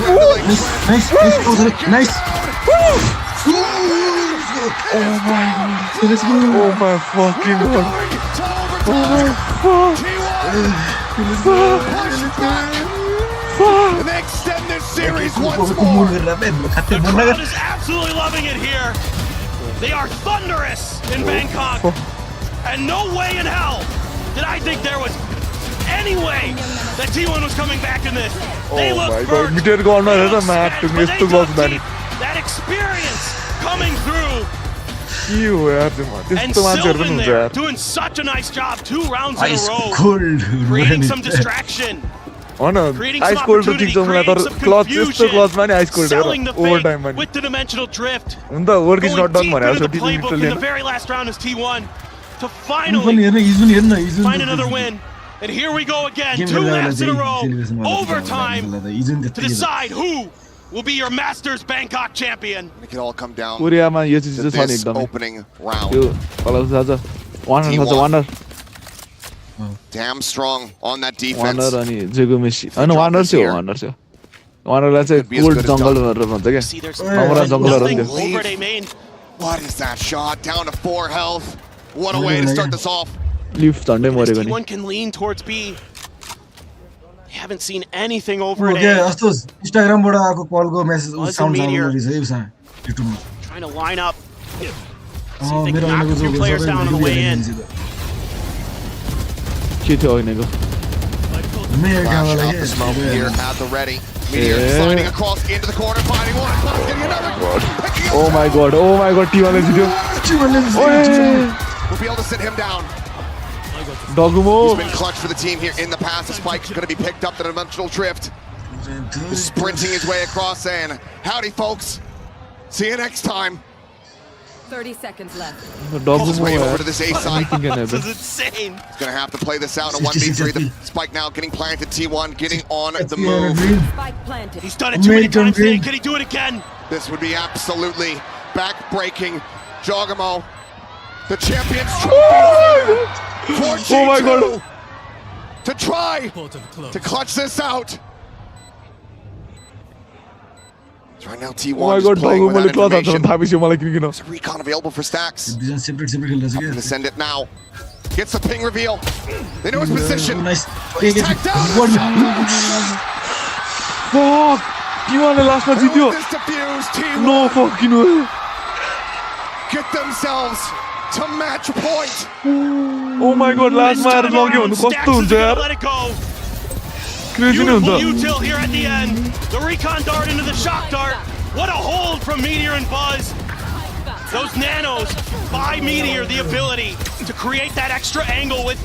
Nice.
Oh my god. Oh my fucking god. Oh my fuck.
And they extend this series once more.
The crowd is absolutely loving it here. They are thunderous in Bangkok. And no way in hell did I think there was any way that T1 was coming back in this. They look burnt. But they don't keep that experience coming through. And Sylvan there doing such a nice job 2 rounds in a row. Creating some distraction. Creating some opportunity, creating some confusion. Selling the fake with the dimensional drift. Going deep into the playbook in the very last round is T1 to finally find another win. And here we go again, 2 laps in a row, overtime to decide who will be your Masters Bangkok champion.
It can all come down
कोरियामा yo
to
चाहिँ छ नि
this
एकदमै
opening round.
यो colour छ wander wander
Damn strong on that defense.
Wander अनि जेगो Messi हैन wander चाहिँ हो वान्डरलाई चाहिँ cold जंगल भनेर भन्छ के हमरा जंगलहरु
थियो What is that shot? Down to 4 health. What a way to start this off.
Lift झन्डै मरेको नि
One can lean towards B. They haven't seen anything over it.
Okay, अस्तो Instagram बाट आको कलको मेसेज साउन्ड आउँदै छ यसमा युट्युबमा.
Trying to line up. See if they can knock a few players down on the way in.
के थियो हैनको
Flash out the smoke here at the ready. Meteor sliding across into the corner, finding one, getting another.
Oh my god, T1 ले जित्यो.
We'll be able to sit him down.
Dogumo.
He's been clutch for the team here in the past. The spike's going to be picked up the dimensional drift. He's sprinting his way across saying, howdy folks. See you next time.
30 seconds left.
His way over to this A side.
This is insane.
He's going to have to play this out in a 1v3. The spike now getting planted. T1 getting on the move.
Spike planted.
He's done it too many times today. Can he do it again?
This would be absolutely back-breaking. Jogamo, the champion's trophy for G2
Oh my god.
to try to clutch this out. Right now, T1
Oh my god,
playing
Dogumo ले
without
class आउँछ
information.
थाहा पिसो मलाई किन
There's a recon available for Stacks.
Separate खेल्दैछ के.
Gonna send it now. Gets the ping reveal. They know his position.
Nice.
He's tagged down.
Fuck. T1 ले लास्टमा जित्यो.
This diffuse, T1
No fucking way.
get themselves to match point.
Oh my god, लास्टमा आएर लग्यो भने कस्तो हुन्छ यार.
Let it go.
Crazy नै
Beautiful
हुन्छ.
util here at the end. The recon dart into the shock dart. What a hold from Meteor and Buzz. Those nanos buy Meteor the ability to create that extra angle with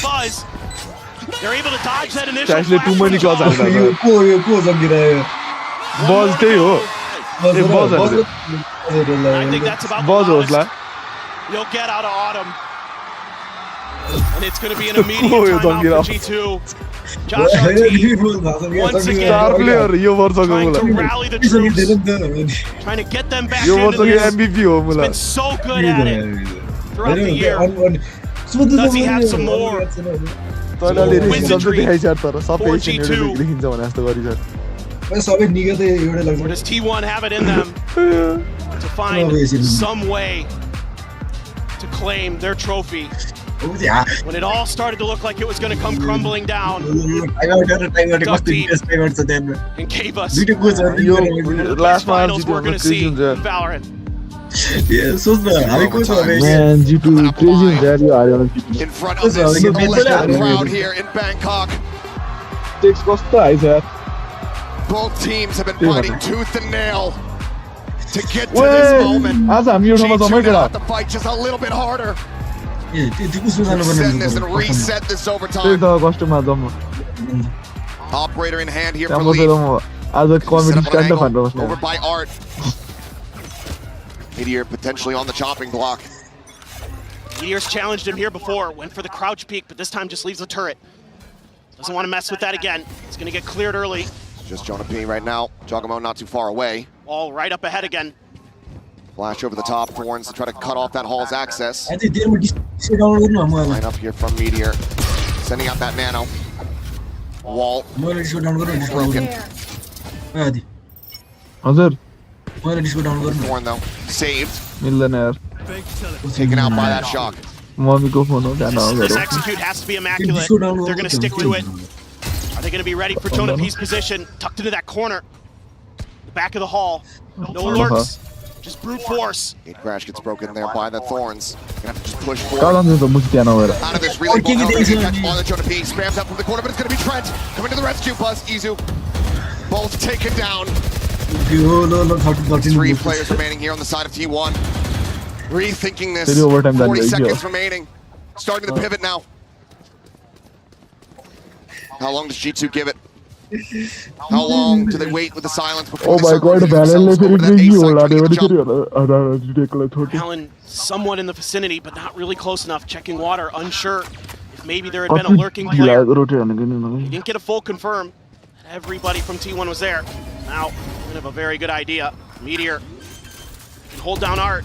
Buzz. They're able to dodge that initial
Actually, too
flash
many
from
calls
the
out
shot.
को जगिरह्यो.
Buzz त्यही हो. ए Buzz हो.
I think that's about
Buzz
the
होस् ला.
loudest you'll get out of Autumn. And it's going to be an immediate timeout for G2. Josh RT, once again,
Star player यो वर्षको
trying to
मलाई.
rally the troops, trying to get them back
yo
into
वर्षको
this.
MVP हो
He's
मलाई.
been so good at it throughout the year. Does he have some more?
तैँले अलि risk
Wizardry
देखाइछ तर सबै
for
एकछिन
G2.
एउटा लेखिन्छ भने जस्तो गरिछ.
सबै निकै त एउटै
Or
लाग्छ.
does T1 have it in them to find some way to claim their trophy? When it all started to look like it was going to come crumbling down, dug deep and gave us
yo
the best
लास्टमा
finals
जित्यो
we're going
भने
to see
crazy
in
हुन्छ.
Valorant.
सोच्न हामी को छ भने
Man, G2 crazy हुन्छ यार यो हार्यो भने.
In front of this electric crowd here in Bangkok.
टेक्स कस्तो आइछ यार.
Both teams have been fighting tooth and nail to get to this moment.
आज हामी यो ठाउँमा जम्मै
G2
केटा.
now have to fight just a little bit harder.
त्यो कुसो जानु
Send this and
पर्ने.
reset this
त्यही
overtime.
त कस्टमा जम्मा.
Operator in hand here
त्यहाँ
for
बसेर
Leaf.
म आज
Set
comedy
up an
stand up
angle
भनेर
over
बस्ने.
by Art. Meteor potentially on the chopping block.
Meteor's challenged him here before, went for the crouch peek, but this time just leaves the turret. Doesn't want to mess with that again. It's going to get cleared early.
Just Jonah P right now. Jogamo not too far away.
All right up ahead again.
Flash over the top. Thorns to try to cut off that Hall's access.
अझै देरमा disc down गर्नु म
Line up here from Meteor. Sending out that nano. Wall
मैले disc down गर्नु
broken.
आदि
हजुर
मैले disc down गर्नु
Thorn though. Saved.
मिल्दैन यार.
Taken out by that shock.
मम्मीको फोन हो त्यहाँ
This
नगरौ.
execute has to be immaculate. They're going to stick to it. Are they going to be ready for Jonah P's position? Tucked into that corner. The back of the hall. No alerts. Just brute force.
Gate crash gets broken there by the Thorns. Gonna have to just push
काल
forward.
अन्त मुख त्यहाँ नगएर.
Out of this really ball on the Jonah P. Spams up from the corner, but it's gonna be Trent. Coming to the rescue, Buzz, Izu. Both taken down. 3 players remaining here on the side of T1. Rethinking this. 40 seconds remaining. Starting to pivot now. How long does G2 give it? How long do they wait with the silence before
Oh
they
my
start
god,
moving
Valorant
themselves over to that
फेरि
A side
होला
to
नि
get the
फेरि
jump?
होला. जिटेकोलाई छोड्यो.
Allen somewhat in the vicinity, but not really close enough. Checking water, unsure if maybe there had been a lurking player.
रोटी हानेको नि
He didn't get a full confirm. Everybody from T1 was there. Now, Kind of a very good idea. Meteor can hold down Art.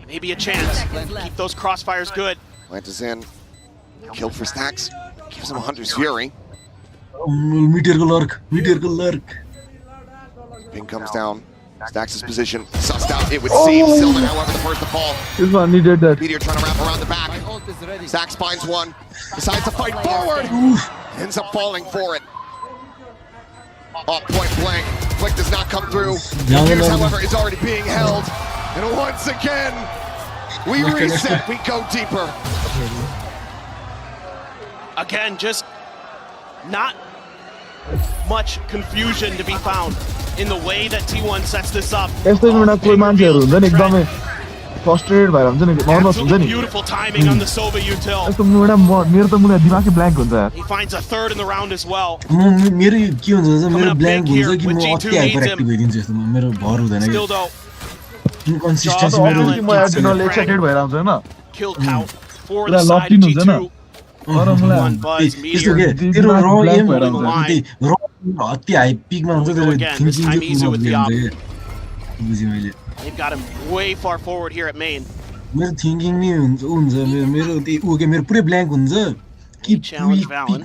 Maybe a chance. Keep those crossfires good.
Plant is in. Kill for Stacks. Gives him a Hunter's Fury.
Meteor lurk.
Ping comes down. Stacks' position. Sussed out. It would seem. Sylvan, however, the first to fall.
This one needed that.
Meteor trying to wrap around the back. Stacks finds one. Decides to fight forward. Ends up falling for it. Off point blank. Flick does not come through. Meteors, however, is already being held. And once again, we reset. We go deeper.
Again, just not much confusion to be found in the way that T1 sets this up. Beautiful timing on the Sova util. He finds a third in the round as well. Still though, kill count for the side of G2. One buzz, Meteor. Again, this time Izu with the op. They've got him way far forward here at main. Challenge Valen.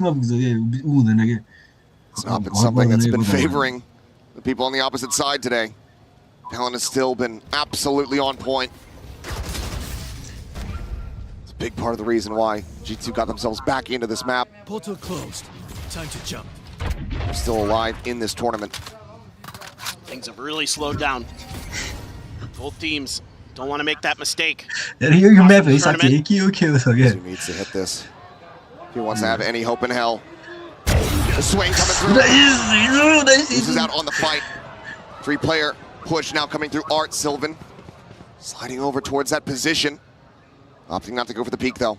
It's not been something that's been favoring the people on the opposite side today. Valen has still been absolutely on point. It's a big part of the reason why G2 got themselves back into this map.
Portal closed. Time to jump.
They're still alive in this tournament.
Things have really slowed down. Both teams don't want to make that mistake.
He needs to hit this if he wants to have any hope in hell. The swing coming through. This is out on the fight. 3-player push now coming through Art. Sylvan sliding over towards that position. Opting not to go for the peek though.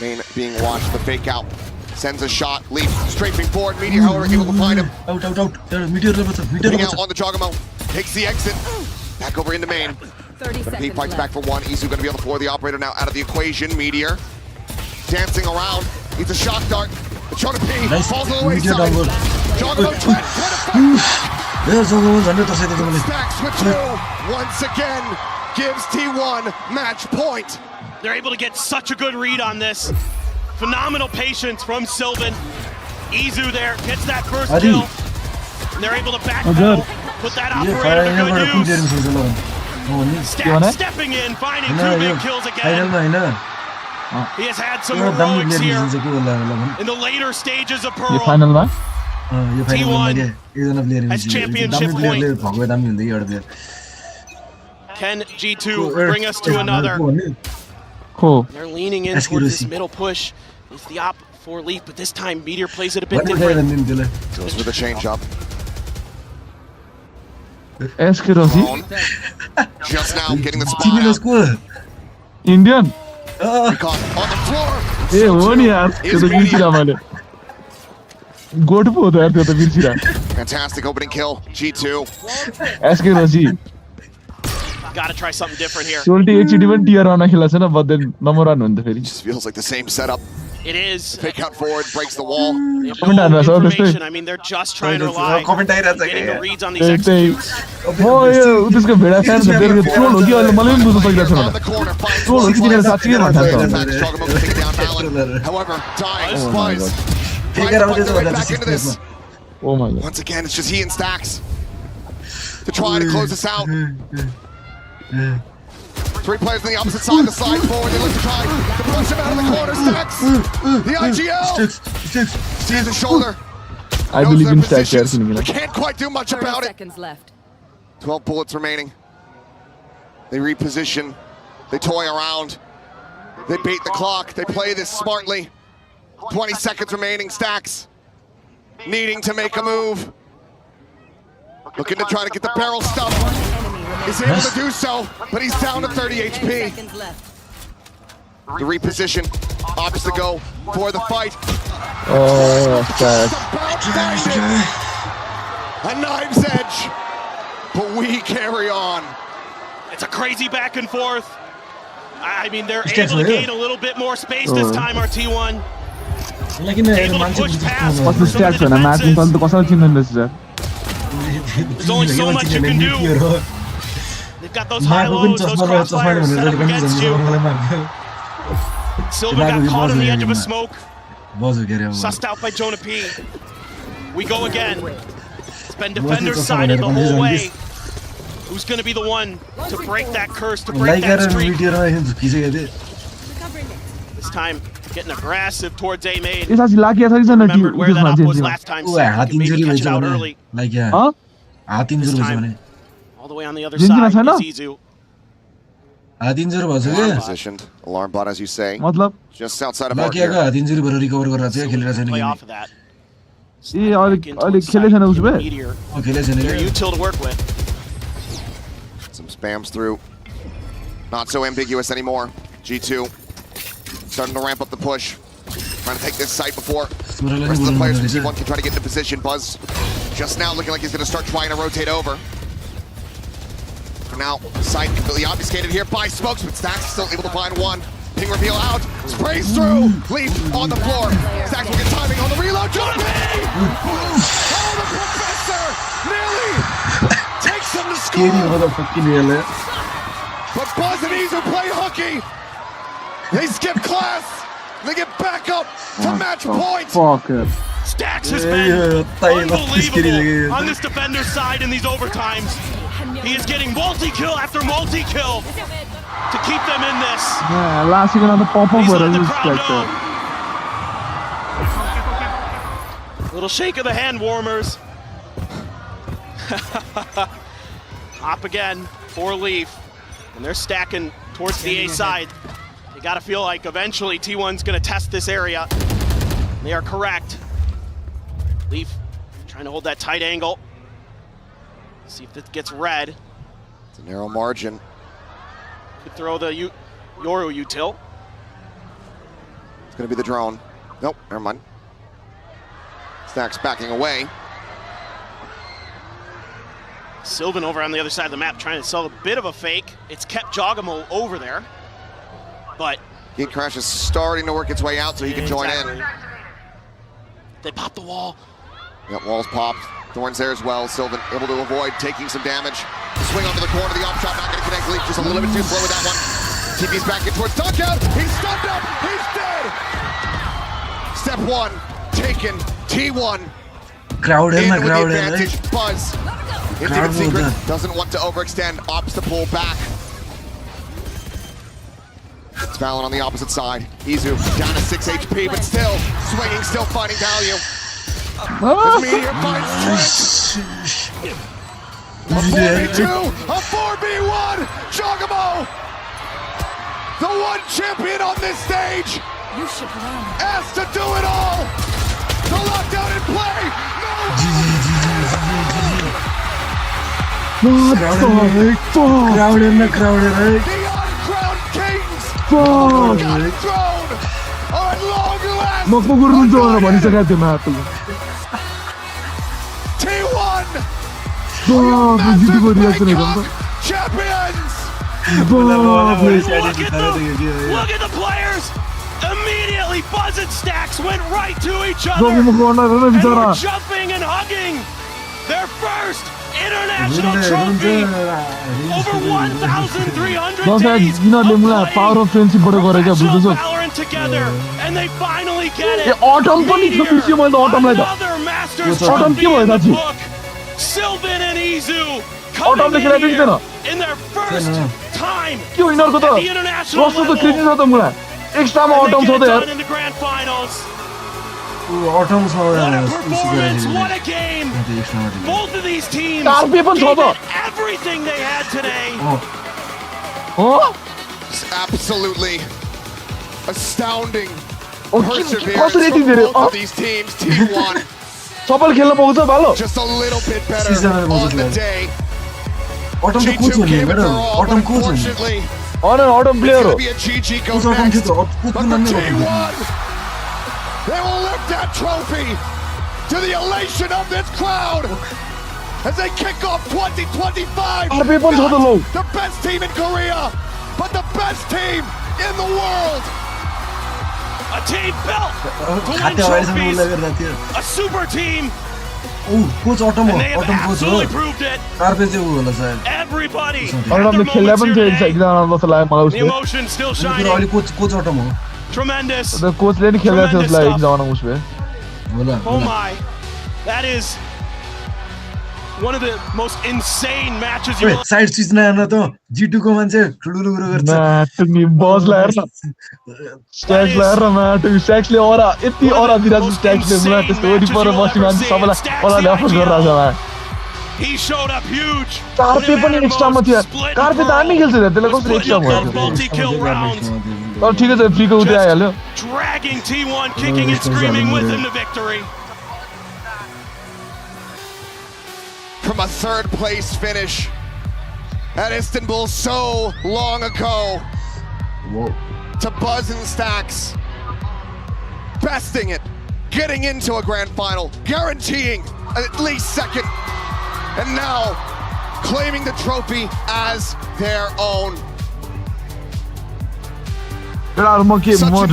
Main being watched, the fake out. Sends a shot, leap, strafing forward. Meteor, however, able to find him. Meteor out on the Jogamo. Takes the exit. Back over into main.
30 seconds
fights
left.
back for one. Izu going to be on the floor. The operator now out of the equation. Meteor dancing around. Needs a shock dart. The Jonah P falls on the wayside. Jogamo Stacks with 2. Once again, gives T1 match point.
They're able to get such a good read on this. Phenomenal patience from Sylvan. Izu there gets that first kill. And they're able to backpedal, put that operator to good use. Stacks stepping in, finding 2 big kills again. He has had some heroics here in the later stages of Pearl. T1 has championship point. Can G2 bring us to another? They're leaning in towards this middle push. It's the op for Leaf, but this time Meteor plays it a bit different.
Goes with a change up. Just now getting the spot out.
Indian.
On the floor.
Go to
Fantastic opening kill. G2.
Gotta try something different here.
Just feels like the same setup.
It is.
Fake out forward, breaks the wall.
They have no information. I mean, they're just trying to rely on getting the reads on these executes.
However, dying Spice. Tries to fight their way back into this.
Oh my God.
Once again, it's just he and Stacks to try to close this out. 3 players on the opposite side of the slide forward. They look to try to push him out of the corner. Stacks, the IGL, sees his shoulder.
I believe in Stacks.
Can't quite do much about it.
30 seconds left.
12 bullets remaining. They reposition. They toy around. They bait the clock. They play this smartly. 20 seconds remaining. Stacks needing to make a move. Looking to try to get the barrel stuffed. He's able to do so, but he's down to 30 HP. The reposition. Opts to go for the fight.
Oh, God.
A knife's edge. But we carry on.
It's a crazy back and forth. I mean, they're able to gain a little bit more space this time, our T1.
कसले स्ट्याक्स होइन म्याचमा तले त कसरी चिन्दैन रहेछ
There's only so much you can do. They've got those high lows, those crossfires set up against you. Silva got caught on the edge of a smoke. Sussed out by Jonah P. We go again. It's been defender's sided the whole way. Who's going to be the one to break that curse, to break that streak? This time, getting aggressive towards A-Maid. Remembered where that up was last time, so he could maybe catch it out early. This time, all the way on the other side is Izu.
Positioned. Alarm bot, as you say. Just outside of mark here.
Play off of that. They're util to work with.
Some spams through. Not so ambiguous anymore. G2 starting to ramp up the push. Trying to take this site before the rest of the players from T1 can try to get into position. Buzz just now looking like he's going to start trying to rotate over. For now, site completely obfuscated here by smokes, but Stacks still able to find one. Ping reveal out, sprays through, Leaf on the floor. Stacks will get timing on the reload. Jonah P! Oh, the professor nearly takes them to score. But Buzz and Izu play hooky. They skip class. They get back up to match point.
Stacks has been unbelievable on this defender's side in these overtimes. He is getting multi-kill after multi-kill to keep them in this.
Last year another pop-up
Little shake of the hand warmers. Hop again for Leaf. And they're stacking towards the A side. You gotta feel like eventually T1's gonna test this area. They are correct. Leaf trying to hold that tight angle. See if it gets red.
It's a narrow margin.
Could throw the Yoru util.
It's gonna be the drone. Nope, never mind. Stacks backing away.
Sylvan over on the other side of the map trying to sell a bit of a fake. It's kept Jogamo over there. But
Gate Crash is starting to work its way out so he can join in.
They pop the wall.
Yep, walls popped. Thorns there as well. Sylvan able to avoid taking some damage. Swing onto the corner, the off shot not going to connect. Leaf just a little bit too slow with that one. TP's back in towards Dunkout. He's stunned up. He's dead. Step one taken. T1
crowd
in with the advantage. Buzz into the secret. Doesn't want to overextend. Opts to pull back. It's Valorant on the opposite side. Izu down to 6 HP, but still swinging, still finding value. As Meteor finds Trent. A 4v2, a 4v1. Jogamo, the one champion on this stage, asked to do it all. The lockdown in play.
Crowd in the crowd, right?
The uncrowned kings
Fuck!
got thrown on long last. T1 Bangkok champions.
Look at the players. Immediately Buzz and Stacks went right to each other. And were jumping and hugging their first international trophy. Over 1,300 days of playing professional Valorant together. And they finally get it. Another Masters trophy in the book. Sylvan and Izu coming in here in their first time at the international level.
Extra
And
autumn
they get it
so
done in the grand finals. What a performance, what a game. Both of these teams gave it everything they had today.
It's absolutely astounding
perseverance
from both of these teams. T1 just a little bit better on the day. G2 gave it their all, but unfortunately,
autumn player.
it's going to be a GG go next. But for T1, they will lift that trophy to the elation of this crowd as they kick off 2025. Not the best team in Korea, but the best team in the world.
A team built to win
खाते अगाडिसम्म
trophies.
उसलाई गरिरहेको थियो
A super team.
Coach autumn हो
And they have
autumn coach हो
absolutely proved it.
Carpe चाहिँ ऊ होला सायद
Everybody
अटमले खेल्दा पनि थियो एकजना जस्तो लाग्यो मलाई
The
उसले
emotion still
तर
shining.
अहिले कोच अटम हो
Tremendous.
कोचले नि खेल्दा थियो उसलाई
Tremendous
एकजना उसले
होला
Oh my. That is one of the most insane matches you will
side switch नआएन त G2 को मान्छे ठुलठुलो कुरो गर्छ
म्याटुङी बजलाई हेर्न स्ट्याक्सलाई हेर्न म्याटुङ स्ट्याक्सले अरा यति अरा दिइरहेको छ स्ट्याक्सले मलाई त्यसको वरिपरि बस्ने मान्छे सबैलाई अराले अफर गरिरहेको छ Matt
He showed up huge.
कार्पे पनि एक्स्ट्रामा थियो कार्पे त हामी खेल्छ त्यसले कसरी एक्स्ट्रा भयो
Multi-kill rounds.
तर ठिकै छ फ्रीको उतै आइहाल्यो
Dragging T1, kicking and screaming with him to victory.
From a third place finish at Istanbul so long ago to Buzz and Stacks besting it, getting into a grand final, guaranteeing at least second, and now claiming the trophy as their own. Such incredible plays all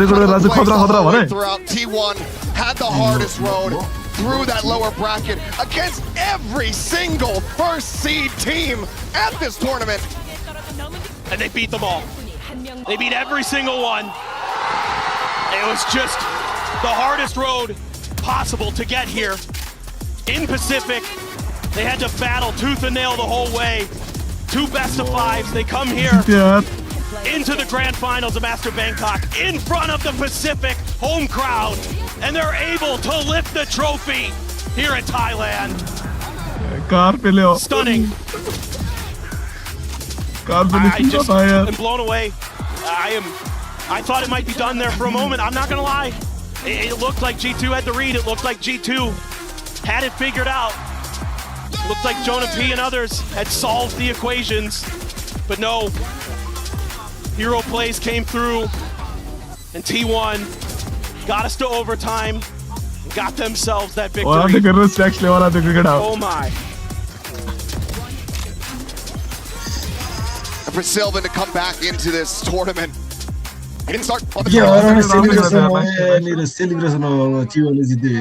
the way throughout. T1 had the hardest road through that lower bracket against every single first seed team at this tournament.
And they beat them all. They beat every single one. It was just the hardest road possible to get here. In Pacific, they had to battle tooth and nail the whole way. 2 best of 5s. They come here into the grand finals of Master Bangkok in front of the Pacific home crowd. And they're able to lift the trophy here in Thailand. Stunning. I just am blown away. I thought it might be done there for a moment. I'm not gonna lie. It looked like G2 had the read. It looked like G2 had it figured out. It looked like Jonah P and others had solved the equations. But no. Hero plays came through. And T1 got us to overtime. Got themselves that victory. Oh my.
And for Sylvan to come back into this tournament. He didn't start on the
celebration of T1 जिते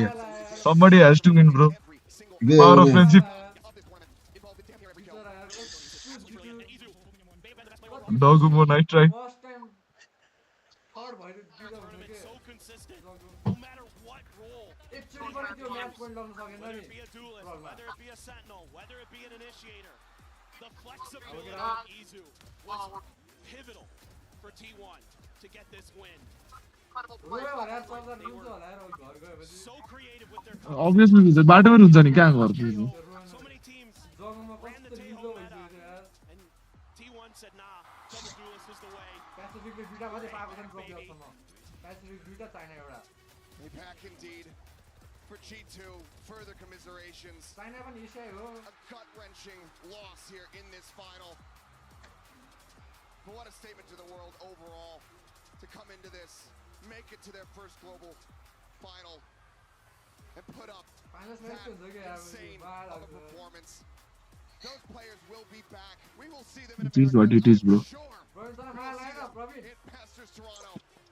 Somebody has to win, bro. Power of friendship. Dog more nice try.
Whether it be a duelist, whether it be a sentinel, whether it be an initiator, the flexibility of Izu was pivotal for T1 to get this win. So creative with their
Obviously, the battle will be done.
So many teams ran the Tejo meta, and T1 said, nah, double duelist is the way.
They pack indeed. For G2, further commiserations. A gut-wrenching loss here in this final. But what a statement to the world overall to come into this, make it to their first global final, and put up that insane of a performance. Those players will be back. We will see them in
It is what it is, bro.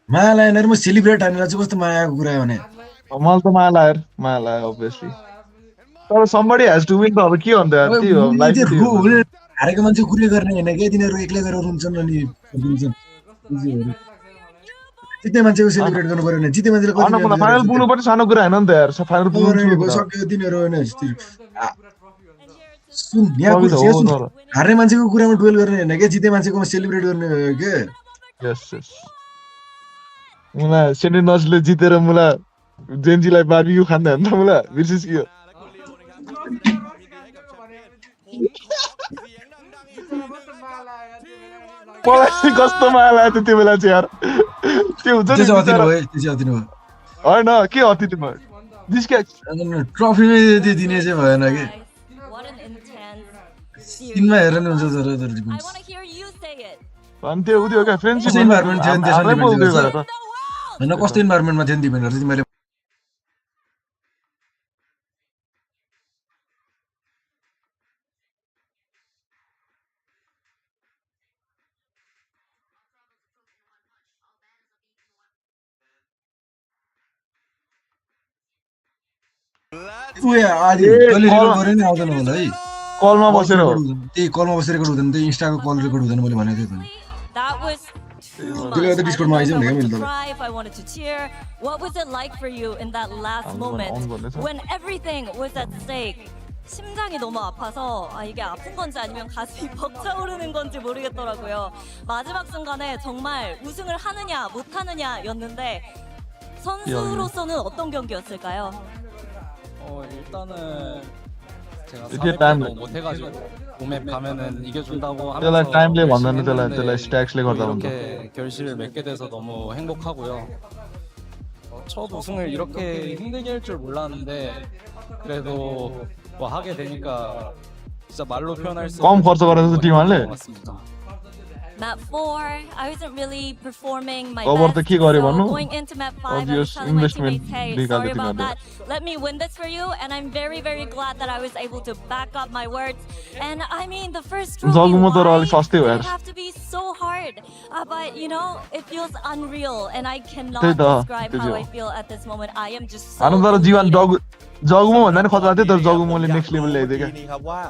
माया लाइनहरु म celebrate हानेर चाहिँ कस्तो मायाको कुरा हो भने
मलाई त माया लाग्यो obviously. तर somebody has to win अब के भन्दा यार त्यही हो लाइफ त्यही हो
हारेको मान्छे कुरै गर्ने हैन के तिनीहरु एक्लै गरेर रुन्छन् अनि दिन्छन् जित्ने मान्छेको सेलिब्रेट गर्नु पर्यो भने जित्ने मान्छेले कति
फाइनल पुग्नु पनि सानो कुरा हैन नि त यार फाइनल पुग्नु
सक्यो तिनीहरु हैन सुन यहाँ कुरा सुन हार्ने मान्छेको कुरामा डुएल गर्ने हैन के जित्ने मान्छेकोमा सेलिब्रेट गर्ने हो के
यस मलाई सेन्टिनसले जितेर मलाई जेन्जीलाई बारबिक्यु खान्दै हुन्छ मलाई बिर्सिस के मलाई कस्तो माया लाग्यो त्यो बेला चाहिँ यार के हुन्छ नि हैन के अतिथिमा जिस्के
ट्रफीमै दिने चाहिँ भएन के सिनमा हेर्न हुन्छ तर
भन्थे उदियो क्या फ्रेन्डशिप
इन्भाइरोमेन्ट थियो नि त्यसमा हैन कस्तो इन्भाइरोमेन्टमा थियो नि तिमीहरु चाहिँ मैले उयो आज कहिले रेकर्ड गरे नि आउँदैन होला है
कलमा बसेर हो
त्यही कलमा बसेर रेकर्ड हुँदैन त्यही इन्स्टाको कल रेकर्ड हुँदैन मैले भनेको थिएँ
That was
त्यसले गर्दा डिस्कर्डमा आइज भने क्या मैले त
cry if I wanted to cheer. What was it like for you in that last moment when everything was at stake? 심장이 너무 아파서 이게 아픈 건지 아니면 가슴이 벅차오르는 건지 모르겠더라고요. 마지막 순간에 정말 우승을 하느냐 못 하느냐였는데 선수로서는 어떤 경기였을까요?
일단은 제가
이게
400도 못 해가지고 몸에 가면은 이겨준다고 하면서
त्यसलाई टाइमले भन्दैन त्यसलाई स्ट्याक्सले गर्दा हुन्छ
이렇게 결실을 맺게 돼서 너무 행복하고요. 첫 우승을 이렇게 힘들게 할 줄 몰랐는데 그래도 뭐 하게 되니까 진짜 말로 표현할 수
कम खर्च गरेर चाहिँ टिमले
것 같습니다.
Map 4, I wasn't really performing my
Cover
best.
त के गरे भन्नु
Going into map 5, I was
obvious
telling my
investment
teammates, hey, sorry about that. Let me win this for you, and I'm very, very glad that I was able to back up my words. And I mean, the first trophy,
जगुमा तर अलि सस्तै हो
why
यार
did it have to be so hard? But you know, it feels unreal, and I cannot
त्यही त,
describe
त्यो
how
चाहिँ
I feel at this moment. I am just so
हानु तर जीवन जगुमा भन्दा नि खतरा थियो तर जगुमाले नेक्स्ट लेभल ल्याइदियो क्या
นี่ครับว่า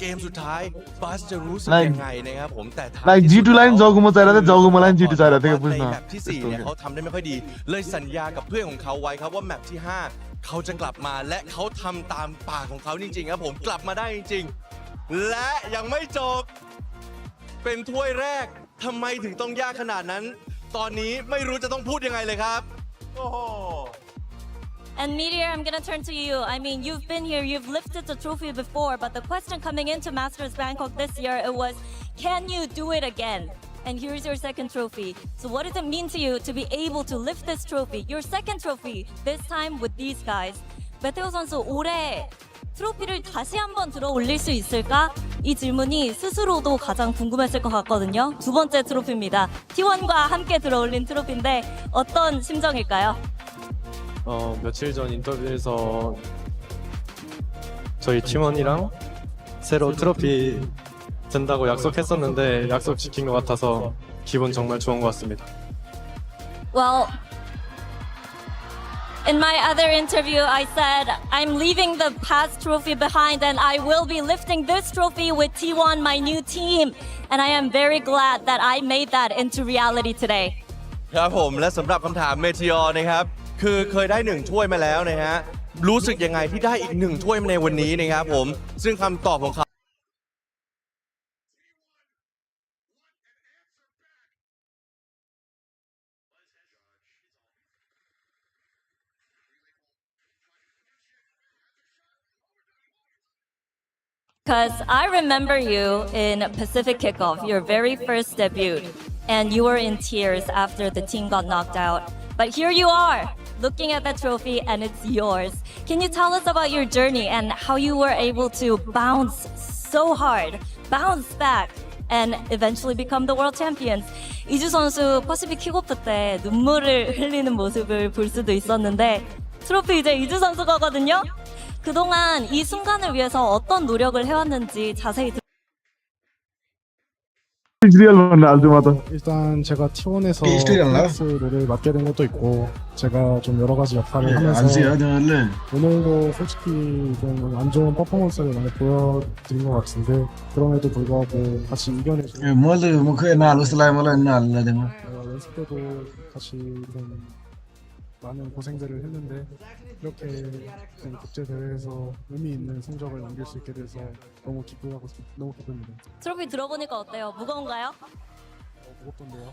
เกมสุดท้ายบัสจะรู้สึกยังไงนะครับผมแต่ท้าย
लाइक G2 लाइन जगुमा चाहिरहेको थियो जगुमालाई G2 चाहिरहेको थियो बुझ्न
ในแมปที่4เนี่ยเขาทำได้ไม่ค่อยดีเลยสัญญากับเพื่อนของเขาไว้ครับว่าแมปที่5เขาจะกลับมาและเขาทำตามปากของเขาจริงๆครับผมกลับมาได้จริงๆและยังไม่จบเป็นถ้วยแรกทำไมถึงต้องยากขนาดนั้นตอนนี้ไม่รู้จะต้องพูดยังไงเลยครับโอ้โห
And Meteor, I'm gonna turn to you. I mean, you've been here, you've lifted the trophy before, but the question coming into Masters Bangkok this year, it was, can you do it again? And here's your second trophy. So what does it mean to you to be able to lift this trophy, your second trophy, this time with these guys? 메테오 선수, 올해 트로피를 다시 한번 들어 올릴 수 있을까? 이 질문이 스스로도 가장 궁금했을 것 같거든요. 두 번째 트로피입니다. T1과 함께 들어 올린 트로피인데 어떤 심정일까요?
며칠 전 인터뷰에서 저희 팀원이랑 새로 트로피 든다고 약속했었는데 약속 지킨 것 같아서 기분 정말 좋은 것 같습니다.
Well, in my other interview, I said I'm leaving the past trophy behind and I will be lifting this trophy with T1, my new team. And I am very glad that I made that into reality today.
ครับผมและสำหรับคำถามเมทิออร์นะครับคือเคยได้1ถ้วยมาแล้วนะฮะรู้สึกยังไงที่ได้อีก1ถ้วยในวันนี้นะครับผมซึ่งคำตอบของเขา
Because I remember you in Pacific Kickoff, your very first debut, and you were in tears after the team got knocked out. But here you are, looking at the trophy, and it's yours. Can you tell us about your journey and how you were able to bounce so hard, bounce back, and eventually become the world champions? 이주 선수 퍼시픽 킥오프 때 눈물을 흘리는 모습을 볼 수도 있었는데 트로피 이제 이주 선수 거거든요. 그동안 이 순간을 위해서 어떤 노력을 해왔는지 자세히
일단 제가 T1에서 플렉스를 맡게 된 것도 있고 제가 좀 여러 가지 역할을 하면서 오늘도 솔직히 좀 안 좋은 퍼포먼스를 많이 보여드린 것 같은데 그럼에도 불구하고 같이 이겨내서 연습 때도 같이 좀 많은 고생들을 했는데 이렇게 국제 대회에서 의미 있는 성적을 남길 수 있게 돼서 너무 기쁘고 너무 기쁩니다.
트로피 들어보니까 어때요? 무거운가요?
무겁던데요.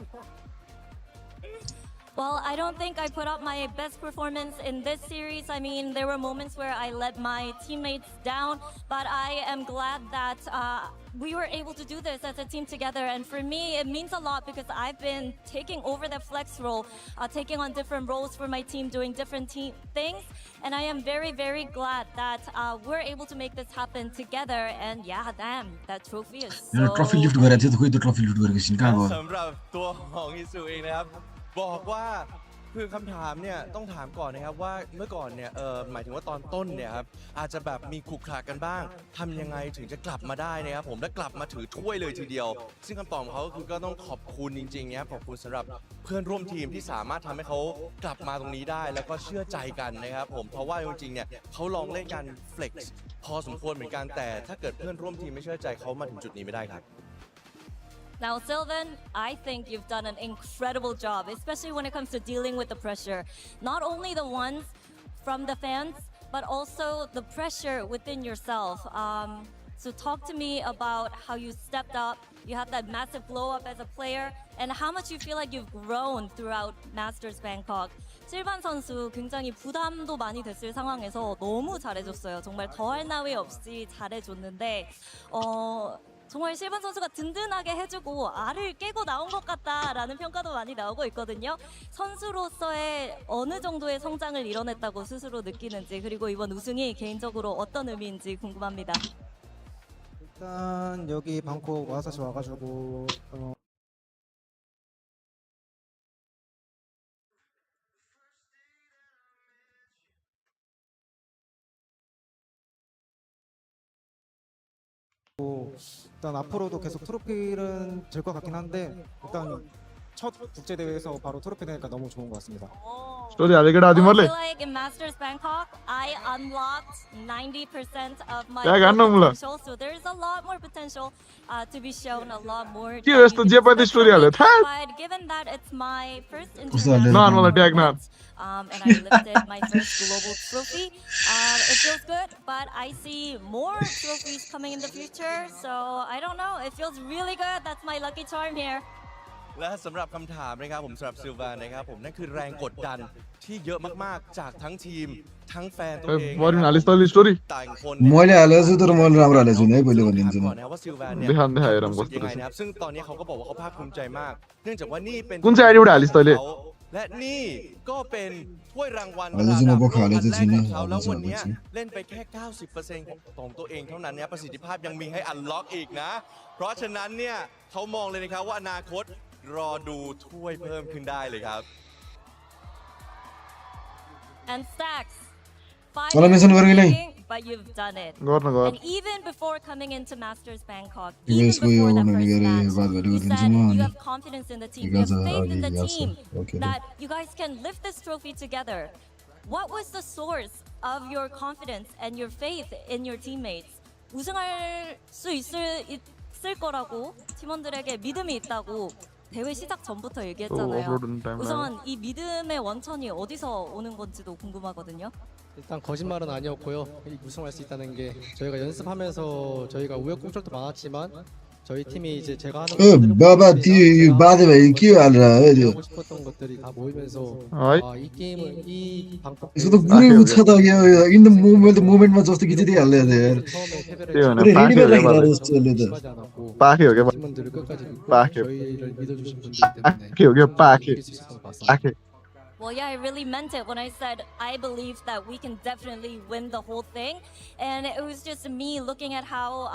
Well, I don't think I put up my best performance in this series. I mean, there were moments where I let my teammates down, but I am glad that we were able to do this as a team together. And for me, it means a lot because I've been taking over the flex role, taking on different roles for my team, doing different things. And I am very, very glad that we're able to make this happen together. And yeah, damn, that trophy is so...
trophy lift गरेको थियो त खोइ त trophy lift गरेको छिन् कहाँ गयो
สำหรับตัวของอิสุเองนะครับบอกว่า คือคำถามเนี่ยต้องถามก่อนนะครับว่าเมื่อก่อนเนี่ยหมายถึงว่าตอนต้นเนี่ยครับอาจจะแบบมีขรุขระกันบ้างทำยังไงถึงจะกลับมาได้นะครับผมและกลับมาถือถ้วยเลยทีเดียวซึ่งคำตอบของเขาก็คือก็ต้องขอบคุณจริงๆนะครับขอบคุณสำหรับเพื่อนร่วมทีมที่สามารถทำให้เขากลับมาตรงนี้ได้แล้วก็เชื่อใจกันนะครับผมเพราะว่าจริงๆเนี่ยเขาลองเล่นกัน flex พอสมควรเหมือนกันแต่ถ้าเกิดเพื่อนร่วมทีมไม่เชื่อใจเขามาถึงจุดนี้ไม่ได้ครับ
Now, Sylvan, I think you've done an incredible job, especially when it comes to dealing with the pressure. Not only the ones from the fans, but also the pressure within yourself. So talk to me about how you stepped up, you had that massive blow up as a player, and how much you feel like you've grown throughout Masters Bangkok. 실반 선수 굉장히 부담도 많이 됐을 상황에서 너무 잘해줬어요. 정말 더할 나위 없이 잘해줬는데 정말 실반 선수가 든든하게 해주고 알을 깨고 나온 것 같다라는 평가도 많이 나오고 있거든요. 선수로서의 어느 정도의 성장을 이뤄냈다고 스스로 느끼는지 그리고 이번 우승이 개인적으로 어떤 의미인지 궁금합니다.
일단 여기 방콕 와가지고 일단 앞으로도 계속 트로피는 될 것 같긴 한데 일단 첫 국제 대회에서 바로 트로피 되니까 너무 좋은 것 같습니다.
Story आगे आदि मरले.
I feel like in Masters Bangkok, I unlocked 90% of my
क्या करना मुला?
potential, so there's a lot more potential to be shown, a lot more.
क्यों इस तो जे पर story आले था?
But given that it's my first
ना
international
वाला tag ना.
and I lifted my first global trophy, it feels good. But I see more trophies coming in the future, so I don't know. It feels really good. That's my lucky charm here.
และสำหรับคำถามนะครับผมสำหรับซิลวานนะครับผมนั่นคือแรงกดดันที่เยอะมากๆจากทั้งทีมทั้งแฟนตัวเอง
What is the story?
ต่างคน
मैले हालेछु तर मैले राम्रो हालेछु नि है पहिले भनिदिन्छु म
ก่อนนะว่าซิลวานเนี่ย
दिखान दिखाए राम
รู้สึก
कस्तो
ยังไง
रहेछ
นะครับซึ่งตอนนี้เขาก็บอกว่าเขาภาคภูมิใจมากเนื่องจากว่านี่เป็น
कुन चाहिँ आइडी बाट हालिस् तैँले
และนี่ก็เป็นถ้วยรางวัล
हालेछु म बोक हालेको
แรก
छुइनँ
ของเขาแล้ว
हालेछु
วันนี้
हालेछु
เล่นไปแค่ 90% ของตัวเองเท่านั้นเนี่ยประสิทธิภาพยังมีให้อันล็อกอีกนะ เพราะฉะนั้นเนี่ยเขามองเลยนะครับว่าอนาคตรอดูถ้วยเพิ่มขึ้นได้เลยครับ
And Stacks, 5
Kalau mention
years
orang ini.
training, but you've done it.
गर्न
And even before coming into Masters Bangkok,
Guys,
even before that
मैले
first
गरे
match,
बात
you
गरिदिन्छु
said
म
you
अनि
have confidence in the team, you have faith in the team,
Okay.
that you guys can lift this trophy together. What was the source of your confidence and your faith in your teammates? 우승할 수 있을 거라고 팀원들에게 믿음이 있다고 대회 시작 전부터 얘기했잖아요. 우선 이 믿음의 원천이 어디서 오는 건지도 궁금하거든요.
일단 거짓말은 아니었고요. 우승할 수 있다는 게 저희가 연습하면서 저희가 우여곡절도 많았지만 저희 팀이 이제 제가 하는
बाबा त्यो बाधे भाइ के हालेर हो त्यो
하고 싶었던 것들이 다 모이면서 이 게임을 이 방법
यसको त कुरै छ त इन द मोमेन्टमा जस्तो कि चाहिँ हाल्दै यार
भने
रेडी भएर
पाक्यो
राखिरहेको जस्तो यसले त
पाक्यो हो क्या
팀원들을 끝까지 믿고
पाक्यो
저희를 믿어주신 분들이 때문에
पाक्यो हो क्या पाक्यो
이길 수 있었던 것 같습니다.
पाक्यो
Well, yeah, I really meant it when I said I believe that we can definitely win the whole thing. And it was just me looking at how